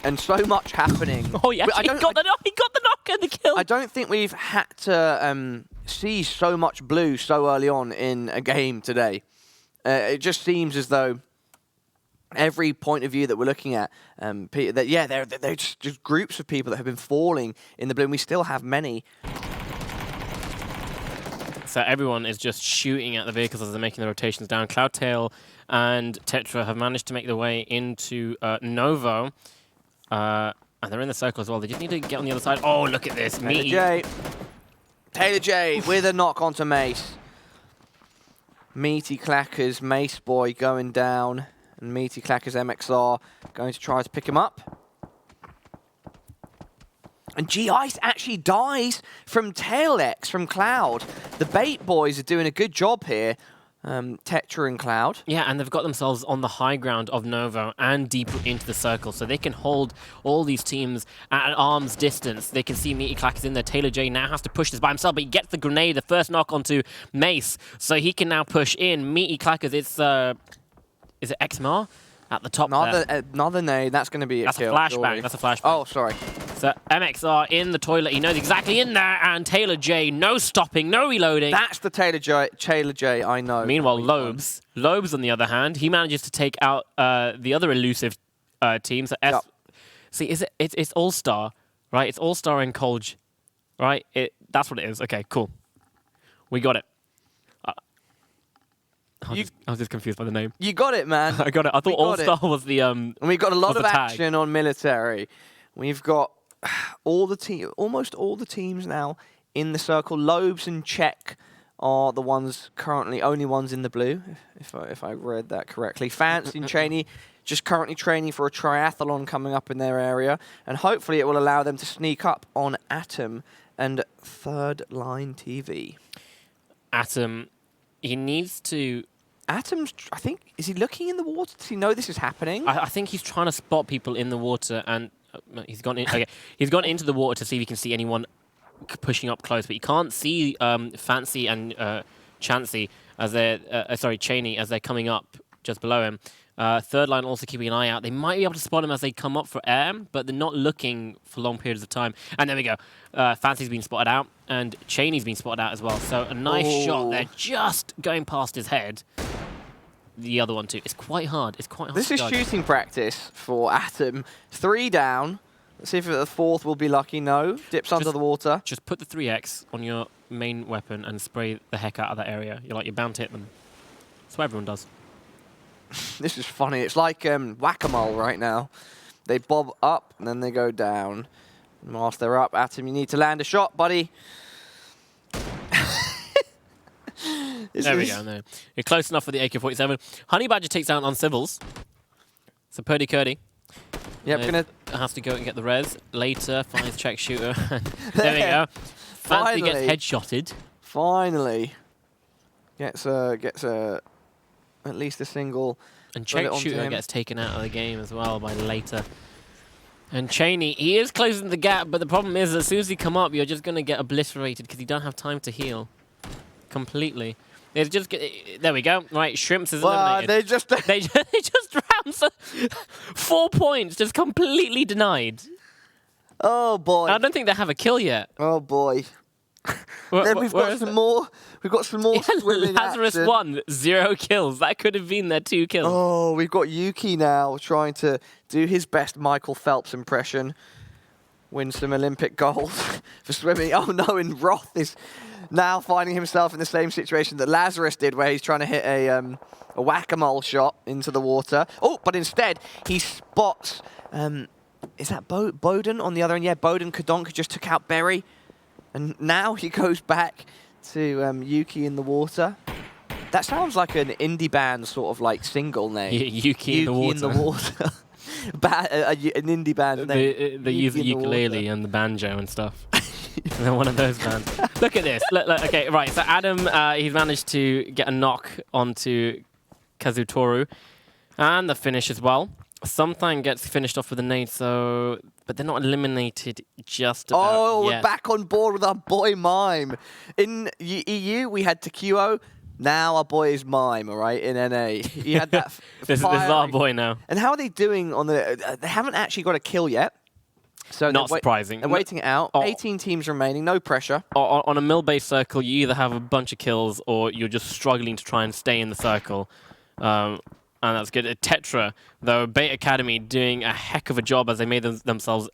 And so much happening. Oh, yeah, he got the knock and the kill. I don't think we've had to see so much blue so early on in a game today. It just seems as though every point of view that we're looking at, they're just groups of people that have been falling in the blue, and we still have many. So everyone is just shooting at the vehicles as they're making the rotations down. Cloudtail and Tetra have managed to make their way into Novo. And they're in the circle as well. They just need to get on the other side. Oh, look at this. Taylor J with a knock onto Mace. Meaty Clackers, Mace Boy going down. And Meaty Clackers MXR going to try to pick him up. And G-Ice actually dies from Tail-X, from Cloud. The Bait Boys are doing a good job here. Tetra and Cloud. Yeah, and they've got themselves on the high ground of Novo and deeper into the circle, so they can hold all these teams at an arm's distance. They can see Meaty Clackers in there. Taylor J now has to push this by himself, but he gets the grenade, the first knock onto Mace, so he can now push in. Meaty Clackers, is it XMR? at the top there. Another nade. That's going to be a kill. That's a flashbang. surely. That's a flashbang. Oh, sorry. So MXR in the toilet. He knows exactly in there. And Taylor J, no stopping, no reloading. That's the Taylor J I know. Meanwhile, Lobes on the other hand, he manages to take out the other elusive team. So see, it's All-Star, right? It's All-Star and Colge, right? That's what it is. Okay, cool. We got it. I was just confused by the name. You got it, man. I got it. I thought All-Star was the And we've got a lot of tag. action on military. We've got almost all the teams now in the circle. Lobes and Czech are the ones currently only ones in the blue, if I read that correctly. Fancy and Cheney just currently training for a triathlon coming up in their area, and hopefully it will allow them to sneak up on Atom and Third Line TV. Atom, he needs to... Atom's, I think, is he looking in the water? Does he know this is happening? I think he's trying to spot people in the water, and he's gone in. Okay, he's gone into the water to see if he can see anyone pushing up close, but you can't see Fancy and Chancey as they're Cheney as they're coming up just below him. Third Line also keeping an eye out. They might be able to spot him as they come up for air, but they're not looking for long periods of time. And there we go. Fancy's been spotted out, and Cheney's been spotted out as well. So a nice shot there, just going past his head. The other one too. It's quite hard. It's quite hard. This is shooting practice for Atom. 3 down. Let's see if the 4th will be lucky. No. Dips under the water. Just put the 3x on your main weapon and spray the heck out of that area. You're bound to hit them. That's what everyone does. This is funny. It's like whack-a-mole right now. They bob up and then they go down. And whilst they're up, Atom, you need to land a shot, buddy. There we go. No. You're close enough for the AK-47. Honey Badger takes down on Civils. So Purdy Curdy. Yep, has to go and get the res. Later, finds check shooter. There we go. Fancy gets headshotted. Finally. Gets at least a single. And check shooter gets taken out of the game as well by Later. And Cheney, he is closing the gap, but the problem is as soon as you come up, you're just going to get obliterated because you don't have time to heal completely. It's just there we go. Right, Shrimps is eliminated. They just round 4 points, just completely denied. Oh boy! I don't think they have a kill yet. Oh boy! Then we've got some more. We've got some more swimming Lazarus action. 1, 0 kills. That could have been their 2 kills. Oh, we've got Yuki now trying to do his best Michael Phelps impression. Win some Olympic gold for swimming. Oh no! And Roth is now finding himself in the same situation that Lazarus did, where he's trying to hit a whack-a-mole shot into the water. Oh, but instead he spots. Is that Bowden on the other end? Yeah, Bowden Kadonka just took out Berry, and now he goes back to Yuki in the water. That sounds like an indie band sort of like single name. Yuki in the water. An indie band name. They use the ukulele and the banjo and stuff. They're one of those bands. Look at this. Look, okay, right. So Adam, he's managed to get a knock onto Kazutoru. And the finish as well. Something gets finished off with a nade, but they're not eliminated just about yet. We're back on board with our boy Mime. In EU, we had Takuo. Now our boy is Mime, all right, in NA. He had that this is our boy now. And how are they doing on the... they haven't actually got a kill yet. So not surprising. They're waiting it out. 18 teams remaining, no pressure. On a mill-based circle, you either have a bunch of kills or you're just struggling to try and stay in the circle. And that's good. Tetra, though, Bait Academy doing a heck of a job as they made themselves...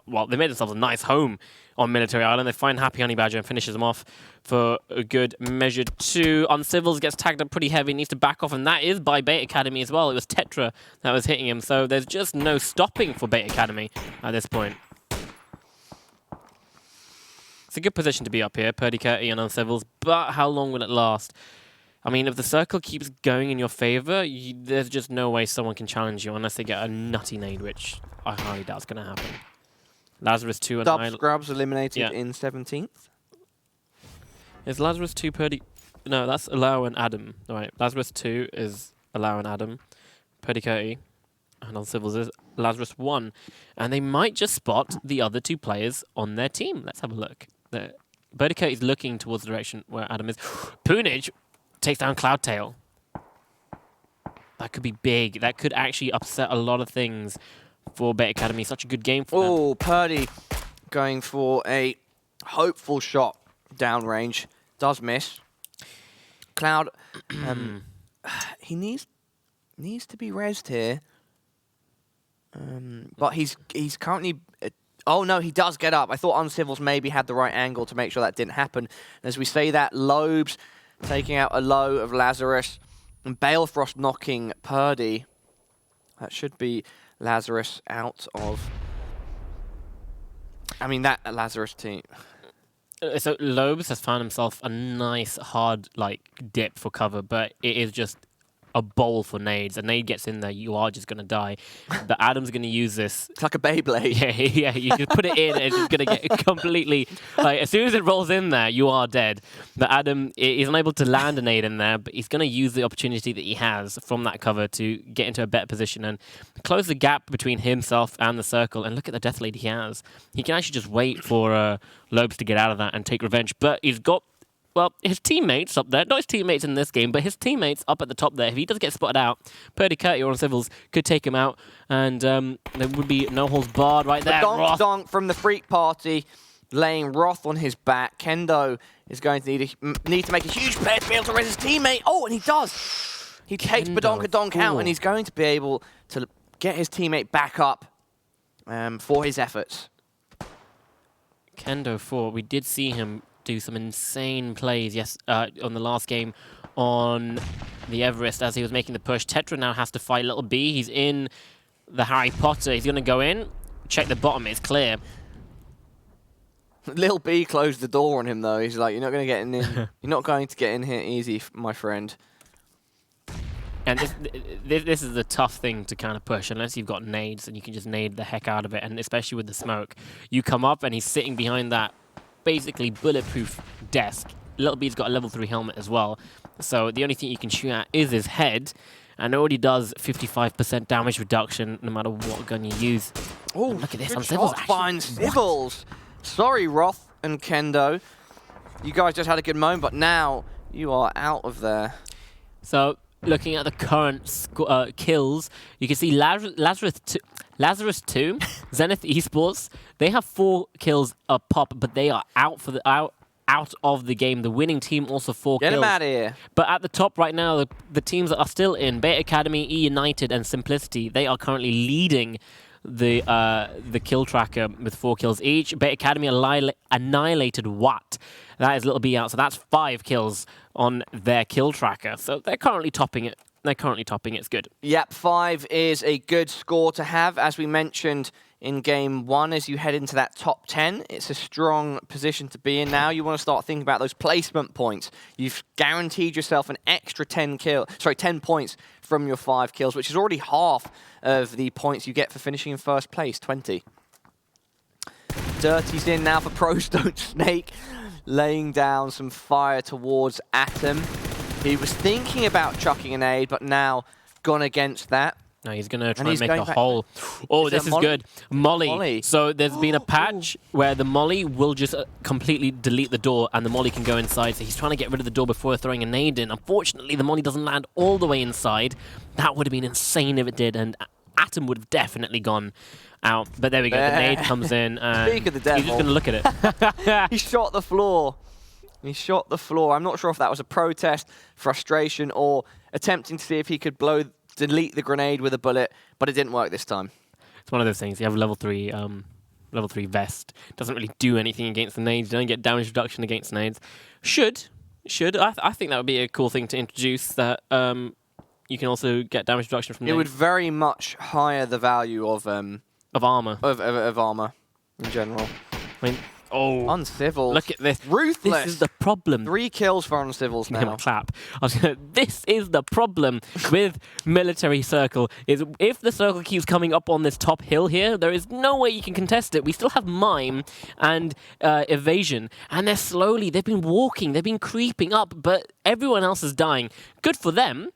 they made themselves a nice home on Military Island. They find Happy Honey Badger and finishes them off for a good measure 2. Uncivils gets tagged up pretty heavy, needs to back off, and that is by Bait Academy as well. It was Tetra that was hitting him, so there's just no stopping for Bait Academy at this point. It's a good position to be up here, Purdy Curty and Uncivils, but how long will it last? I mean, if the circle keeps going in your favor, there's just no way someone can challenge you unless they get a nutty nade, which I highly doubt is going to happen. Lazarus 2 and Dub Scrubs eliminated in 17th. Is Lazarus 2 Purdy? No, that's Allow and Adam. All right, Lazarus 2 is Allow and Adam. Purdy Curty and Uncivils is Lazarus 1. And they might just spot the other 2 players on their team. Let's have a look. Purdy Curty is looking towards the direction where Adam is. Poonage takes down Cloudtail. That could be big. That could actually upset a lot of things for Beta Academy. Such a good game for them. Oh, Purdy going for a hopeful shot downrange. Does miss. Cloud, he needs to be rezzed here. But he's currently... oh, no, he does get up. I thought Uncivils maybe had the right angle to make sure that didn't happen. As we say that, Lobes taking out a low of Lazarus. And Balefrost knocking Purdy. That should be Lazarus out of... I mean, that Lazarus team... So Lobes has found himself a nice, hard, dip for cover, but it is just a bowl for nades. A nade gets in there, you are just going to die. But Adam's going to use this. It's like a Beyblade. Yeah, you just put it in and it's going to get completely... as soon as it rolls in there, you are dead. But Adam is unable to land a nade in there, but he's going to use the opportunity that he has from that cover to get into a better position and close the gap between himself and the circle. And look at the death lead he has. He can actually just wait for Lobes to get out of that and take revenge. But he's got... well, his teammates up there, not his teammates in this game, but his teammates up at the top there. If he does get spotted out, Purdy, Curti, or Uncivils could take him out, and there would be no holes barred right there. Donk Donk from the Freak Party, laying Roth on his back. Kendo is going to need to make a huge play to be able to raise his teammate. Oh, and he does. He takes Badonka Donk out, and he's going to be able to get his teammate back up for his efforts. Kendo 4, we did see him do some insane plays, on the last game on the Everest as he was making the push. Tetra now has to fight Little B. He's in the Harry Potter. He's going to go in. Check the bottom. It's clear. Little B closed the door on him, though. He's like, you're not going to get in. You're not going to get in here easy, my friend. And this is the tough thing to kind of push, unless you've got nades and you can just nade the heck out of it. And especially with the smoke, you come up and he's sitting behind that basically bulletproof desk. Little B's got a level 3 helmet as well, so the only thing you can shoot at is his head, and it already does 55% damage reduction no matter what gun you use. Oh, look at this! Uncivils finds Civils. Sorry, Roth and Kendo, you guys just had a good moment, but now you are out of there. So looking at the current kills, you can see Lazarus 2, Zenith Esports, they have 4 kills a pop, but they are out of the game. The winning team also 4 kills. Get him out of here. But at the top right now, the teams that are still in, Beta Academy, E United, and Simplicity, they are currently leading the kill tracker with 4 kills each. Beta Academy annihilated Watt. That is Little B out, so that's 5 kills on their kill tracker. So they're currently topping it. It's good. Yep, 5 is a good score to have. As we mentioned in Game 1, as you head into that top 10, it's a strong position to be in now. You want to start thinking about those placement points. You've guaranteed yourself an extra 10 points from your 5 kills, which is already half of the points you get for finishing in first place, 20. Dirty's in now for Pro Stone Snake, laying down some fire towards Atom. He was thinking about chucking an aid, but now gone against that. No, he's going to try and make a hole. Oh, this is good. Molly. So there's been a patch where the Molly will just completely delete the door and the Molly can go inside. So he's trying to get rid of the door before throwing a nade in. Unfortunately, the Molly doesn't land all the way inside. That would have been insane if it did, and Atom would have definitely gone out. But there we go. The nade comes in. And Speak of the devil. He's just going to look at it. He shot the floor. I'm not sure if that was a protest, frustration, or attempting to see if he could delete the grenade with a bullet, but it didn't work this time. It's one of those things. You have a level 3 vest. Doesn't really do anything against the nades. You don't get damage reduction against nades. Should. I think that would be a cool thing to introduce, that you can also get damage reduction from nades. It would very much higher the value of armor. Of armor in general. I mean, oh, Uncivils. Look at this. Ruthless. This is the problem. 3 kills for Uncivils now. Give him a clap. This is the problem with Military Circle, is if the circle keeps coming up on this top hill here, there is no way you can contest it. We still have Mime and Evasion, and they've been walking, they've been creeping up, but everyone else is dying. Good for them.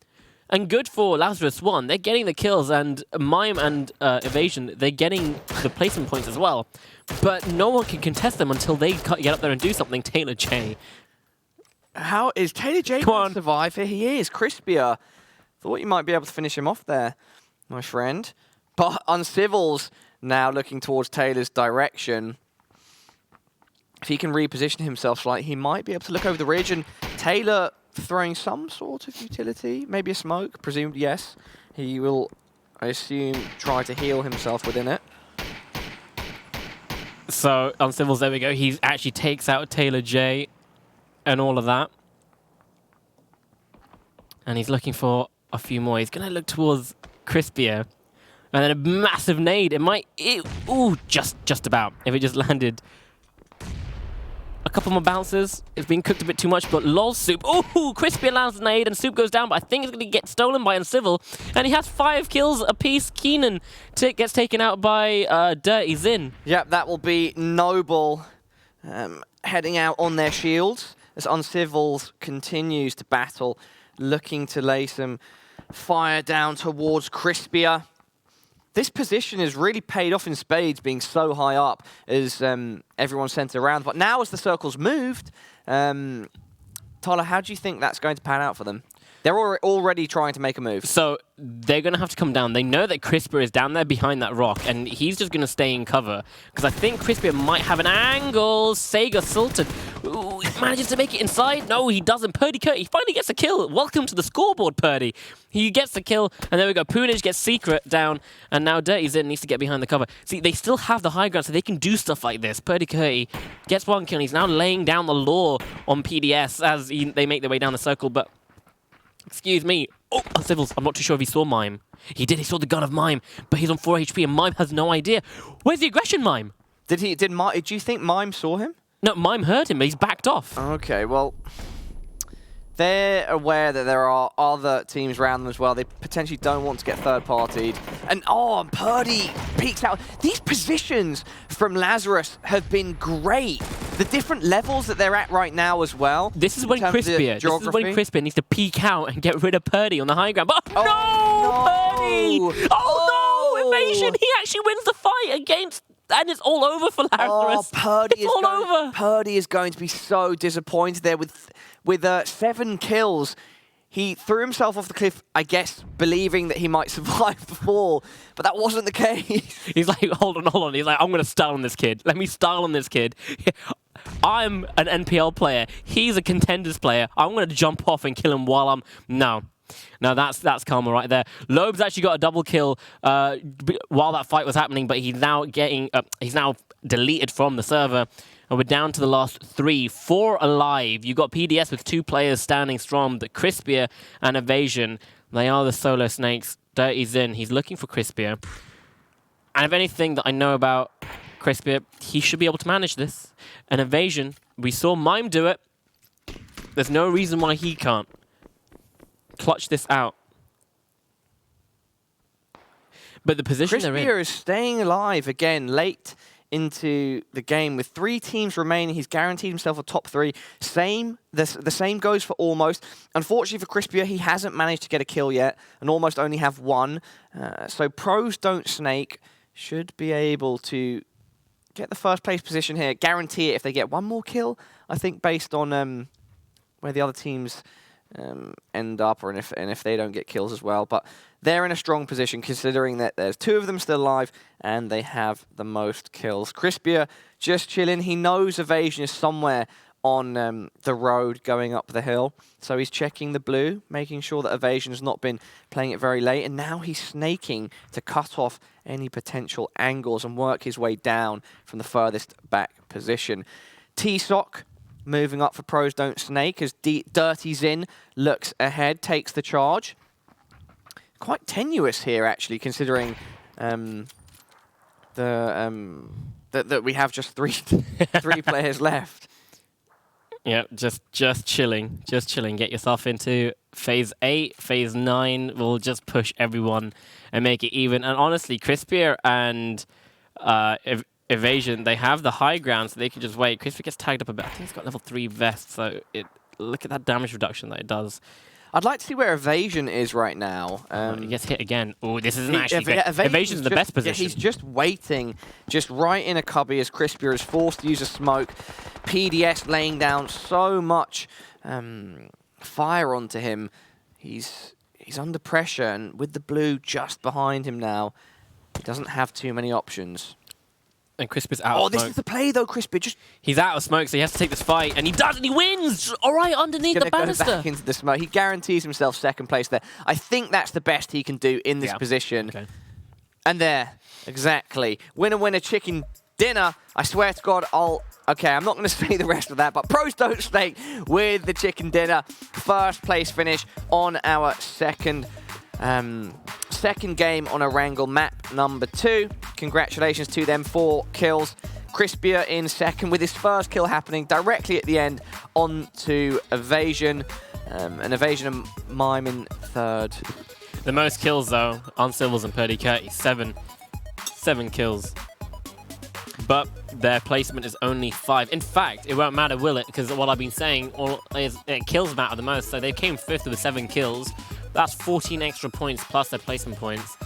And good for Lazarus 1. They're getting the kills, and Mime and Evasion, they're getting the placement points as well. But no one can contest them until they get up there and do something. Taylor J. How is Taylor J going to survive? Here he is. Crispier Thought you might be able to finish him off there, my friend. But Uncivil's now looking towards Taylor's direction. If he can reposition himself slightly, he might be able to look over the ridge, and Taylor throwing some sort of utility, maybe a smoke, presumed yes. He will, I assume, try to heal himself within it. So Uncivil's, there we go. He actually takes out Taylor J and all of that. And he's looking for a few more. He's going to look towards Crispier. And then a massive nade. It might... ooh, just about. If it just landed... A couple more bounces. It's been cooked a bit too much, but lol, Soup. Ooh, Crispy lands the nade and Soup goes down, but I think it's going to get stolen by Uncivil. And he has 5 kills apiece. Keenan gets taken out by Dirty Zin. Yep, that will be Noble heading out on their shields as Uncivil continues to battle, looking to lay some fire down towards Crispier. This position has really paid off in spades, being so high up as everyone's centered around. But now as the circle's moved, Talha, how do you think that's going to pan out for them? They're already trying to make a move. So they're going to have to come down. They know that Crispier is down there behind that rock, and he's just going to stay in cover. Because I think Crispier might have an angle. Sega Sultan ooh, he manages to make it inside. No, he doesn't. Purdy Kurt, he finally gets a kill. Welcome to the scoreboard, Purdy. He gets the kill, and there we go. Poonage gets Secret down, and now Dirty Zin needs to get behind the cover. See, they still have the high ground, so they can do stuff like this. Purdy Kurt gets 1 kill, and he's now laying down the law on PDS as they make their way down the circle, but... Excuse me. Oh, Civils. I'm not too sure if he saw Mime. He did. He saw the gun of Mime, but he's on 4 HP, and Mime has no idea. Where's the aggression, Mime? Do you think Mime saw him? No, Mime heard him, but he's backed off. Okay, well, they're aware that there are other teams around them as well. They potentially don't want to get third-partied. And, and Purdy peeks out. These positions from Lazarus have been great. The different levels that they're at right now as well. This is when Crispier needs to peek out and get rid of Purdy on the high ground. But Purdy! Oh no! Evasion! He actually wins the fight against... And it's all over for Lazarus. Purdy is going to be so disappointed there with 7 kills. He threw himself off the cliff, I guess, believing that he might survive the fall, but that wasn't the case. He's like, hold on. He's like, I'm going to style on this kid. Let me style on this kid. I'm an NPL player. He's a Contenders player. I'm going to jump off and kill him while I'm... No, that's karma right there. Loeb's actually got a double kill while that fight was happening, but he's now deleted from the server. And we're down to the last 3. 4 alive. You've got PDS with 2 players standing strong, the Crispier and Evasion. They are the solo snakes. Dirty Zin, he's looking for Crispier. And if anything that I know about Crispier, he should be able to manage this. And Evasion, we saw Mime do it. There's no reason why he can't. Clutch this out. But the position they're in... Crispier is staying alive again late into the game with 3 teams remaining. He's guaranteed himself a top 3. The same goes for Almost. Unfortunately for Crispier, he hasn't managed to get a kill yet, and Almost only have 1. So Pros Don't Snake should be able to get the first place position here. Guarantee it if they get 1 more kill, I think, based on where the other teams end up, or if they don't get kills as well. But they're in a strong position considering that there's 2 of them still alive and they have the most kills. Crispier just chilling. He knows Evasion is somewhere on the road going up the hill. So he's checking the blue, making sure that Evasion has not been playing it very late. And now he's snaking to cut off any potential angles and work his way down from the furthest back position. T-Sock moving up for Pros Don't Snake as Dirty Zin looks ahead, takes the charge. Quite tenuous here, actually, considering that we have just 3 players left. Yeah, just chilling. Get yourself into phase 8, phase 9. We'll just push everyone and make it even. And honestly, Crispier and Evasion, they have the high ground, so they can just wait. Crispier gets tagged up a bit. I think he's got level 3 vest, so look at that damage reduction that it does. I'd like to see where Evasion is right now. He gets hit again. Oh, this isn't actually fair. Evasion's in the best position. Yeah, he's just waiting, just right in a cubby as Crispier is forced to use a smoke. PDS laying down so much fire onto him. He's he's under pressure, and with the blue just behind him now, he doesn't have too many options. And Crispy's out of smoke. This is the play, though, Crispy. He's out of smoke, so he has to take this fight, and he does, and he wins! All right, underneath the banister. Go back into the smoke. He guarantees himself second place there. I think that's the best he can do in this position. Okay. And there, exactly. Winner, winner, chicken dinner. I swear to God, Okay, I'm not going to say the rest of that, but pros don't stake with the chicken dinner. First place finish on our second game on Erangel map number 2. Congratulations to them, 4 kills. Crispia in second with his first kill happening directly at the end on to Evasion. And Evasion and Mime in third. The most kills, though, on Civils and Purdy Curtis, 7 kills. But their placement is only 5. In fact, it won't matter, will it? Because what I've been saying is kills matter the most. So they came 5th with 7 kills. That's 14 extra points plus their placement points.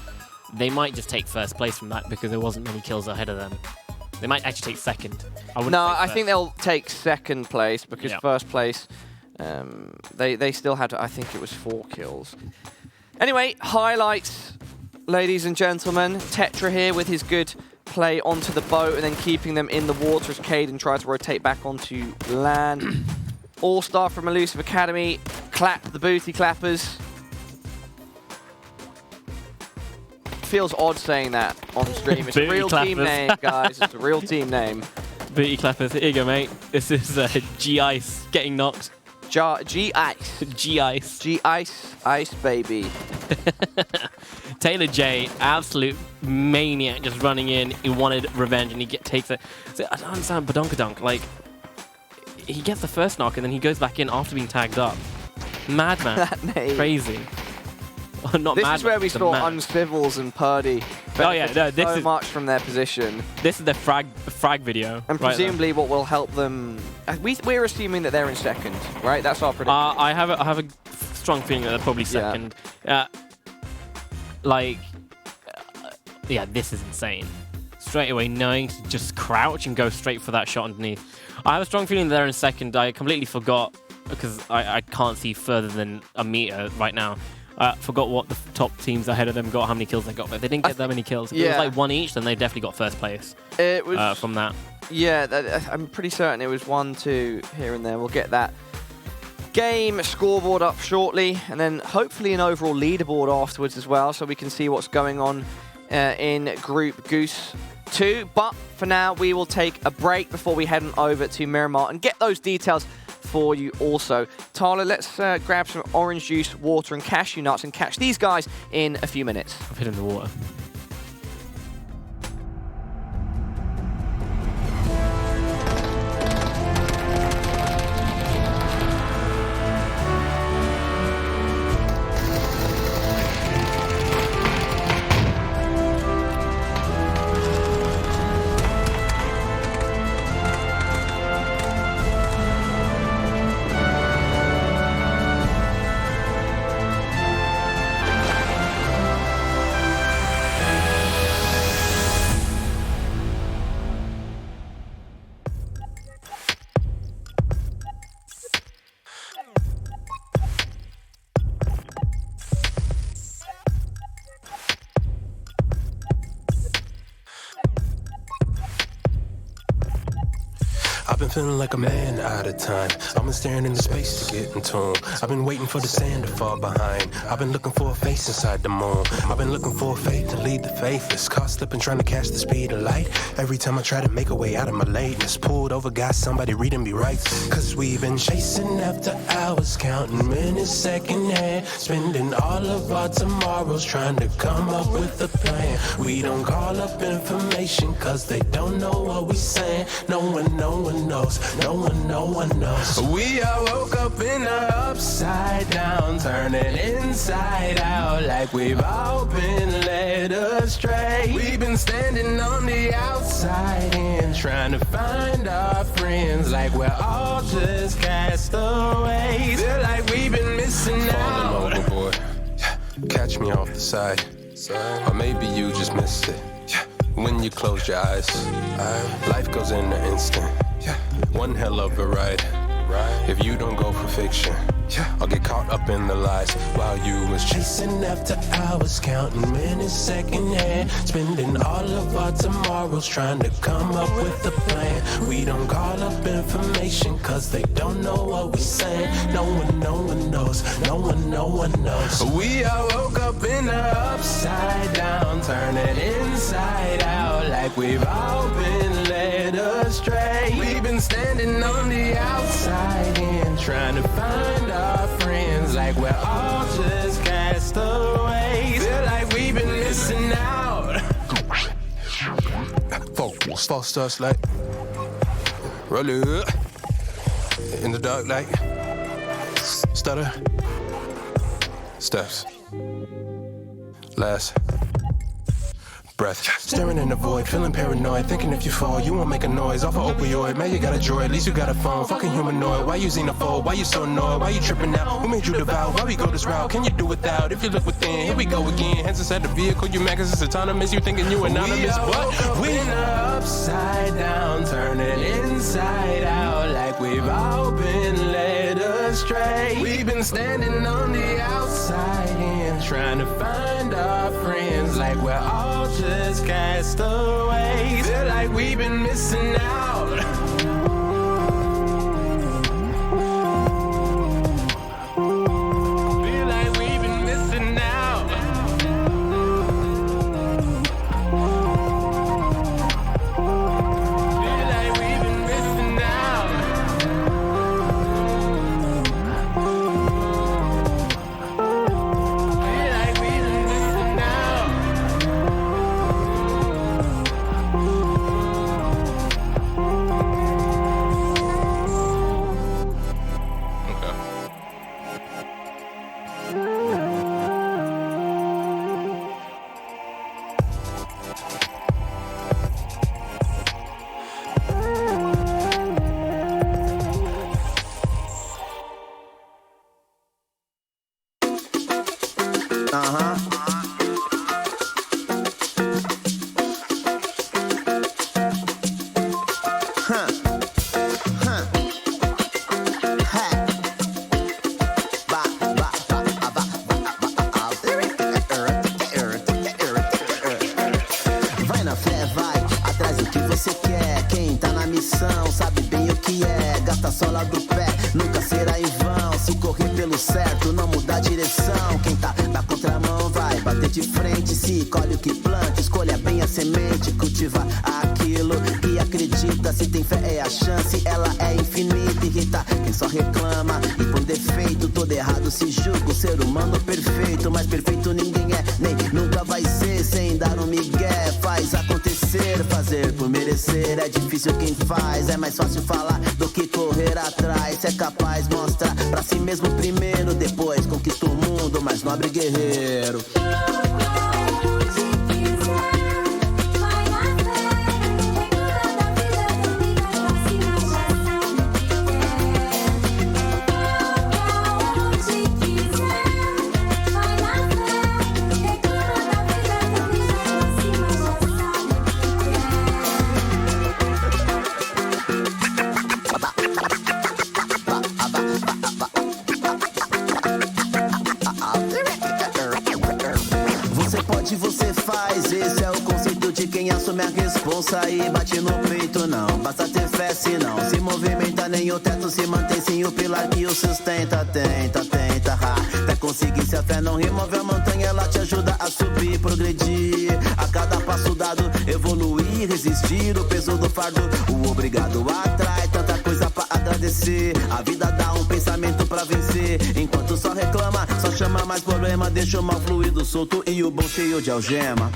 They might just take first place from that because there wasn't many kills ahead of them. They might actually take second. I think they'll take second place because first place, they still had, I think it was 4 kills. Anyway, highlights, ladies and gentlemen. Tetra here with his good play onto the boat and then keeping them in the water as Caden tries to rotate back onto land. All-star from Elusive Academy. Clap the booty clappers. Feels odd saying that on stream. It's a real team name, guys. It's a real team name. Booty clappers. Here you go, mate. This is G-Ice getting knocked. G-Ice. G-Ice. G-Ice. Ice, baby. Taylor J, absolute maniac, just running in. He wanted revenge, and he takes it. So I don't understand Badonkadunk. Like, he gets the first knock, and then he goes back in after being tagged up. Madman. That name. Crazy. Not this mad, is where we saw Uncivils and Purdy this so is much from their position. This is their frag video. And presumably what will help them... We're assuming that they're in second, right? That's our prediction. I have a strong feeling that they're probably second. This is insane. Straight away knowing to just crouch and go straight for that shot underneath. I have a strong feeling that they're in second. I completely forgot because I can't see further than a meter right now. Forgot what the top teams ahead of them got, how many kills they got, but they didn't get that many kills. If it was like 1 each, then they definitely got first place. It was from that. Yeah, I'm pretty certain it was 1, 2 here and there. We'll get that game scoreboard up shortly, and then hopefully an overall leaderboard afterwards as well, so we can see what's going on in Group Goose 2. But for now, we will take a break before we head on over to Miramar and get those details for you also. Talha, let's grab some orange juice, water and cashew nuts and catch these guys in a few minutes. I've hit in the water. I've been feeling like a man out of time. I've been staring into space to get in tune. I've been waiting for the sand to fall behind. I've been looking for a face inside the moon. I've been looking for a faith to lead the faithless. Caught slipping trying to catch the speed of light. Every time I try to make a way out of my lateness, pulled over, got somebody reading me right. Cause we've been chasing after hours, counting minutes second hand, spending all of our tomorrows trying to come up with a plan. We don't call up information cause they don't know what we saying. No one knows, no one knows. We all woke up in the upside down, turning inside out like we've all been led astray. We've been standing on the outside in, trying to find our friends like we're all just castaways. Feel like we've been missing out. Falling overboard, catch me off the side. Or maybe you just missed it. When you close your eyes, life goes in an instant. One hell of a ride. If you don't go for fiction, Yeah, I'll get caught up in the lies while you was chasing after hours, counting minutes second hand, spending all of our tomorrows trying to come up with a plan. We don't call up information cause they don't know what we saying. No one knows, no one knows. We all woke up in the upside down, turning inside out like we've all been led astray. We've been standing on the outside in, trying to find our friends like we're all just castaways. Feel like we've been missing out. Focus, false us like roll it in the dark like stutter steps last breath. Staring in the void, feeling paranoid, thinking if you fall, you won't make a noise. Off of opioid, man, you got a droid, at least you got a phone. Fucking humanoid, why you xenophobe? Why you so annoyed? Why you tripping out? Who made you devour? Why we go this route? Can you do without? If you look within, here we go again. Hands inside the vehicle, you mad cause it's autonomous. You thinking you anonymous, but we in the upside down, turning inside out like we've all been led astray. We've been standing on the outside in, trying to find our friends like we're all just castaways. Feel like we've been missing out. Feel like we've been missing out. Feel like we've been missing out. Feel like we've been missing out. Vai na fé, vai atrás do que você quer. Quem tá na missão sabe bem o que é. Gasta a sola do pé, nunca será em vão. Se correr pelo certo, não mudar a direção. Quem tá na contramão vai bater de frente. Se colhe o que planta, escolha bem a semente. Cultiva aquilo que acredita. Se tem fé é a chance, ela é infinita. Irrita quem só reclama e por defeito. Todo errado se julga o ser humano perfeito. Mas perfeito ninguém é, nem nunca vai ser. Sem dar um migué, faz acontecer. Fazer por merecer é difícil quem faz. É mais fácil falar do que correr atrás. Se é capaz, mostra pra si mesmo primeiro. Depois conquista o mundo, mais nobre guerreiro. Você faz, esse é o conceito de quem assume a responsa e bate no peito. Não basta ter fé, se não se movimenta, nem o teto se mantém sem o pilar que o sustenta. Tenta, até conseguir. Se a fé não remove a montanha, ela te ajuda a subir, progredir. A cada passo dado, evoluir, resistir o peso do fardo. O obrigado atrai tanta coisa pra agradecer. A vida dá um pensamento pra vencer. Enquanto só reclama, só chama mais problema. Deixa o mal fluido solto e o bom cheio de algema.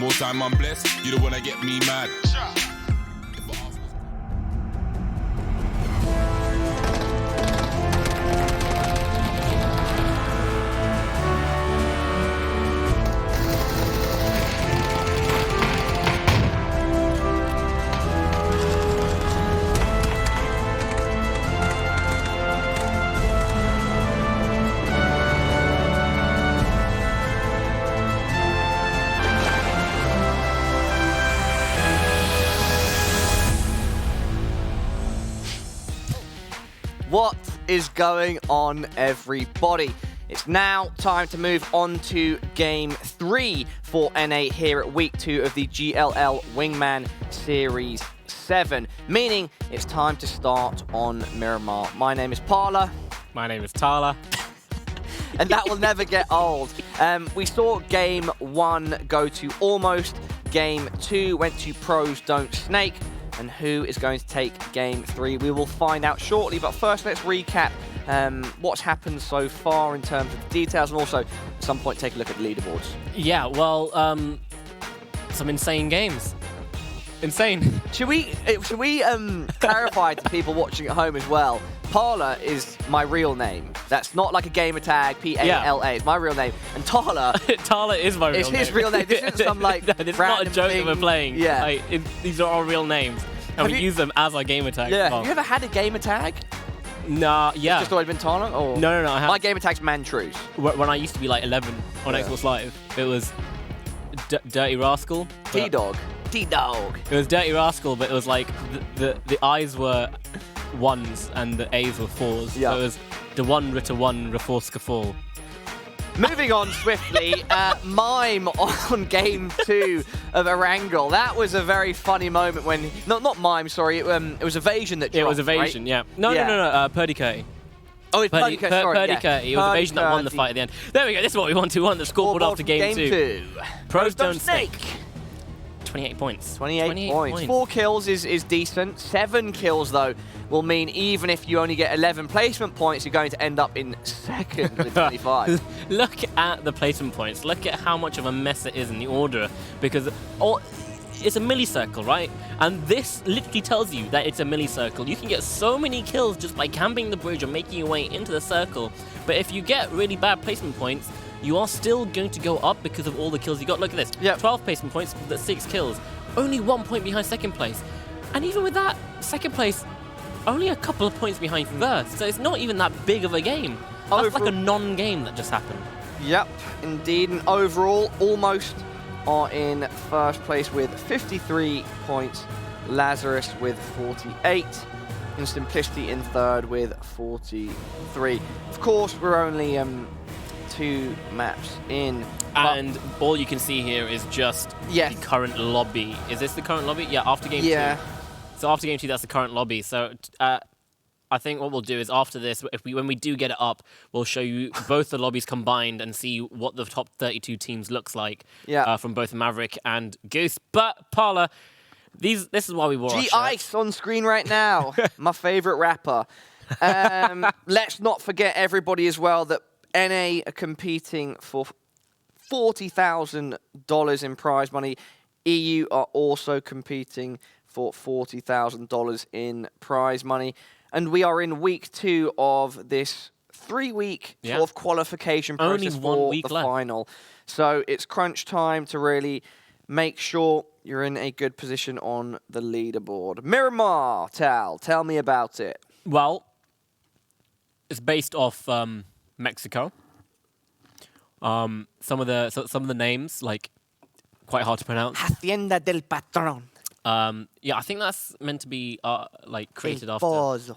Most time I'm blessed, you the one that get me mad. What is going on, everybody? It's now time to move on to Game 3 for NA here at Week 2 of the GLL Wingman Series 7, meaning it's time to start on Miramar. My name is Pala. My name is Talha. And that will never get old. We saw Game 1 go to almost. Game 2 went to Pros Don't Snake. And who is going to take Game 3? We will find out shortly, but first let's recap what's happened so far in terms of the details, and also at some point take a look at the leaderboards. Yeah, well, some insane games. Insane. Should we clarify to people watching at home as well? Pala is my real name. That's not like a gamer tag, P-A-L-A. It's my real name. And Talha... Talha is my real name. It's his real name. This isn't some, like, no, it's not a joke that we're playing. Yeah. Like, these are our real names. And we use them as our gamer tag. Yeah. Well. Have you ever had a gamer tag? Nah, yeah. Just always been Talha? Or? No, I have. My gamer tag's Mantrues. When I used to be like 11 on Xbox Live, it was Dirty Rascal. T-Dog. T-Dog. It was Dirty Rascal, but it was like the I's were 1s and the A's were 4s. Yeah. So it was the 1 Ritter 1 Reforska fall. Moving on swiftly, Mime on Game 2 of Erangel. That was a very funny moment when... Not Mime, sorry. It was Evasion that dropped, It was Evasion, right? yeah. No, Purdy Curry. Oh, it's Purdy Curry, sorry. Purdy Curry. It was Evasion that won the fight at the end. There we go. This is what we want to won the scoreboard after Game 2. Pros Don't Snake. 28 points. 28 points. 4 kills is decent. 7 kills, though, will mean even if you only get 11 placement points, you're going to end up in second with 25. Look at the placement points. Look at how much of a mess it is in the order. Because it's a millicircle, right? And this literally tells you that it's a millicircle. You can get so many kills just by camping the bridge or making your way into the circle. But if you get really bad placement points, you are still going to go up because of all the kills you got. Look at this. Yep. 12 placement points, that's 6 kills. Only 1 point behind second place. And even with that, second place, only a couple of points behind first. So it's not even that big of a game. That's like a non-game that just happened. Yep, indeed. And overall, almost are in first place with 53 points. Lazarus with 48. And Simplicity in third with 43. Of course, we're only 2 maps in. And all you can see here is just the current lobby. Is this the current lobby? Yeah, after Game 2. So after Game 2, that's the current lobby. So I think what we'll do is after this, when we do get it up, we'll show you both the lobbies combined and see what the top 32 teams looks like from both Maverick and Goose. But Pala, this is why we wore our shirt. G-Ice on screen right now, my favorite rapper. Let's not forget everybody as well that NA are competing for $40,000 in prize money. EU are also competing for $40,000 in prize money. And we are in week 2 of this 3-week sort of qualification process for the final. So it's crunch time to really make sure you're in a good position on the leaderboard. Miramar, tell me about it. Well, it's based off Mexico. Some of the names, like, quite hard to pronounce. Hacienda del Patrón. Yeah, I think that's meant to be like created after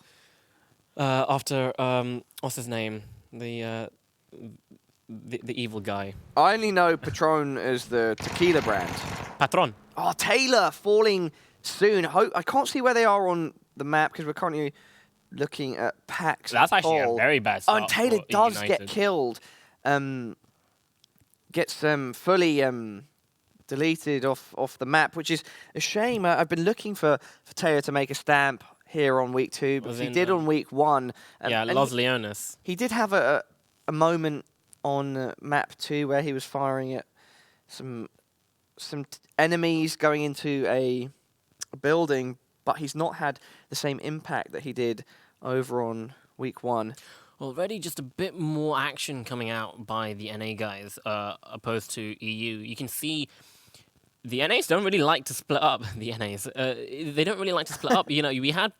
what's his name, the evil guy. I only know Patron as the tequila brand. Patron. Oh, Taylor falling soon. I can't see where they are on the map because we're currently looking at packs. That's actually a very bad start. Oh, and Taylor does get killed. Gets fully deleted off the map, which is a shame. I've been looking for Taylor to make a stamp here on week 2, but he did on week 1. Yeah, Los Leones. He did have a moment on map 2 where he was firing at some some enemies going into a building, but he's not had the same impact that he did over on week 1. Already just a bit more action coming out by the NA guys opposed to EU. You can see the NAs don't really like to split up. The NAs, they don't really like to split up. You know, we had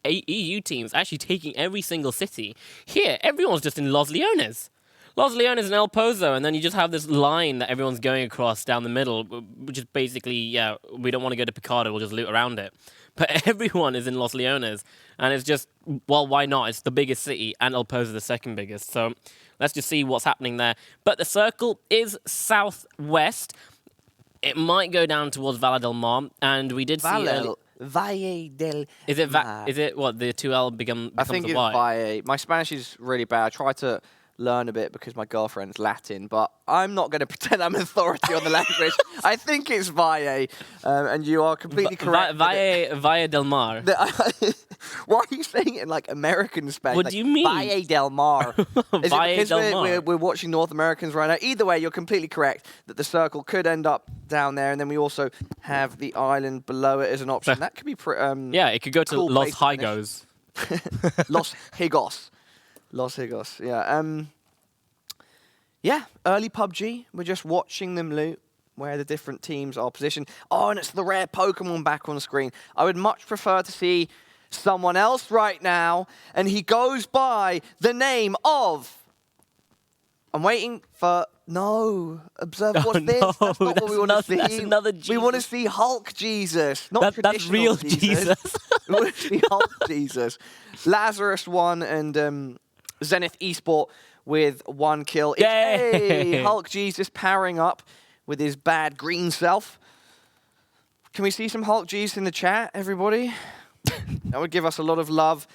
EU teams actually taking every single city. Here, everyone's just in Los Leones. Los Leones and El Pozo, and then you just have this line that everyone's going across down the middle, which is basically, we don't want to go to Picado, we'll just loot around it. But everyone is in Los Leones, and it's just, well, why not? It's the biggest city, and El Pozo the second biggest. So let's just see what's happening there. But the circle is southwest. It might go down towards Valle del Mar, and we did see... Valle del Is it Mar. is it what the 2L becomes I think a it's Y? Valle. My Spanish is really bad. I try to learn a bit because my girlfriend's Latin, but I'm not going to pretend I'm an authority on the language. I think it's Valle, and you are completely correct. Valle del Mar. Why are you saying it in like American Spanish? What do you mean? Valle del Mar. Is Valle it because del Mar. we're watching North Americans right now? Either way, you're completely correct that the circle could end up down there, and then we also have the island below it as an option. That could be yeah, it could go to cool Los place to Higos. Los Higos. Los Higos, yeah. Yeah, early PUBG. We're just watching them loot where the different teams are positioned. Oh, and it's the rare Pokemon back on the screen. I would much prefer to see someone else right now, and he goes by the name of... I'm waiting for... No, observe what's this? No, That's not what we want to see. That's another Jesus. We want to see Hulk Jesus, not That's traditional real Jesus. We want to see Hulk Jesus. Lazarus won, and Zenith Esport with 1 kill. Hey, Hulk Jesus powering up with his bad green self. Can we see some Hulk Jesus in the chat, everybody? That would give us a lot of love.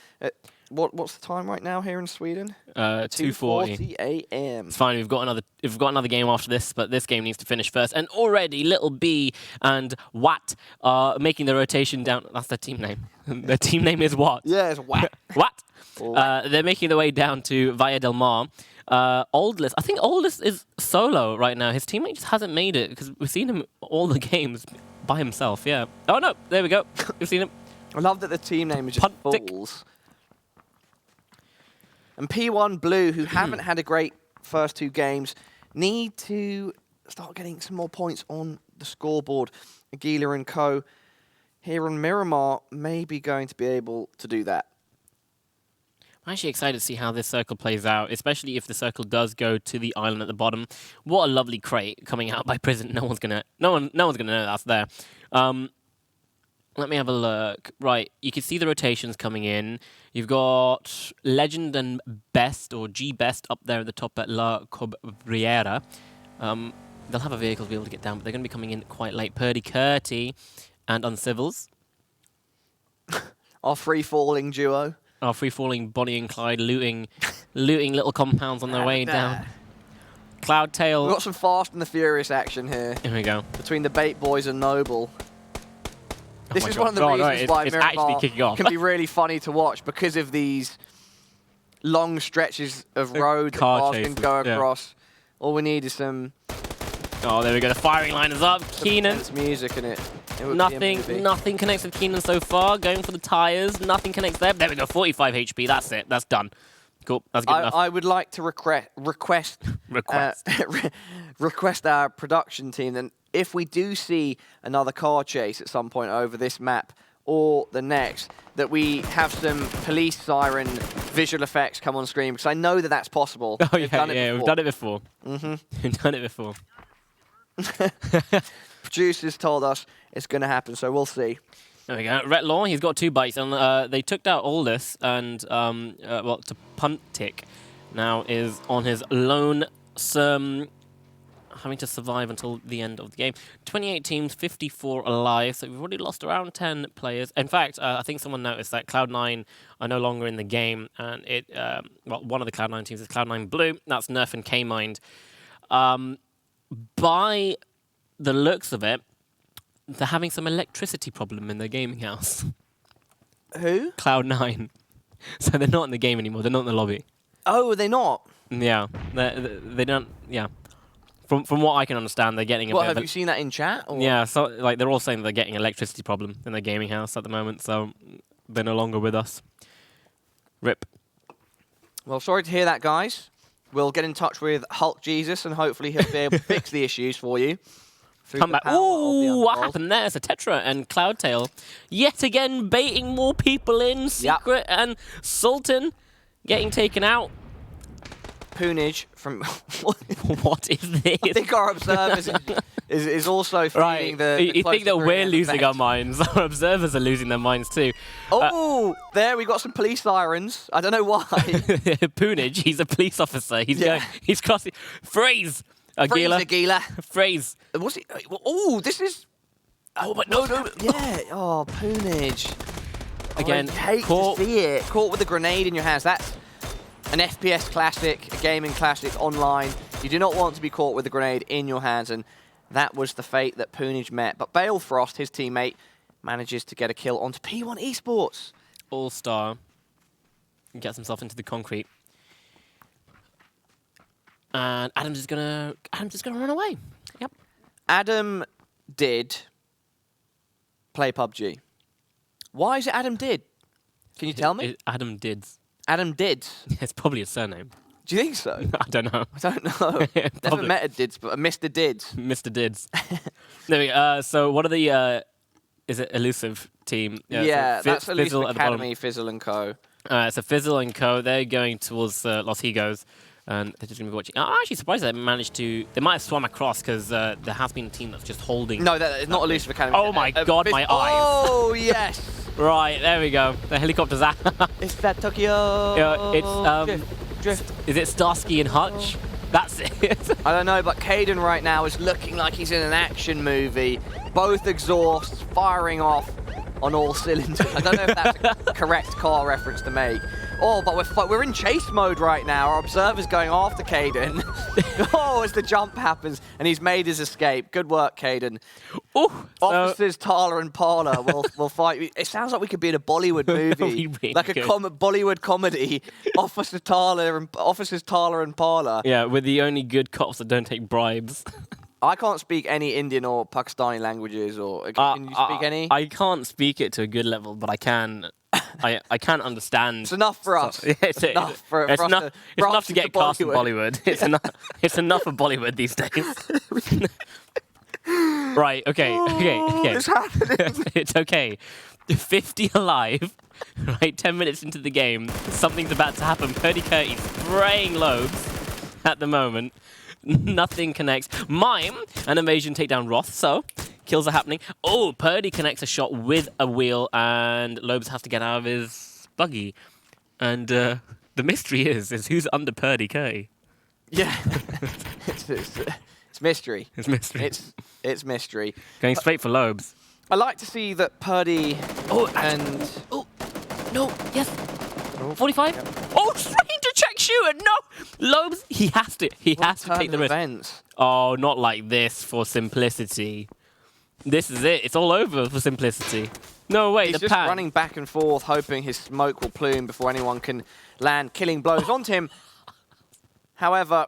What's the time right now here in Sweden? 2:40 a.m. It's fine. We've got another game after this, but this game needs to finish first. And already, Little B and Watt are making the rotation down. That's their team name. Their team name is what? Yeah, it's Watt. What? They're making their way down to Valle del Mar. Oldless. I think Oldless is solo right now. His teammate just hasn't made it because we've seen him all the games by himself. Yeah. Oh no, there we go. We've seen him. I love that the team name is just Fools. And P1 Blue, who haven't had a great first 2 games, need to start getting some more points on the scoreboard. Aguila and co. here on Miramar may be going to be able to do that. I'm actually excited to see how this circle plays out, especially if the circle does go to the island at the bottom. What a lovely crate coming out by Prison. No one's gonna know that's there. Let me have a look. Right, you can see the rotations coming in. You've got Legend and Best, or G Best, up there at the top at La Cobriera. They'll have a vehicle to be able to get down, but they're going to be coming in quite late. Purdy Curty and Uncivils. Our free-falling duo. Our free-falling Bonnie and Clyde looting little compounds on their way down. Cloudtail. We've got some Fast and the Furious action here. Here we go. Between the Bait Boys and Noble. This is one of the God, reasons why it's actually Miramar kicking off. can be really funny to watch because of these long stretches of road that cars can go across. All we need is some... Oh, there we go. The firing line is up. Keenan. It's music in it. Nothing connects with Keenan so far. Going for the tires. Nothing connects there. There we go. 45 HP. That's it. That's done. Cool. That's good enough. I would like to request our production team that if we do see another car chase at some point over this map or the next, that we have some police siren visual effects come on screen, because I know that that's possible. Oh, we've done it before. Mm-hmm. We've done it before. Producers told us it's going to happen, so we'll see. There we go. Ret Law, he's got 2 bites, and they took out Aldous, and, to Punt Tick now is on his lone having to survive until the end of the game. 28 teams, 54 alive, so we've already lost around 10 players. In fact, I think someone noticed that Cloud9 are no longer in the game, and one of the Cloud9 teams is Cloud9 Blue. That's Nerf and K-Mind. By the looks of it, they're having some electricity problem in their gaming house. Who? Cloud9. So they're not in the game anymore. They're not in the lobby. Oh, are they not? Yeah. They don't... Yeah. From what I can understand, they're getting a What, bit have of you seen that in chat? Or? yeah, so like they're all saying they're getting an electricity problem in their gaming house at the moment, so they're no longer with us. Rip. Well, sorry to hear that, guys. We'll get in touch with Hulk Jesus, and hopefully he'll be able to fix the issues for you. Come back. Ooh, what happened there? It's a Tetra and Cloudtail. Yet again, baiting more people in. Secret and Sultan getting taken out. Poonage from... What is this? I think our observers is also feeling the You think that closer we're effect. losing our minds? Our observers are losing their minds too. Oh, there we got some police sirens. I don't know why. Poonage, he's a police officer. He's crossing. Freeze! Freeze, Aguila. Freeze. What's he? Oh, this is... Oh, but no. Yeah. Oh, Poonage. Again, I hate caught. to see it. Caught with a grenade in your hands. That's an FPS classic, a gaming classic online. You do not want to be caught with a grenade in your hands, and that was the fate that Poonage met. But Balefrost, his teammate, manages to get a kill onto P1 Esports. All-star. Gets himself into the concrete. And Adam's just gonna run away. Yep. Adam did play PUBG. Why is it Adam did? Can you tell me? Adam Dids. Adam did. It's probably a surname. Do you think so? I don't know. I don't know. Never Probably. met a Dids, but a Mr. Dids. Mr. Dids. There we go. So what are the... is it Elusive team? Yeah, so that's Elusive Fizzle at the bottom. Academy, Fizzle and Co. So Fizzle and Co. They're going towards Los Higos. And they're just going to be watching. I'm actually surprised they managed to... They might have swum across because there has been a team that's just holding... No, that is not Elusive Academy. Oh my God, my eyes. Oh, yes. Right, there we go. The helicopter's out. It's that Tokyo. It's... Drift. Is it Starsky and Hutch? That's it. I don't know, but Caden right now is looking like he's in an action movie. Both exhausts firing off on all cylinders. I don't know if that's a correct car reference to make. Oh, but we're in chase mode right now. Our observer's going after Caden. Oh, as the jump happens, and he's made his escape. Good work, Caden. Ooh, Officers Talha and Pala will fight. It sounds like we could be in a Bollywood movie, really like a Bollywood comedy. Officers Talha and Pala. Yeah, we're the only good cops that don't take bribes. I can't speak any Indian or Pakistani languages, or can you speak any? I can't speak it to a good level, but I can. I can understand. It's enough for us. It's enough for us enough to get cast in Bollywood. Bollywood. It's enough for Bollywood these days. Right. Okay. It's happening. It's okay. 50 alive. Right. 10 minutes into the game, something's about to happen. Purdy Curtis spraying lobes at the moment. Nothing connects. Mime, an invasion takedown Roth, so kills are happening. Oh, Purdy connects a shot with a wheel, and Lobes has to get out of his buggy. And the mystery is who's under Purdy K. Yeah, it's mystery. It's mystery. It's mystery. Going straight for Lobes. I like to see that Purdy and No, yes. 45. Oh, straight into check shooter. No, Lobes. He has to take the risk. Events. Oh, not like this for simplicity. This is it. It's all over for simplicity. No way. He's just running back and forth, hoping his smoke will plume before anyone can land killing blows onto him. However,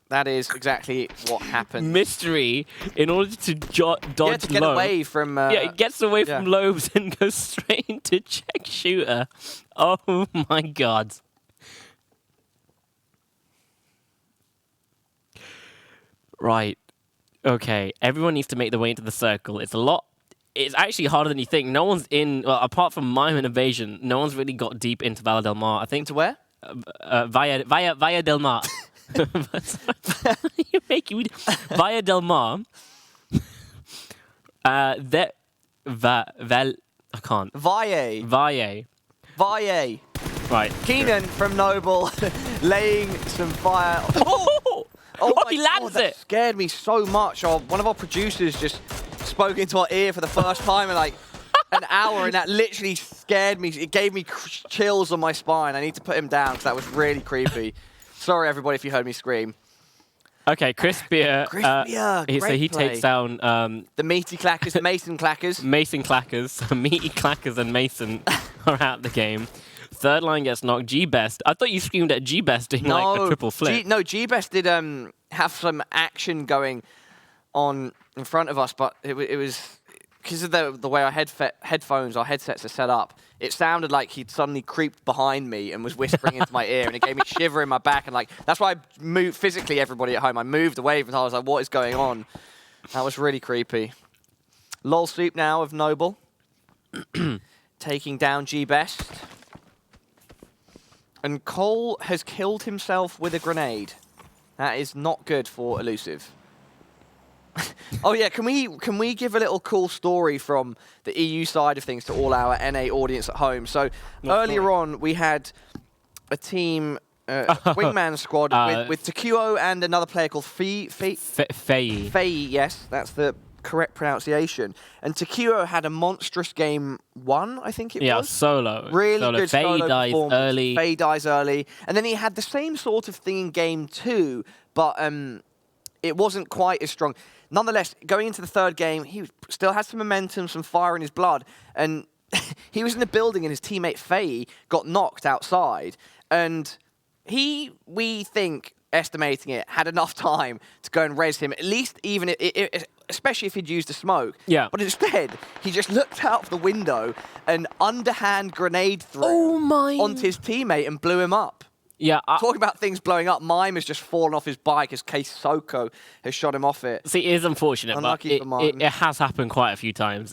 that is exactly what happened. Mystery, in order to dodge to get Lobe. away from... yeah, it gets away from Lobes and goes straight into check shooter. Oh my God. Right. Okay. Everyone needs to make their way into the circle. It's actually harder than you think. No one's in... Well, apart from Mime and Evasion, no one's really got deep into Valle del Mar. I think... To where? Via del Mar. You make me... Via del Mar. I can't. Valle. Right. Keenan from Noble laying some fire. Oh, my he lands God, that it. Scared me so much. One of our producers just spoke into our ear for the first time in like an hour, and that literally scared me. It gave me chills on my spine. I need to put him down because that was really creepy. Sorry, everybody, if you heard me scream. Okay, Chris Beer. Great so he play. takes down the meaty clackers, the Mason clackers. Mason clackers, meaty clackers, and Mason are out the game. third line gets knocked. G-Best. I thought you screamed at G-Best doing like a triple flip. G-Best did have some action going on in front of us, but it was because of the way our headsets are set up. It sounded like he'd suddenly creeped behind me and was whispering into my ear, and it gave me a shiver in my back. And that's why I moved physically. Everybody at home, I moved away from. I was like, "What is going on?" That was really creepy. Lol sweep now of Noble, taking down G-Best. And Cole has killed himself with a grenade. That is not good for Elusive. Oh yeah, can we give a little cool story from the EU side of things to all our NA audience at home? So earlier on, we had a team, Wingman squad with Takuo and another player called Fei. Yes, that's the correct pronunciation. And Takuo had a monstrous game 1, I think it was. Yeah, solo. Really good solo dies performance. early. Fei dies early. And then he had the same sort of thing in game 2, but it wasn't quite as strong. Nonetheless, going into the third game, he still had some momentum, some fire in his blood. And he was in the building and his teammate Fei got knocked outside. And he, we think, estimating it, had enough time to go and res him, at least even, especially if he'd used a smoke. Yeah. But instead, he just looked out of the window and underhand grenade threw onto his teammate and blew him up. Yeah. Talking about things blowing up, Mime has just fallen off his bike as Case Soko has shot him off it. See, it is unfortunate, Unlucky but for Mime. it has happened quite a few times.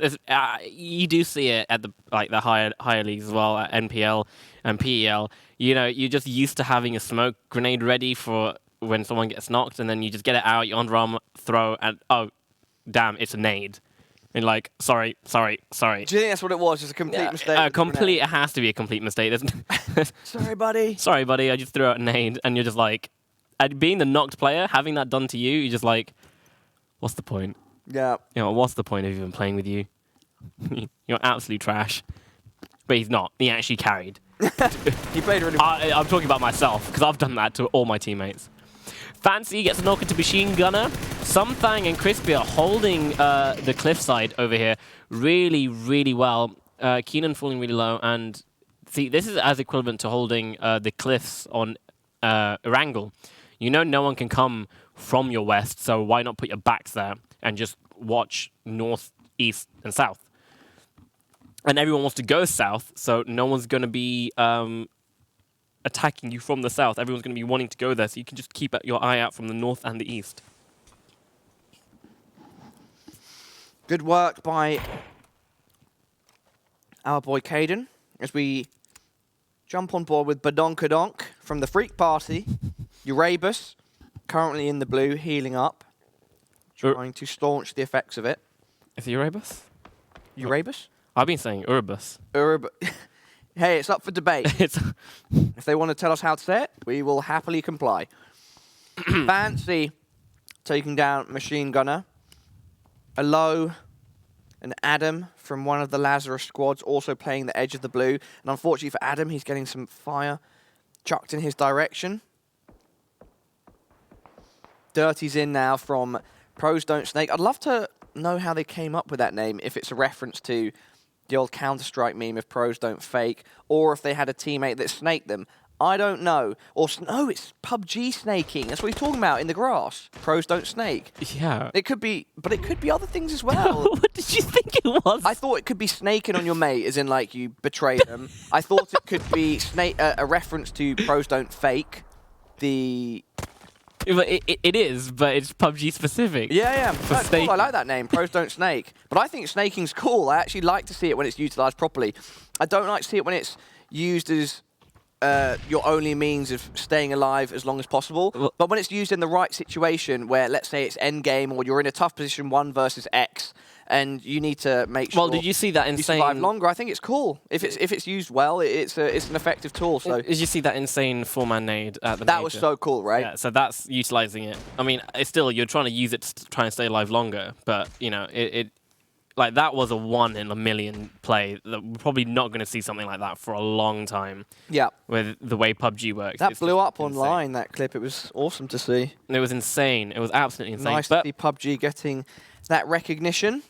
You do see it at the higher leagues as well, at NPL and PEL. You know, you're just used to having a smoke grenade ready for when someone gets knocked, and then you just get it out, you underarm throw, and oh, damn, it's a nade. And like, sorry. Do you think that's what it was? Just a complete mistake? It has to be a complete mistake. Sorry, buddy. Sorry, buddy. I just threw out a nade, and you're just like, being the knocked player, having that done to you, you're just like, what's the point? Yeah. You know, what's the point of even playing with you? You're absolute trash. But he's not. He actually carried. He played really well. I'm talking about myself, because I've done that to all my teammates. Fancy gets a knock into Machine Gunner. Somethang and Crispy are holding the cliffside over here really, really well. Keenan falling really low. And see, this is as equivalent to holding the cliffs on Erangel. You know no one can come from your west, so why not put your backs there and just watch north, east, and south? And everyone wants to go south, so no one's going to be attacking you from the south. Everyone's going to be wanting to go there, so you can just keep your eye out from the north and the east. Good work by our boy Caden as we jump on board with Badonkadonk from the Freak Party. Eurabus, currently in the blue, healing up, trying to staunch the effects of it. Is it Eurabus? Eurabus? I've been saying Urubus. Hey, it's up for debate. If they want to tell us how to say it, we will happily comply. Fancy taking down Machine Gunner. Alo and Adam from one of the Lazarus squads also playing the edge of the blue. And unfortunately for Adam, he's getting some fire chucked in his direction. Dirty's in now from Pros Don't Snake. I'd love to know how they came up with that name, if it's a reference to the old Counter-Strike meme of pros don't fake, or if they had a teammate that snaked them. I don't know. Or, no, it's PUBG snaking. That's what he's talking about in the grass. Pros don't snake. Yeah. It could be, but it could be other things as well. What did you think it was? I thought it could be snaking on your mate, as in, like, you betray them. I thought it could be a reference to pros don't fake. It is, but it's PUBG specific. Yeah. That's cool. I like that name, Pros Don't Snake. But I think snaking's cool. I actually like to see it when it's utilised properly. I don't like to see it when it's used as your only means of staying alive as long as possible. But when it's used in the right situation, where let's say it's endgame or you're in a tough position 1 versus X, and you need to make sure. Well, did you see that insane? You survive longer. I think it's cool if it's used well. It's an effective tool. So did you see that insane 4-man nade at the? That was so cool, right? Yeah. So that's utilizing it. I mean, it's still you're trying to use it to try and stay alive longer, but you know it like that was a 1 in a million play. That we're probably not going to see something like that for a long time. Yeah. With the way PUBG works. That blew up online, that clip. It was awesome to see. It was insane. It was absolutely insane. Nice to see PUBG getting that recognition.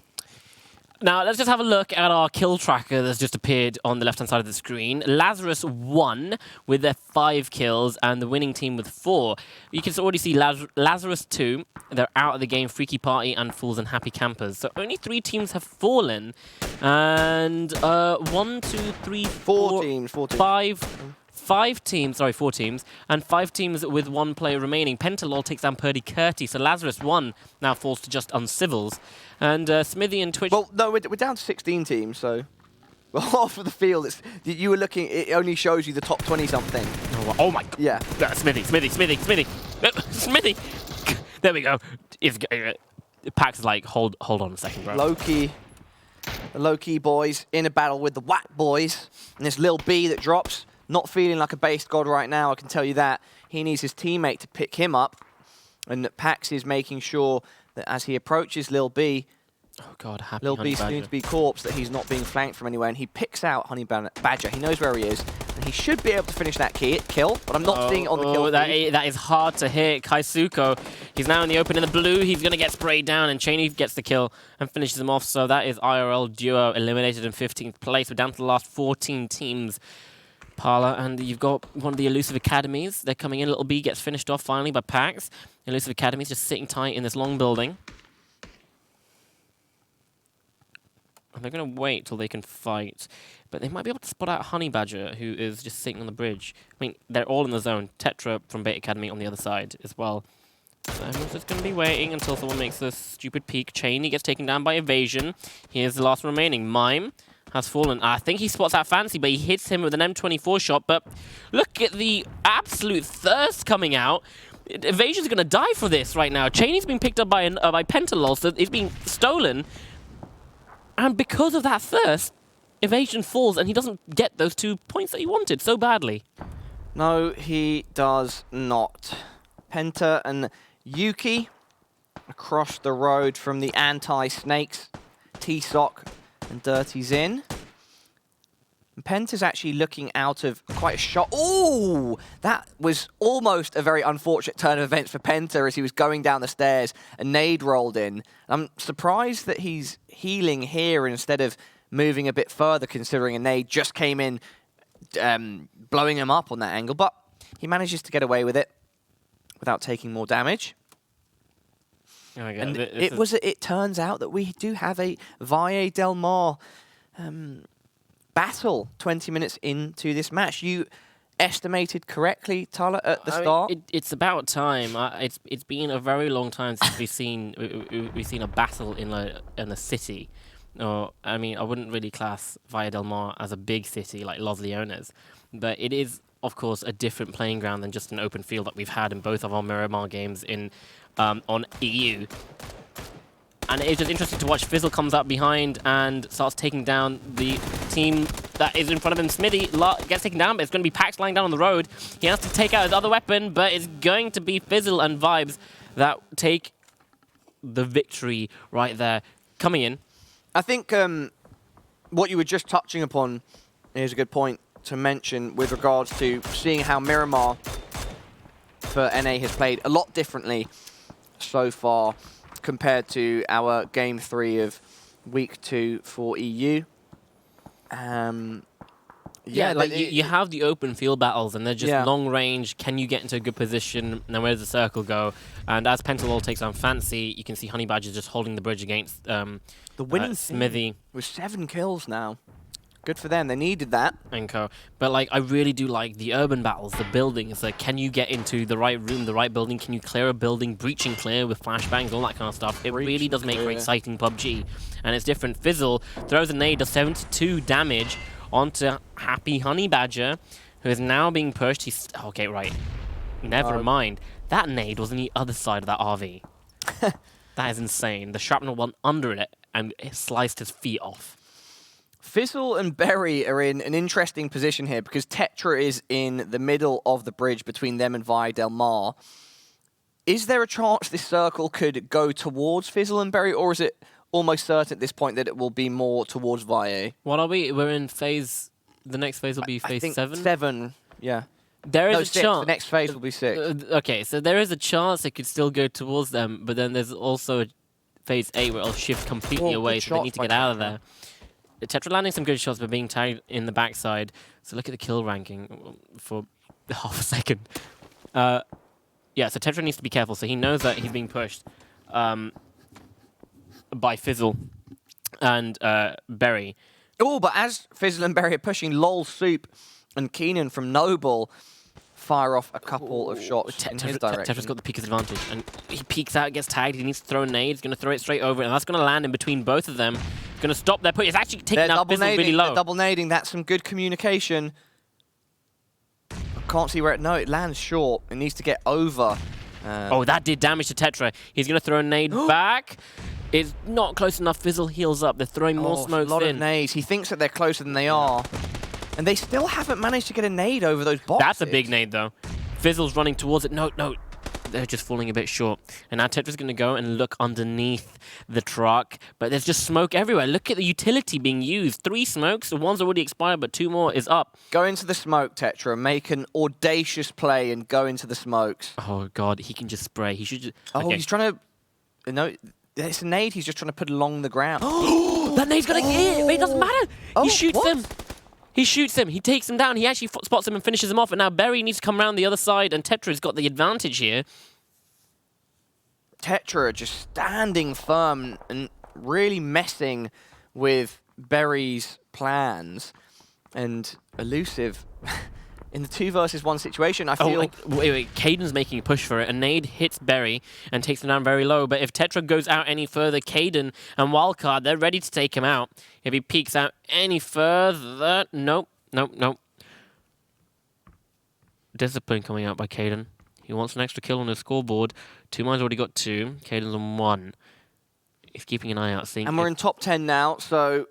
Now, let's just have a look at our kill tracker that's just appeared on the left-hand side of the screen. Lazarus won with their 5 kills and the winning team with 4. You can already see Lazarus 2, they're out of the game, Freaky Party and Fools and Happy Campers. So only 3 teams have fallen. And 1, 2, 3, 4 teams. 4 teams, and 5 teams with 1 player remaining. Pentalol takes down Purdy Curti, so Lazarus 1 now falls to just Uncivils. And Smithy and Twitch... Well, no, we're down to 16 teams, so... Well, half of the field, you were looking, it only shows you the top 20-something. Oh my God. Yeah. Smithy. Smithy! There we go. Pax is like, hold on a second, bro. The low-key boys in a battle with the Whack boys. And this Lil B that drops, not feeling like a base god right now, I can tell you that. He needs his teammate to pick him up. And Pax is making sure that as he approaches Lil B, oh God, happy Lil Honey B's Badger. soon to be corpse, that he's not being flanked from anywhere, and he picks out Honey Badger. He knows where he is, and he should be able to finish that kill, but I'm not seeing it on the kill feed. That is hard to hit. Kaisuko, he's now in the open in the blue. He's going to get sprayed down, and Cheney gets the kill and finishes him off. So that is IRL Duo eliminated in 15th place. We're down to the last 14 teams. Pala, and you've got one of the Elusive Academies. They're coming in. Little B gets finished off finally by Pax. Elusive Academies just sitting tight in this long building. And they're going to wait till they can fight. But they might be able to spot out Honey Badger, who is just sitting on the bridge. I mean, they're all in the zone. Tetra from Bait Academy on the other side as well. So everyone's just going to be waiting until someone makes a stupid peek. Cheney gets taken down by Evasion. Here's the last remaining. Mime has fallen. I think he spots out Fancy, but he hits him with an M24 shot. But look at the absolute thirst coming out. Evasion's going to die for this right now. Cheney's been picked up by Pentalol, so it's being stolen. And because of that thirst, Evasion falls, and he doesn't get those 2 points that he wanted so badly. No, he does not. Penta and Yuki across the road from the anti-snakes, T-Sock and Dirty Zin. And Penta's actually looking out of quite a shot. Ooh! That was almost a very unfortunate turn of events for Penta as he was going down the stairs. A nade rolled in. I'm surprised that he's healing here instead of moving a bit further, considering a nade just came in, blowing him up on that angle. But he manages to get away with it without taking more damage. Oh and it turns out that we do have a VII Del Mar battle 20 minutes into this match. You estimated correctly, Talha, at the start. It's about time. It's been a very long time since we've seen a battle in a city. Or I mean, I wouldn't really class VII Del Mar as a big city like Los Leones, but it is, of course, a different playing ground than just an open field that we've had in both of our Miramar games on EU. And it's just interesting to watch. Fizzle comes up behind and starts taking down the team that is in front of him. Smithy gets taken down, but it's going to be Pax lying down on the road. He has to take out his other weapon, but it's going to be Fizzle and Vibes that take the victory right there. Coming in. I think what you were just touching upon is a good point to mention with regards to seeing how Miramar for NA has played a lot differently so far compared to our Game 3 of Week 2 for EU. Yeah, like you have the open field battles, and they're just long range. Can you get into a good position? Now where does the circle go? And as Pentalol takes on Fancy, you can see Honey Badger just holding the bridge against the winning Smithy. With 7 kills now. Good for them. They needed that. And co. But like, I really do like the urban battles, the buildings. Like, can you get into the right room, the right building? Can you clear a building, breach and clear with flashbangs, all that kind of stuff? It really does make for exciting PUBG. And it's different. Fizzle throws a nade, does 72 damage onto Happy Honey Badger, who is now being pushed. He's okay, right. Never mind. That nade was on the other side of that RV. That is insane. The shrapnel went under it and it sliced his feet off. Fizzle and Berry are in an interesting position here because Tetra is in the middle of the bridge between them and VII Del Mar. Is there a chance this circle could go towards Fizzle and Berry, or is it almost certain at this point that it will be more towards VIE? What are we? We're in phase... The next phase will be phase 7? 7, yeah. There is a 6. chance. The next phase will be 6. Okay, so there is a chance it could still go towards them, but then there's also phase 8 where it'll shift completely Whoa, away, good so they need to shot get by out of Tetra. there. Tetra landing some good shots, but being tagged in the backside. So look at the kill ranking for half a second. Yeah, so Tetra needs to be careful. So he knows that he's being pushed by Fizzle and Berry. Oh, but as Fizzle and Berry are pushing, Lol, Soup, and Keenan from Noble fire off a couple of shots in his direction. Tetra's got the peek advantage, and he peeks out, gets tagged. He needs to throw a nade. He's going to throw it straight over, and that's going to land in between both of them. Going to stop their push. It's actually taking out Fizzle really low. They're double nading. That's some good communication. I can't see where it. No, it lands short. It needs to get over. Oh, that did damage to Tetra. He's going to throw a nade back. It's not close enough. Fizzle heals up. They're throwing more smokes in. A lot in. of nades. He thinks that they're closer than they are. And they still haven't managed to get a nade over those boxes. That's a big nade, though. Fizzle's running towards it. No. They're just falling a bit short. And now Tetra's going to go and look underneath the truck. But there's just smoke everywhere. Look at the utility being used. 3 smokes. One's already expired, but 2 more is up. Go into the smoke, Tetra. Make an audacious play and go into the smokes. Oh, God. He can just spray. He should just... Oh, okay. he's trying to... No, it's a nade. He's just trying to put along the ground. That nade's going to hit. But it doesn't matter. He shoots him. He shoots him. He takes him down. He actually spots him and finishes him off. And now Berry needs to come around the other side, and Tetra's got the advantage here. Tetra just standing firm and really messing with Berry's plans. And Elusive, in the 2 versus 1 situation, I feel... Wait. Caden's making a push for it. A nade hits Berry and takes him down very low. But if Tetra goes out any further, Caden and Wildcard, they're ready to take him out. If he peeks out any further... Nope. Discipline coming out by Caden. He wants an extra kill on his scoreboard. 2Mine's already got 2. Caden's on 1. He's keeping an eye out, seeing... And we're in top 10 now, so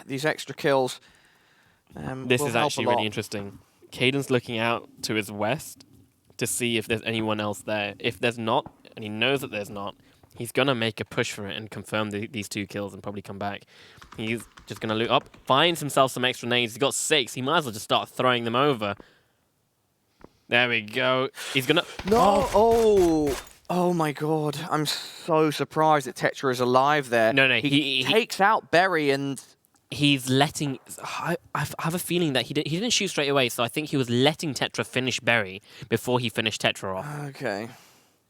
these extra kills this is actually really interesting. Caden's looking out to his west to see if there's anyone else there. If there's not, and he knows that there's not, he's going to make a push for it and confirm these 2 kills and probably come back. He's just going to loot up, finds himself some extra nades. He's got 6. He might as well just start throwing them over. There we go. He's going to... No! Oh my God. I'm so surprised that Tetra is alive there. No. He takes out Berry and... He's letting... I have a feeling that he didn't shoot straight away, so I think he was letting Tetra finish Berry before he finished Tetra off. Okay.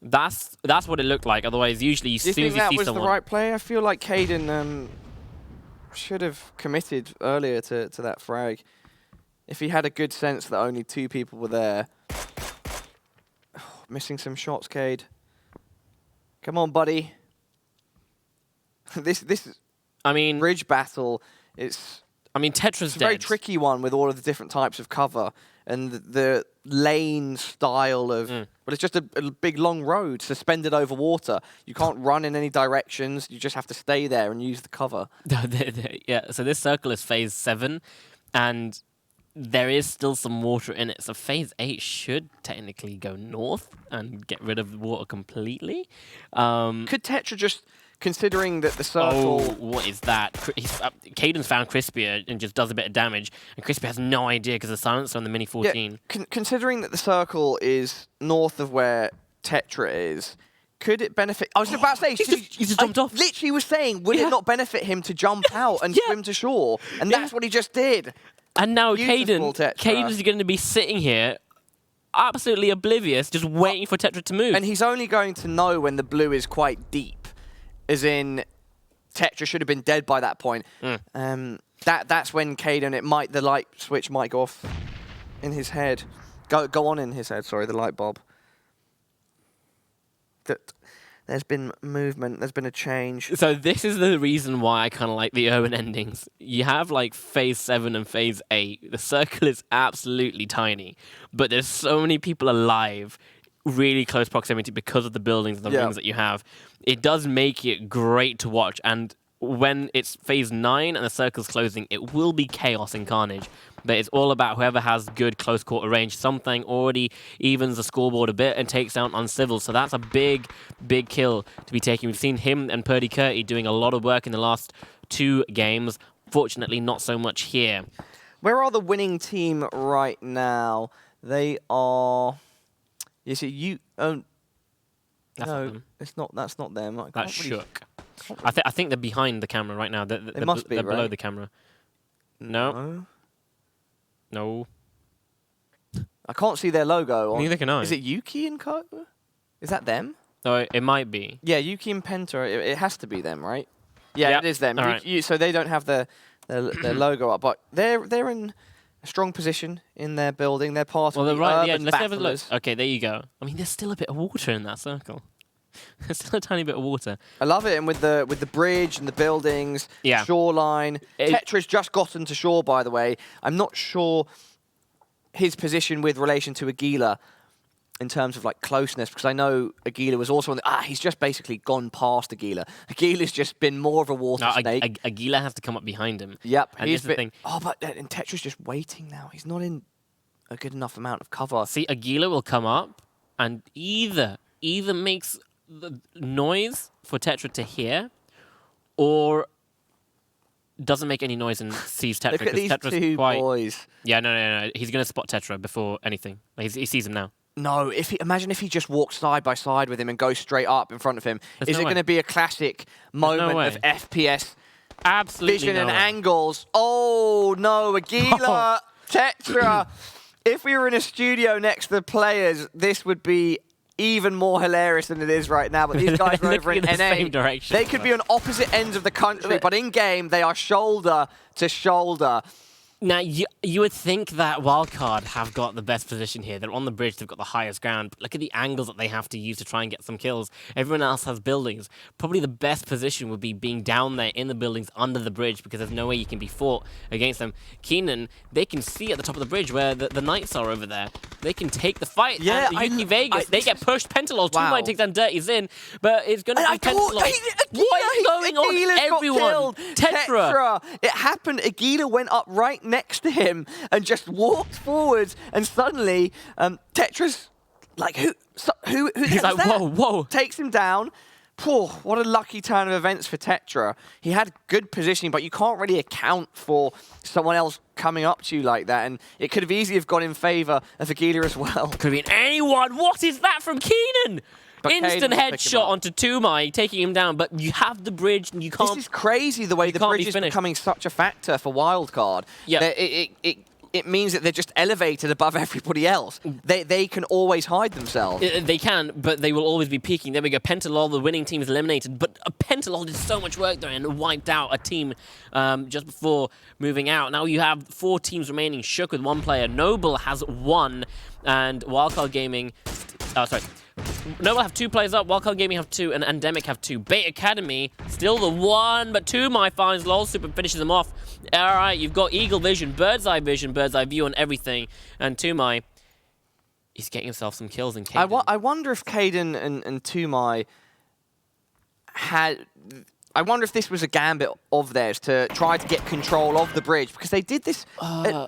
That's what it looked like. Otherwise, usually as soon as you see someone... Do you think that was the right play? I feel like Caden should have committed earlier to that frag. If he had a good sense that only 2 people were there. Missing some shots, Cade. Come on, buddy. This I mean, bridge battle is... I mean, Tetra's a dead. very tricky one with all of the different types of cover and the lane style of... Well, it's just a big, long road suspended over water. You can't run in any directions. You just have to stay there and use the cover. Yeah, so this circle is phase 7, and there is still some water in it. So phase 8 should technically go north and get rid of the water completely. Could Tetra just... Considering that the circle... Oh, what is that? Caden's found Crispia and just does a bit of damage, and Crispia has no idea because the silencer on the Mini 14. Yeah, considering that the circle is north of where Tetra is, could it benefit... I was about to say... He just jumped off. Literally was saying, would it not benefit him to jump out and swim to shore? And that's what he just did. And now Beautiful Caden's going to be sitting here absolutely oblivious, just waiting for Tetra to move. And he's only going to know when the blue is quite deep. As in, Tetra should have been dead by that point. That's when Caden, the light switch might go off in his head. Go on in his head, sorry, the light bulb. There's been movement, there's been a change. So this is the reason why I kind of like the urban endings. You have like phase 7 and phase 8. The circle is absolutely tiny, but there's so many people alive, really close proximity because of the buildings and the rings that you have. It does make it great to watch, and when it's phase 9 and the circle's closing, it will be chaos and carnage. But it's all about whoever has good close quarter range. Something already evens the scoreboard a bit and takes down Uncivil. So that's a big, big kill to be taken. We've seen him and Purdy Curty doing a lot of work in the last 2 games. Fortunately, not so much here. Where are the winning team right now? They are... You see, That's no, it's not. That's not them. That's Shook. I think they're behind the camera right now. They're must be, they're below right? the camera. No. No. I can't see their logo. Neither can I. Is it Yuki and Co? Is that them? No, it might be. Yeah, Yuki and Penta. It has to be them, right? Yeah, Yep. it is them. All right. So they don't have their logo up, but they're in a strong position in their building. They're part of the urban Let's have a look. battlers. Okay, there you go. I mean, there's still a bit of water in that circle. There's still a tiny bit of water. I love it, and with the bridge and the buildings, Yeah. shoreline. Tetra's just gotten to shore, by the way. I'm not sure his position with relation to Aguila in terms of like closeness, because I know Aguila was also on the... he's just basically gone past Aguila. Aguila's just been more of a water snake. Aguila has to come up behind him. Yep. And here's the thing. Oh, but and Tetra's just waiting now. He's not in a good enough amount of cover. See, Aguila will come up and either makes the noise for Tetra to hear, or doesn't make any noise and sees Tetra. Look at these Tetra's two boys. Yeah, no. He's going to spot Tetra before anything. He sees him now. No, imagine if he just walks side by side with him and goes straight up in front of him. Is it going to be a classic moment of FPS Absolutely vision no and way. angles? Oh, no, Aguila, Tetra. If we were in a studio next to the players, this would be even more hilarious than it is right now. But these guys are over in Looking in the NA. same direction. They could be on opposite ends of the country, but in-game, they are shoulder to shoulder. Now, you would think that Wildcard have got the best position here. They're on the bridge. They've got the highest ground. But look at the angles that they have to use to try and get some kills. Everyone else has buildings. Probably the best position would be being down there in the buildings under the bridge, because there's no way you can be fought against them. Keenan, they can see at the top of the bridge where the knights are over there. They can take the fight. Yeah, and Yuki Vegas, they get pushed. Pentalol, Wow. 2-9 takes down Dirty Zin, but it's going to be Pentalol. What is going on, everyone? Tetra. It happened. Aguila went up right next to him and just walked forwards, and suddenly Tetra's like, who He's like, that? whoa. Takes him down. Poor, what a lucky turn of events for Tetra. He had good positioning, but you can't really account for someone else coming up to you like that, and it could have easily have gone in favour of Aguila as well. Could have been anyone. What is that from Keenan? But Instant Caden will pick him headshot up. onto Tumai, taking him down, but you have the bridge and you can't... This is crazy, the way the can't be bridge is finished. becoming such a factor for Wildcard. Yeah. It means that they're just elevated above everybody else. They can always hide themselves. They can, but they will always be peaking. There we go. Pentalol, the winning team, is eliminated. But Pentalol did so much work there and wiped out a team just before moving out. Now you have 4 teams remaining. Shook with 1 player. Noble has 1. And Wildcard Gaming... Noble have 2 players up. Wildcard Gaming have 2. And Endemic have 2. Bait Academy, still the 1. But Tumai finds LOL Super, finishes them off. All right, you've got Eagle Vision, Bird's Eye View on everything. And Tumai... he's getting himself some kills in Caden. I wonder if Caden and Tumai had... I wonder if this was a gambit of theirs to try to get control of the bridge, because they did this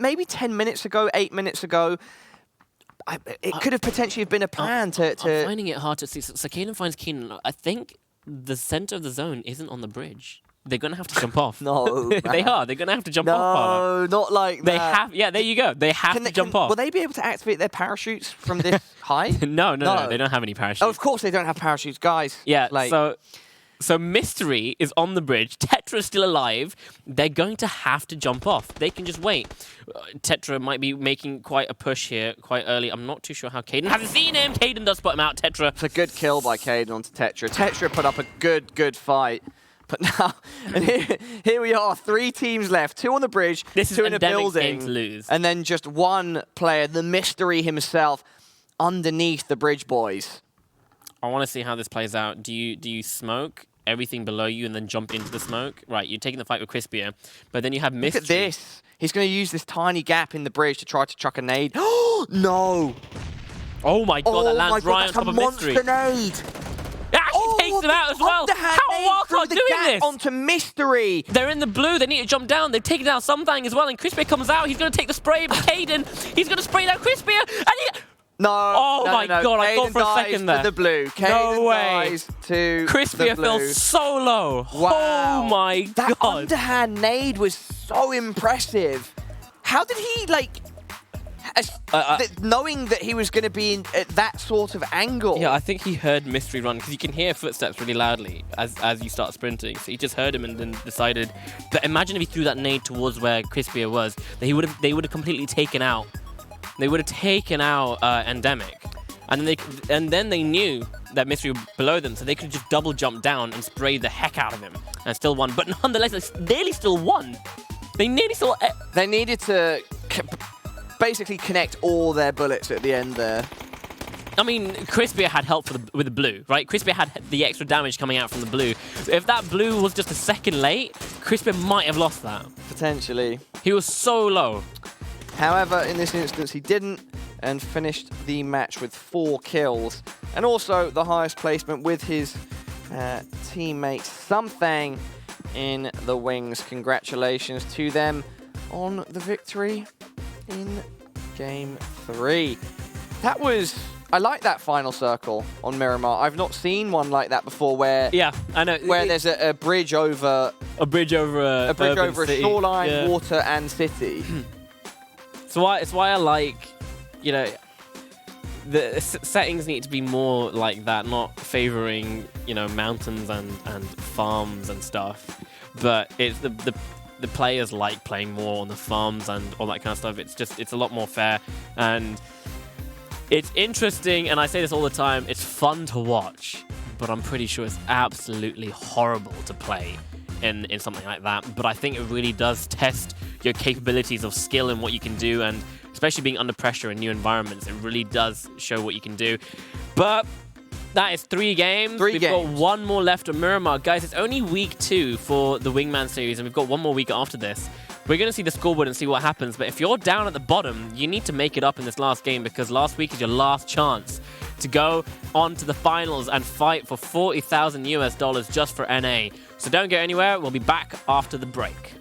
maybe 10 minutes ago, 8 minutes ago. It could have potentially been a plan to... I'm finding it hard to see. So Caden finds Keenan. I think the center of the zone isn't on the bridge. They're going to have to jump off. No. They are. They're going to have to jump off, Pala. No, not like that. They have. Yeah, there you go. They have to jump off. Will they be able to activate their parachutes from this height? No. They don't have any parachutes. Oh, of course they don't have parachutes, guys. Yeah, Like, so Mystery is on the bridge. Tetra's still alive. They're going to have to jump off. They can just wait. Tetra might be making quite a push here quite early. I'm not too sure how Caden hasn't seen him. Caden does spot him out. Tetra. it's a good kill by Caden onto Tetra. Tetra put up a good fight. But now, and here we are, 3 teams left. 2 on the bridge, This is 2 in a Endemic's building. game to lose. And then just 1 player, the Mystery himself, underneath the bridge boys. I want to see how this plays out. Do you smoke everything below you and then jump into the smoke? Right, you're taking the fight with Crispier, but then you have Mystery. Look at this. He's going to use this tiny gap in the bridge to try to chuck a nade. Oh, no. Oh my god, that lands right on top of Mystery. Monster nade. It actually takes them out as well. Underhand How nade are through Wildcard the doing gap this? onto Mystery. They're in the blue. They need to jump down. They've taken down Something as well, and Crispier comes out. He's going to take the spray, but Caden, he's going to spray down Crispier, and he... No. Oh no, my no. god, I Caden thought for a dies second to there. the blue. No Caden way. dies to Crispier the blue. fell so low. Wow. Oh my That god. underhand nade was so impressive. How did he, like... knowing that he was going to be at that sort of angle. Yeah, I think he heard Mystery run because you can hear footsteps really loudly as you start sprinting. So he just heard him and then decided. But imagine if he threw that nade towards where Crispia was, that they would have completely taken out. They would have taken out Endemic, and then they knew that Mystery was below them, so they could just double jump down and spray the heck out of him and still won. But nonetheless, they nearly still won. They nearly still. They needed to basically connect all their bullets at the end there. I mean, Crispia had help with the blue, right? Crispia had the extra damage coming out from the blue. If that blue was just a second late, Crispia might have lost that. Potentially. He was so low. However, in this instance, he didn't and finished the match with 4 kills. And also the highest placement with his teammate Something in the Wings. Congratulations to them on the victory in Game 3. That was... I like that final circle on Miramar. I've not seen one like that before where... Yeah, I know. Where there's a bridge over... A bridge over a shoreline, water, and city. It's why I like, you know, the settings need to be more like that, not favoring, you know, mountains and farms and stuff. But it's the players like playing more on the farms and all that kind of stuff. It's a lot more fair and it's interesting. And I say this all the time. It's fun to watch, but I'm pretty sure it's absolutely horrible to play in something like that. But I think it really does test your capabilities of skill and what you can do, and especially being under pressure in new environments, it really does show what you can do. But that is 3 games. We've got 1 more left on Miramar. Guys, it's only week 2 for the Wingman series, and we've got 1 more week after this. We're going to see the scoreboard and see what happens, but if you're down at the bottom, you need to make it up in this last game, because last week is your last chance to go on to the finals and fight for $40,000 US just for NA. So don't go anywhere. We'll be back after the break.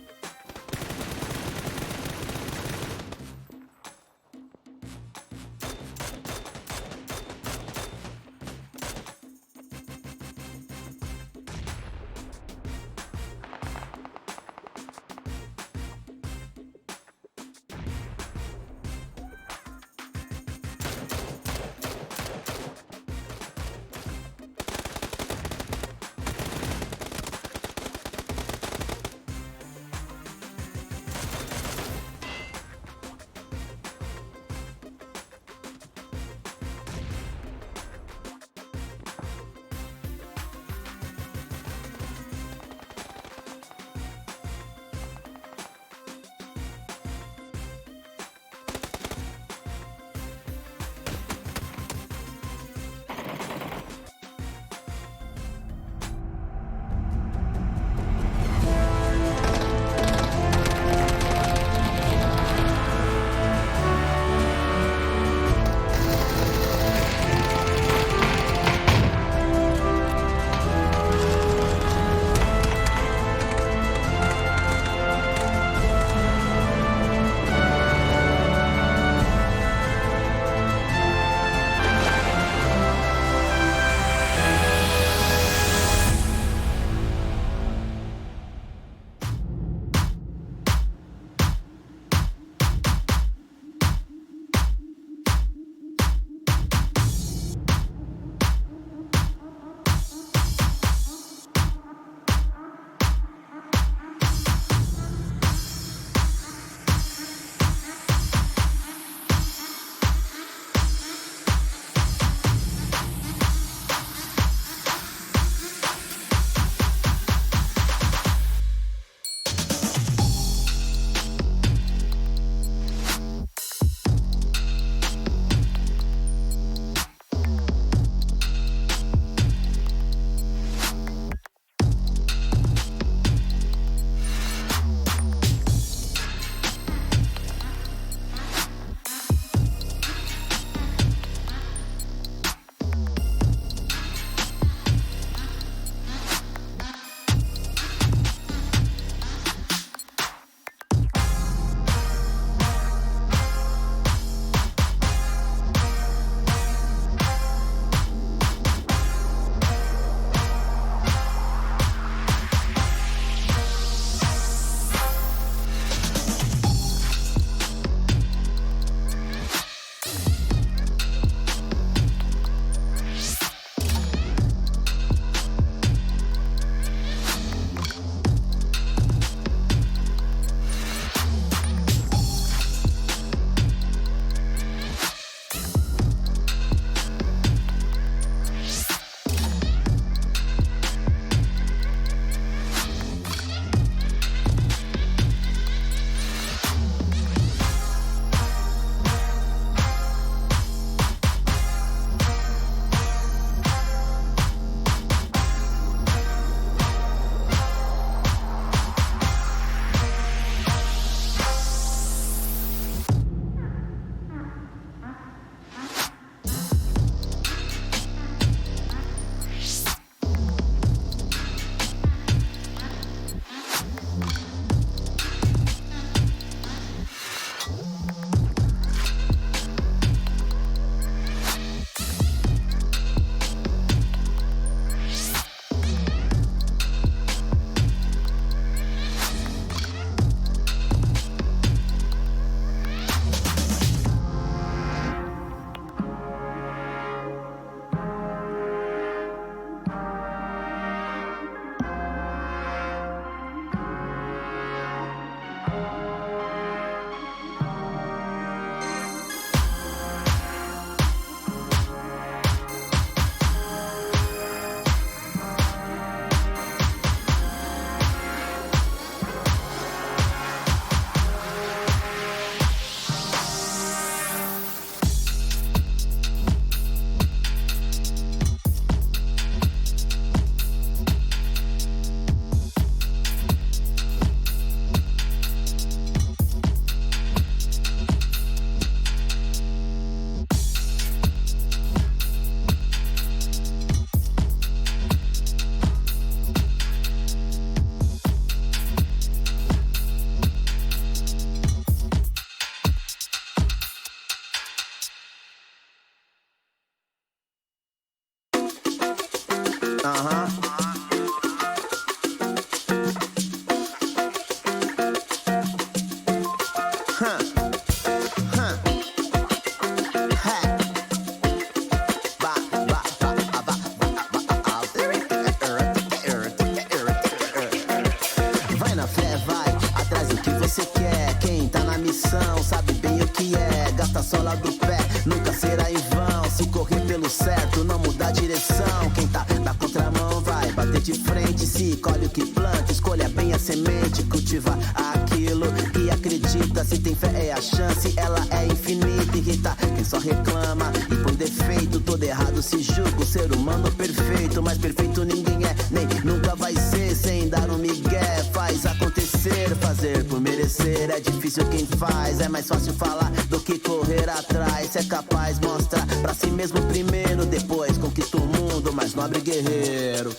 Vai na fé, vai atrás do que você quer. Quem tá na missão sabe bem o que é. Gasta a sola do pé, nunca será em vão. Se correr pelo certo, não muda a direção. Quem tá na contramão vai bater de frente. Se colhe o que planta, escolha bem a semente. Cultiva aquilo que acredita. Se tem fé é a chance, ela é infinita. Irrita quem só reclama e põe defeito. Todo errado se julga o ser humano perfeito. Mas perfeito ninguém é, nem nunca vai ser. Sem dar um migué, faz acontecer. Fazer por merecer é difícil quem faz. É mais fácil falar do que correr atrás. Se é capaz, mostra pra si mesmo primeiro. Depois conquista o mundo, mais nobre guerreiro.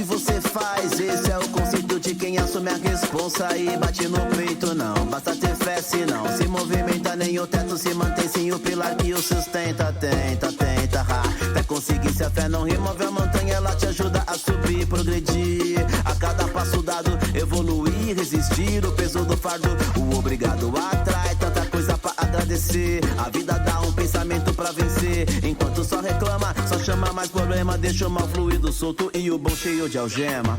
Você faz, esse é o conceito de quem assume a responsa e bate no peito. Não basta ter fé, se não se movimenta, nem o teto se mantém sem o pilar que o sustenta. Tenta, até conseguir. Se a fé não remove a montanha, ela te ajuda a subir, progredir. A cada passo dado, evoluir, resistir o peso do fardo. O obrigado atrai tanta coisa pra agradecer. A vida dá um pensamento pra vencer. Enquanto só reclama, só chama mais problema. Deixa o mal fluido solto e o bom cheio de algema.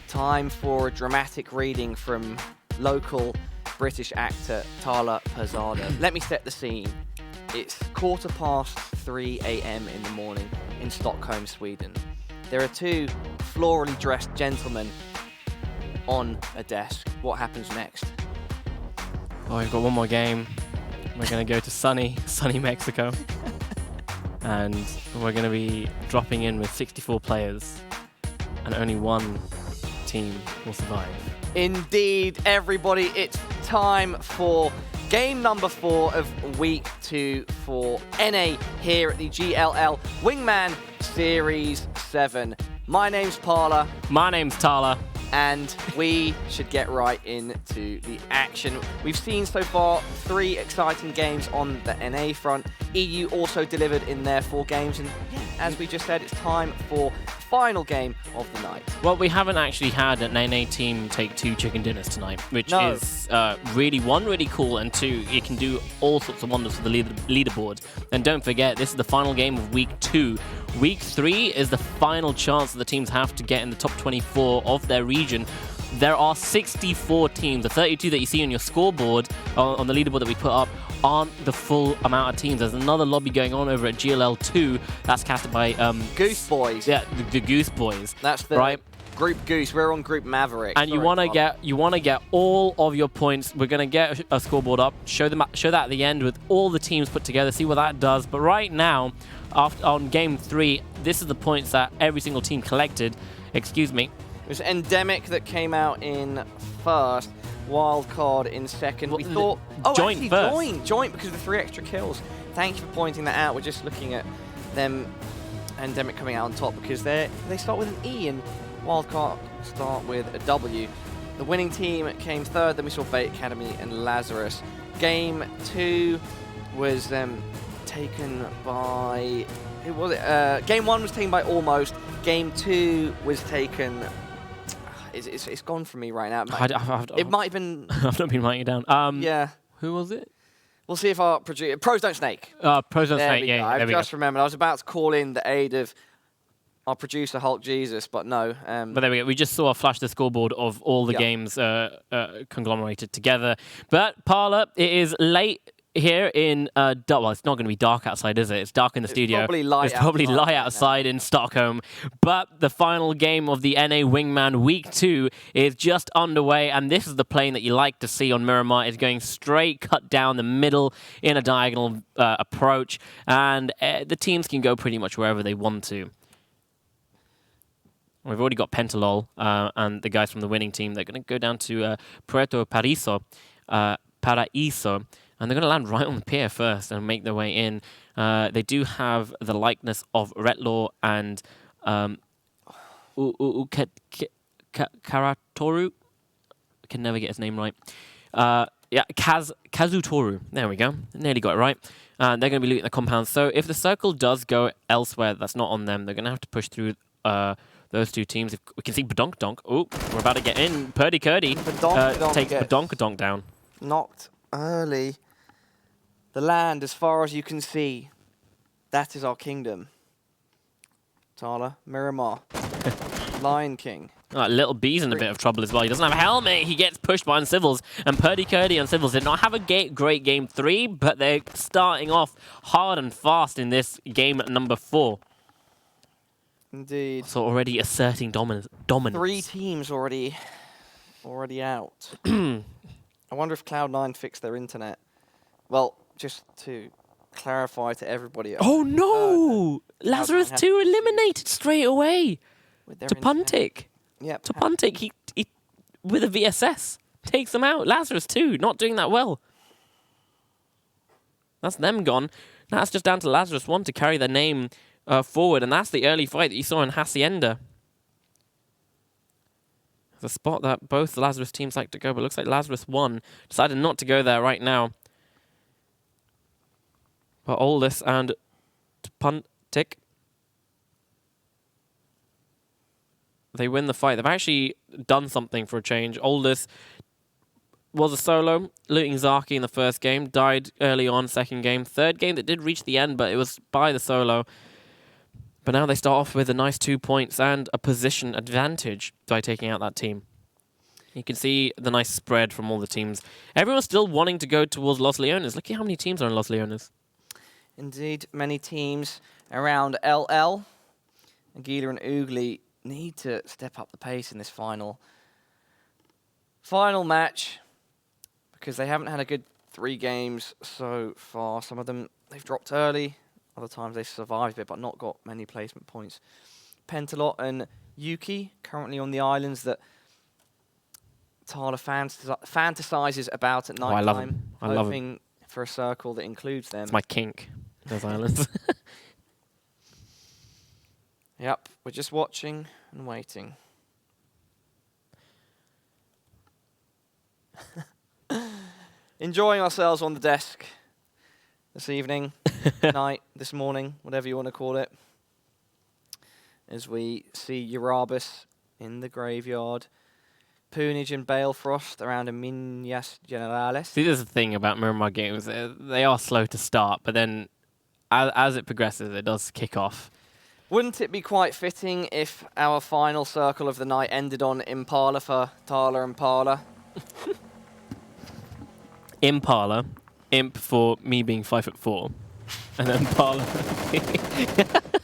Time for a dramatic reading from local British actor Talha and Pala. Let me set the scene. It's 3:15 a.m. in the morning in Stockholm, Sweden. There are two florally dressed gentlemen on a desk. What happens next? Oh, we've got one more game. We're going to go to sunny Mexico. And we're going to be dropping in with 64 players. And only one team will survive. Indeed, everybody, it's time for game number 4 of week 2 for NA here at the GLL Wingman Series 7. My name's Pala. My name's Talha. And we should get right into the action. We've seen so far 3 exciting games on the NA front. EU also delivered in their 4 games. And yeah, as we just said, it's time for final game of the night. Well, we haven't actually had an NA team take 2 chicken dinners tonight, which is really, 1, really cool, and 2, it can do all sorts of wonders for the leaderboard. And don't forget, this is the final game of Week 2. Week 3 is the final chance that the teams have to get in the top 24 of their region. There are 64 teams. The 32 that you see on your scoreboard, on the leaderboard that we put up, aren't the full amount of teams. There's another lobby going on over at GLL 2 that's casted by Goose Boys. Yeah, the Goose Boys. That's the right. Group Goose. We're on Group Maverick. And you want to get all of your points. We're gonna get a scoreboard up. Show that at the end with all the teams put together. See what that does. But right now, on game 3, this is the points that every single team collected. Excuse me. It was Endemic that came out in first. Wildcard in second. Well, we thought, joint actually first. Joint because of the 3 extra kills. Thank you for pointing that out. We're just looking at them, Endemic coming out on top because they start with an E and Wildcard start with a W. The winning team came third. Then we saw Bait Academy and Lazarus. Game 2 was taken by, who was it? Game 1 was taken by Almost. Game 2 was taken. It's gone from me right now. It might have been. I've not been writing it down. Yeah. Who was it? We'll see if our producer. Pros Don't Snake. Pros Don't There Snake. we go. Yeah. I've There we just go. remembered. I was about to call in the aid of our producer Hulk Jesus, but no. But there we go. We just saw a flash the scoreboard of all the games conglomerated together. But Pala, it is late here in well, it's not going to be dark outside, is it? It's dark in the studio. Probably light. It's probably light outside in Stockholm. But the final game of the NA Wingman Week 2 is just underway, and this is the plane that you like to see on Miramar. It's going straight cut down the middle in a diagonal approach, and the teams can go pretty much wherever they want to. We've already got Pentalol and the guys from the winning team. They're going to go down to Puerto Paraiso, and they're going to land right on the pier first and make their way in. They do have the likeness of Retlaw and Karatoru. I can never get his name right. Kazutoru. There we go. Nearly got it right. They're going to be looting the compound. So if the circle does go elsewhere that's not on them, they're going to have to push through those 2 teams. If we can see Badonkadonk. Oh, we're about to get in. Purdy Curdy takes Badonkadonk down. Knocked early. The land, as far as you can see, that is our kingdom. Talha, Miramar, Lion King. Little B's in a bit of trouble as well. He doesn't have a helmet. He gets pushed by Uncivils. And Purdy Curdy and Uncivils did not have a great game 3, but they're starting off hard and fast in this game number 4. Indeed. So already asserting dominance. 3 teams already out. I wonder if Cloud9 fixed their internet. Well, just to clarify to everybody. Oh no! Lazarus 2 eliminated straight away. To Puntic. Yep. To Puntic, he with a VSS takes them out. Lazarus 2 not doing that well. That's them gone. Now it's just down to Lazarus 1 to carry their name forward, and that's the early fight that you saw in Hacienda. The spot that both the Lazarus teams like to go, but it looks like Lazarus 1 decided not to go there right now. But Aldous and Puntic, they win the fight. They've actually done something for a change. Aldous was a solo, looting Zaki in the first game, died early on, second game. Third game that did reach the end, but it was by the solo. But now they start off with a nice 2 points and a position advantage by taking out that team. You can see the nice spread from all the teams. Everyone's still wanting to go towards Los Leones. Look at how many teams are in Los Leones. Indeed, many teams around LL. Aguila and Oogly need to step up the pace in this final match because they haven't had a good 3 games so far. Some of them, they've dropped early. Other times they've survived a bit, but not got many placement points. Pentalot and Yuki, currently on the islands that Talha fantasizes about at night time. I love him. I love him. For a circle that includes them. It's my kink, those islands. Yep, we're just watching and waiting. Enjoying ourselves on the desk this evening, night, this morning, whatever you want to call it. As we see Urabus in the graveyard. Poonage and Balefrost around a Minas Generalis. See, this is the thing about Miramar games. They are slow to start, but then as it progresses, it does kick off. Wouldn't it be quite fitting if our final circle of the night ended on Impala for Talha and Pala? Impala. Imp for me being 5'4", and then Pala.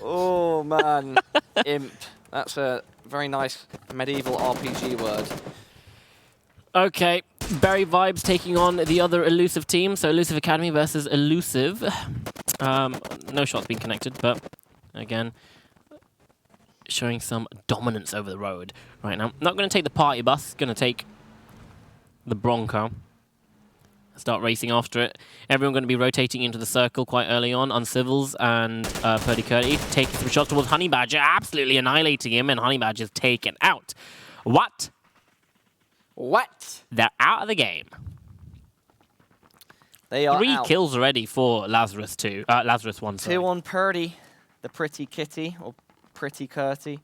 Oh, man. Imp. That's a very nice medieval RPG word. Okay, Berry Vibes taking on the other Elusive team. So Elusive Academy versus Elusive. No shots being connected, but again, showing some dominance over the road right now. Not going to take the party bus, going to take the Bronco. Start racing after it. Everyone going to be rotating into the circle quite early on. Uncivils and Purdy Curdy taking some shots towards Honey Badger, absolutely annihilating him, and Honey Badger's taken out. What? They're out of the game. They are 3 out. kills already for Lazarus 2. Lazarus 1, sorry. 2 on Purdy, the pretty kitty, or pretty Curty,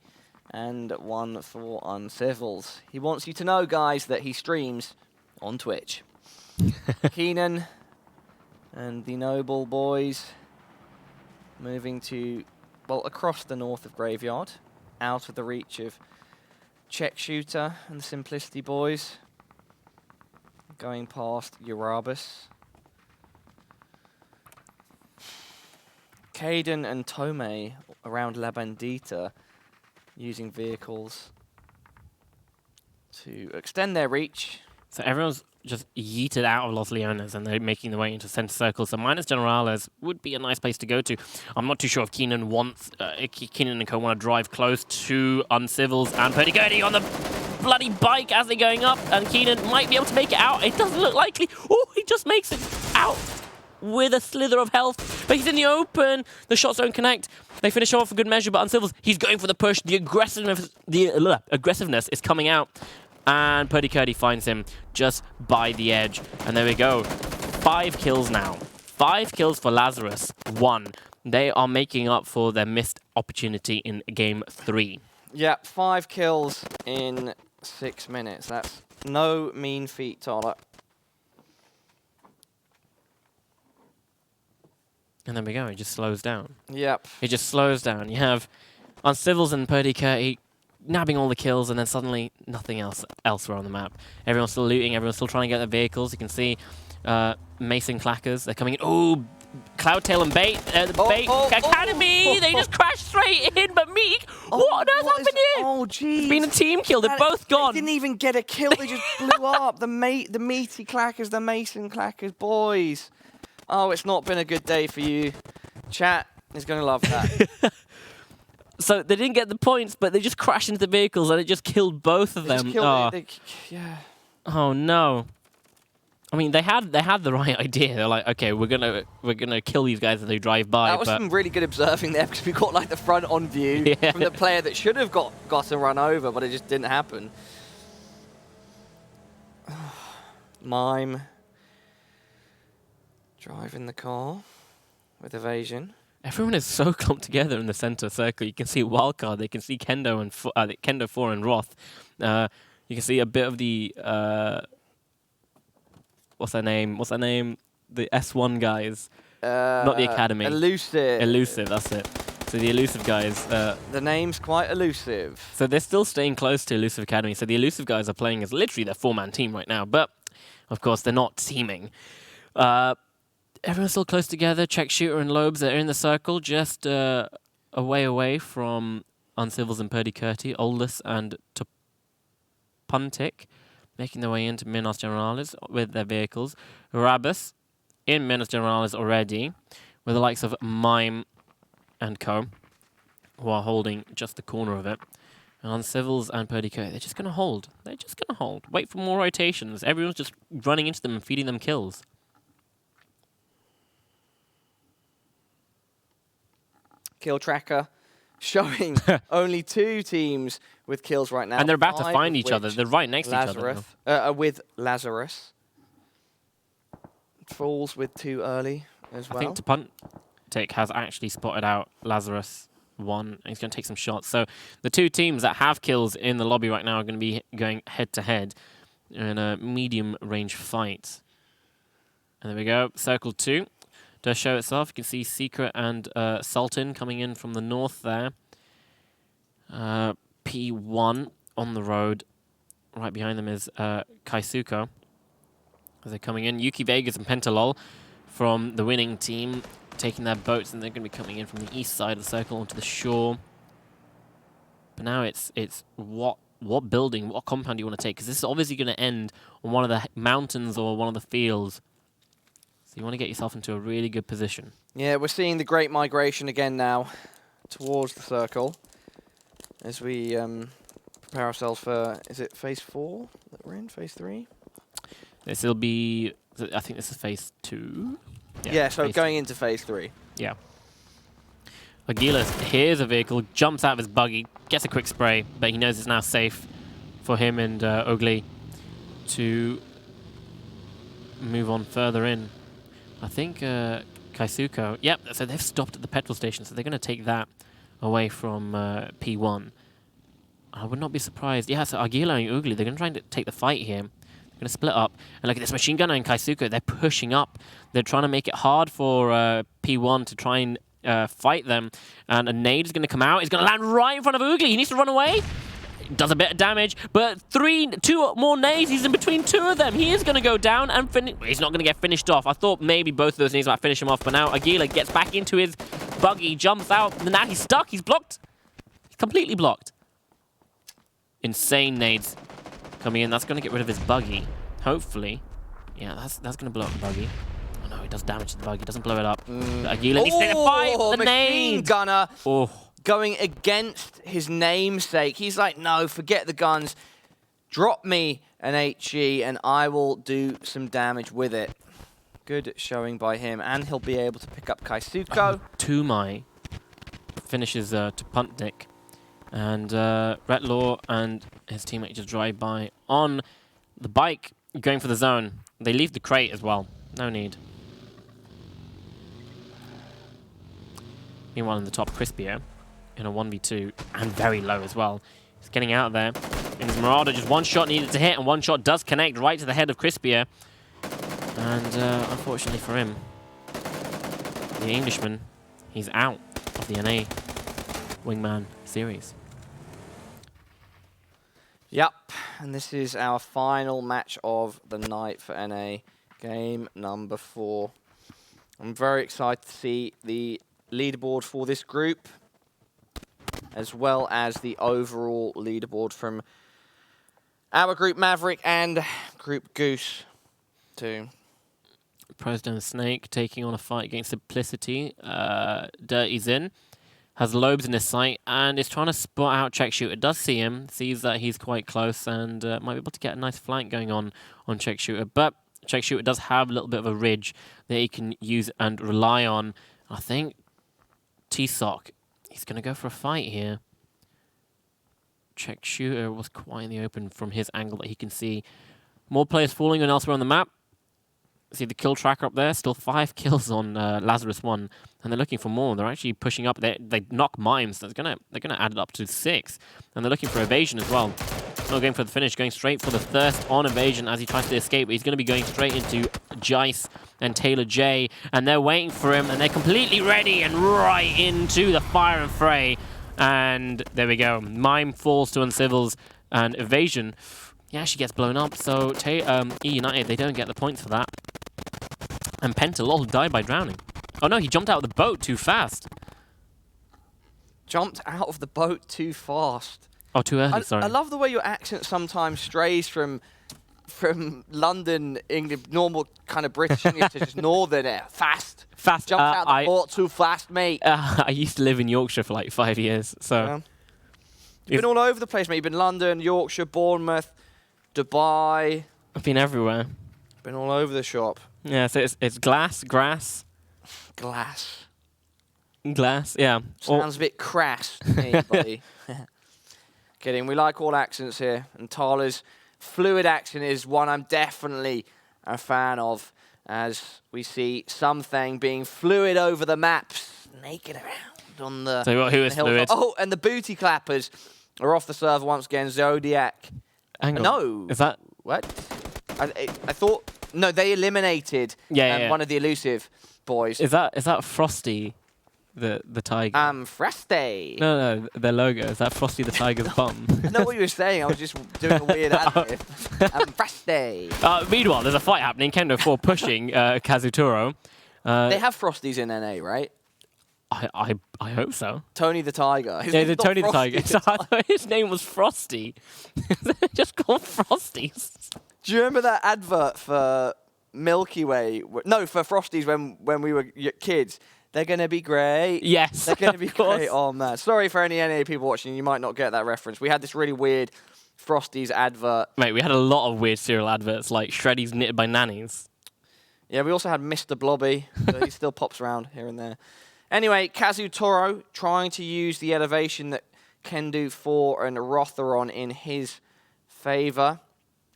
and 1 for Uncivils. He wants you to know, guys, that he streams on Twitch. Keenan and the Noble boys moving to, well, across the north of Graveyard, out of the reach of Check Shooter and the Simplicity boys, going past Urabus. Caden and Tomei around La Bandita using vehicles to extend their reach. So everyone's just yeeted out of Los Leones and they're making their way into center circle. So Minas Generales would be a nice place to go to. I'm not too sure if Keenan wants, Keenan and co want to drive close to Uncivils and Purdy-Gurdy on the bloody bike as they're going up. And Keenan might be able to make it out. It doesn't look likely. Oh, he just makes it out with a slither of health. But he's in the open. The shots don't connect. They finish off for good measure, but Uncivils, he's going for the push. The aggressiveness is coming out. And Purdy-Curdy finds him just by the edge. And there we go. 5 kills now. 5 kills for Lazarus. 1. They are making up for their missed opportunity in Game 3. Yeah, 5 kills in 6 minutes. That's no mean feat, Talha. And there we go. It just slows down. Yep. It just slows down. You have Uncivils and Purdy-Curdy nabbing all the kills, and then suddenly nothing elsewhere on the map. Everyone's still looting, everyone's still trying to get their vehicles. You can see Mason Clackers, they're coming in. Oh, Cloudtail and Bait, the Bait Academy, they just crashed straight in, but Meek, what on earth happened here? Oh, jeez. It's been a team kill, they're both gone. They didn't even get a kill, they just blew up. The meaty Clackers, the Mason Clackers, boys. Oh, it's not been a good day for you. Chat is going to love that. So they didn't get the points, but they just crashed into the vehicles and it just killed both of them. Yeah. Oh no. I mean, they had the right idea. They're like, okay, we're gonna kill these guys as they drive by. That was some really good observing there because we got like the front on view from the player that should have got to run over, but it just didn't happen. Mime driving the car with evasion. Everyone is so clumped together in the center circle. You can see Wildcard, they can see Kendo and Kendo 4 and Roth. You can see a bit of the what's their name? The S1 guys, not the Academy. Elusive, that's it. So the Elusive guys. The name's quite elusive. So they're still staying close to Elusive Academy. So the Elusive guys are playing as literally their 4-man team right now. But of course they're not teaming. Everyone's still close together. Check Shooter and Lobes are in the circle, just away from Uncivils and Purdy-Curdy, Oldus and Tupuntik, making their way into Minas Generales with their vehicles. Rabus in Minas Generales already, with the likes of Mime and co, who are holding just the corner of it. And Uncivils and Purdy-Curdy, they're just going to hold. They're just going to hold. Wait for more rotations. Everyone's just running into them and feeding them kills. Kill tracker showing only 2 teams with kills right now. And they're about to 5 find of each other. which They're right next to each other. With Lazarus. Falls with 2 early as well. I think Tapuntic has actually spotted out Lazarus 1. And he's going to take some shots. So the 2 teams that have kills in the lobby right now are going to be going head-to-head in a medium-range fight. And there we go. Circle 2 does show itself. You can see Secret and Sultan coming in from the north there. P1 on the road. Right behind them is Kaisuko. As they're coming in, Yuki Vegas and Pentalol from the winning team taking their boats, and they're going to be coming in from the east side of the circle onto the shore. But now it's what building, what compound do you want to take? Because this is obviously going to end on one of the mountains or one of the fields. So you want to get yourself into a really good position. Yeah, we're seeing the Great Migration again now towards the circle as we prepare ourselves for, is it phase 4 that we're in? Phase 3? This will be, I think this is phase 2. Yeah, so going into phase 3. Yeah. Aguilas hears a vehicle, jumps out of his buggy, gets a quick spray, but he knows it's now safe for him and Ogli to move on further in. I think Kaisuko, yep, so they've stopped at the petrol station, so they're going to take that away from P1. I would not be surprised. Yeah, so Aguila and Ogli, they're going to try and take the fight here. They're going to split up. And look at this machine gunner and Kaisuko. They're pushing up. They're trying to make it hard for P1 to try and fight them. And a nade is going to come out. It's going to land right in front of Ogli. He needs to run away. Does a bit of damage. But 2 more nades. He's in between 2 of them. He is going to go down and finish. He's not going to get finished off. I thought maybe both of those nades might finish him off. But now Aguila gets back into his buggy, jumps out. And now he's stuck. He's blocked. He's completely blocked. Insane nades coming in. That's going to get rid of his buggy. Hopefully. Yeah, that's going to blow up the buggy. Oh no, it does damage to the buggy. It doesn't blow it up. But Aguila needs to take the fight. The machine nade. gunner Oh. going against his namesake. He's like, no, forget the guns. Drop me an HE and I will do some damage with it. Good showing by him. And he'll be able to pick up Kaisuko. Tumai finishes Tapuntic. And Retlaw and his teammate just drive by on the bike, going for the zone. They leave the crate as well. No need. Meanwhile, in the top, Crispier in a 1v2 and very low as well. He's getting out of there. In his Marauder, just 1 shot needed to hit, and 1 shot does connect right to the head of Crispier. And unfortunately for him, the Englishman, he's out of the NA Wingman series. Yep, and this is our final match of the night for NA, game number 4. I'm very excited to see the leaderboard for this group, as well as the overall leaderboard from our group Maverick and group Goose too. President Snake taking on a fight against Simplicity. Dirty's in. Has Lobes in his sight and is trying to spot out Check Shooter. Does see him, sees that he's quite close and might be able to get a nice flank going on Check Shooter. But Check Shooter does have a little bit of a ridge that he can use and rely on. I think T-Sock, he's going to go for a fight here. Check Shooter was quite in the open from his angle that he can see. More players falling than elsewhere on the map. See the kill tracker up there? Still 5 kills on Lazarus 1. And they're looking for more. They're actually pushing up. They knock Mimes. They're gonna add it up to 6. And they're looking for evasion as well. Not going for the finish, going straight for the thirst on evasion as he tries to escape. But he's going to be going straight into Jice and Taylor J. And they're waiting for him. And they're completely ready and right into the fire and fray. And there we go. Mime falls to Uncivils. And evasion, yeah, she gets blown up. So E United, they don't get the points for that. And Pentalol died by drowning. Oh no, he jumped out of the boat too fast. Jumped out of the boat too fast. Oh, too early, sorry. I love the way your accent sometimes strays from London, English, normal kind of British English to just northern air. Fast. Fast. Jumped out of the boat too fast, mate. I used to live in Yorkshire for like 5 years, so... Yeah. You've been all over the place, mate. You've been London, Yorkshire, Bournemouth, Dubai. I've been everywhere. Been all over the shop. Yeah, so it's glass, grass. Glass. Glass, yeah. Sounds a bit crass to me, buddy. Kidding. We like all accents here, and Talha's fluid accent is one I'm definitely a fan of, as we see something being fluid over the maps, naked around on the. So who is fluid? Oh, and the booty clappers are off the server once again. Zodiac. Hang on. No. Is that what? I thought no. They eliminated one of the elusive boys. Is that Frosty, the tiger? Frosty. No, their logo. Is that Frosty the tiger's bum? I know what you were saying. I was just doing a weird ad-lib. Frosty. Meanwhile, there's a fight happening. Kendo 4 pushing Kazutoro. They have Frosties in NA, right? I hope so. Tony the Tiger. Yeah, the Tony the Tiger. So I thought his name was Frosty. Just called Frosties. Do you remember that advert for Milky Way? No, for Frosties when we were kids. They're going to be great. Yes. They're going to be great. Oh, man. Sorry for any NA people watching. You might not get that reference. We had this really weird Frosties advert. Mate, we had a lot of weird cereal adverts, like Shreddies knitted by nannies. Yeah, we also had Mr. Blobby. So he still pops around here and there. Anyway, Kazutoro trying to use the elevation that Kendo 4 and Roth are on in his favor.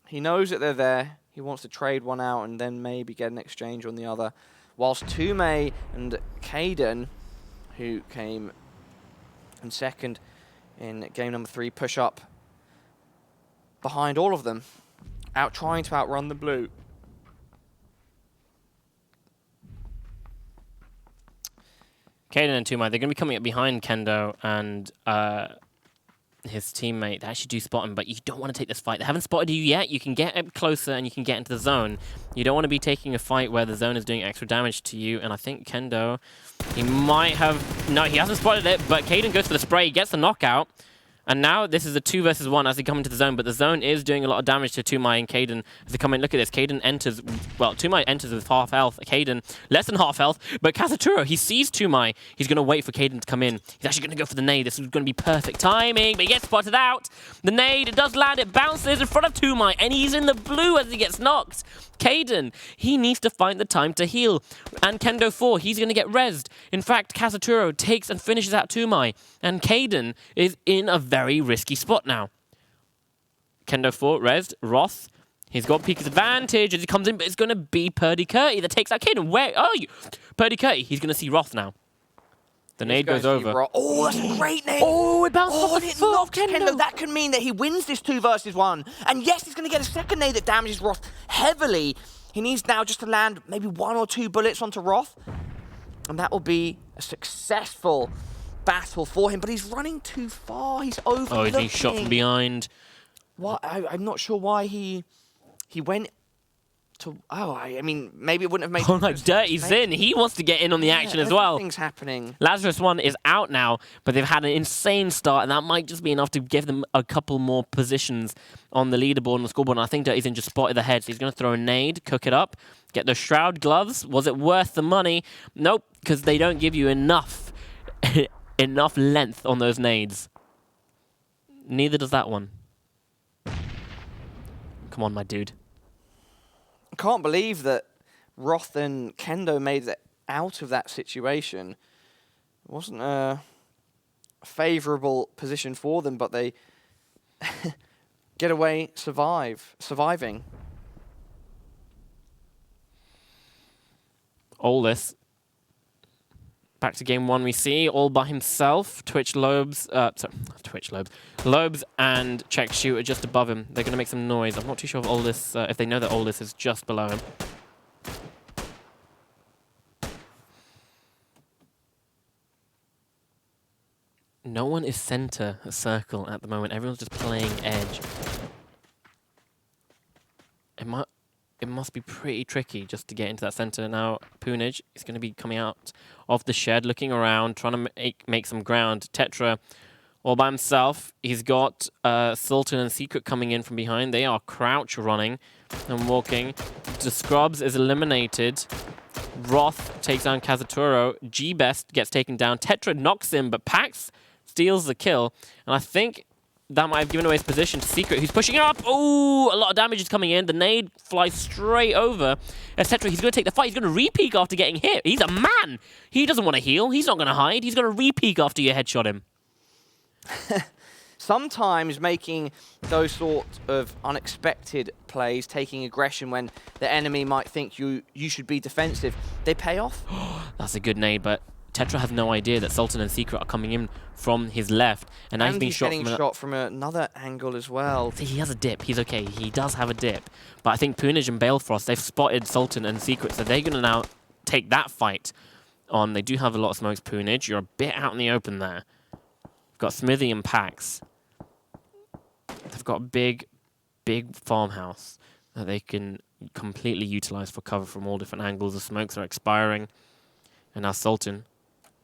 He knows that they're there. He wants to trade one out and then maybe get an exchange on the other. Whilst Tume and Caden, who came in second in game number 3, push up behind all of them, trying to outrun the blue. Caden and Tumai, they're going to be coming up behind Kendo and his teammate. They actually do spot him, but you don't want to take this fight. They haven't spotted you yet. You can get up closer and you can get into the zone. You don't want to be taking a fight where the zone is doing extra damage to you. And I think Kendo, he might have... No, he hasn't spotted it, but Caden goes for the spray, gets the knockout. And now this is a 2 versus 1 as they come into the zone, but the zone is doing a lot of damage to Tumai and Caden as they come in. Look at this. Caden enters, well, Tumai enters with half health. Caden, less than half health, but Kazuturo, he sees Tumai. He's going to wait for Caden to come in. He's actually going to go for the nade. This is going to be perfect timing, but he gets spotted out. The nade, it does land. It bounces in front of Tumai, and he's in the blue as he gets knocked. Caden, he needs to find the time to heal. And Kendo 4, he's going to get rezzed. In fact, Kazuturo takes and finishes out Tumai. And Caden is in a very risky spot now. Kendo 4, rezzed. Roth, he's got Pika's advantage as he comes in, but it's going to be Purdy Curty that takes out Caden. Where are you? Purdy Curty, he's going to see Roth now. The nade goes over. Oh, that's a great nade. Oh, it bounced off the it foot knocked Kendo. That could mean that he wins this 2 versus 1. And yes, he's going to get a second nade that damages Roth heavily. He needs now just to land maybe 1 or 2 bullets onto Roth. And that will be a successful battle for him. But he's running too far. He's overlooking. Oh, he's being shot from behind. What? I'm not sure why he went... I mean, maybe it wouldn't have made... Oh, like Dirty Zin, he wants to get in on the action as well. Everything's happening. Lazarus 1 is out now, but they've had an insane start, and that might just be enough to give them a couple more positions on the leaderboard and the scoreboard. And I think Dirty Zin just spotted the head, so he's going to throw a nade, cook it up, get the Shroud gloves. Was it worth the money? Nope, because they don't give you enough, enough length on those nades. Neither does that one. Come on, my dude. I can't believe that Roth and Kendo made it out of that situation. It wasn't a favourable position for them, but they get away, surviving. Oldest. Back to game 1 we see, all by himself. Lobes and Check Shoot are just above him. They're going to make some noise. I'm not too sure if Oldest, if they know that Oldest is just below him. No one is center a circle at the moment. Everyone's just playing edge. It must be pretty tricky just to get into that center. Now, Poonage is going to be coming out of the shed, looking around, trying to make some ground. Tetra, all by himself. He's got Sultan and Secret coming in from behind. They are crouch running and walking. The Scrubs is eliminated. Roth takes down Kazuturo. G-Best gets taken down. Tetra knocks him, but Pax steals the kill. And I think that might have given away his position to Secret, who's pushing up. Oh, a lot of damage is coming in. The nade flies straight over. Etc. He's going to take the fight. He's going to re-peek after getting hit. He's a man. He doesn't want to heal. He's not going to hide. He's going to re-peek after you headshot him. Sometimes making those sort of unexpected plays, taking aggression when the enemy might think you should be defensive, they pay off. That's a good nade, but Tetra has no idea that Sultan and Secret are coming in from his left, and now he's being shot from another angle as well. See, he has a dip. He's okay. He does have a dip, but I think Punij and Balefrost, they've spotted Sultan and Secret, so they're going to now take that fight on. They do have a lot of smokes. Punij, you're a bit out in the open there. We've got Smithy and Pax. They've got a big farmhouse that they can completely utilize for cover from all different angles. The smokes are expiring, and now Sultan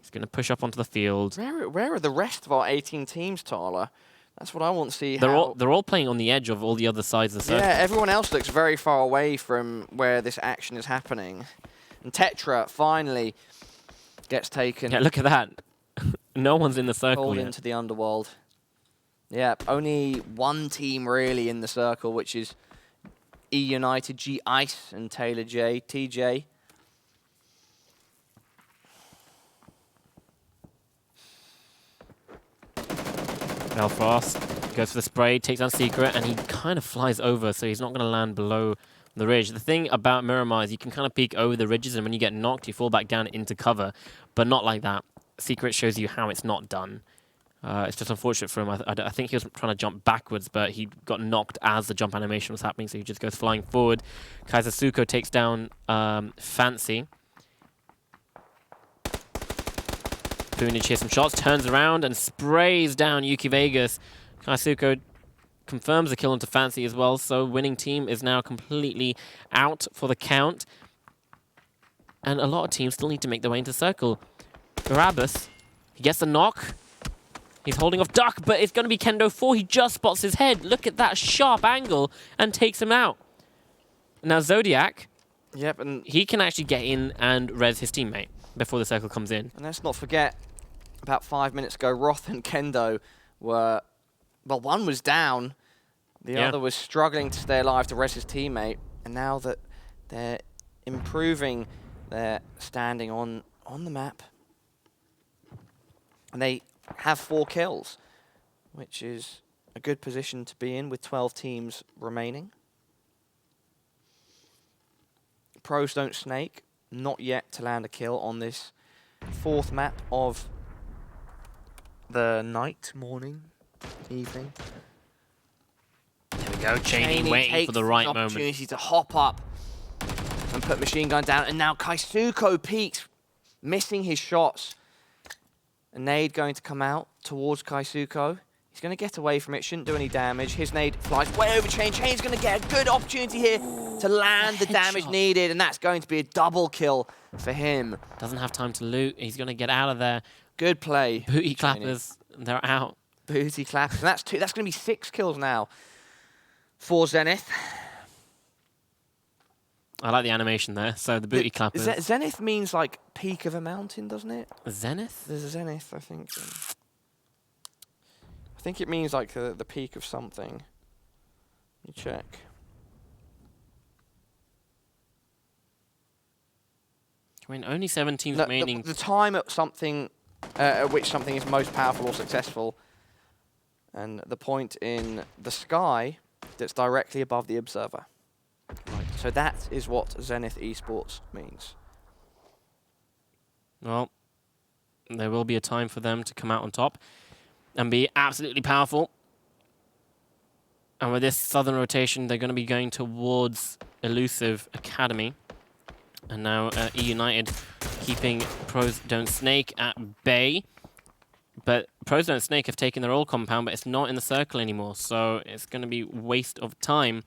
is going to push up onto the field. Where are the rest of our 18 teams, Talha? That's what I want to see. They're all playing on the edge of all the other sides of the circle. Yeah, everyone else looks very far away from where this action is happening. And Tetra finally gets taken. Yeah, look at that. No one's in the circle Pulled yet. into the underworld. Yeah, only one team really in the circle, which is E United, G Ice, and Taylor J, TJ. Belfast goes for the spray, takes down Secret, and he kind of flies over, so he's not going to land below the ridge. The thing about Miramar is you can kind of peek over the ridges, and when you get knocked, you fall back down into cover, but not like that. Secret shows you how it's not done. It's just unfortunate for him. I think he was trying to jump backwards, but he got knocked as the jump animation was happening, so he just goes flying forward. Kaiser Suko takes down Fancy. Punij hears some shots, turns around and sprays down Yuki Vegas. Kaisuko confirms the kill onto Fancy as well, so winning team is now completely out for the count. And a lot of teams still need to make their way into circle. Barabbas, he gets the knock. He's holding off Duck, but it's going to be Kendo 4. He just spots his head. Look at that sharp angle and takes him out. Now Zodiac, yep, and he can actually get in and res his teammate before the circle comes in. And let's not forget, about 5 minutes ago, Roth and Kendo were, well, one was down, the other was struggling to stay alive to res his teammate, and now that they're improving their standing on the map, and they have 4 kills, which is a good position to be in with 12 teams remaining. Pros don't snake, not yet to land a kill on this 4th map of the night, morning, evening. There we go, Cheney waiting for the right moment. Opportunity to hop up and put machine gun down, and now Kaisuko peeks, missing his shots. A nade going to come out towards Kaisuko. He's going to get away from it, shouldn't do any damage. His nade flies way over Chain. Chain's going to get a good opportunity here to land the damage needed, and that's going to be a double kill for him. Doesn't have time to loot. He's going to get out of there. Good play. Booty clappers, they're out. Booty clappers. And that's going to be 6 kills now for Zenith. I like the animation there. So the booty clappers. Zenith means like peak of a mountain, doesn't it? Zenith? There's a Zenith, I think. I think it means like the peak of something. You check. I mean, only 17 remaining. The time at something, at which something is most powerful or successful, and the point in the sky that's directly above the observer. Right. So that is what Zenith Esports means. Well, there will be a time for them to come out on top and be absolutely powerful. And with this southern rotation, they're going to be going towards Elusive Academy. And now E United keeping Pros Don't Snake at bay. But Pros Don't Snake have taken their old compound, but it's not in the circle anymore. So it's going to be waste of time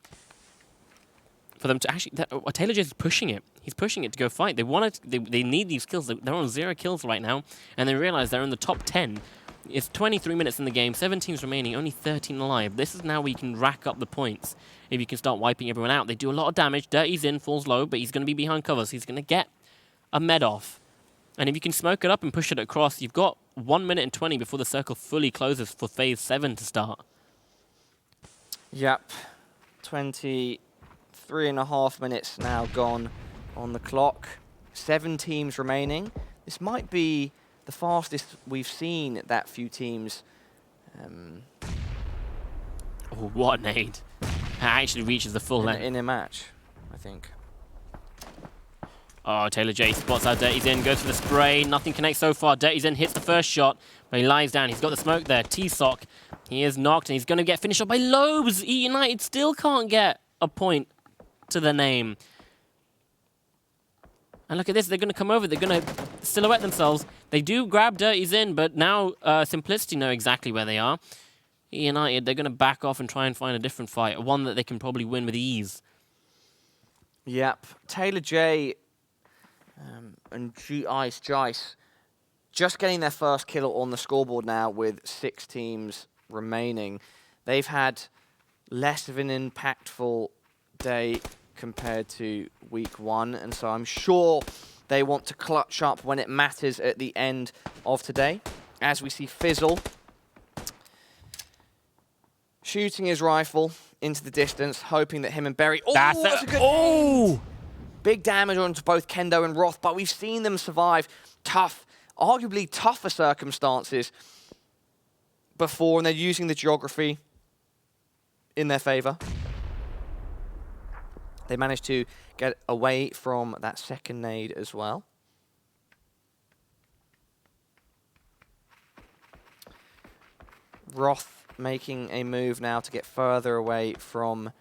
for them to actually... Taylor J is pushing it. He's pushing it to go fight. They need these kills. They're on 0 kills right now. And they realize they're in the top 10. It's 23 minutes in the game, 7 teams remaining, only 13 alive. This is now where you can rack up the points. If you can start wiping everyone out. They do a lot of damage. Dirty's in, falls low, but he's going to be behind cover, so he's going to get a med off. And if you can smoke it up and push it across, you've got 1 minute and 20 before the circle fully closes for phase 7 to start. Yep. 23.5 minutes now gone on the clock. 7 teams remaining. This might be the fastest we've seen that few teams. Oh, what a nade. It actually reaches the full length. In a match, I think. Oh, Taylor J spots out Dirty Zen, goes for the spray. Nothing connects so far. Dirty Zen hits the first shot, but he lies down. He's got the smoke there. T-Sock. He is knocked, and he's going to get finished off by Lobes. E United still can't get a point to the name. And look at this. They're going to come over. They're going to silhouette themselves. They do grab Dirty Zen, but now Simplicity know exactly where they are. E United, they're going to back off and try and find a different fight, one that they can probably win with ease. Yep. Taylor J and G-Ice Jice just getting their first kill on the scoreboard now with 6 teams remaining. They've had less of an impactful day compared to week 1, and so I'm sure they want to clutch up when it matters at the end of today. As we see Fizzle shooting his rifle into the distance, hoping that him and Berry... Oh, that's a good nade. Big damage onto both Kendo and Roth, but we've seen them survive tough, arguably tougher circumstances before, and they're using the geography in their favor. They managed to get away from that second nade as well. Roth making a move now to get further away from...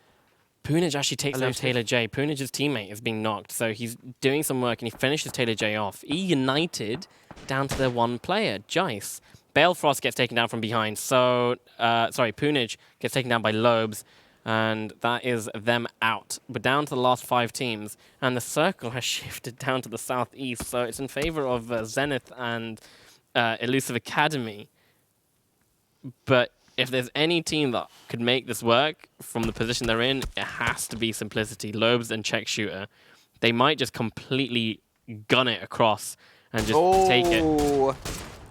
Poonage actually takes out Taylor J. Poonage's teammate is being knocked, so he's doing some work and he finishes Taylor J off. E United down to their 1 player, Jice. Balefrost gets taken down from behind, so... Poonage gets taken down by Lobes, and that is them out. We're down to the last 5 teams, and the circle has shifted down to the southeast, so it's in favor of Zenith and Elusive Academy. But if there's any team that could make this work from the position they're in, it has to be Simplicity. Lobes and Check Shooter. They might just completely gun it across and just take it.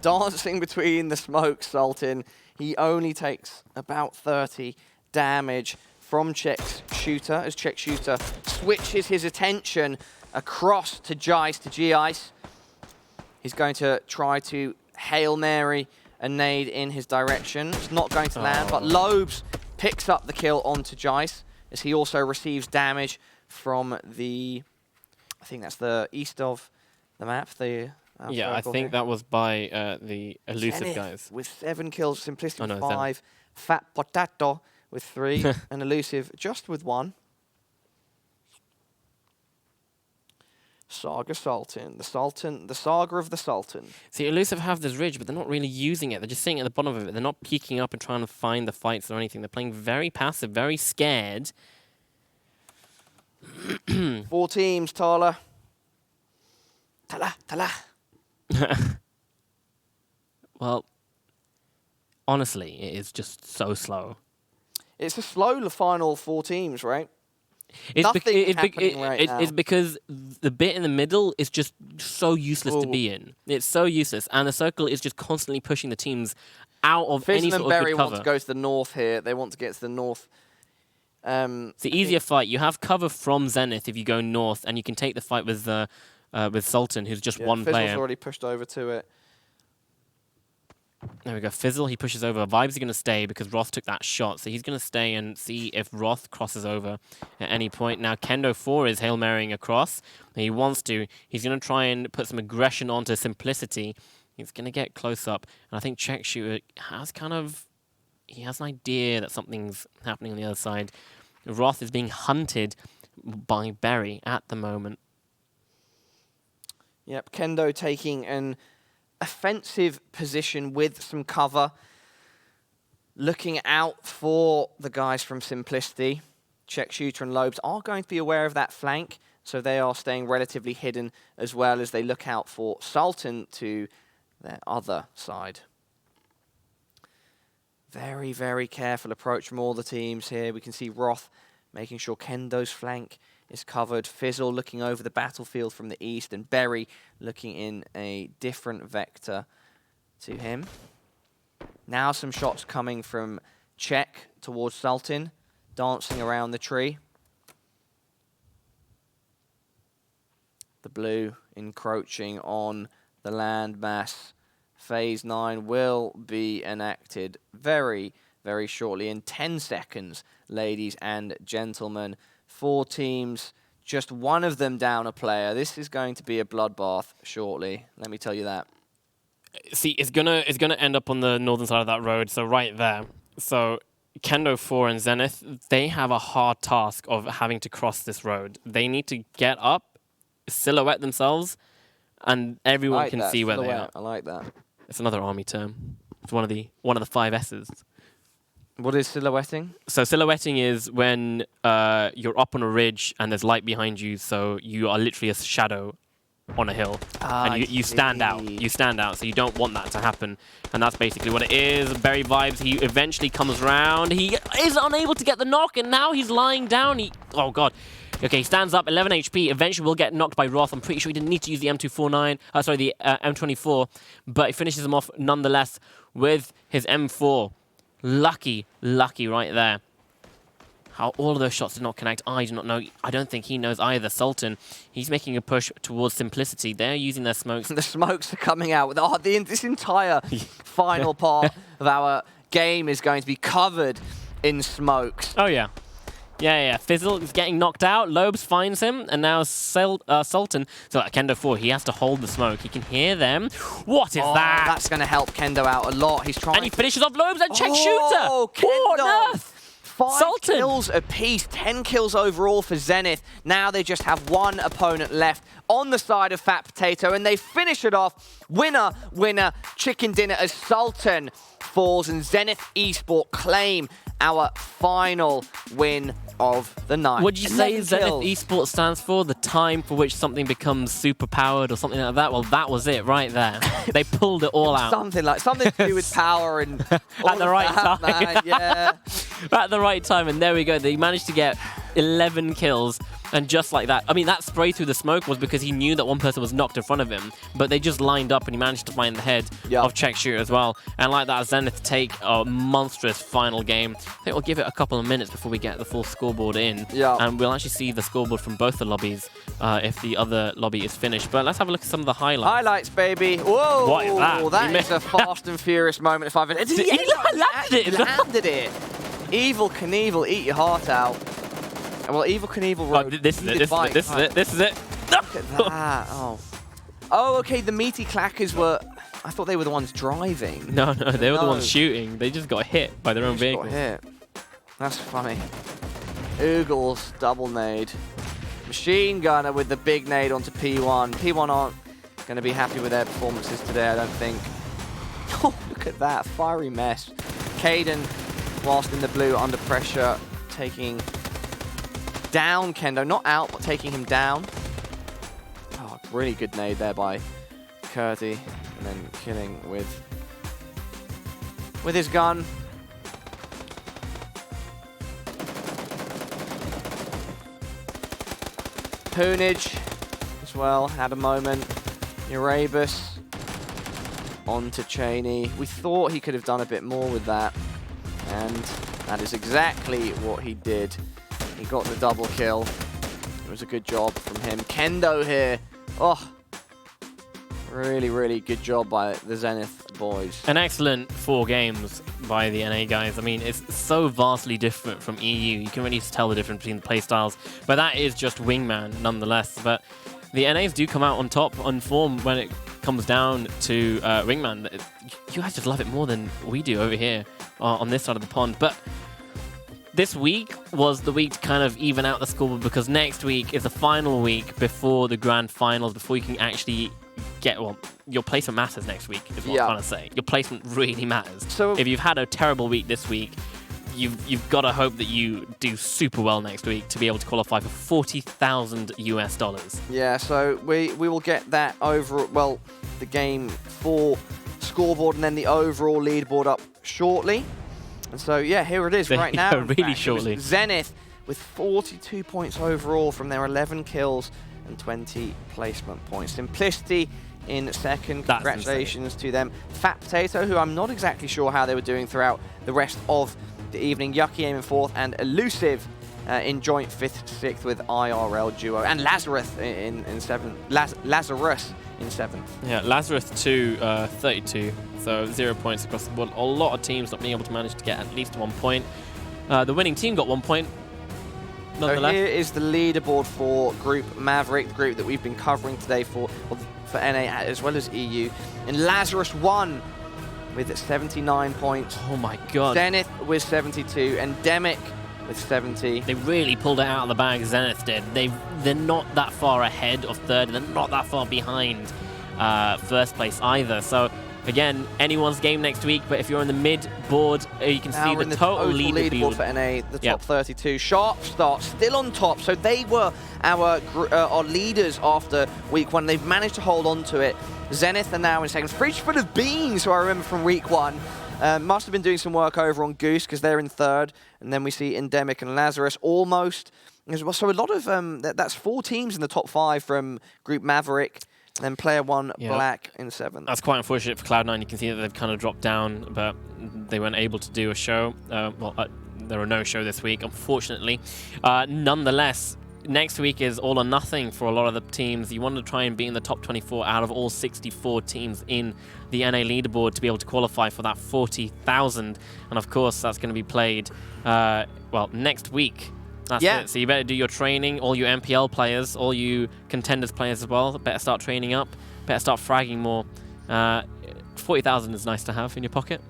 Dancing between the smoke, Sultan. He only takes about 30 damage from Check Shooter as Check Shooter switches his attention across to Jice, to G-Ice. He's going to try to Hail Mary a nade in his direction. It's not going to land, but Lobes picks up the kill onto Jice as he also receives damage from the... I think that's the east of the map. Yeah, I think that was by the Elusive Zenith guys. with 7 kills, Simplicity with 5, Zenith. Fat Potato with 3, and Elusive just with 1. Saga Sultan, the Saga of the Sultan. See, Elusive have this ridge, but they're not really using it. They're just sitting at the bottom of it. They're not peeking up and trying to find the fights or anything. They're playing very passive, very scared. 4 teams, Talha. Talha. Well, honestly, it is just so slow. It's a slow final 4 teams, right? It's because the bit in the middle is just so useless to be in. It's so useless, and the circle is just constantly pushing the teams out of any sort of good cover. Fizzle and Berry want to go to the north here. They want to get to the north. It's the easier fight. You have cover from Zenith if you go north, and you can take the fight with Sultan, who's just 1 player. Fizzle's already pushed over to it. There we go. Fizzle, he pushes over. Vibes are going to stay because Roth took that shot. So he's going to stay and see if Roth crosses over at any point. Now, Kendo 4 is Hail Marying across. He wants to. He's going to try and put some aggression onto Simplicity. He's going to get close up. And I think Check Shooter has he has an idea that something's happening on the other side. Roth is being hunted by Berry at the moment. Yep, Kendo taking an offensive position with some cover, looking out for the guys from Simplicity. Check Shooter and Lobes are going to be aware of that flank, so they are staying relatively hidden as well as they look out for Sultan to their other side. Very, very careful approach from all the teams here. We can see Roth making sure Kendo's flank is covered. Fizzle looking over the battlefield from the east, and Berry looking in a different vector to him. Now some shots coming from Check towards Sultan. dancing around the tree. The blue encroaching on the landmass. Phase 9 will be enacted very, very shortly in 10 seconds, ladies and gentlemen. 4 teams, just one of them down a player. This is going to be a bloodbath shortly, let me tell you that. See, it's gonna end up on the northern side of that road, so right there. So Kendo 4 and Zenith, they have a hard task of having to cross this road. They need to get up, silhouette themselves, and everyone can see where they are. I like that. It's another army term. It's one of the 5 S's. What is silhouetting? So silhouetting is when you're up on a ridge and there's light behind you, so you are literally a shadow on a hill. And you stand out. You stand out, so you don't want that to happen. And that's basically what it is. Berry Vibes, he eventually comes around. He is unable to get the knock, and now he's lying down. Oh, God. Okay, he stands up, 11 HP. Eventually will get knocked by Roth. I'm pretty sure he didn't need to use the M249. The M24. But he finishes him off nonetheless with his M4. Lucky right there. How all of those shots did not connect, I do not know. I don't think he knows either. Sultan, he's making a push towards Simplicity. They're using their smokes. The smokes are coming out. This entire final part of our game is going to be covered in smokes. Oh, yeah. Yeah. Fizzle is getting knocked out. Lobes finds him, and now Sultan. So Kendo 4, he has to hold the smoke. He can hear them. What is that? That's going to help Kendo out a lot. He's trying. And he finishes off Lobes and check shooter. Kendo. What on earth? 5 Sultan. kills apiece, 10 kills overall for Zenith. Now they just have one opponent left on the side of Fat Potato, and they finish it off. Winner, chicken dinner as Sultan falls, and Zenith Esport claim our final win of the night. Would you say Zenith Esport stands for the time for which something becomes super powered or something like that? Well, that was it right there. They pulled it all out. Something to do with power and at the right time. Man, yeah. At the right time, and there we go. They managed to get 11 kills, and just like that. I mean, that spray through the smoke was because he knew that one person was knocked in front of him, but they just lined up, and he managed to find the head of Check Shooter as well. And like that, Zenith take a monstrous final game. I think we'll give it a couple of minutes before we get the full scoreboard in, and we'll actually see the scoreboard from both the lobbies if the other lobby is finished. But let's have a look at some of the highlights. Highlights, baby. Whoa! What is that? That is a Fast and Furious moment. If I've He landed it. Evil Knievel, eat your heart out. Well, Evil Knievel wrote... This is it. Look at that. Oh, okay, the meaty clackers were... I thought they were the ones driving. No, they were the ones shooting. They just got hit by their own vehicle. Got hit. That's funny. Oogles, double nade. Machine Gunner with the big nade onto P1. P1 aren't going to be happy with their performances today, I don't think. Oh, look at that. Fiery mess. Caden, whilst in the blue, under pressure, taking down Kendo. Not out, but taking him down. Oh, really good nade there by Curdy. And then killing with his gun. Poonage as well had a moment. Erebus onto Cheney. We thought he could have done a bit more with that, and that is exactly what he did. He got the double kill. It was a good job from him. Kendo here. Oh, really, really good job by the Zenith boys. An excellent 4 games by the NA guys. I mean, it's so vastly different from EU. You can really tell the difference between the playstyles, but that is just Wingman nonetheless. But the NAs do come out on top on form when it comes down to Wingman. You guys just love it more than we do over here on this side of the pond. But this week was the week to kind of even out the scoreboard, because next week is the final week before the grand finals, before you can actually get, well, your placement matters next week, is what I'm trying to say. Your placement really matters. So if you've had a terrible week this week, you've got to hope that you do super well next week to be able to qualify for $40,000 US. Yeah, so we will get that over, well, the game 4 scoreboard and then the overall leaderboard up shortly. And so, yeah, here it is right now. Really shortly. Zenith with 42 points overall from their 11 kills and 20 placement points. Simplicity in second. That's Congratulations to them. Fat Potato, who I'm not exactly sure how they were doing throughout the rest of the evening. Yucky aiming 4th, and Elusive in joint 5th, 6th with IRL Duo, and Lazarus in 7th. Lazarus in 7th. Yeah, Lazarus 2, 32, so 0 points across the board. A lot of teams not being able to manage to get at least 1 point. The winning team got 1 point. So here is the leaderboard for Group Maverick, the group that we've been covering today for NA as well as EU. And Lazarus won with 79 points. Oh my god. Zenith with 72, Endemic with 70. They really pulled it out of the bag, Zenith did. They're not that far ahead of 3rd, and they're not that far behind 1st place either. So again, anyone's game next week, but if you're in the mid-board, you can see the total leaderboard for NA, the top 32. Sharp Start still on top, so they were our leaders after week 1. They've managed to hold on to it. Zenith are now in 2nd. Fridge full of beans, who I remember from week 1. Must have been doing some work over on Goose because they're in 3rd. And then we see Endemic and Lazarus almost as well. So a lot of, that's 4 teams in the top 5 from Group Maverick. And then Player 1 Black in 7th. That's quite unfortunate for Cloud9. You can see that they've kind of dropped down, but they weren't able to do a show. There were no show this week, unfortunately. Nonetheless, next week is all or nothing for a lot of the teams. You want to try and be in the top 24 out of all 64 teams in the NA leaderboard to be able to qualify for that 40,000. And of course, that's going to be played, next week. That's it. So you better do your training, all you MPL players, all you contenders players as well. Better start training up, better start fragging more. 40,000 is nice to have in your pocket.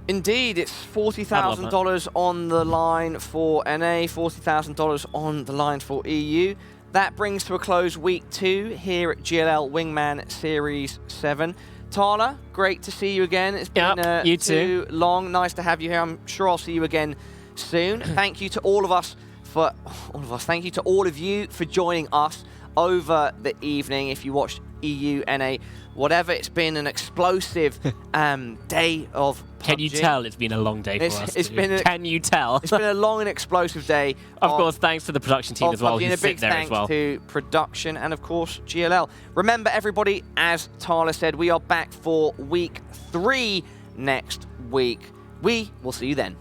Indeed, it's $40,000 on the line for NA, $40,000 on the line for EU. That brings to a close week 2 here at GLL Wingman Series 7. Talha, great to see you again. It's been you too long. Nice to have you here. I'm sure I'll see you again soon. Thank you to thank you to all of you for joining us over the evening. If you watched EU, NA, whatever, it's been an explosive day of PUBG. Can you tell it's been a long day for us? Can you tell? It's been a long and explosive day. Of course, thanks to the production team as well, who sit there as well. A big thanks to production and, of course, GLL. Remember, everybody, as Talha said, we are back for week 3 next week. We will see you then.